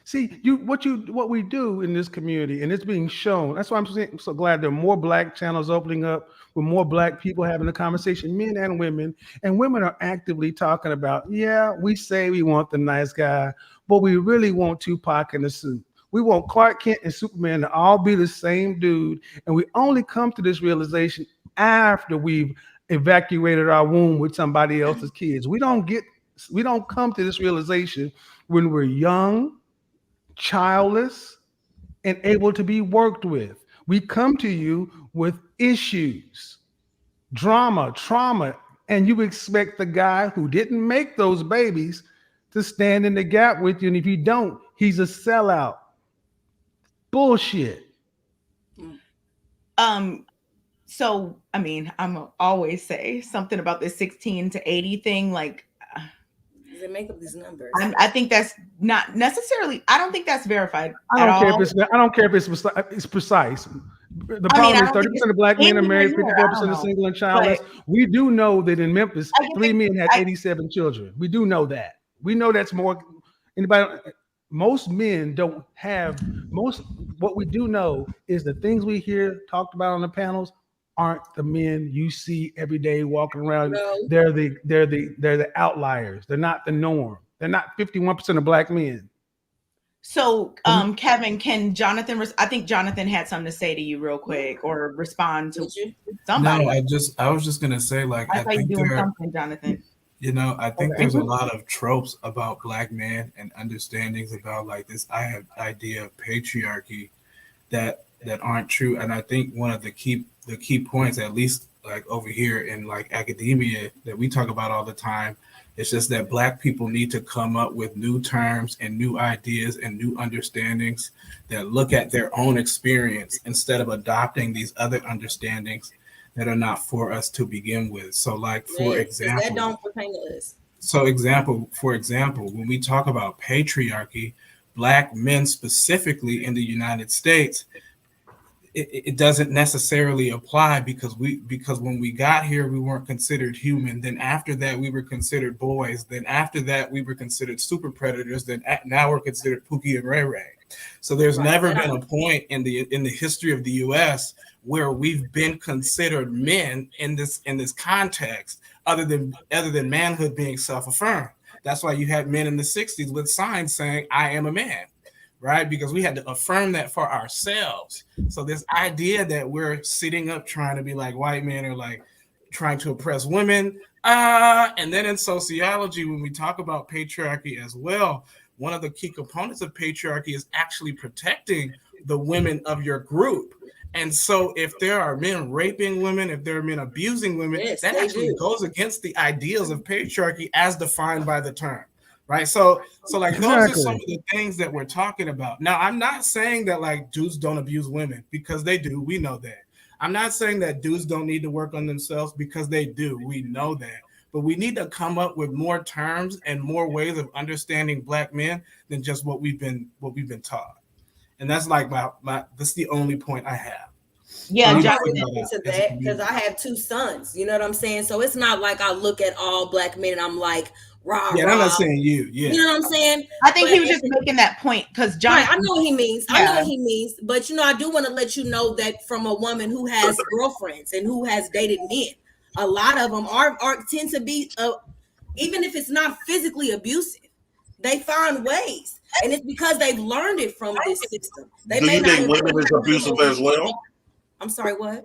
See, what we do in this community, and it's being shown. That's why I'm so glad there are more black channels opening up with more black people having a conversation, men and women. And women are actively talking about, yeah, we say we want the nice guy, but we really want Tupac in a suit. We want Clark Kent and Superman to all be the same dude. And we only come to this realization after we've evacuated our womb with somebody else's kids. We don't come to this realization when we're young, childless, and able to be worked with. We come to you with issues, drama, trauma, and you expect the guy who didn't make those babies to stand in the gap with you. And if you don't, he's a sellout. Bullshit. So, I mean, I'm always say something about this 16 to 80 thing. Like, Does it make up these numbers? I think that's not necessarily. I don't think that's verified. I don't care if it's precise. The problem is 30% of black men are married, 54% are single and childless. We do know that in Memphis, 3 men had 87 children. We do know that. We know that's more. Most men don't have most. What we do know is the things we hear talked about on the panels aren't the men you see every day walking around. No. They're the outliers. They're not the norm. They're not 51% of black men. So, Kevin, can Jonathan? I think Jonathan had something to say to you real quick, or respond to somebody. No, I was just gonna say, like, I think doing something, Jonathan. You know, I think there's a lot of tropes about black men and understandings about like this idea of patriarchy that aren't true. And I think one of the key points, at least like over here in like academia, that we talk about all the time, it's just that black people need to come up with new terms and new ideas and new understandings that look at their own experience instead of adopting these other understandings that are not for us to begin with. So like, for example, that don't pertain to us. So for example, when we talk about patriarchy, black men specifically in the United States, it doesn't necessarily apply because when we got here, we weren't considered human. Then after that, we were considered boys. Then after that, we were considered super predators. Then now we're considered Pookie and Ray Ray. So there's never been a point in the history of the U.S. where we've been considered men in this context, other than manhood being self-affirmed. That's why you had men in the 60s with signs saying, "I am a man." Right? Because we had to affirm that for ourselves. So this idea that we're sitting up trying to be like white men or like trying to oppress women. And then in sociology, when we talk about patriarchy as well, one of the key components of patriarchy is actually protecting the women of your group. And so if there are men raping women, if there are men abusing women, that actually goes against the ideals of patriarchy as defined by the term. Right. So like those are some of the things that we're talking about. Now, I'm not saying that like dudes don't abuse women, because they do. We know that. I'm not saying that dudes don't need to work on themselves, because they do. We know that. But we need to come up with more terms and more ways of understanding black men than just what we've been taught. And that's like that's the only point I have. Yeah, into that because I have 2 sons. You know what I'm saying? So it's not like I look at all black men and I'm like, rah, yeah, rah. I'm not saying you. Yeah, you know what I'm saying? I think he was just making that point because John. Right, I know what he means. Yeah. I know what he means. But I do want to let you know that from a woman who has girlfriends and who has dated men, a lot of them are tend to be, even if it's not physically abusive, they find ways, and it's because they've learned it from this system. Do you think women is abusive as well? I'm sorry, what?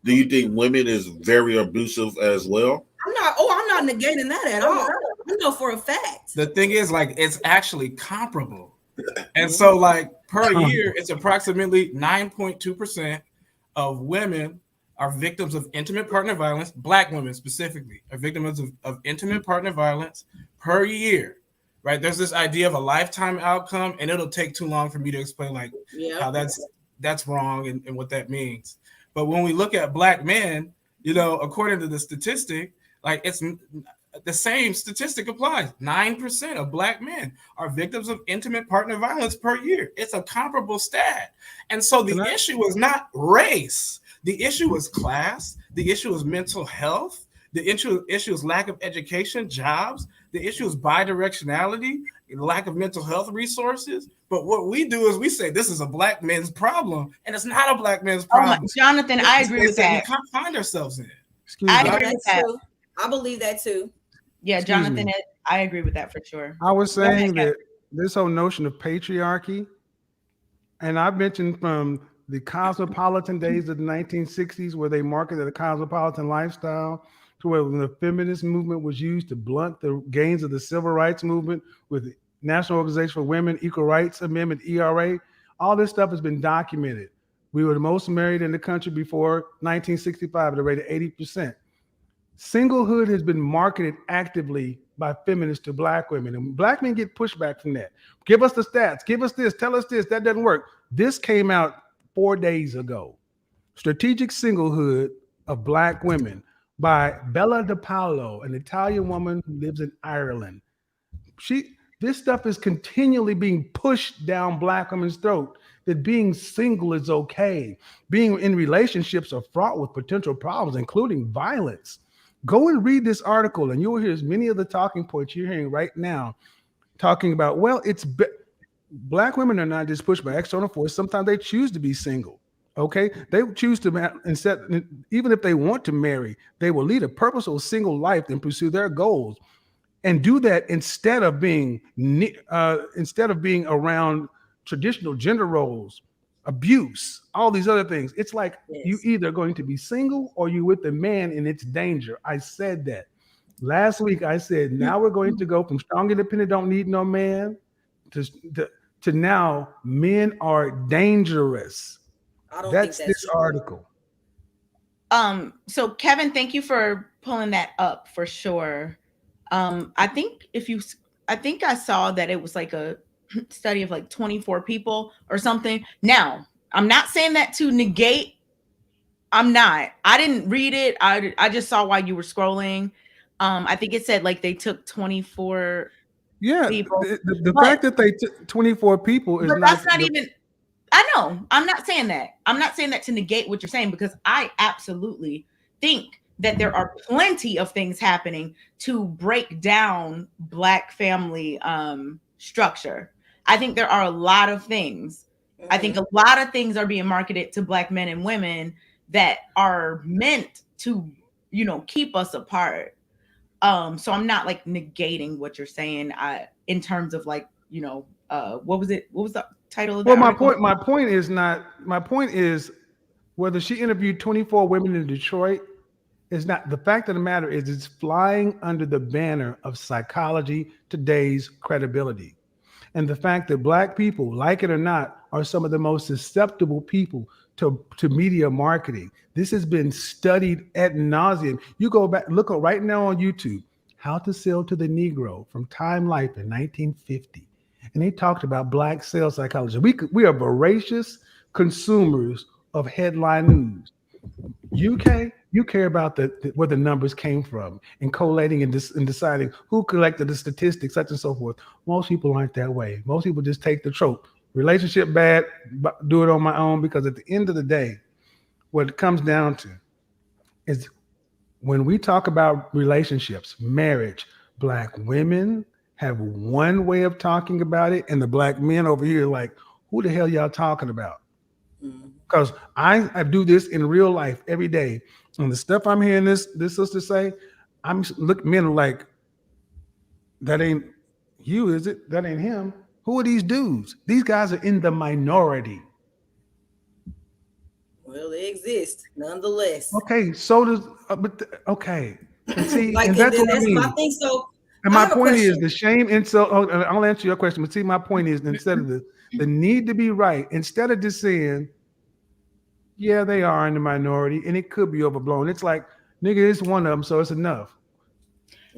Do you think women is very abusive as well? I'm not negating that at all. I know for a fact. The thing is, like, it's actually comparable. And so, like, per year, it's approximately 9.2% of women are victims of intimate partner violence. Black women specifically are victims of intimate partner violence per year. Right? There's this idea of a lifetime outcome, and it'll take too long for me to explain, like, how that's wrong and what that means. But when we look at black men, according to the statistic, like, it's the same statistic applies. 9% of black men are victims of intimate partner violence per year. It's a comparable stat. And so the issue is not race. The issue is class. The issue is mental health. The issue is lack of education, jobs. The issue is bidirectionality, lack of mental health resources. But what we do is we say this is a black man's problem, and it's not a black man's problem. Jonathan, I agree with that. We can't find ourselves in. I agree with that. I believe that too. Yeah, Jonathan, I agree with that for sure. I was saying that this whole notion of patriarchy, and I've mentioned from the cosmopolitan days of the 1960s, where they marketed a cosmopolitan lifestyle, to where when the feminist movement was used to blunt the gains of the civil rights movement with the National Organization for Women, Equal Rights Amendment, ERA. All this stuff has been documented. We were the most married in the country before 1965 at a rate of 80%. Singlehood has been marketed actively by feminists to black women, and black men get pushback from that. Give us the stats, give us this, tell us this, that doesn't work. This came out 4 days ago. Strategic Singlehood of Black Women by Bella DePaolo, an Italian woman who lives in Ireland. This stuff is continually being pushed down black women's throat, that being single is okay. Being in relationships are fraught with potential problems, including violence. Go and read this article and you'll hear as many of the talking points you're hearing right now talking about, well, black women are not just pushed by external force. Sometimes they choose to be single. Okay, they choose to, even if they want to marry, they will lead a purposeful single life and pursue their goals, and do that instead of being around traditional gender roles, abuse, all these other things. It's like you either going to be single or you with the man, and it's danger. I said that last week. I said now we're going to go from strong, independent, don't need no man to now men are dangerous. That's this true. Article. So Kevin, thank you for pulling that up for sure. I think I saw that it was like a study of like 24 people or something. Now, I'm not saying that to negate. I didn't read it. I just saw while you were scrolling. I think it said like they took 24 people. The fact that they took 24 people is that's not even. I know. I'm not saying that. I'm not saying that to negate what you're saying, because I absolutely think that there are plenty of things happening to break down Black family structure. I think there are a lot of things. Mm-hmm. I think a lot of things are being marketed to Black men and women that are meant to, keep us apart. So I'm not like negating what you're saying. In terms of like, what was it? What was the title of that? Well, my point is whether she interviewed 24 women in Detroit is not the fact of the matter. Is it's flying under the banner of Psychology Today's credibility, and the fact that Black people, like it or not, are some of the most susceptible people to media marketing. This has been studied ad nauseum. You go back, look right now on YouTube, How to Sell to the Negro from Time Life in 1950. And they talked about Black sales psychology. We are voracious consumers of headline news. UK, you care about where the numbers came from and collating and deciding who collected the statistics, such and so forth. Most people aren't that way. Most people just take the trope. Relationship bad, do it on my own, because at the end of the day, what it comes down to is when we talk about relationships, marriage, Black women have one way of talking about it, and the Black men over here like, who the hell y'all talking about? Because I do this in real life every day, and the stuff I'm hearing this sister say, men are like, that ain't you, is it? That ain't him. Who are these dudes? These guys are in the minority. Well, they exist nonetheless. Okay, so does okay. And see, like, and that's what I mean. My thing. So, and my point is the shame. And so I'll answer your question. But see, my point is instead of the need to be right, instead of just saying, yeah, they are in the minority, and it could be overblown. It's like, nigga, it's one of them, so it's enough.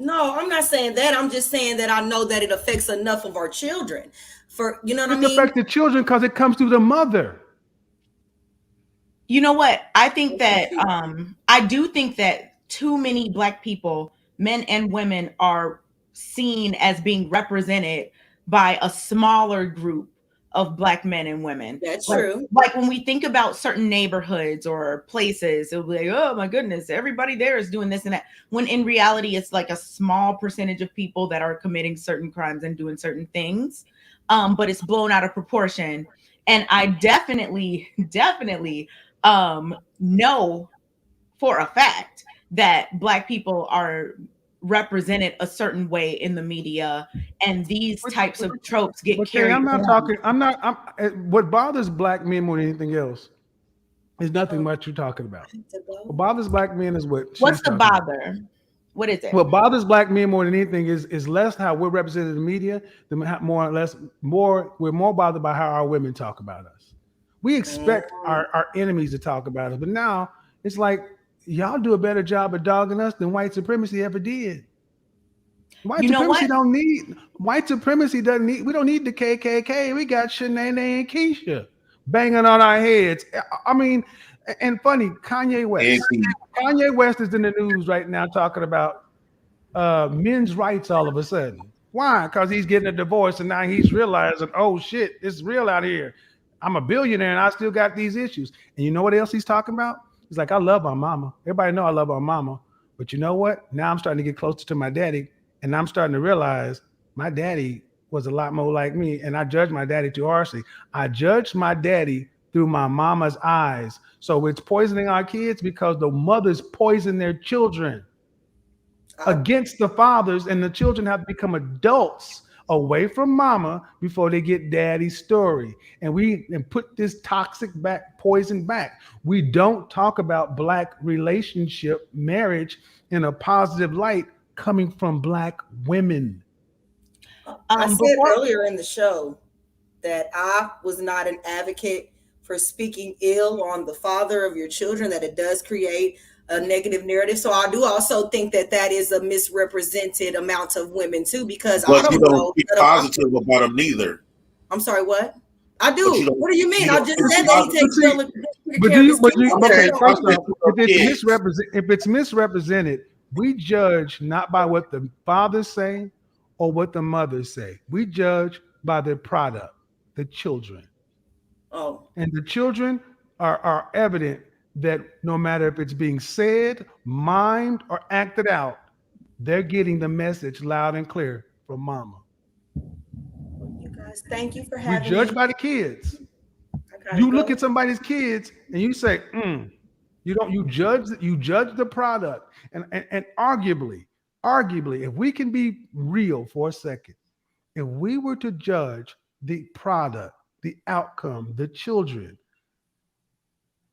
No, I'm not saying that. I'm just saying that I know that it affects enough of our children. What I mean? It affects the children because it comes through the mother. You know what? I think that I do think that too many Black people, men and women, are seen as being represented by a smaller group of Black men and women. That's true. Like when we think about certain neighborhoods or places, it'll be like, oh my goodness, everybody there is doing this and that. When in reality, it's like a small percentage of people that are committing certain crimes and doing certain things. But it's blown out of proportion. And I definitely know for a fact that Black people are represented a certain way in the media, and these types of tropes get carried. I'm not. What bothers Black men more than anything else It's nothing much you're talking about. What bothers black men is what she's What's the talking about. bother? What is it? What bothers black men more than anything is less how we're represented in the media, we're more bothered by how our women talk about us. We expect our enemies to talk about us, but now it's like y'all do a better job of dogging us than white supremacy ever did. White supremacy don't need white supremacy doesn't need we don't need the KKK. We got Shanae and Keisha banging on our heads. I mean, and funny, Kanye West. Kanye West is in the news right now talking about men's rights all of a sudden. Why? Because he's getting a divorce and now he's realizing, oh shit, it's real out here. I'm a billionaire and I still got these issues. And you know what else he's talking about? He's like, I love my mama. Everybody know I love my mama. But you know what? Now I'm starting to get closer to my daddy. And I'm starting to realize my daddy was a lot more like me. And I judged my daddy too harshly. I judged my daddy through my mama's eyes. So it's poisoning our kids because the mothers poison their children against the fathers. And the children have to become adults away from mama before they get daddy's story. And put this toxic poison back. We don't talk about black relationship, marriage in a positive light coming from black women. I said earlier in the show that I was not an advocate for speaking ill on the father of your children, that it does create a negative narrative. So I do also think that that is a misrepresented amount of women too, because but I don't know. Be positive about them neither. I'm sorry, what? I do. What do you mean? I just said that he takes care of okay, first off, if it's misrepresented, we judge not by what the fathers say or what the mothers say. We judge by the product, the children. Oh. And the children are evident that no matter if it's being said, mimed, or acted out, they're getting the message loud and clear from mama. You guys, thank you for having me. We judge by the kids. You look at somebody's kids and you say, you judge the product. And arguably, if we can be real for a second, if we were to judge the product, the outcome, the children,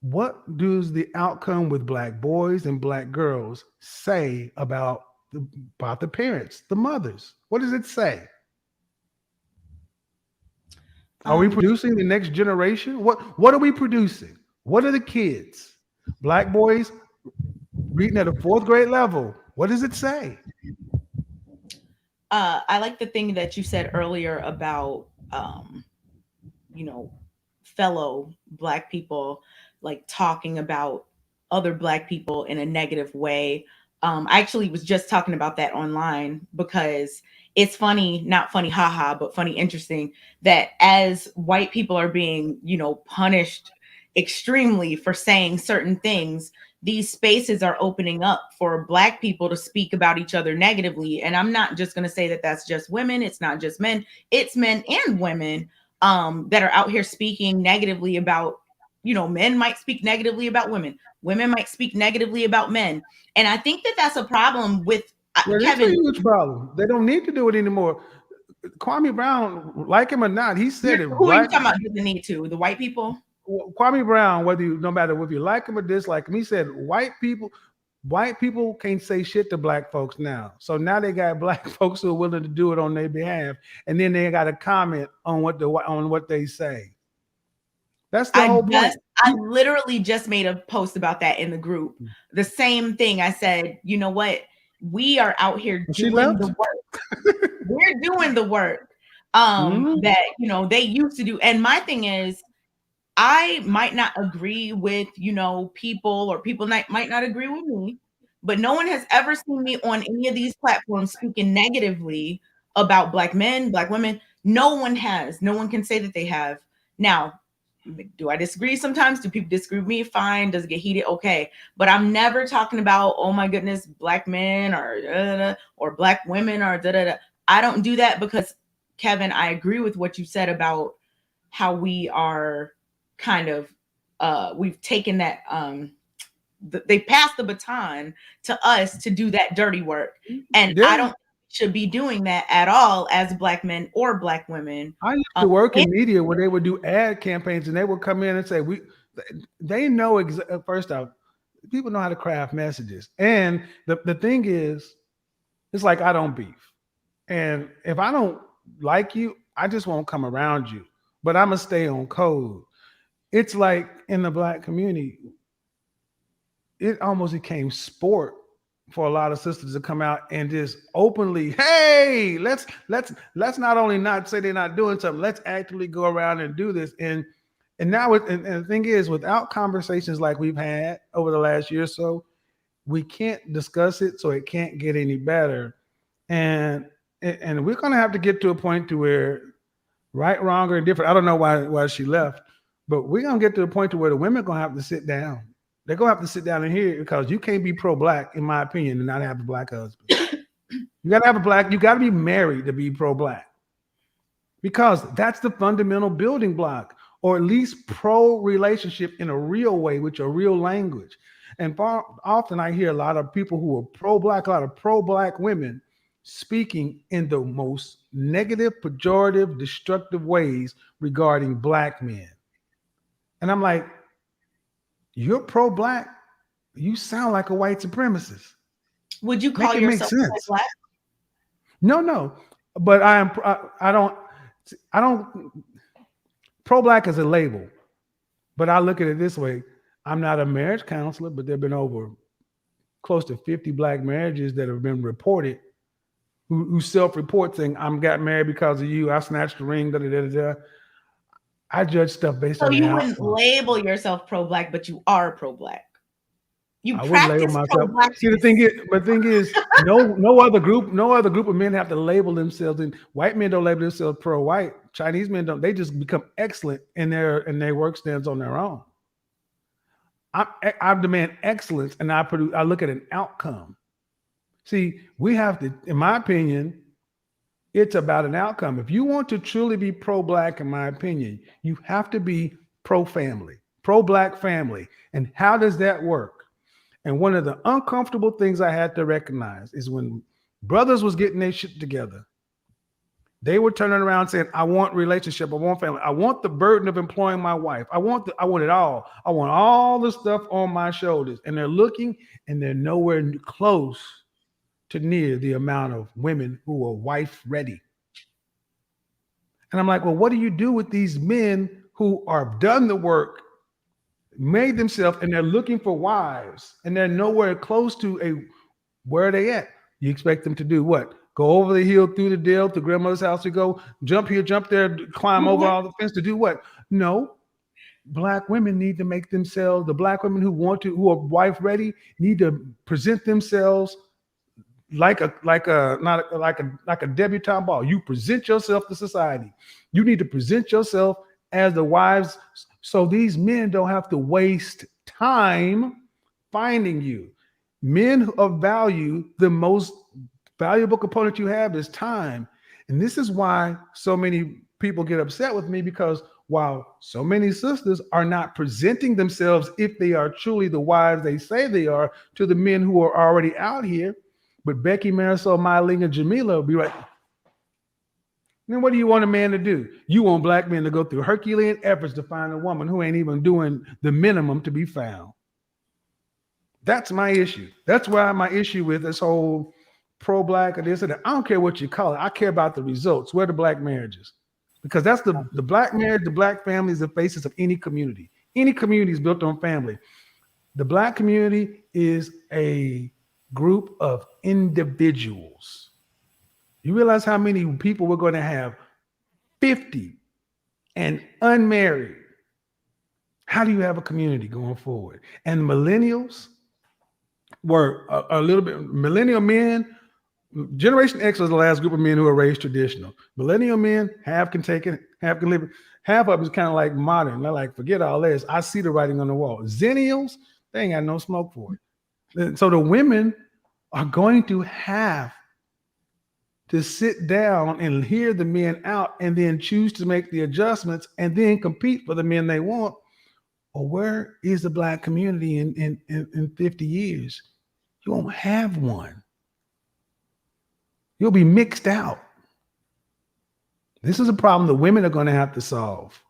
what does the outcome with black boys and black girls say about the parents, the mothers? What does it say? Are we producing the next generation? What are we producing? What are the kids? Black boys reading at a 4th grade level. What does it say? I like the thing that you said earlier about, fellow black people, like talking about other black people in a negative way. I actually was just talking about that online because it's funny, not funny, haha, but funny, interesting that as white people are being, punished extremely for saying certain things, these spaces are opening up for black people to speak about each other negatively. And I'm not just going to say that that's just women. It's not just men. It's men and women that are out here speaking negatively about, men might speak negatively about women. Women might speak negatively about men. And I think that that's a problem with Kevin. It's a huge problem. They don't need to do it anymore. Kwame Brown, like him or not, he said it. Who are you talking about doesn't need to? The white people? Kwame Brown, no matter if you like him or dislike him, he said white people can't say shit to black folks now. So now they got black folks who are willing to do it on their behalf, and then they got to comment on what they say. That's the whole point. I literally just made a post about that in the group. The same thing. I said, you know what? We are out here doing the work. We're doing the work that they used to do. And my thing is, I might not agree with, people, or people might not agree with me, but no one has ever seen me on any of these platforms speaking negatively about black men, black women. No one has. No one can say that they have. Now, do I disagree sometimes? Do people disagree with me? Fine. Does it get heated? Okay. But I'm never talking about, oh my goodness, black men or black women or da-da-da. I don't do that because, Kevin, I agree with what you said about how we are kind of we've taken that they passed the baton to us to do that dirty work, and I don't should be doing that at all as black men or black women. I used to work in media where they would do ad campaigns and they would come in and say, they know first off, people know how to craft messages. And the thing is, it's like I don't beef. And if I don't like you, I just won't come around you. But I'm gonna stay on code. It's like in the Black community, it almost became sport for a lot of sisters to come out and just openly, hey, let's not only not say they're not doing something, let's actively go around and do this. And now and the thing is, without conversations like we've had over the last year or so, we can't discuss it, so it can't get any better. And we're gonna have to get to a point to where right, wrong, or indifferent. I don't know why she left, but we're gonna get to a point to where the women are gonna have to sit down. They're gonna have to sit down and hear it, because you can't be pro-Black, in my opinion, and not have a Black husband. You gotta have you gotta be married to be pro-Black, because that's the fundamental building block, or at least pro-relationship in a real way, with a real language. And often I hear a lot of people who are pro-Black, a lot of pro-Black women speaking in the most negative, pejorative, destructive ways regarding Black men. And I'm like, you're pro-Black? You sound like a white supremacist. Would you call yourself pro-Black? No. But I don't, pro-Black is a label. But I look at it this way. I'm not a marriage counselor, but there've been over close to 50 Black marriages that have been reported, who self-report saying, I got married because of you, I snatched the ring, da-da-da-da-da. I judge stuff based on. So you wouldn't label yourself pro-Black, but you are pro-Black. You practice pro-Black. See, the thing is, no other group of men have to label themselves. And white men don't label themselves pro-white. Chinese men don't. They just become excellent in their work stands on their own. I demand excellence, and I look at an outcome. See, we have to, in my opinion, it's about an outcome. If you want to truly be pro-Black, in my opinion, you have to be pro-family, pro-Black family. And how does that work? And one of the uncomfortable things I had to recognize is when brothers was getting their shit together, they were turning around saying, I want relationship, I want family, I want the burden of employing my wife, I want it all. I want all the stuff on my shoulders. And they're looking, and they're nowhere close to near the amount of women who are wife ready. And I'm like, well, what do you do with these men who are done the work, made themselves, and they're looking for wives, and they're nowhere close to where are they at? You expect them to do what? Go over the hill, through the dale, to grandmother's house, to go jump here, jump there, climb over all the fence to do what? No. Black women need to make themselves, the Black women who are wife ready, need to present themselves like a debutante ball. You present yourself to society. You need to present yourself as the wives, so these men don't have to waste time finding you. Men of value, the most valuable component you have is time. And this is why so many people get upset with me, because while so many sisters are not presenting themselves, if they are truly the wives they say they are, to the men who are already out here, but Becky, Marisol, Myling, and Jamila will be like, then what do you want a man to do? You want Black men to go through Herculean efforts to find a woman who ain't even doing the minimum to be found. That's my issue. That's why my issue with this whole pro-Black or this and that. I don't care what you call it. I care about the results. Where are the Black marriages? Because that's the Black marriage, the Black family is the basis of any community. Any community is built on family. The Black community is a group of individuals. You realize how many people we're going to have 50 and unmarried? How do you have a community going forward? And millennials were a little bit, millennial men, Generation X was the last group of men who were raised traditional. Millennial men, half can take it, half can live it. Half of them is kind of like modern. They're like, forget all this. I see the writing on the wall. Zennials, they ain't got no smoke for it. So the women are going to have to sit down and hear the men out and then choose to make the adjustments and then compete for the men they want. Or where is the Black community in 50 years? You won't have one. You'll be mixed out. This is a problem the women are going to have to solve.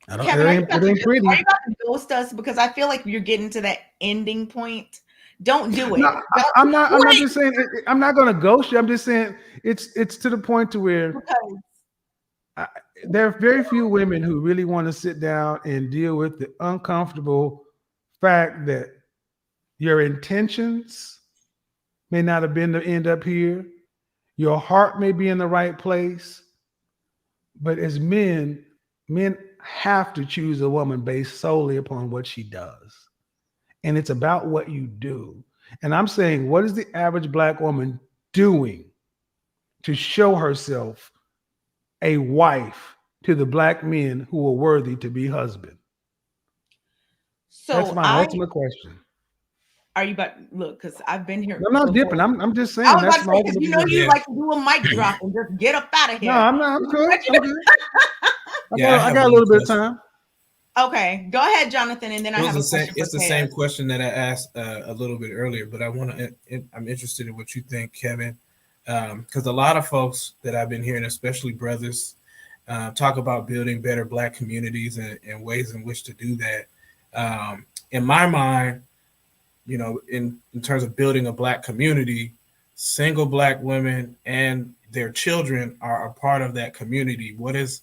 Kevin, are you about pretty. to ghost us? Because I feel like you're getting to that ending point. Don't do it. No, I'm not just saying I'm not going to ghost you. I'm just saying it's to the point to where there are very few women who really want to sit down and deal with the uncomfortable fact that your intentions may not have been to end up here. Your heart may be in the right place. But as men have to choose a woman based solely upon what she does. And it's about what you do. And I'm saying, what is the average Black woman doing to show herself a wife to the Black men who are worthy to be husband? So that's my ultimate question. Are you about look? Because I've been here. I'm not dipping. I'm just saying. I was about to say, because you know you like to do a mic drop and just get up out of here. No, I'm not. I'm good. I'm good. I got a little bit of time. Okay, go ahead, Jonathan, and then I have a question. It's the same question that I asked a little bit earlier, but I'm interested in what you think, Kevin, because a lot of folks that I've been hearing, especially brothers, talk about building better Black communities and ways in which to do that. In my mind, you know, in terms of building a Black community, single Black women and their children are a part of that community. What's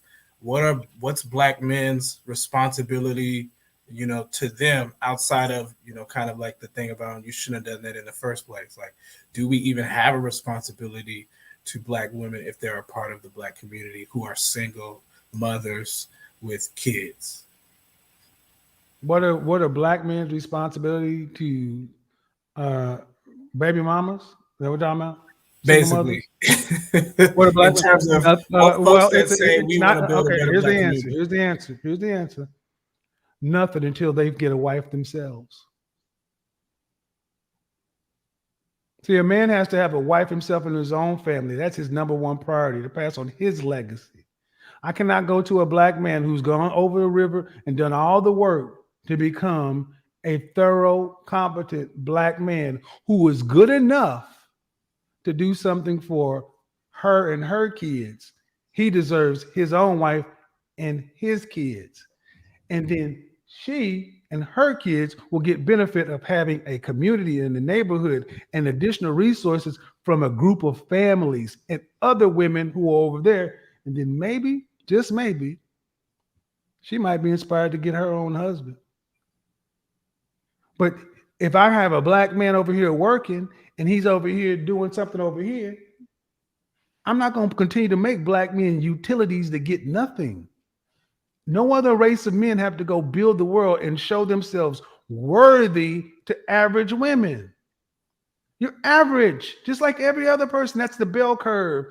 Black men's responsibility, you know, to them outside of, you know, kind of like the thing about you shouldn't have done that in the first place? Like, do we even have a responsibility to Black women if they're a part of the Black community who are single mothers with kids? What are Black men's responsibility to baby mamas? Is that what we're talking about? Basically, what are Black in terms of well, it's not okay. Here's the answer. Here's the answer. Nothing until they get a wife themselves. See, a man has to have a wife himself and his own family. That's his number one priority, to pass on his legacy. I cannot go to a Black man who's gone over the river and done all the work to become a thorough, competent Black man who is good enough to do something for her and her kids. He deserves his own wife and his kids. And then she and her kids will get benefit of having a community in the neighborhood and additional resources from a group of families and other women who are over there. And then maybe, just maybe, she might be inspired to get her own husband. But if I have a Black man over here working and he's over here doing something over here, I'm not going to continue to make Black men utilities that get nothing. No other race of men have to go build the world and show themselves worthy to average women. You're average, just like every other person. That's the bell curve.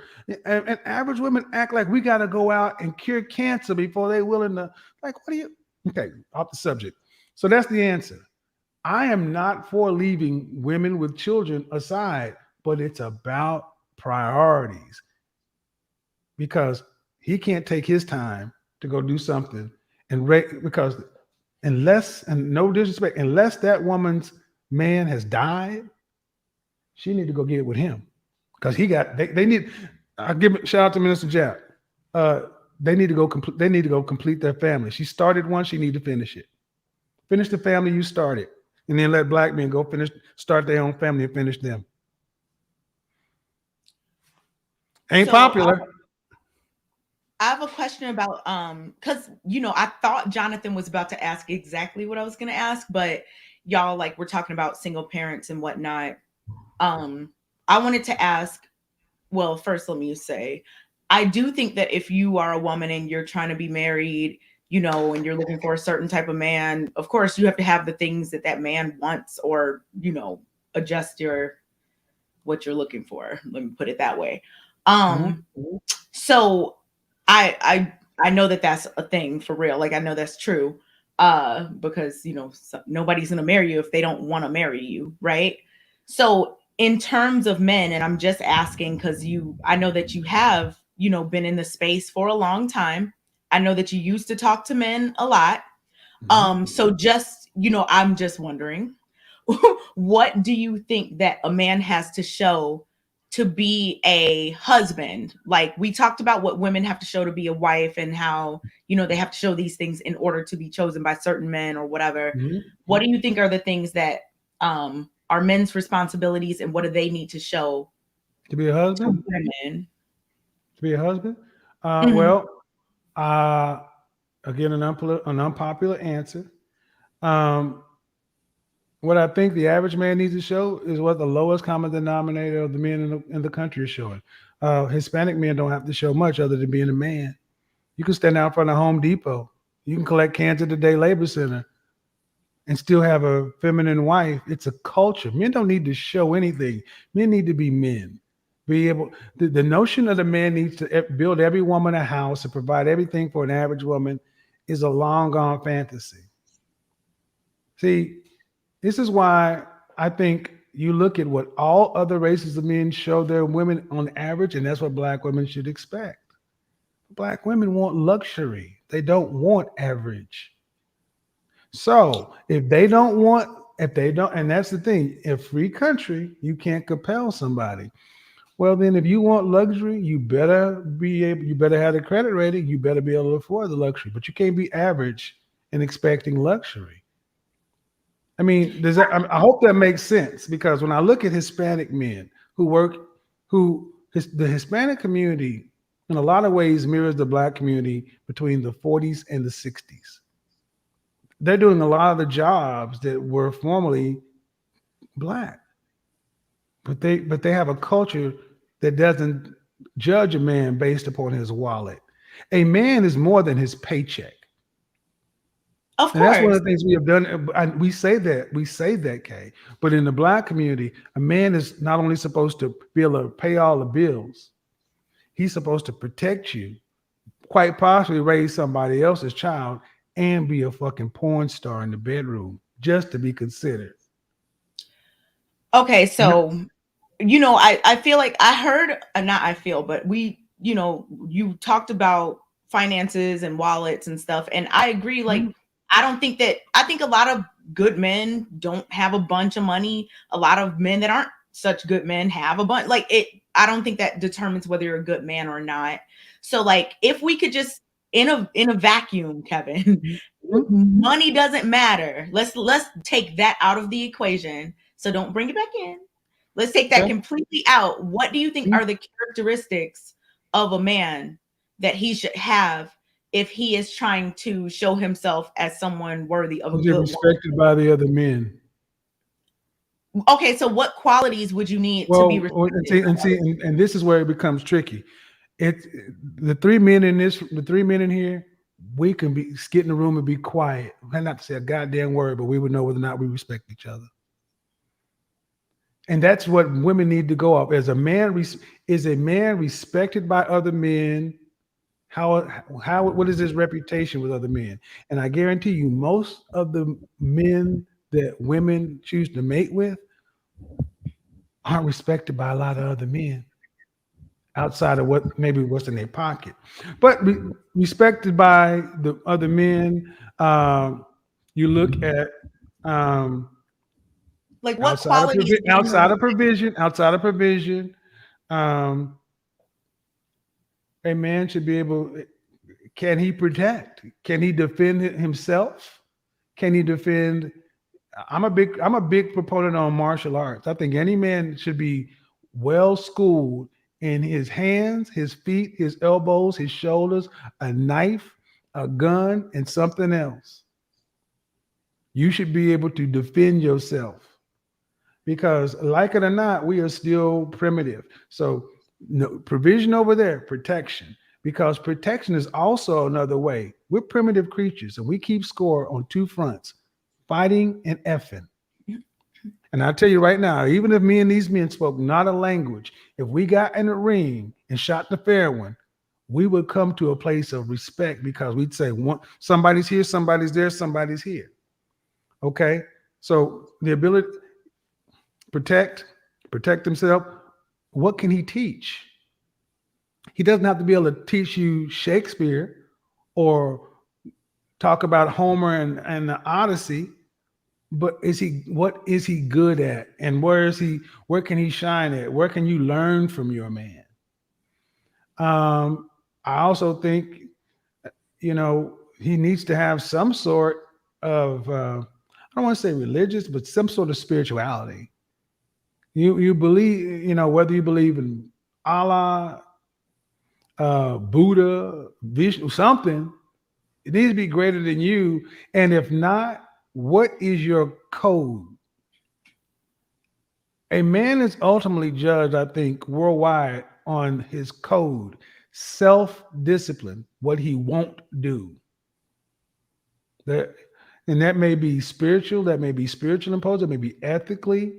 And average women act like we got to go out and cure cancer before they're willing to, like, what are you? Okay, off the subject. So that's the answer. I am not for leaving women with children aside, but it's about priorities. Because he can't take his time to go do something because unless, and no disrespect, unless that woman's man has died, she need to go get it with him. Because they need, I'll give a shout out to Minister Jack. They need to go complete their family. She started one, she need to finish it. Finish the family you started. And then let Black men go start their own family and finish them. Ain't popular. I have a question about because you know I thought Jonathan was about to ask exactly what I was going to ask, but y'all like we're talking about single parents and whatnot. I wanted to ask. Well, first let me just say, I do think that if you are a woman and you're trying to be married, you know, and you're looking for a certain type of man, of course you have to have the things that man wants, or you know, adjust what you're looking for. Let me put it that way. So. I know that that's a thing for real. Like, I know that's true because, you know, nobody's going to marry you if they don't want to marry you. Right. So in terms of men, and I'm just asking because I know that you have, you know, been in the space for a long time. I know that you used to talk to men a lot. So just, you know, I'm just wondering, what do you think that a man has to show to be a husband? Like, we talked about what women have to show to be a wife and how, you know, they have to show these things in order to be chosen by certain men or whatever. Mm-hmm. What do you think are the things that are men's responsibilities, and what do they need to show To be a husband? to women? To be a husband? Mhm. Well, again, an unpopular answer. What I think the average man needs to show is what the lowest common denominator of the men in the country is showing. Hispanic men don't have to show much other than being a man. You can stand out in front of Home Depot. You can collect cans at the Day Labor Center and still have a feminine wife. It's a culture. Men don't need to show anything. Men need to be men. Be able. The notion of the man needs to build every woman a house and provide everything for an average woman is a long gone fantasy. See, this is why I think you look at what all other races of men show their women on average, and that's what Black women should expect. Black women want luxury. They don't want average. So if they don't, and that's the thing, in a free country, you can't compel somebody. Well, then if you want luxury, you better have the credit rating, you better be able to afford the luxury, but you can't be average and expecting luxury. I mean, I hope that makes sense, because when I look at Hispanic men the Hispanic community in a lot of ways mirrors the Black community between the 40s and the 60s. They're doing a lot of the jobs that were formerly Black, but they have a culture that doesn't judge a man based upon his wallet. A man is more than his paycheck. Of course. And that's one of the things we have done. We say that, Kay. But in the Black community, a man is not only supposed to be able to pay all the bills, he's supposed to protect you, quite possibly raise somebody else's child, and be a fucking porn star in the bedroom just to be considered. Okay, so, you know, I feel like I heard, but you talked about finances and wallets and stuff. And I agree, like, I think a lot of good men don't have a bunch of money. A lot of men that aren't such good men have a bunch. I don't think that determines whether you're a good man or not. So, like, if we could just in a vacuum, Kevin, money doesn't matter. Let's take that out of the equation. So don't bring it back in. Let's take that completely out. What do you think are the characteristics of a man that he should have if he is trying to show himself as someone worthy of a good respected by the other men? Okay, so what qualities would you need to be respected? And this is where it becomes tricky. The three men in here, we can get in the room and be quiet. Not to say a goddamn word, but we would know whether or not we respect each other. And that's what women need to go up. Is a man respected by other men? What is his reputation with other men? And I guarantee you, most of the men that women choose to mate with aren't respected by a lot of other men outside of what's in their pocket. But respected by the other men, you look at like what qualities outside of provision, a man should be able. Can he protect? Can he defend himself? Can he defend? I'm a big proponent on martial arts. I think any man should be well schooled in his hands, his feet, his elbows, his shoulders, a knife, a gun, and something else. You should be able to defend yourself, because, like it or not, we are still primitive. So, no provision over there, protection, because protection is also another way. We're primitive creatures, and we keep score on two fronts: fighting and effing. And I tell you right now, even if me and these men spoke not a language, if we got in a ring and shot the fair one, we would come to a place of respect, because we'd say, somebody's here, somebody's there, somebody's here. Okay? So the ability protect himself. What can he teach? He doesn't have to be able to teach you Shakespeare or talk about Homer and the Odyssey, but what is he good at, and where can he shine at? Where can you learn from your man? I also think, he needs to have some sort of I don't want to say religious, but some sort of spirituality. You believe, whether you believe in Allah, Buddha, Vishnu, something, it needs to be greater than you. And if not, what is your code? A man is ultimately judged, I think, worldwide on his code, self-discipline, what he won't do. And that may be spiritual, imposed, that may be ethically.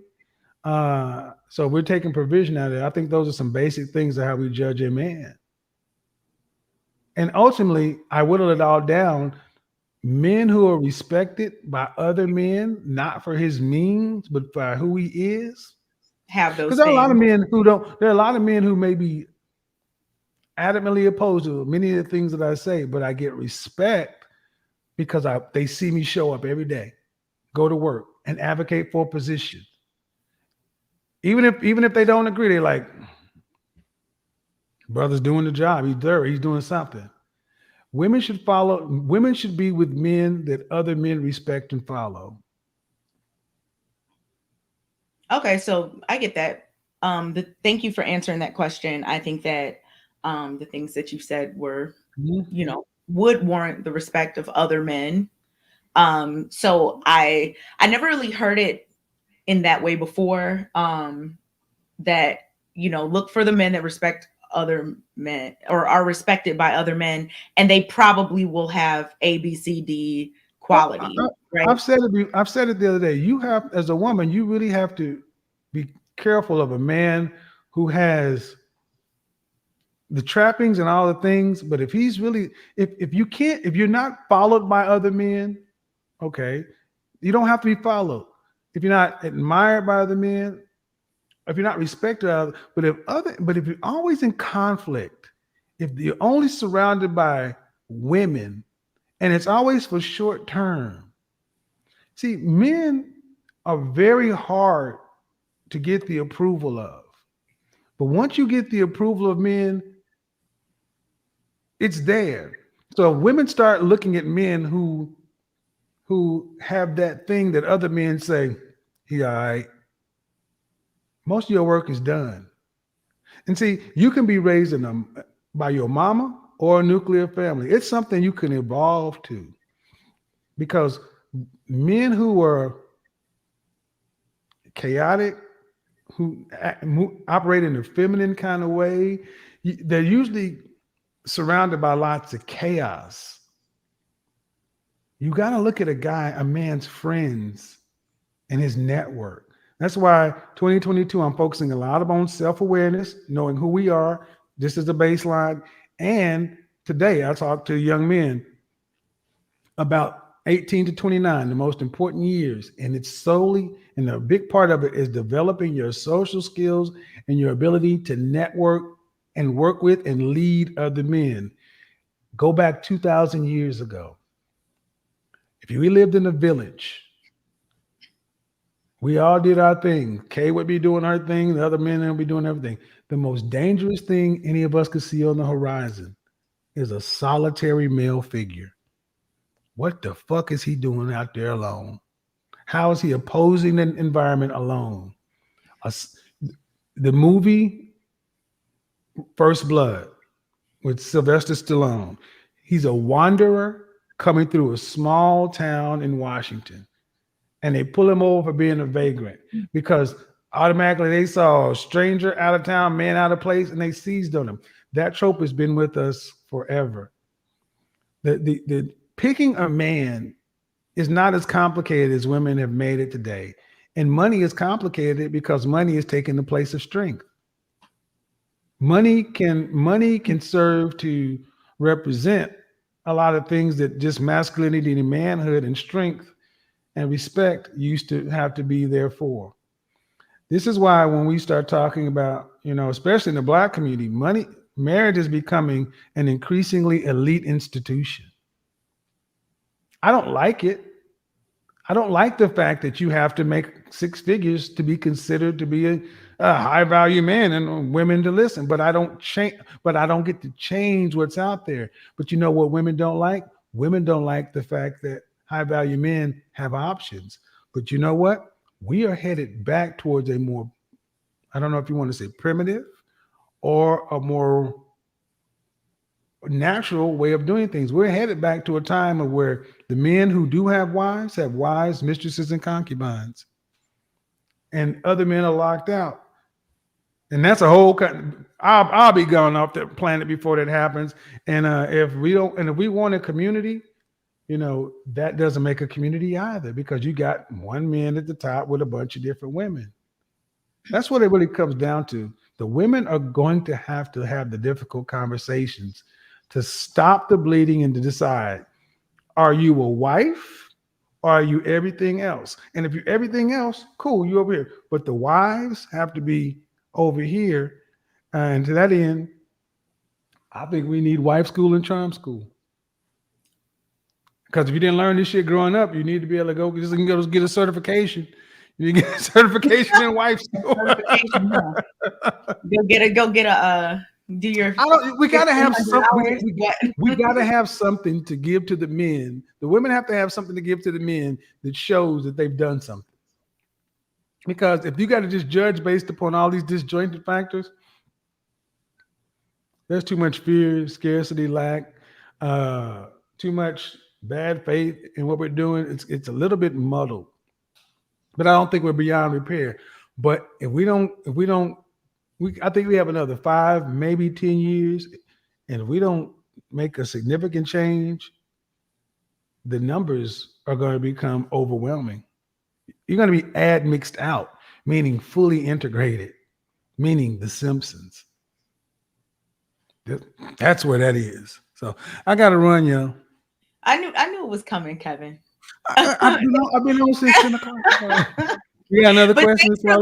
So we're taking provision out of it. I think those are some basic things of how we judge a man. And ultimately, I whittle it all down. Men who are respected by other men, not for his means, but by who he is. Have those. Because there are a lot of men who don't. There are a lot of men who may be adamantly opposed to many of the things that I say, but I get respect because they see me show up every day, go to work, and advocate for a position. Even if they don't agree, they're like, brother's doing the job. He's there. He's doing something. Women should follow. Women should be with men that other men respect and follow. Okay, so I get that. Thank you for answering that question. I think that the things that you said were, would warrant the respect of other men. So I never really heard it in that way before. That look for the men that respect other men or are respected by other men, and they probably will have A, B, C, D quality. Right? I've said it the other day. You have, as a woman, you really have to be careful of a man who has the trappings and all the things. But if he's really, if you're not followed by other men, okay, you don't have to be followed. If you're not admired by other men, if you're not respected, but if you're always in conflict, if you're only surrounded by women, and it's always for short term. See, men are very hard to get the approval of. But once you get the approval of men, it's there. So women start looking at men who have that thing that other men say, he all right. Most of your work is done. And see, you can be raised by your mama or a nuclear family. It's something you can evolve to. Because men who are chaotic, who operate in a feminine kind of way, they're usually surrounded by lots of chaos. You got to look at a man's friends and his network. That's why 2022, I'm focusing a lot on self-awareness, knowing who we are. This is the baseline. And today I talk to young men about 18 to 29, the most important years. And it's solely, and a big part of it is developing your social skills and your ability to network and work with and lead other men. Go back 2,000 years ago. If we lived in a village, we all did our thing. Kay would be doing her thing. The other men would be doing everything. The most dangerous thing any of us could see on the horizon is a solitary male figure. What the fuck is he doing out there alone? How is he opposing the environment alone? The movie First Blood with Sylvester Stallone. He's a wanderer coming through a small town in Washington. And they pull him over for being a vagrant because automatically they saw a stranger out of town, man out of place, and they seized on him. That trope has been with us forever. The picking a man is not as complicated as women have made it today. And money is complicated because money is taking the place of strength. Money can serve to represent a lot of things that just masculinity and manhood and strength and respect used to have to be there for. This is why when we start talking about, especially in the Black community, marriage is becoming an increasingly elite institution. I don't like it. I don't like the fact that you have to make 6 figures to be considered to be a high value man and women to listen. But I don't change. But I don't get to change what's out there. But you know what women don't like? Women don't like the fact that high value men have options. But you know what? We are headed back towards a more, I don't know if you want to say primitive or a more natural way of doing things. We're headed back to a time of where the men who do have wives, mistresses, and concubines, and other men are locked out. And that's a whole kind. I'll be gone off the planet before that happens. And if we want a community, that doesn't make a community either, because you got one man at the top with a bunch of different women. That's what it really comes down to. The women are going to have the difficult conversations to stop the bleeding and to decide, are you a wife or are you everything else? And if you're everything else, cool, you over here. But the wives have to be over here. And to that end, I think we need wife school and charm school. Because if you didn't learn this shit growing up, you need to be able to go get a certification. You get a certification in wife school. Go get a do your. We gotta have something. We gotta have something to give to the men. The women have to have something to give to the men that shows that they've done something. Because if you got to just judge based upon all these disjointed factors, there's too much fear, scarcity, lack, too much bad faith in what we're doing. It's a little bit muddled. But I don't think we're beyond repair. But I think we have another 5, maybe 10 years. And if we don't make a significant change, the numbers are going to become overwhelming. You're going to be admixed out, meaning fully integrated, meaning The Simpsons. That's where that is. So I got to run, yo. I knew it was coming, Kevin. I've been on since 10 o'clock. You got another question? Thanks for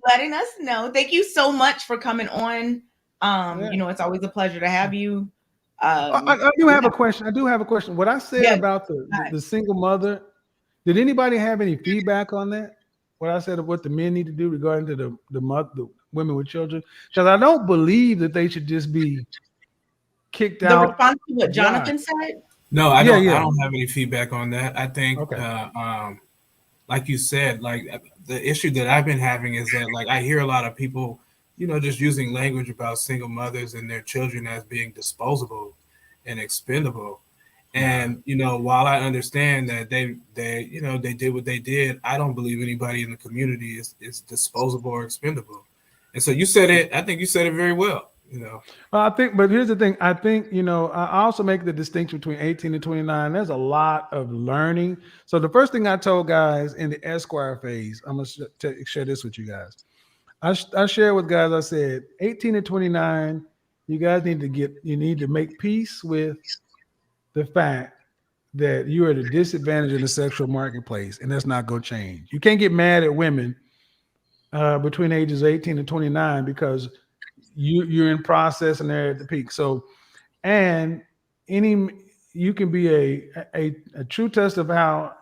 letting us know. Thank you so much for coming on. It's always a pleasure to have you. I do have a question. What I said about the single mother, did anybody have any feedback on that? What I said of what the men need to do regarding to the women with children? Because I don't believe that they should just be kicked out. The response to what Jonathan said? No, I don't have any feedback on that. I think, like you said, like the issue that I've been having is that, like, I hear a lot of people, just using language about single mothers and their children as being disposable and expendable. And, while I understand that they did what they did, I don't believe anybody in the community is disposable or expendable. And so you said it, I think you said it very well. But here's the thing. I think, I also make the distinction between 18 and 29. There's a lot of learning. So the first thing I told guys in the Esquire phase, I'm going to share this with you guys. I shared with guys, I said, 18 and 29, you guys need to make peace with the fact that you are at a disadvantage in the sexual marketplace, and that's not going to change. You can't get mad at women between ages 18 and 29 because you're in process and they're at the peak. So, and you can be a true test of how,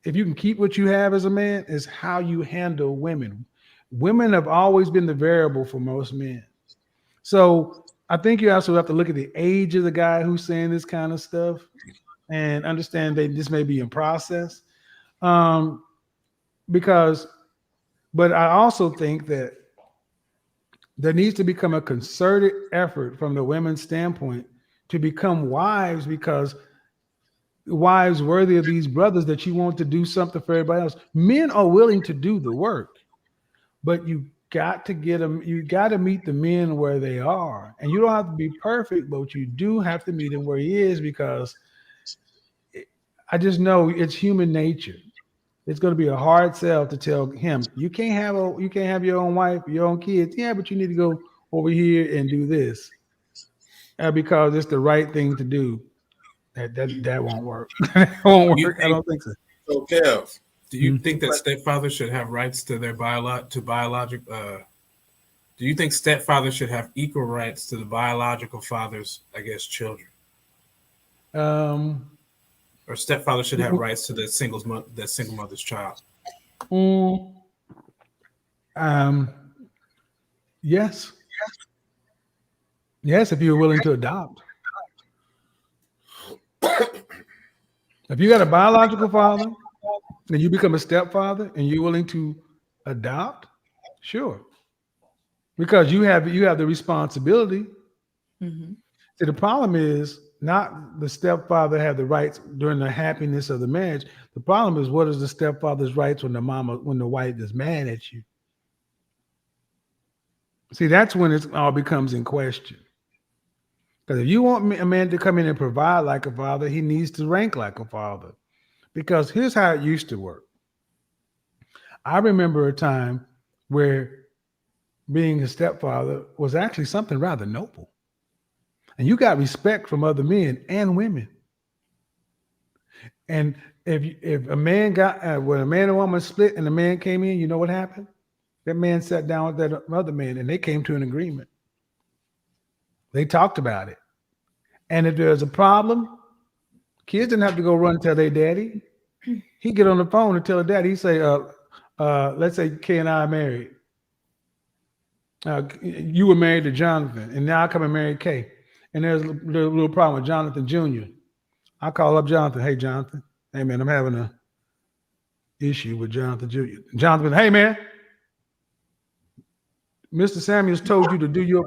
if you can keep what you have as a man, is how you handle women. Women have always been the variable for most men. So I think you also have to look at the age of the guy who's saying this kind of stuff and understand that this may be in process. But I also think that there needs to become a concerted effort from the women's standpoint to become wives, because wives worthy of these brothers that you want to do something for everybody else. Men are willing to do the work, but you got to get them. You got to meet the men where they are, and you don't have to be perfect, but you do have to meet him where he is, because I just know it's human nature. It's going to be a hard sell to tell him you can't have your own wife, your own kids. Yeah, but you need to go over here and do this because it's the right thing to do. That won't work. That won't work. I don't think so. So, Kev, do you think that stepfathers should have rights to their biological? Do you think stepfathers should have equal rights to the biological fathers, children? or stepfather should have rights to that single mother's child? Yes. Yes, if you're willing to adopt. If you got a biological father and you become a stepfather and you're willing to adopt, sure. Because you have the responsibility. Mm-hmm. See, the problem is not the stepfather have the rights during the happiness of the marriage. The problem is, what is the stepfather's rights when the wife is mad at you? See, that's when it all becomes in question. Because if you want a man to come in and provide like a father, he needs to rank like a father. Because here's how it used to work. I remember a time where being a stepfather was actually something rather noble. And you got respect from other men and women. And if a man got, when a man and woman split and the man came in, you know what happened? That man sat down with that other man and they came to an agreement. They talked about it. And if there's a problem, kids didn't have to go run and tell their daddy. He'd get on the phone and tell her daddy. He'd say, let's say Kay and I are married. You were married to Jonathan, and now I come and marry Kay. And there's a little problem with Jonathan Jr. I call up Jonathan. Hey, Jonathan. Hey, man, I'm having an issue with Jonathan Jr. Jonathan, hey, man. Mr. Samuels told you to do your.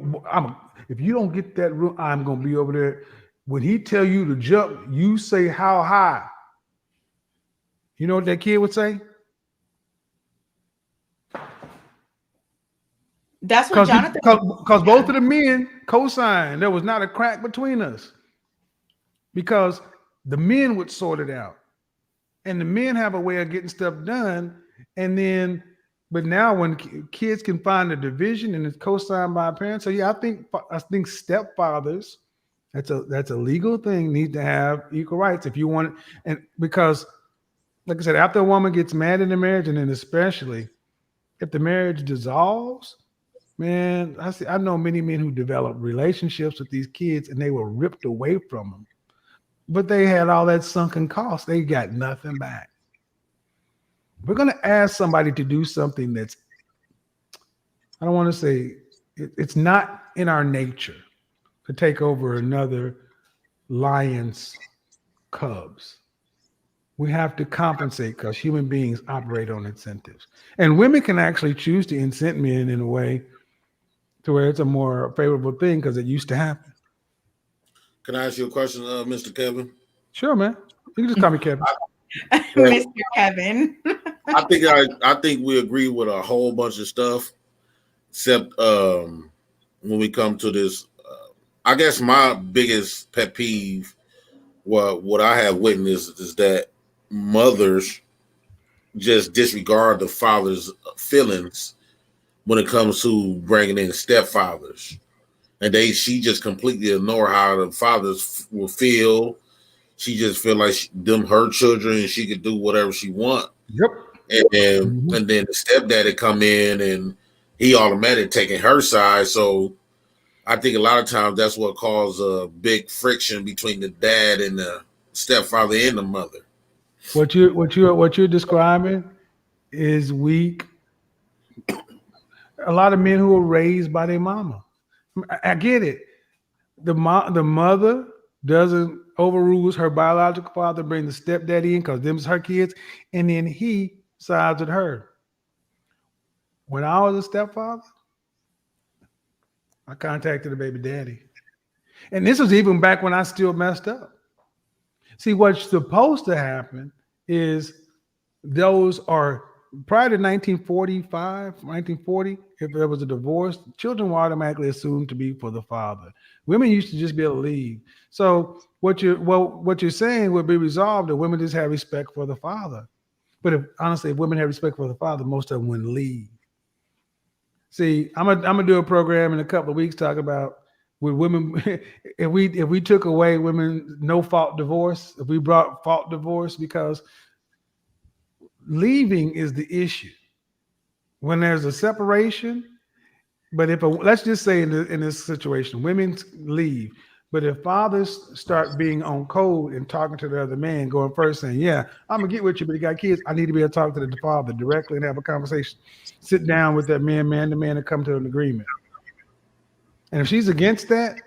If you don't get that room, I'm going to be over there. When he tell you to jump, you say how high. You know what that kid would say? That's what Jonathan. Because both of the men co-signed. There was not a crack between us. Because the men would sort it out. And the men have a way of getting stuff done. And then, but now when kids can find a division and it's co-signed by parents. So yeah, I think stepfathers, that's a legal thing, need to have equal rights if you want it. And because, like I said, after a woman gets mad in the marriage, and then especially if the marriage dissolves, man, I know many men who developed relationships with these kids and they were ripped away from them. But they had all that sunken cost. They got nothing back. We're going to ask somebody to do something that's, I don't want to say, it's not in our nature to take over another lion's cubs. We have to compensate because human beings operate on incentives. And women can actually choose to incent men in a way to where it's a more favorable thing because it used to happen. Can I ask you a question, Mr. Kevin? Sure, man. You can just call me Kevin. Mr. Kevin. I think we agree with a whole bunch of stuff, except when we come to this. I guess my biggest pet peeve, what I have witnessed, is that mothers just disregard the father's feelings when it comes to bringing in stepfathers. And she just completely ignore how the fathers will feel. She just feel like them her children and she could do whatever she want. Yep. And then the stepdaddy come in and he automatically taking her side. So I think a lot of times that's what causes a big friction between the dad and the stepfather and the mother. What you're describing is weak. A lot of men who are raised by their mama. I get it. The mother doesn't overrules her biological father, bring the stepdaddy in because them's her kids, and then he sides with her. When I was a stepfather, I contacted the baby daddy. And this was even back when I still messed up. See, what's supposed to happen is those are prior to 1940, if there was a divorce, children were automatically assumed to be for the father. Women used to just be able to leave. So what you're saying would be resolved if women just have respect for the father. But if women have respect for the father, most of them wouldn't leave. See, I'm gonna do a program in a couple of weeks talking about with women. if we took away women no fault divorce, if we brought fault divorce, because leaving is the issue when there's a separation. But let's just say in this situation, women leave, But if fathers start being on code and talking to the other man, going first saying, yeah, I'm going to get with you, but you got kids, I need to be able to talk to the father directly and have a conversation. Sit down with that man to man, and come to an agreement. And if she's against that,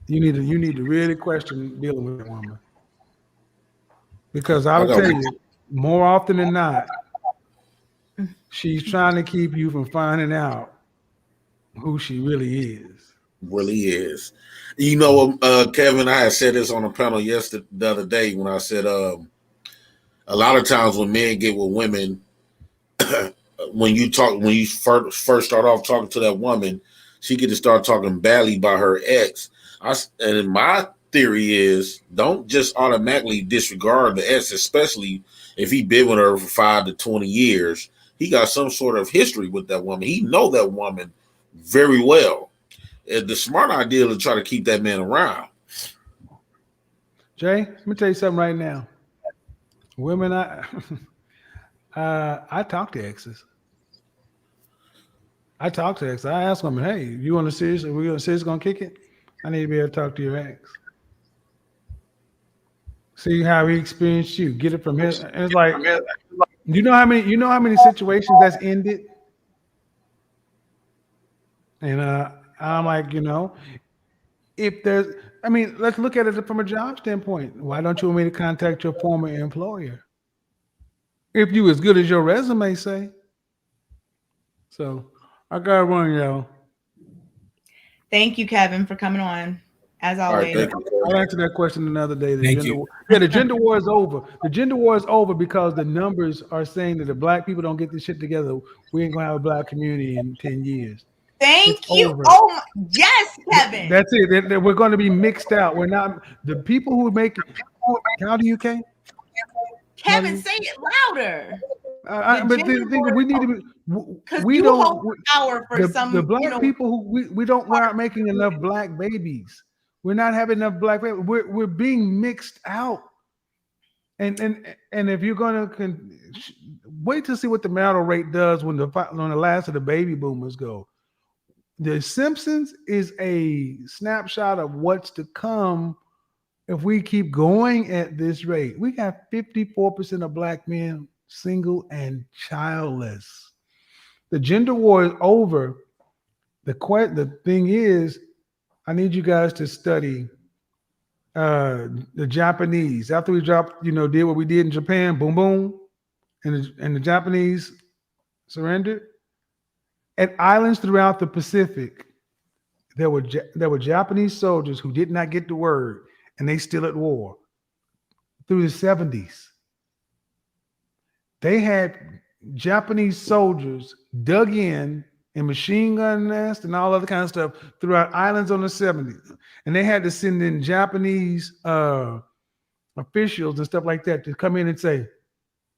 you need to really question dealing with that woman. Because I would tell you, more often than not, she's trying to keep you from finding out who she really is. Really is. You know, Kevin, I had said this on a panel the other day when I said a lot of times when men get with women, when you first start off talking to that woman, she get to start talking badly about her ex. And my theory is don't just automatically disregard the ex, especially if he been with her for 5 to 20 years. He got some sort of history with that woman. He know that woman very well. The smart idea is to try to keep that man around. Jay, let me tell you something right now. Women, I talk to exes. I ask women, hey, you want to serious? Are we going to serious going to kick it? I need to be able to talk to your ex. See how he experienced you. Get it from his. And it's like, you know how many situations that's ended? And I'm like, if there's, let's look at it from a job standpoint. Why don't you want me to contact your former employer? If you as good as your resume say. So I got one, y'all. Thank you, Kevin, for coming on. As always. Right, I'll answer that question another day. The gender war is over. The gender war is over because the numbers are saying that if black people don't get this shit together, we ain't gonna have a black community in 10 years. Thank you. Over. Oh, yes, Kevin. That's it. We're going to be mixed out. We're not the people who make it. How do you, Kay? Kevin, say it louder. But the thing we need to be. We don't hold power for the black people who we don't. We're not making enough black babies. We're not having enough black babies. We're being mixed out. And if you're going to wait to see what the marital rate does when the last of the baby boomers go. The Simpsons is a snapshot of what's to come if we keep going at this rate. We got 54% of black men single and childless. The gender war is over. The thing is, I need you guys to study the Japanese. After we did what we did in Japan, boom, boom, and the Japanese surrendered. At islands throughout the Pacific, there were Japanese soldiers who did not get the word, and they still at war through the 70s. They had Japanese soldiers dug in machine gun nests and all other kind of stuff throughout islands on the 70s, and they had to send in Japanese officials and stuff like that to come in and say,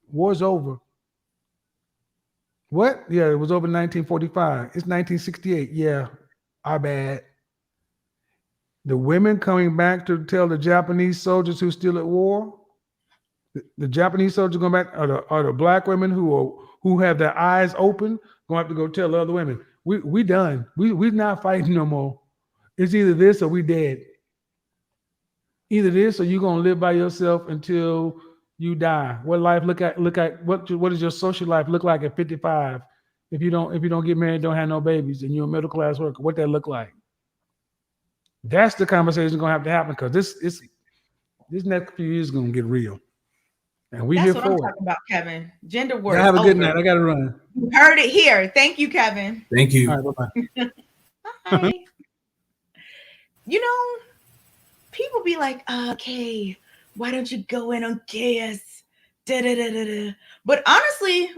"War's over." What? Yeah, it was over in 1945. It's 1968. Yeah, our bad. The women coming back to tell the Japanese soldiers who's still at war. The Japanese soldiers going back are the black women who have their eyes open going to have to go tell the other women, we done. We're not fighting no more. It's either this or we dead. Either this or you're gonna live by yourself until you die. What life look at? What does your social life look like at 55? If you don't get married, don't have no babies, and you're a middle class worker, what that look like? That's the conversation gonna have to happen because this next few years is gonna get real, and we here for it. That's what I'm talking about, Kevin. Gender war. Have a good night. I gotta run. You heard it here. Thank you, Kevin. Thank you. All right, bye-bye. Bye. People be like, okay, why don't you go in on chaos? But honestly,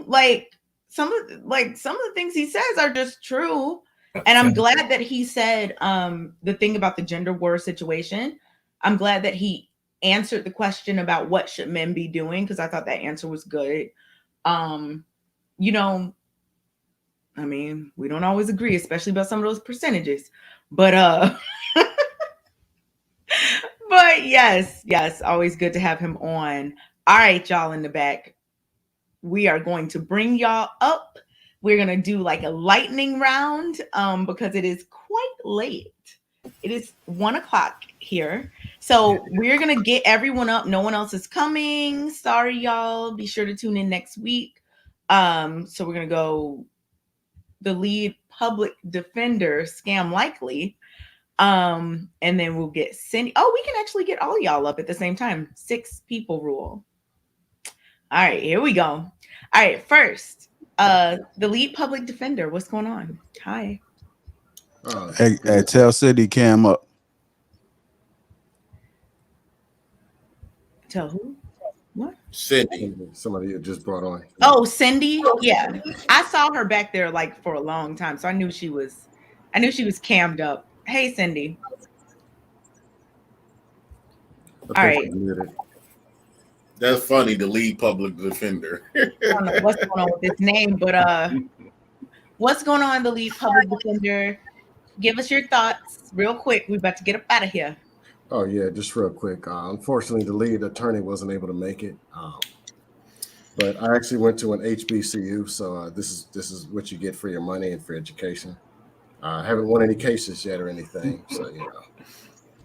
some of the things he says are just true. And I'm glad that he said the thing about the gender war situation. I'm glad that he answered the question about what should men be doing, because I thought that answer was good. We don't always agree, especially about some of those percentages. But but yes, always good to have him on. All right, y'all in the back. We are going to bring y'all up. We're going to do like a lightning round because it is quite late. it is 1:00 here. So we're going to get everyone up. No one else is coming. Sorry, y'all. Be sure to tune in next week. So we're going to go the lead public defender, scam likely. And then we'll get Cindy. Oh, we can actually get all y'all up at the same time. 6 people rule. All right, here we go. All right, first, the lead public defender. What's going on? Hi. Hey, tell Cindy Cam up. Tell who? What? Cindy. Somebody you just brought on. Oh, Cindy. Yeah, I saw her back there like for a long time, so I knew she was cammed up. Hey, Cindy. All right. That's funny. The lead public defender. I don't know what's going on with this name, but what's going on, the lead public defender? Give us your thoughts real quick. We're about to get up out of here. Oh yeah, just real quick. Unfortunately, the lead attorney wasn't able to make it, but I actually went to an HBCU, so this is what you get for your money and for education. I haven't won any cases yet or anything, so you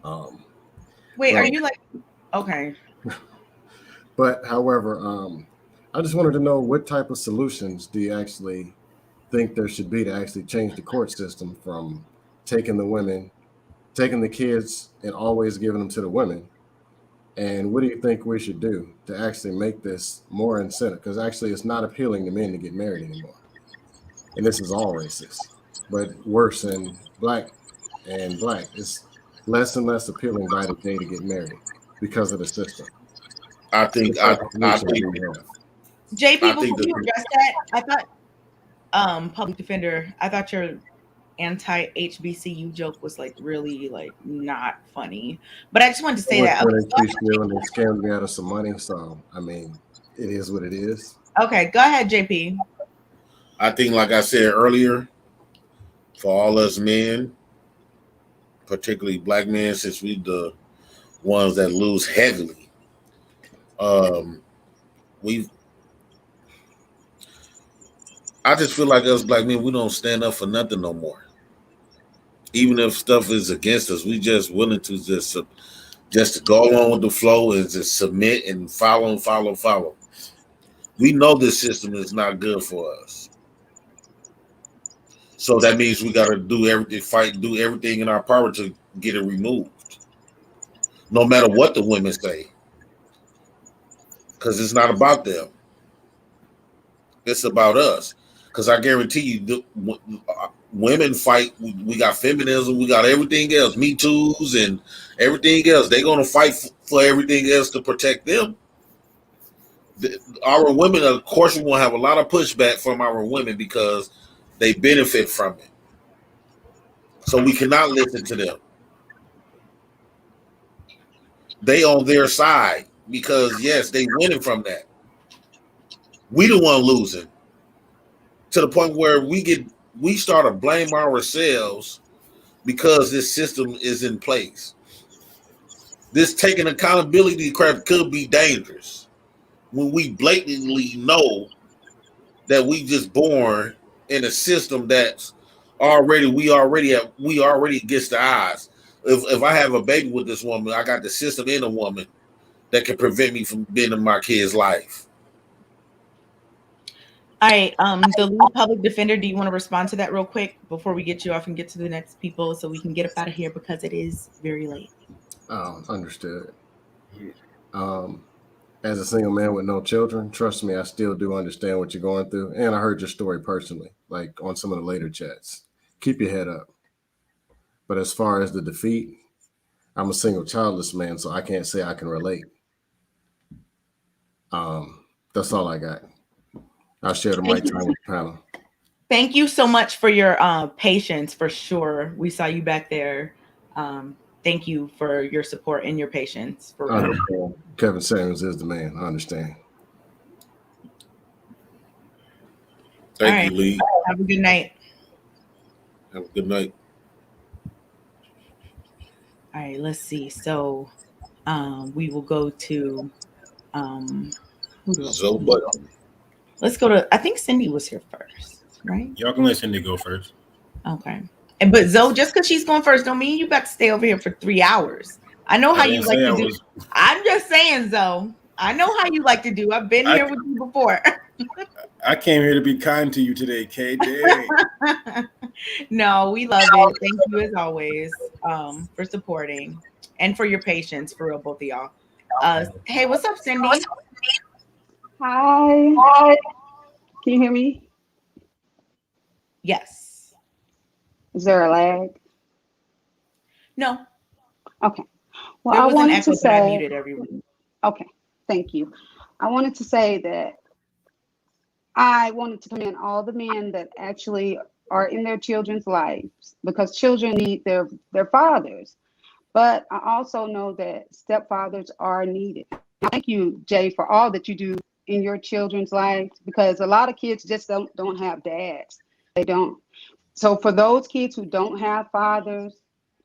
know. Wait, are you like okay? But however, I just wanted to know what type of solutions do you actually think there should be to actually change the court system from taking the kids and always giving them to the women? And what do you think we should do to actually make this more incentive? Because actually it's not appealing to men to get married anymore. And this is all racist, but worse than black. It's less and less appealing by the day to get married because of the system. I think JP, before you address that, I thought public defender, I thought your anti-HBCU joke was like really like not funny. But I just wanted to say that. And they scammed me out of some money, so I mean, it is what it is. Okay, go ahead, JP. I think, like I said earlier, for all us men, particularly black men, since we the ones that lose heavily, I just feel like us black men, we don't stand up for nothing no more. Even if stuff is against us, we just willing to just to go along with the flow and just submit and follow. We know this system is not good for us. So that means we got to do everything in our power to get it removed. No matter what the women say. Because it's not about them. It's about us. Because I guarantee you, women fight. We got feminism. We got everything else. Me Too's and everything else. They're going to fight for everything else to protect them. Our women, of course, we will have a lot of pushback from our women because they benefit from it. So we cannot listen to them. They on their side because, yes, they winning from that. We the one losing. To the point where we start to blame ourselves because this system is in place. This taking accountability crap could be dangerous when we blatantly know that we just born in a system that's we already against the odds. If I have a baby with this woman, I got the system in a woman that can prevent me from being in my kid's life. All right, the lead public defender, do you want to respond to that real quick before we get you off and get to the next people so we can get up out of here because it is very late? Understood. As a single man with no children, trust me, I still do understand what you're going through. And I heard your story personally, like on some of the later chats. Keep your head up. But as far as the defeat, I'm a single childless man, so I can't say I can relate. That's all I got. I'll share the mic time with the panel. Thank you so much for your patience, for sure. We saw you back there. Thank you for your support and your patience. Kevin Samuels is the man. I understand. Thank you, Lee. Have a good night. Have a good night. All right, let's see. So we will go to let's go to, I think Cindy was here first, right? Y'all can let Cindy go first. Okay. And but Zoe, just because she's going first, don't mean you got to stay over here for 3 hours. I know I how didn't you like say to I do. was. I'm just saying, Zoe. I know how you like to do. I've been here with you before. I came here to be kind to you today, Kay. Dang. No, we love it. Thank you as always for supporting and for your patience, for real, both of y'all. Hey, what's up, Cindy? Hi. Can you hear me? Yes. Is there a lag? No. Okay. Well, There I was an wanted echo, to but I say, muted everyone. okay, thank you. I wanted to say that I wanted to commend all the men that actually are in their children's lives, because children need their fathers. But I also know that stepfathers are needed. Thank you, Jay, for all that you do in your children's lives, because a lot of kids just don't have dads. They don't. So for those kids who don't have fathers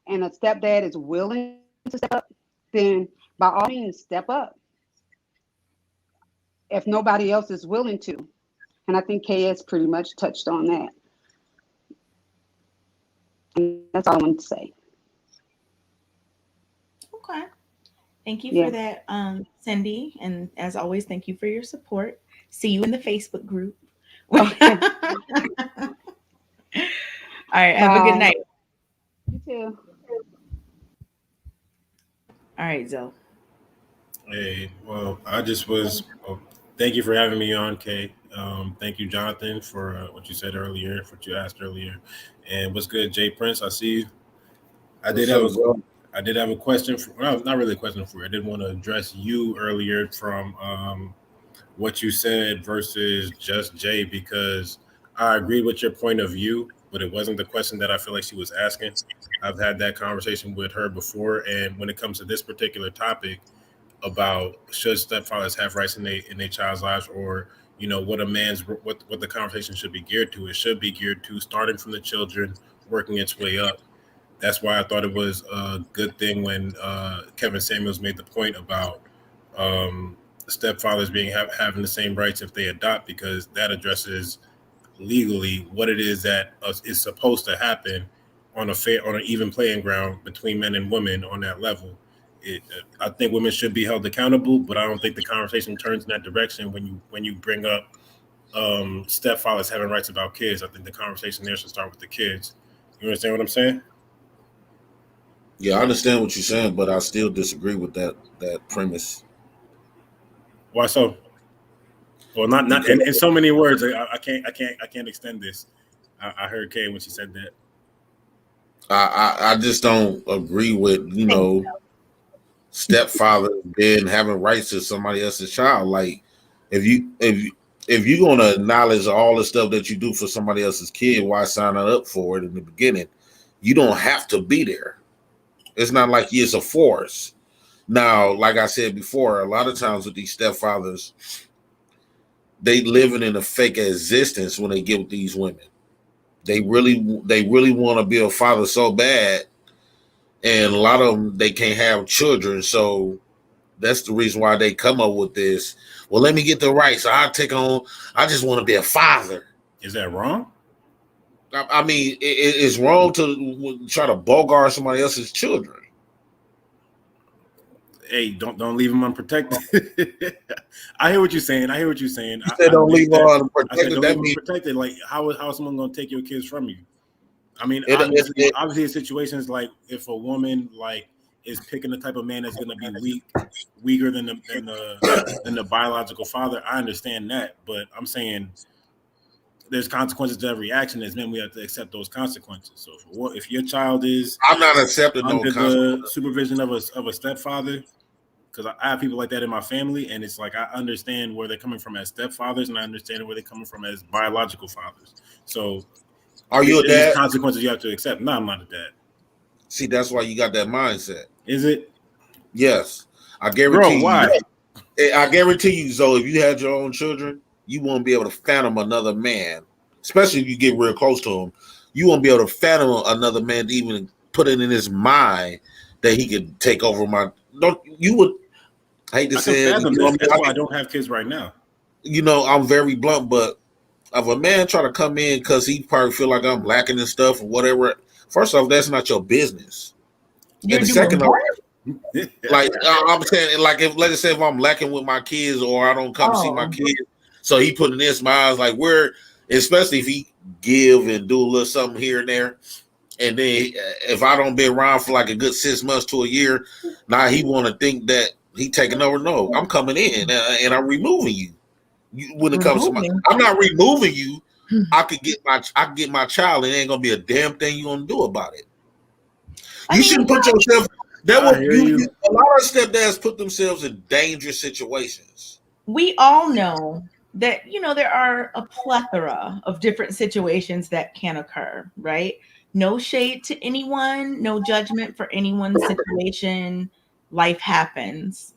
and a stepdad is willing to step up, then by all means, step up if nobody else is willing to. And I think KS pretty much touched on that. And that's all I wanted to say. Okay. Thank you Yeah. for that, Cindy. And as always, thank you for your support. See you in the Facebook group. Okay. All right. Have a good Bye. night. You too. All right, Zoe. Hey, well, I just was. Thank you for having me on, Kay. Thank you, Jonathan, for what you said earlier, for what you asked earlier. And what's good, Jay Prince? I see you. I did have a question for. Well, not really a question for you. I did want to address you earlier from what you said versus just Jay, because I agreed with your point of view, but it wasn't the question that I feel like she was asking. I've had that conversation with her before, and when it comes to this particular topic about should stepfathers have rights in their child's lives, or what the conversation should be geared to, it should be geared to starting from the children, working its way up. That's why I thought it was a good thing when Kevin Samuels made the point about stepfathers having the same rights if they adopt, because that addresses legally what it is that is supposed to happen on an even playing ground between men and women on that level. I think women should be held accountable, but I don't think the conversation turns in that direction when you bring up stepfathers having rights about kids. I think the conversation there should start with the kids. You understand what I'm saying? Yeah, I understand what you're saying, but I still disagree with that premise. Why so? Well, not in so many words. I can't extend this. I heard Kay when she said that. I just don't agree with stepfather then having rights to somebody else's child. Like if you're gonna acknowledge all the stuff that you do for somebody else's kid, why sign up for it in the beginning? You don't have to be there. It's not like it's a force. Now, like I said before, a lot of times with these stepfathers, they living in a fake existence when they get with these women. They really want to be a father so bad, and a lot of them, they can't have children. So that's the reason why they come up with this. Well, let me get the rights. I just want to be a father. Is that wrong? I mean, it's wrong to try to bogart somebody else's children. Hey, don't leave them unprotected. I hear what you're saying. You said don't leave them unprotected. That means protected. Like how is someone going to take your kids from you? I mean, obviously, situations like if a woman is picking the type of man that's going to be weaker than the biological father, I understand that. But I'm saying there's consequences to every action. As men, we have to accept those consequences. So if your child is, I'm not accepting under the supervision of a stepfather, because I have people like that in my family, and it's like I understand where they're coming from as stepfathers, and I understand where they're coming from as biological fathers. So, are you a dad? Consequences you have to accept. No, I'm not a dad. See, that's why you got that mindset. Is it? Yes, I guarantee you. Why? I guarantee you, Zoe, if you had your own children, you won't be able to fathom another man, especially if you get real close to him. You won't be able to fathom another man to even put it in his mind that he could take over my. You would. I hate to say it. That's why I don't have kids right now. I'm very blunt, but if a man try to come in because he probably feel like I'm lacking and stuff or whatever, First off, that's not your business. You're And the doing second, what? like I'm saying, like if let's say if I'm lacking with my kids or I don't come see my kids, so he putting in smiles like especially if he give and do a little something here and there, and then if I don't be around for like a good 6 months to a year, now he want to think that he taking over. No, I'm coming in and I'm removing you. When it comes to I'm not removing you. I could get my child, and it ain't gonna be a damn thing you gonna do about it. You shouldn't put yourself. A lot of stepdads put themselves in dangerous situations. We all know that, there are a plethora of different situations that can occur, right? No shade to anyone, no judgment for anyone's situation. Life happens.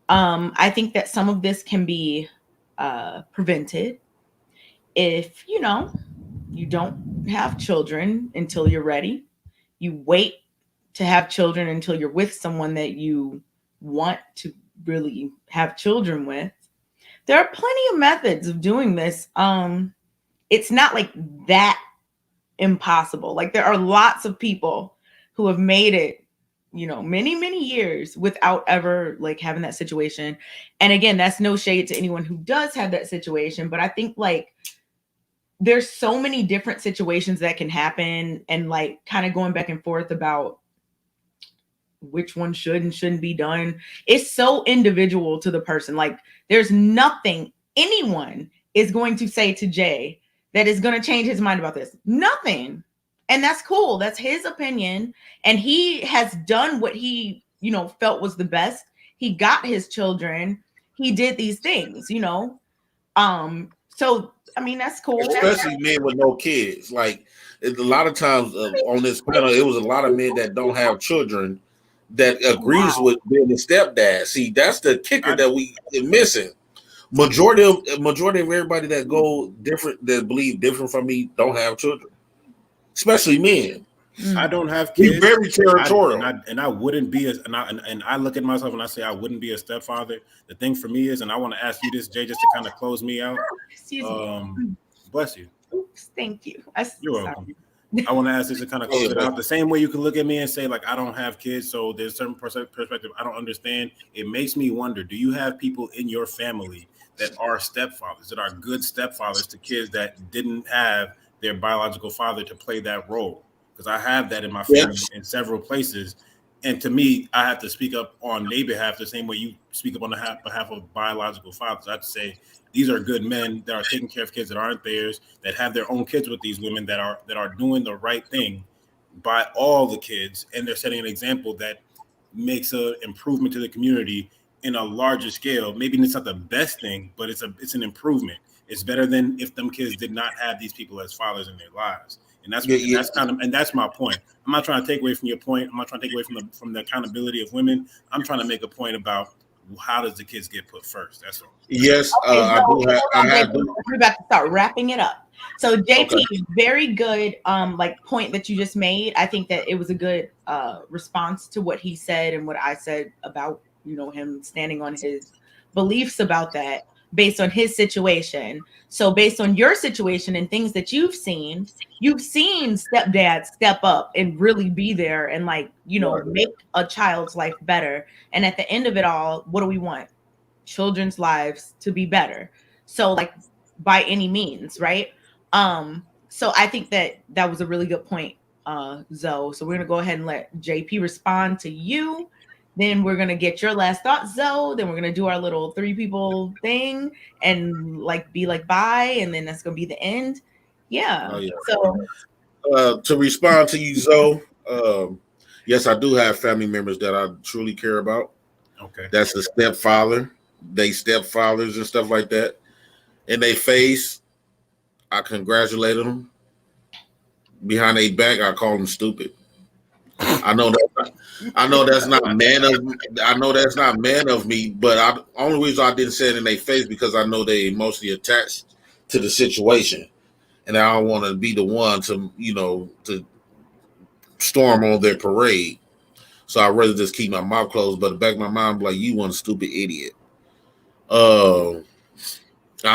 I think that some of this can be prevented if, you don't have children until you're ready. You wait to have children until you're with someone that you want to really have children with. There are plenty of methods of doing this. It's not like that impossible. Like there are lots of people who have made it, many, many years without ever like having that situation. And again, that's no shade to anyone who does have that situation, but I think like there's so many different situations that can happen, and like kind of going back and forth about which one should and shouldn't be done. It's so individual to the person. Like there's nothing anyone is going to say to Jay that is going to change his mind about this. Nothing. And that's cool. That's his opinion. And he has done what he, felt was the best. He got his children. He did these things, So, I mean, that's cool. Especially men with no kids. Like a lot of times on this panel, it was a lot of men that don't have children that agrees with being a stepdad. See, that's the kicker that we are missing. Majority of everybody that go different, that believe different from me, don't have children, especially men. I don't have kids. We're very territorial, and I wouldn't be and I look at myself and I say I wouldn't be a stepfather. The thing for me is, and I want to ask you this, Jay, just to kind of close me out. Excuse me. Bless you. Oops, thank you. You're welcome. I want to ask this to kind of close it out. The same way you can look at me and say, like, I don't have kids, so there's a certain perspective I don't understand. It makes me wonder, do you have people in your family that are stepfathers, that are good stepfathers to kids that didn't have their biological father to play that role? Because I have that in my family in several places. And to me, I have to speak up on their behalf the same way you speak up on behalf of biological fathers. I'd say these are good men that are taking care of kids that aren't theirs, that have their own kids with these women, that are doing the right thing by all the kids, and they're setting an example that makes an improvement to the community in a larger scale. Maybe it's not the best thing, but it's an improvement. It's better than if them kids did not have these people as fathers in their lives. And that's my point. I'm not trying to take away from your point. I'm not trying to take away from the accountability of women. I'm trying to make a point about how does the kids get put first. That's all. Yes, I have. We're about to start wrapping it up. So JP, very good point that you just made. I think that it was a good response to what he said and what I said about him standing on his beliefs about that based on his situation. So based on your situation and things that you've seen stepdads step up and really be there and make a child's life better. And at the end of it all, what do we want? Children's lives to be better. So by any means, right? So I think that was a really good point, Zoe. So we're gonna go ahead and let JP respond to you. Then we're gonna get your last thoughts, Zoe. Then we're gonna do our little 3 people thing and be bye, and then that's gonna be the end. Yeah. Oh, yeah. So to respond to you, Zoe, yes, I do have family members that I truly care about. Okay. That's the stepfather, stepfathers and stuff like that. In their face, I congratulated them. Behind their back, I call them stupid. I know that's not man of me, but only reason I didn't say it in their face because I know they emotionally attached to the situation, and I don't want to be the one to to storm on their parade. So I'd rather just keep my mouth closed. But the back of my mind, like, you one stupid idiot. I'm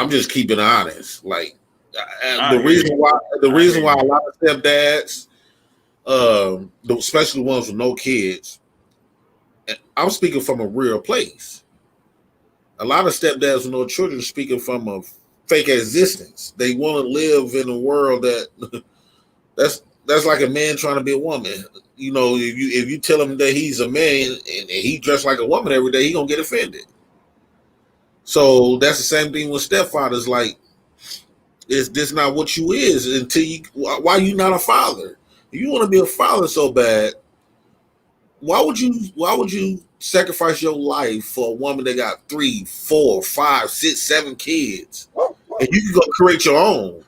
just keeping it honest. The reason why a lot of stepdads especially the ones with no kids. I'm speaking from a real place. A lot of stepdads with no children are speaking from a fake existence. They want to live in a world that's like a man trying to be a woman. You know, if you tell him that he's a man and he dressed like a woman every day, he gonna get offended. So that's the same thing with stepfathers. Like, is this not what you is until you? Why you not a father? If you want to be a father so bad, why would you sacrifice your life for a woman that got 3, 4, 5, 6, 7 kids, and you can go create your own?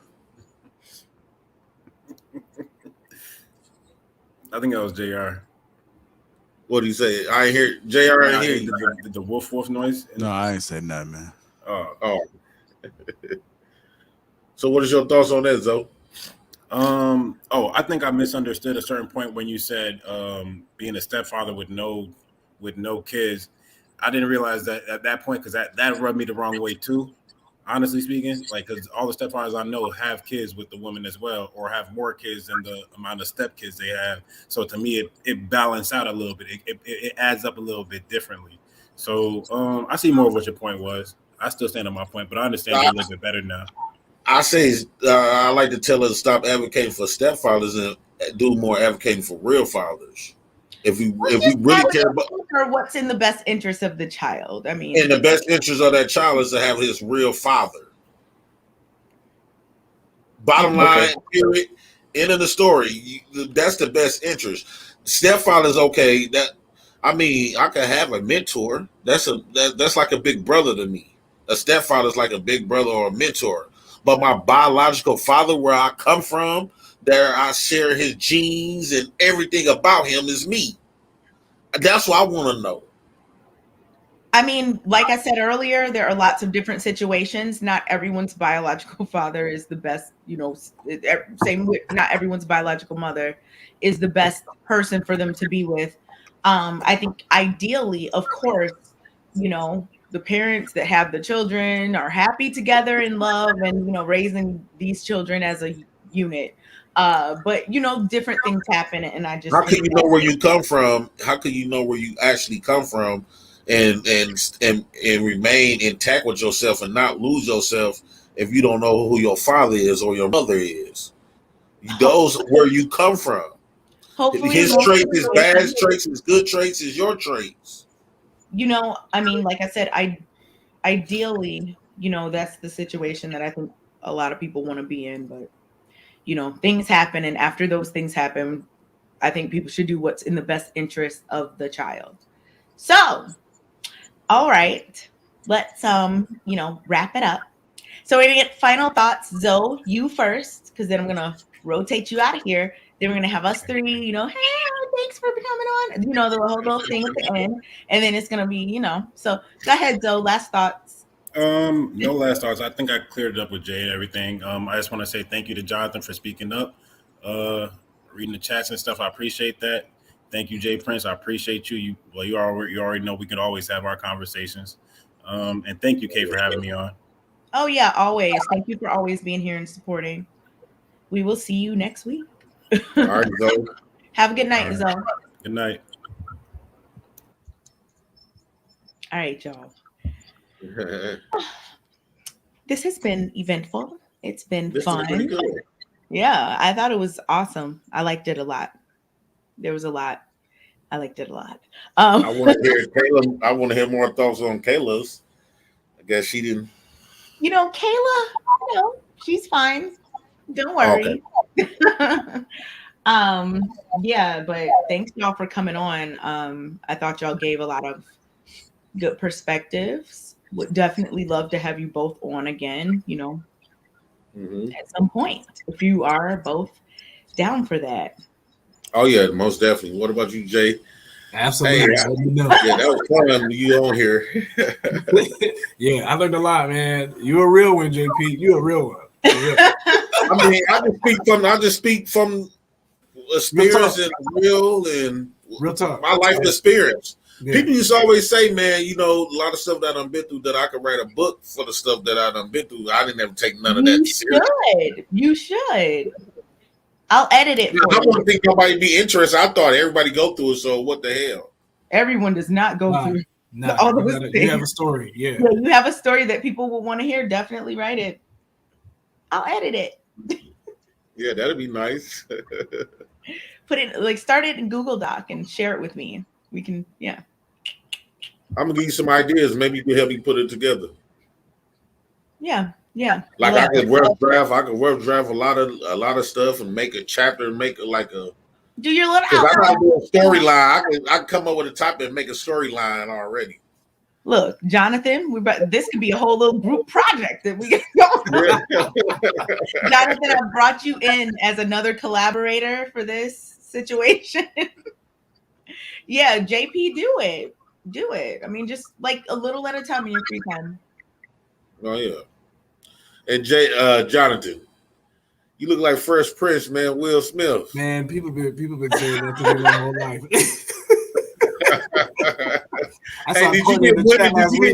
I think that was JR. What do you say? I ain't hear JR. I ain't hear you. The woof noise. No, I ain't said nothing, man. Oh. So, what is your thoughts on that, Zoe? I think I misunderstood a certain point when you said being a stepfather with no kids. I didn't realize that at that point, because that rubbed me the wrong way too. Honestly speaking, like, because all the stepfathers I know have kids with the women as well, or have more kids than the amount of stepkids they have. So to me, it balanced out a little bit. It adds up a little bit differently. So I see more of what your point was. I still stand on my point, but I understand you a little bit better now. I say I like to tell her to stop advocating for stepfathers and do more advocating for real fathers. If we really care about what's in the best interest of the child, I mean, and the best interest of that child is to have his real father. Bottom line, period. End of the story. That's the best interest. Stepfather's okay. I can have a mentor. That's like a big brother to me. A stepfather's like a big brother or a mentor. But my biological father, where I come from, there I share his genes and everything about him is me. That's what I want to know. I mean, like I said earlier, there are lots of different situations. Not everyone's biological father is the best, same with not everyone's biological mother is the best person for them to be with. I think ideally, of course, the parents that have the children are happy together in love and, raising these children as a unit. But different things happen, and I just how can you know where you come from? How can you know where you actually come from, and remain intact with yourself and not lose yourself if you don't know who your father is or your mother is? Those where you come from. Hopefully, his traits, his bad traits, his good traits, is your traits. I mean, like I said, ideally, that's the situation that I think a lot of people want to be in, but. Things happen. And after those things happen, I think people should do what's in the best interest of the child. So, all right, let's, wrap it up. So we're going to get final thoughts. Zoe, you first, because then I'm going to rotate you out of here. Then we're going to have us three, hey, thanks for coming on. The whole little thing at the end. And then it's going to be, so go ahead, Zoe, last thoughts. No last thoughts. I think I cleared it up with Jay and everything. I just want to say thank you to Jonathan for speaking up, reading the chats and stuff. I appreciate that. Thank you, Jay Prince. I appreciate you. You already know we can always have our conversations. And thank you, Kay, for having me on. Oh yeah, always. Thank you for always being here and supporting. We will see you next week. All right, Zoe. Have a good night, Zoe. Good night. All right, y'all. This has been eventful. It's been fun. Yeah, I thought it was awesome. I liked it a lot. There was a lot. I liked it a lot. I want to hear Kayla. I want to hear more thoughts on Kayla's. I guess she didn't. Kayla, she's fine. Don't worry. Okay. Yeah, but thanks y'all for coming on. I thought y'all gave a lot of good perspectives. Would definitely love to have you both on again, at some point, if you are both down for that. Oh yeah, most definitely. What about you, Jay? Absolutely. Hey, yeah, that was fun having you on here. Yeah, I learned a lot, man. You a real one, JP. You a real one. I mean, I just speak from experience and real talk. My life experience. Yeah. People used to always say, man, a lot of stuff that I've been through, that I could write a book for the stuff that I've been through. I didn't ever take none of that serious. You should. I'll edit it for I you. don't think nobody be interested. I thought everybody go through it. So what the hell? Everyone does not go through all those things. You have a story. Yeah. Yeah, you have a story that people will want to hear. Definitely write it. I'll edit it. Yeah, that'd be nice. Put it like start it in Google Doc and share it with me. We can, yeah. I'm gonna give you some ideas. Maybe you can help me put it together. Yeah, yeah. Like I could rough draft. I could rough draft a lot of stuff and make a chapter, make it like a. Do your little Because I outline. gotta do a storyline. I can come up with a topic and make a storyline already. Look, Jonathan, this could be a whole little group project that we can go. Jonathan, I brought you in as another collaborator for this situation. Yeah, JP, do it. Do it. I mean, just like a little at a time in your free time. Oh yeah. And Jonathan, you look like Fresh Prince, man. Will Smith. Man, people been saying that to me my whole life. Did you get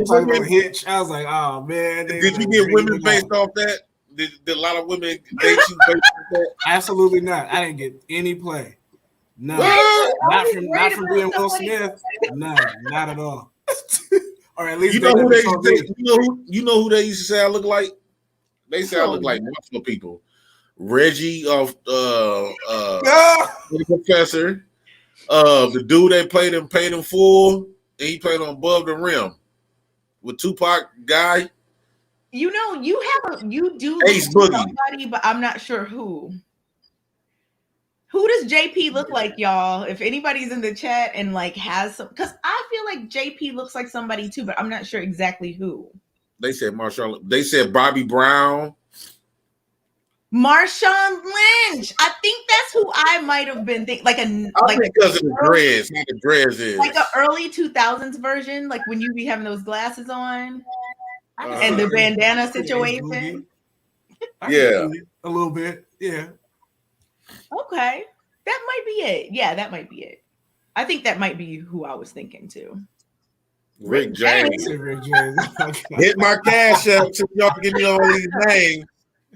women? Hitch. I was like, oh man. Did you get women based off that? Did a lot of women date you based off that? Absolutely not. I didn't get any play. None. Not from being Will Smith. None. Not at all. Or at least you know who they used to say, you know who they used to say I look like? They say I look like multiple people. Reggie of the Professor. The dude they paid him full, and he played on Above the Rim with Tupac guy. You know, you do Ace Boogie. somebody, but I'm not sure who. Who does JP look like, y'all? If anybody's in the chat and like has some, because I feel like JP looks like somebody too, but I'm not sure exactly who. They said Marshawn. They said Bobby Brown. Marshawn Lynch. I think that's who I might have been thinking. Because of the dreads. How the dreads is. Like an early 2000s version, like when you be having those glasses on and the bandana situation. Yeah. A little bit. Yeah. Okay. That might be it. Yeah, that might be it. I think that might be who I was thinking too. Rick James. Hit my cash up so y'all give me all these names.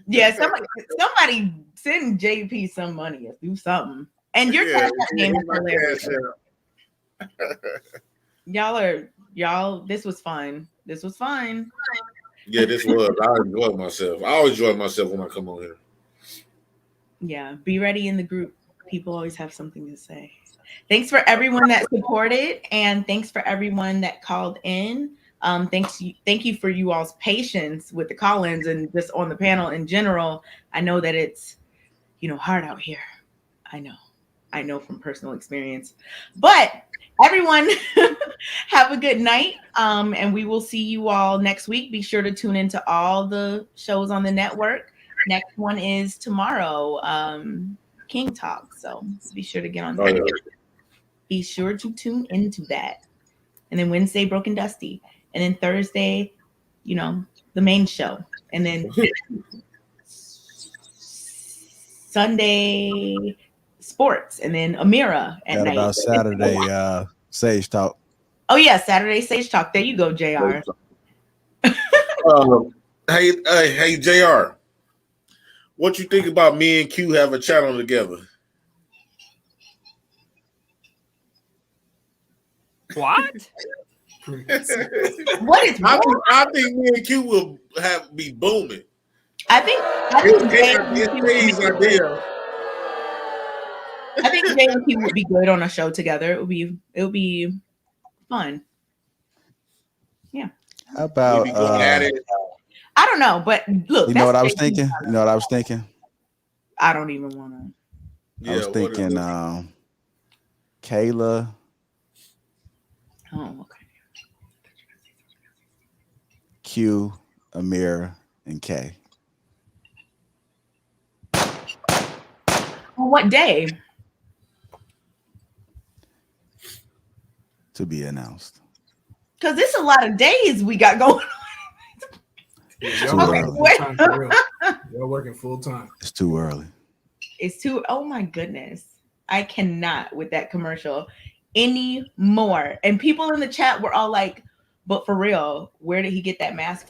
Yeah, somebody send JP some money or do something. And your cash app name is hilarious. Y'all, this was fun. This was fun. Yeah, this was. I enjoyed myself. I always enjoy myself when I come on here. Yeah, be ready in the group. People always have something to say. Thanks for everyone that supported, and thanks for everyone that called in. Thank you for you all's patience with the call-ins and just on the panel in general. I know that it's, hard out here. I know from personal experience. But everyone, have a good night. And we will see you all next week. Be sure to tune into all the shows on the network. Next one is tomorrow, King Talk. So be sure to get on there. Be sure to tune into that. And then Wednesday, Broken Dusty. And then Thursday, the main show. And then Sunday, sports. And then Amira at night. About Saturday, Sage Talk. Oh, yeah, Saturday Sage Talk. There you go, JR. Hey, JR. What you think about me and Q have a channel together? What? What is I think me and Q will be booming. I think Jay and Q would be good on a show together. It would be fun. Yeah. How about I don't know, but look, you know what I was thinking? You know what I was thinking? I don't even want to. I was thinking Kayla. Oh, okay. Q, Amir, and K. On what day? To be announced. Because it's a lot of days we got going on. You're working full time. It's too early. Oh my goodness. I cannot with that commercial anymore. And people in the chat were all like, but for real, where did he get that mask?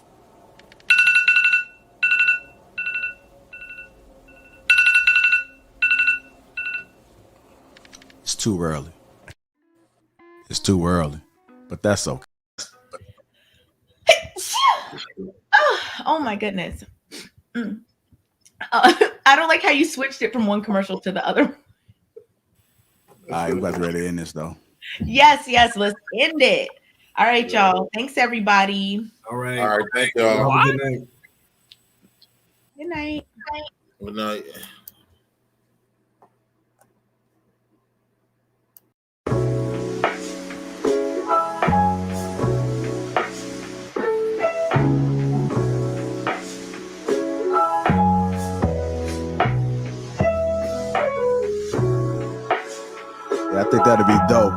too early. It's too early, but that's okay. Oh my goodness. I don't like how you switched it from one commercial to the other. All right, we about to ready to end this though. Yes, let's end it. All right, y'all. Thanks, everybody. All right. All right, thank y'all. Have a good night. Good night. Good night. Yeah, I think that'd be dope.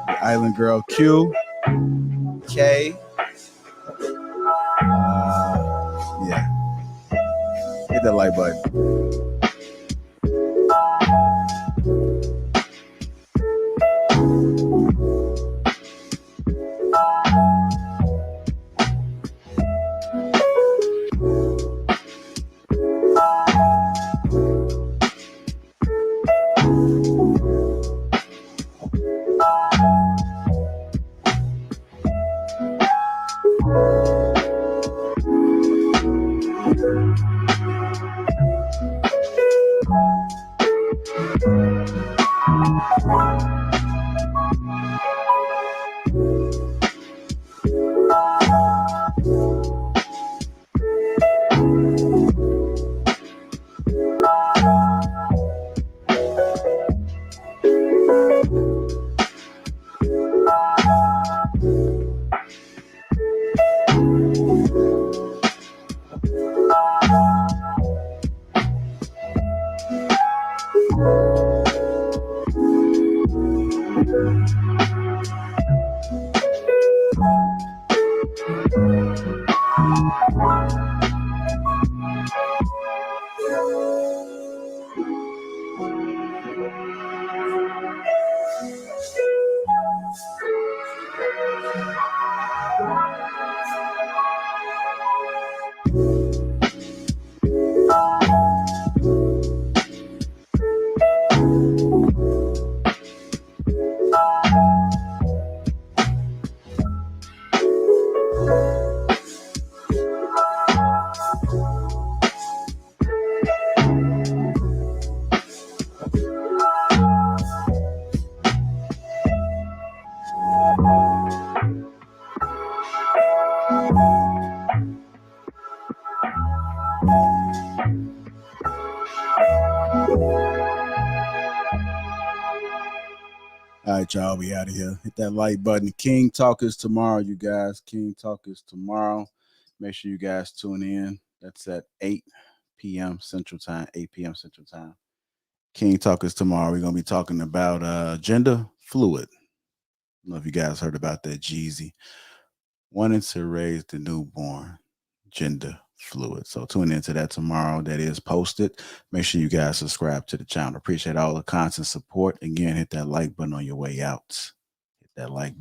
The Island Girl Q, K. Yeah. Hit that like button. All right, y'all, we out of here. Hit that like button. King Talk is tomorrow, you guys. King Talk is tomorrow. Make sure you guys tune in. That's at 8 p.m. Central Time, 8 p.m. Central Time. King Talk is tomorrow. We're going to be talking about gender fluid. I don't know if you guys heard about that, Jeezy. Wanting to raise the newborn, gender fluid. So tune into that tomorrow. That is posted. Make sure you guys subscribe to the channel. Appreciate all the constant support. Again, hit that like button on your way out. Hit that like button.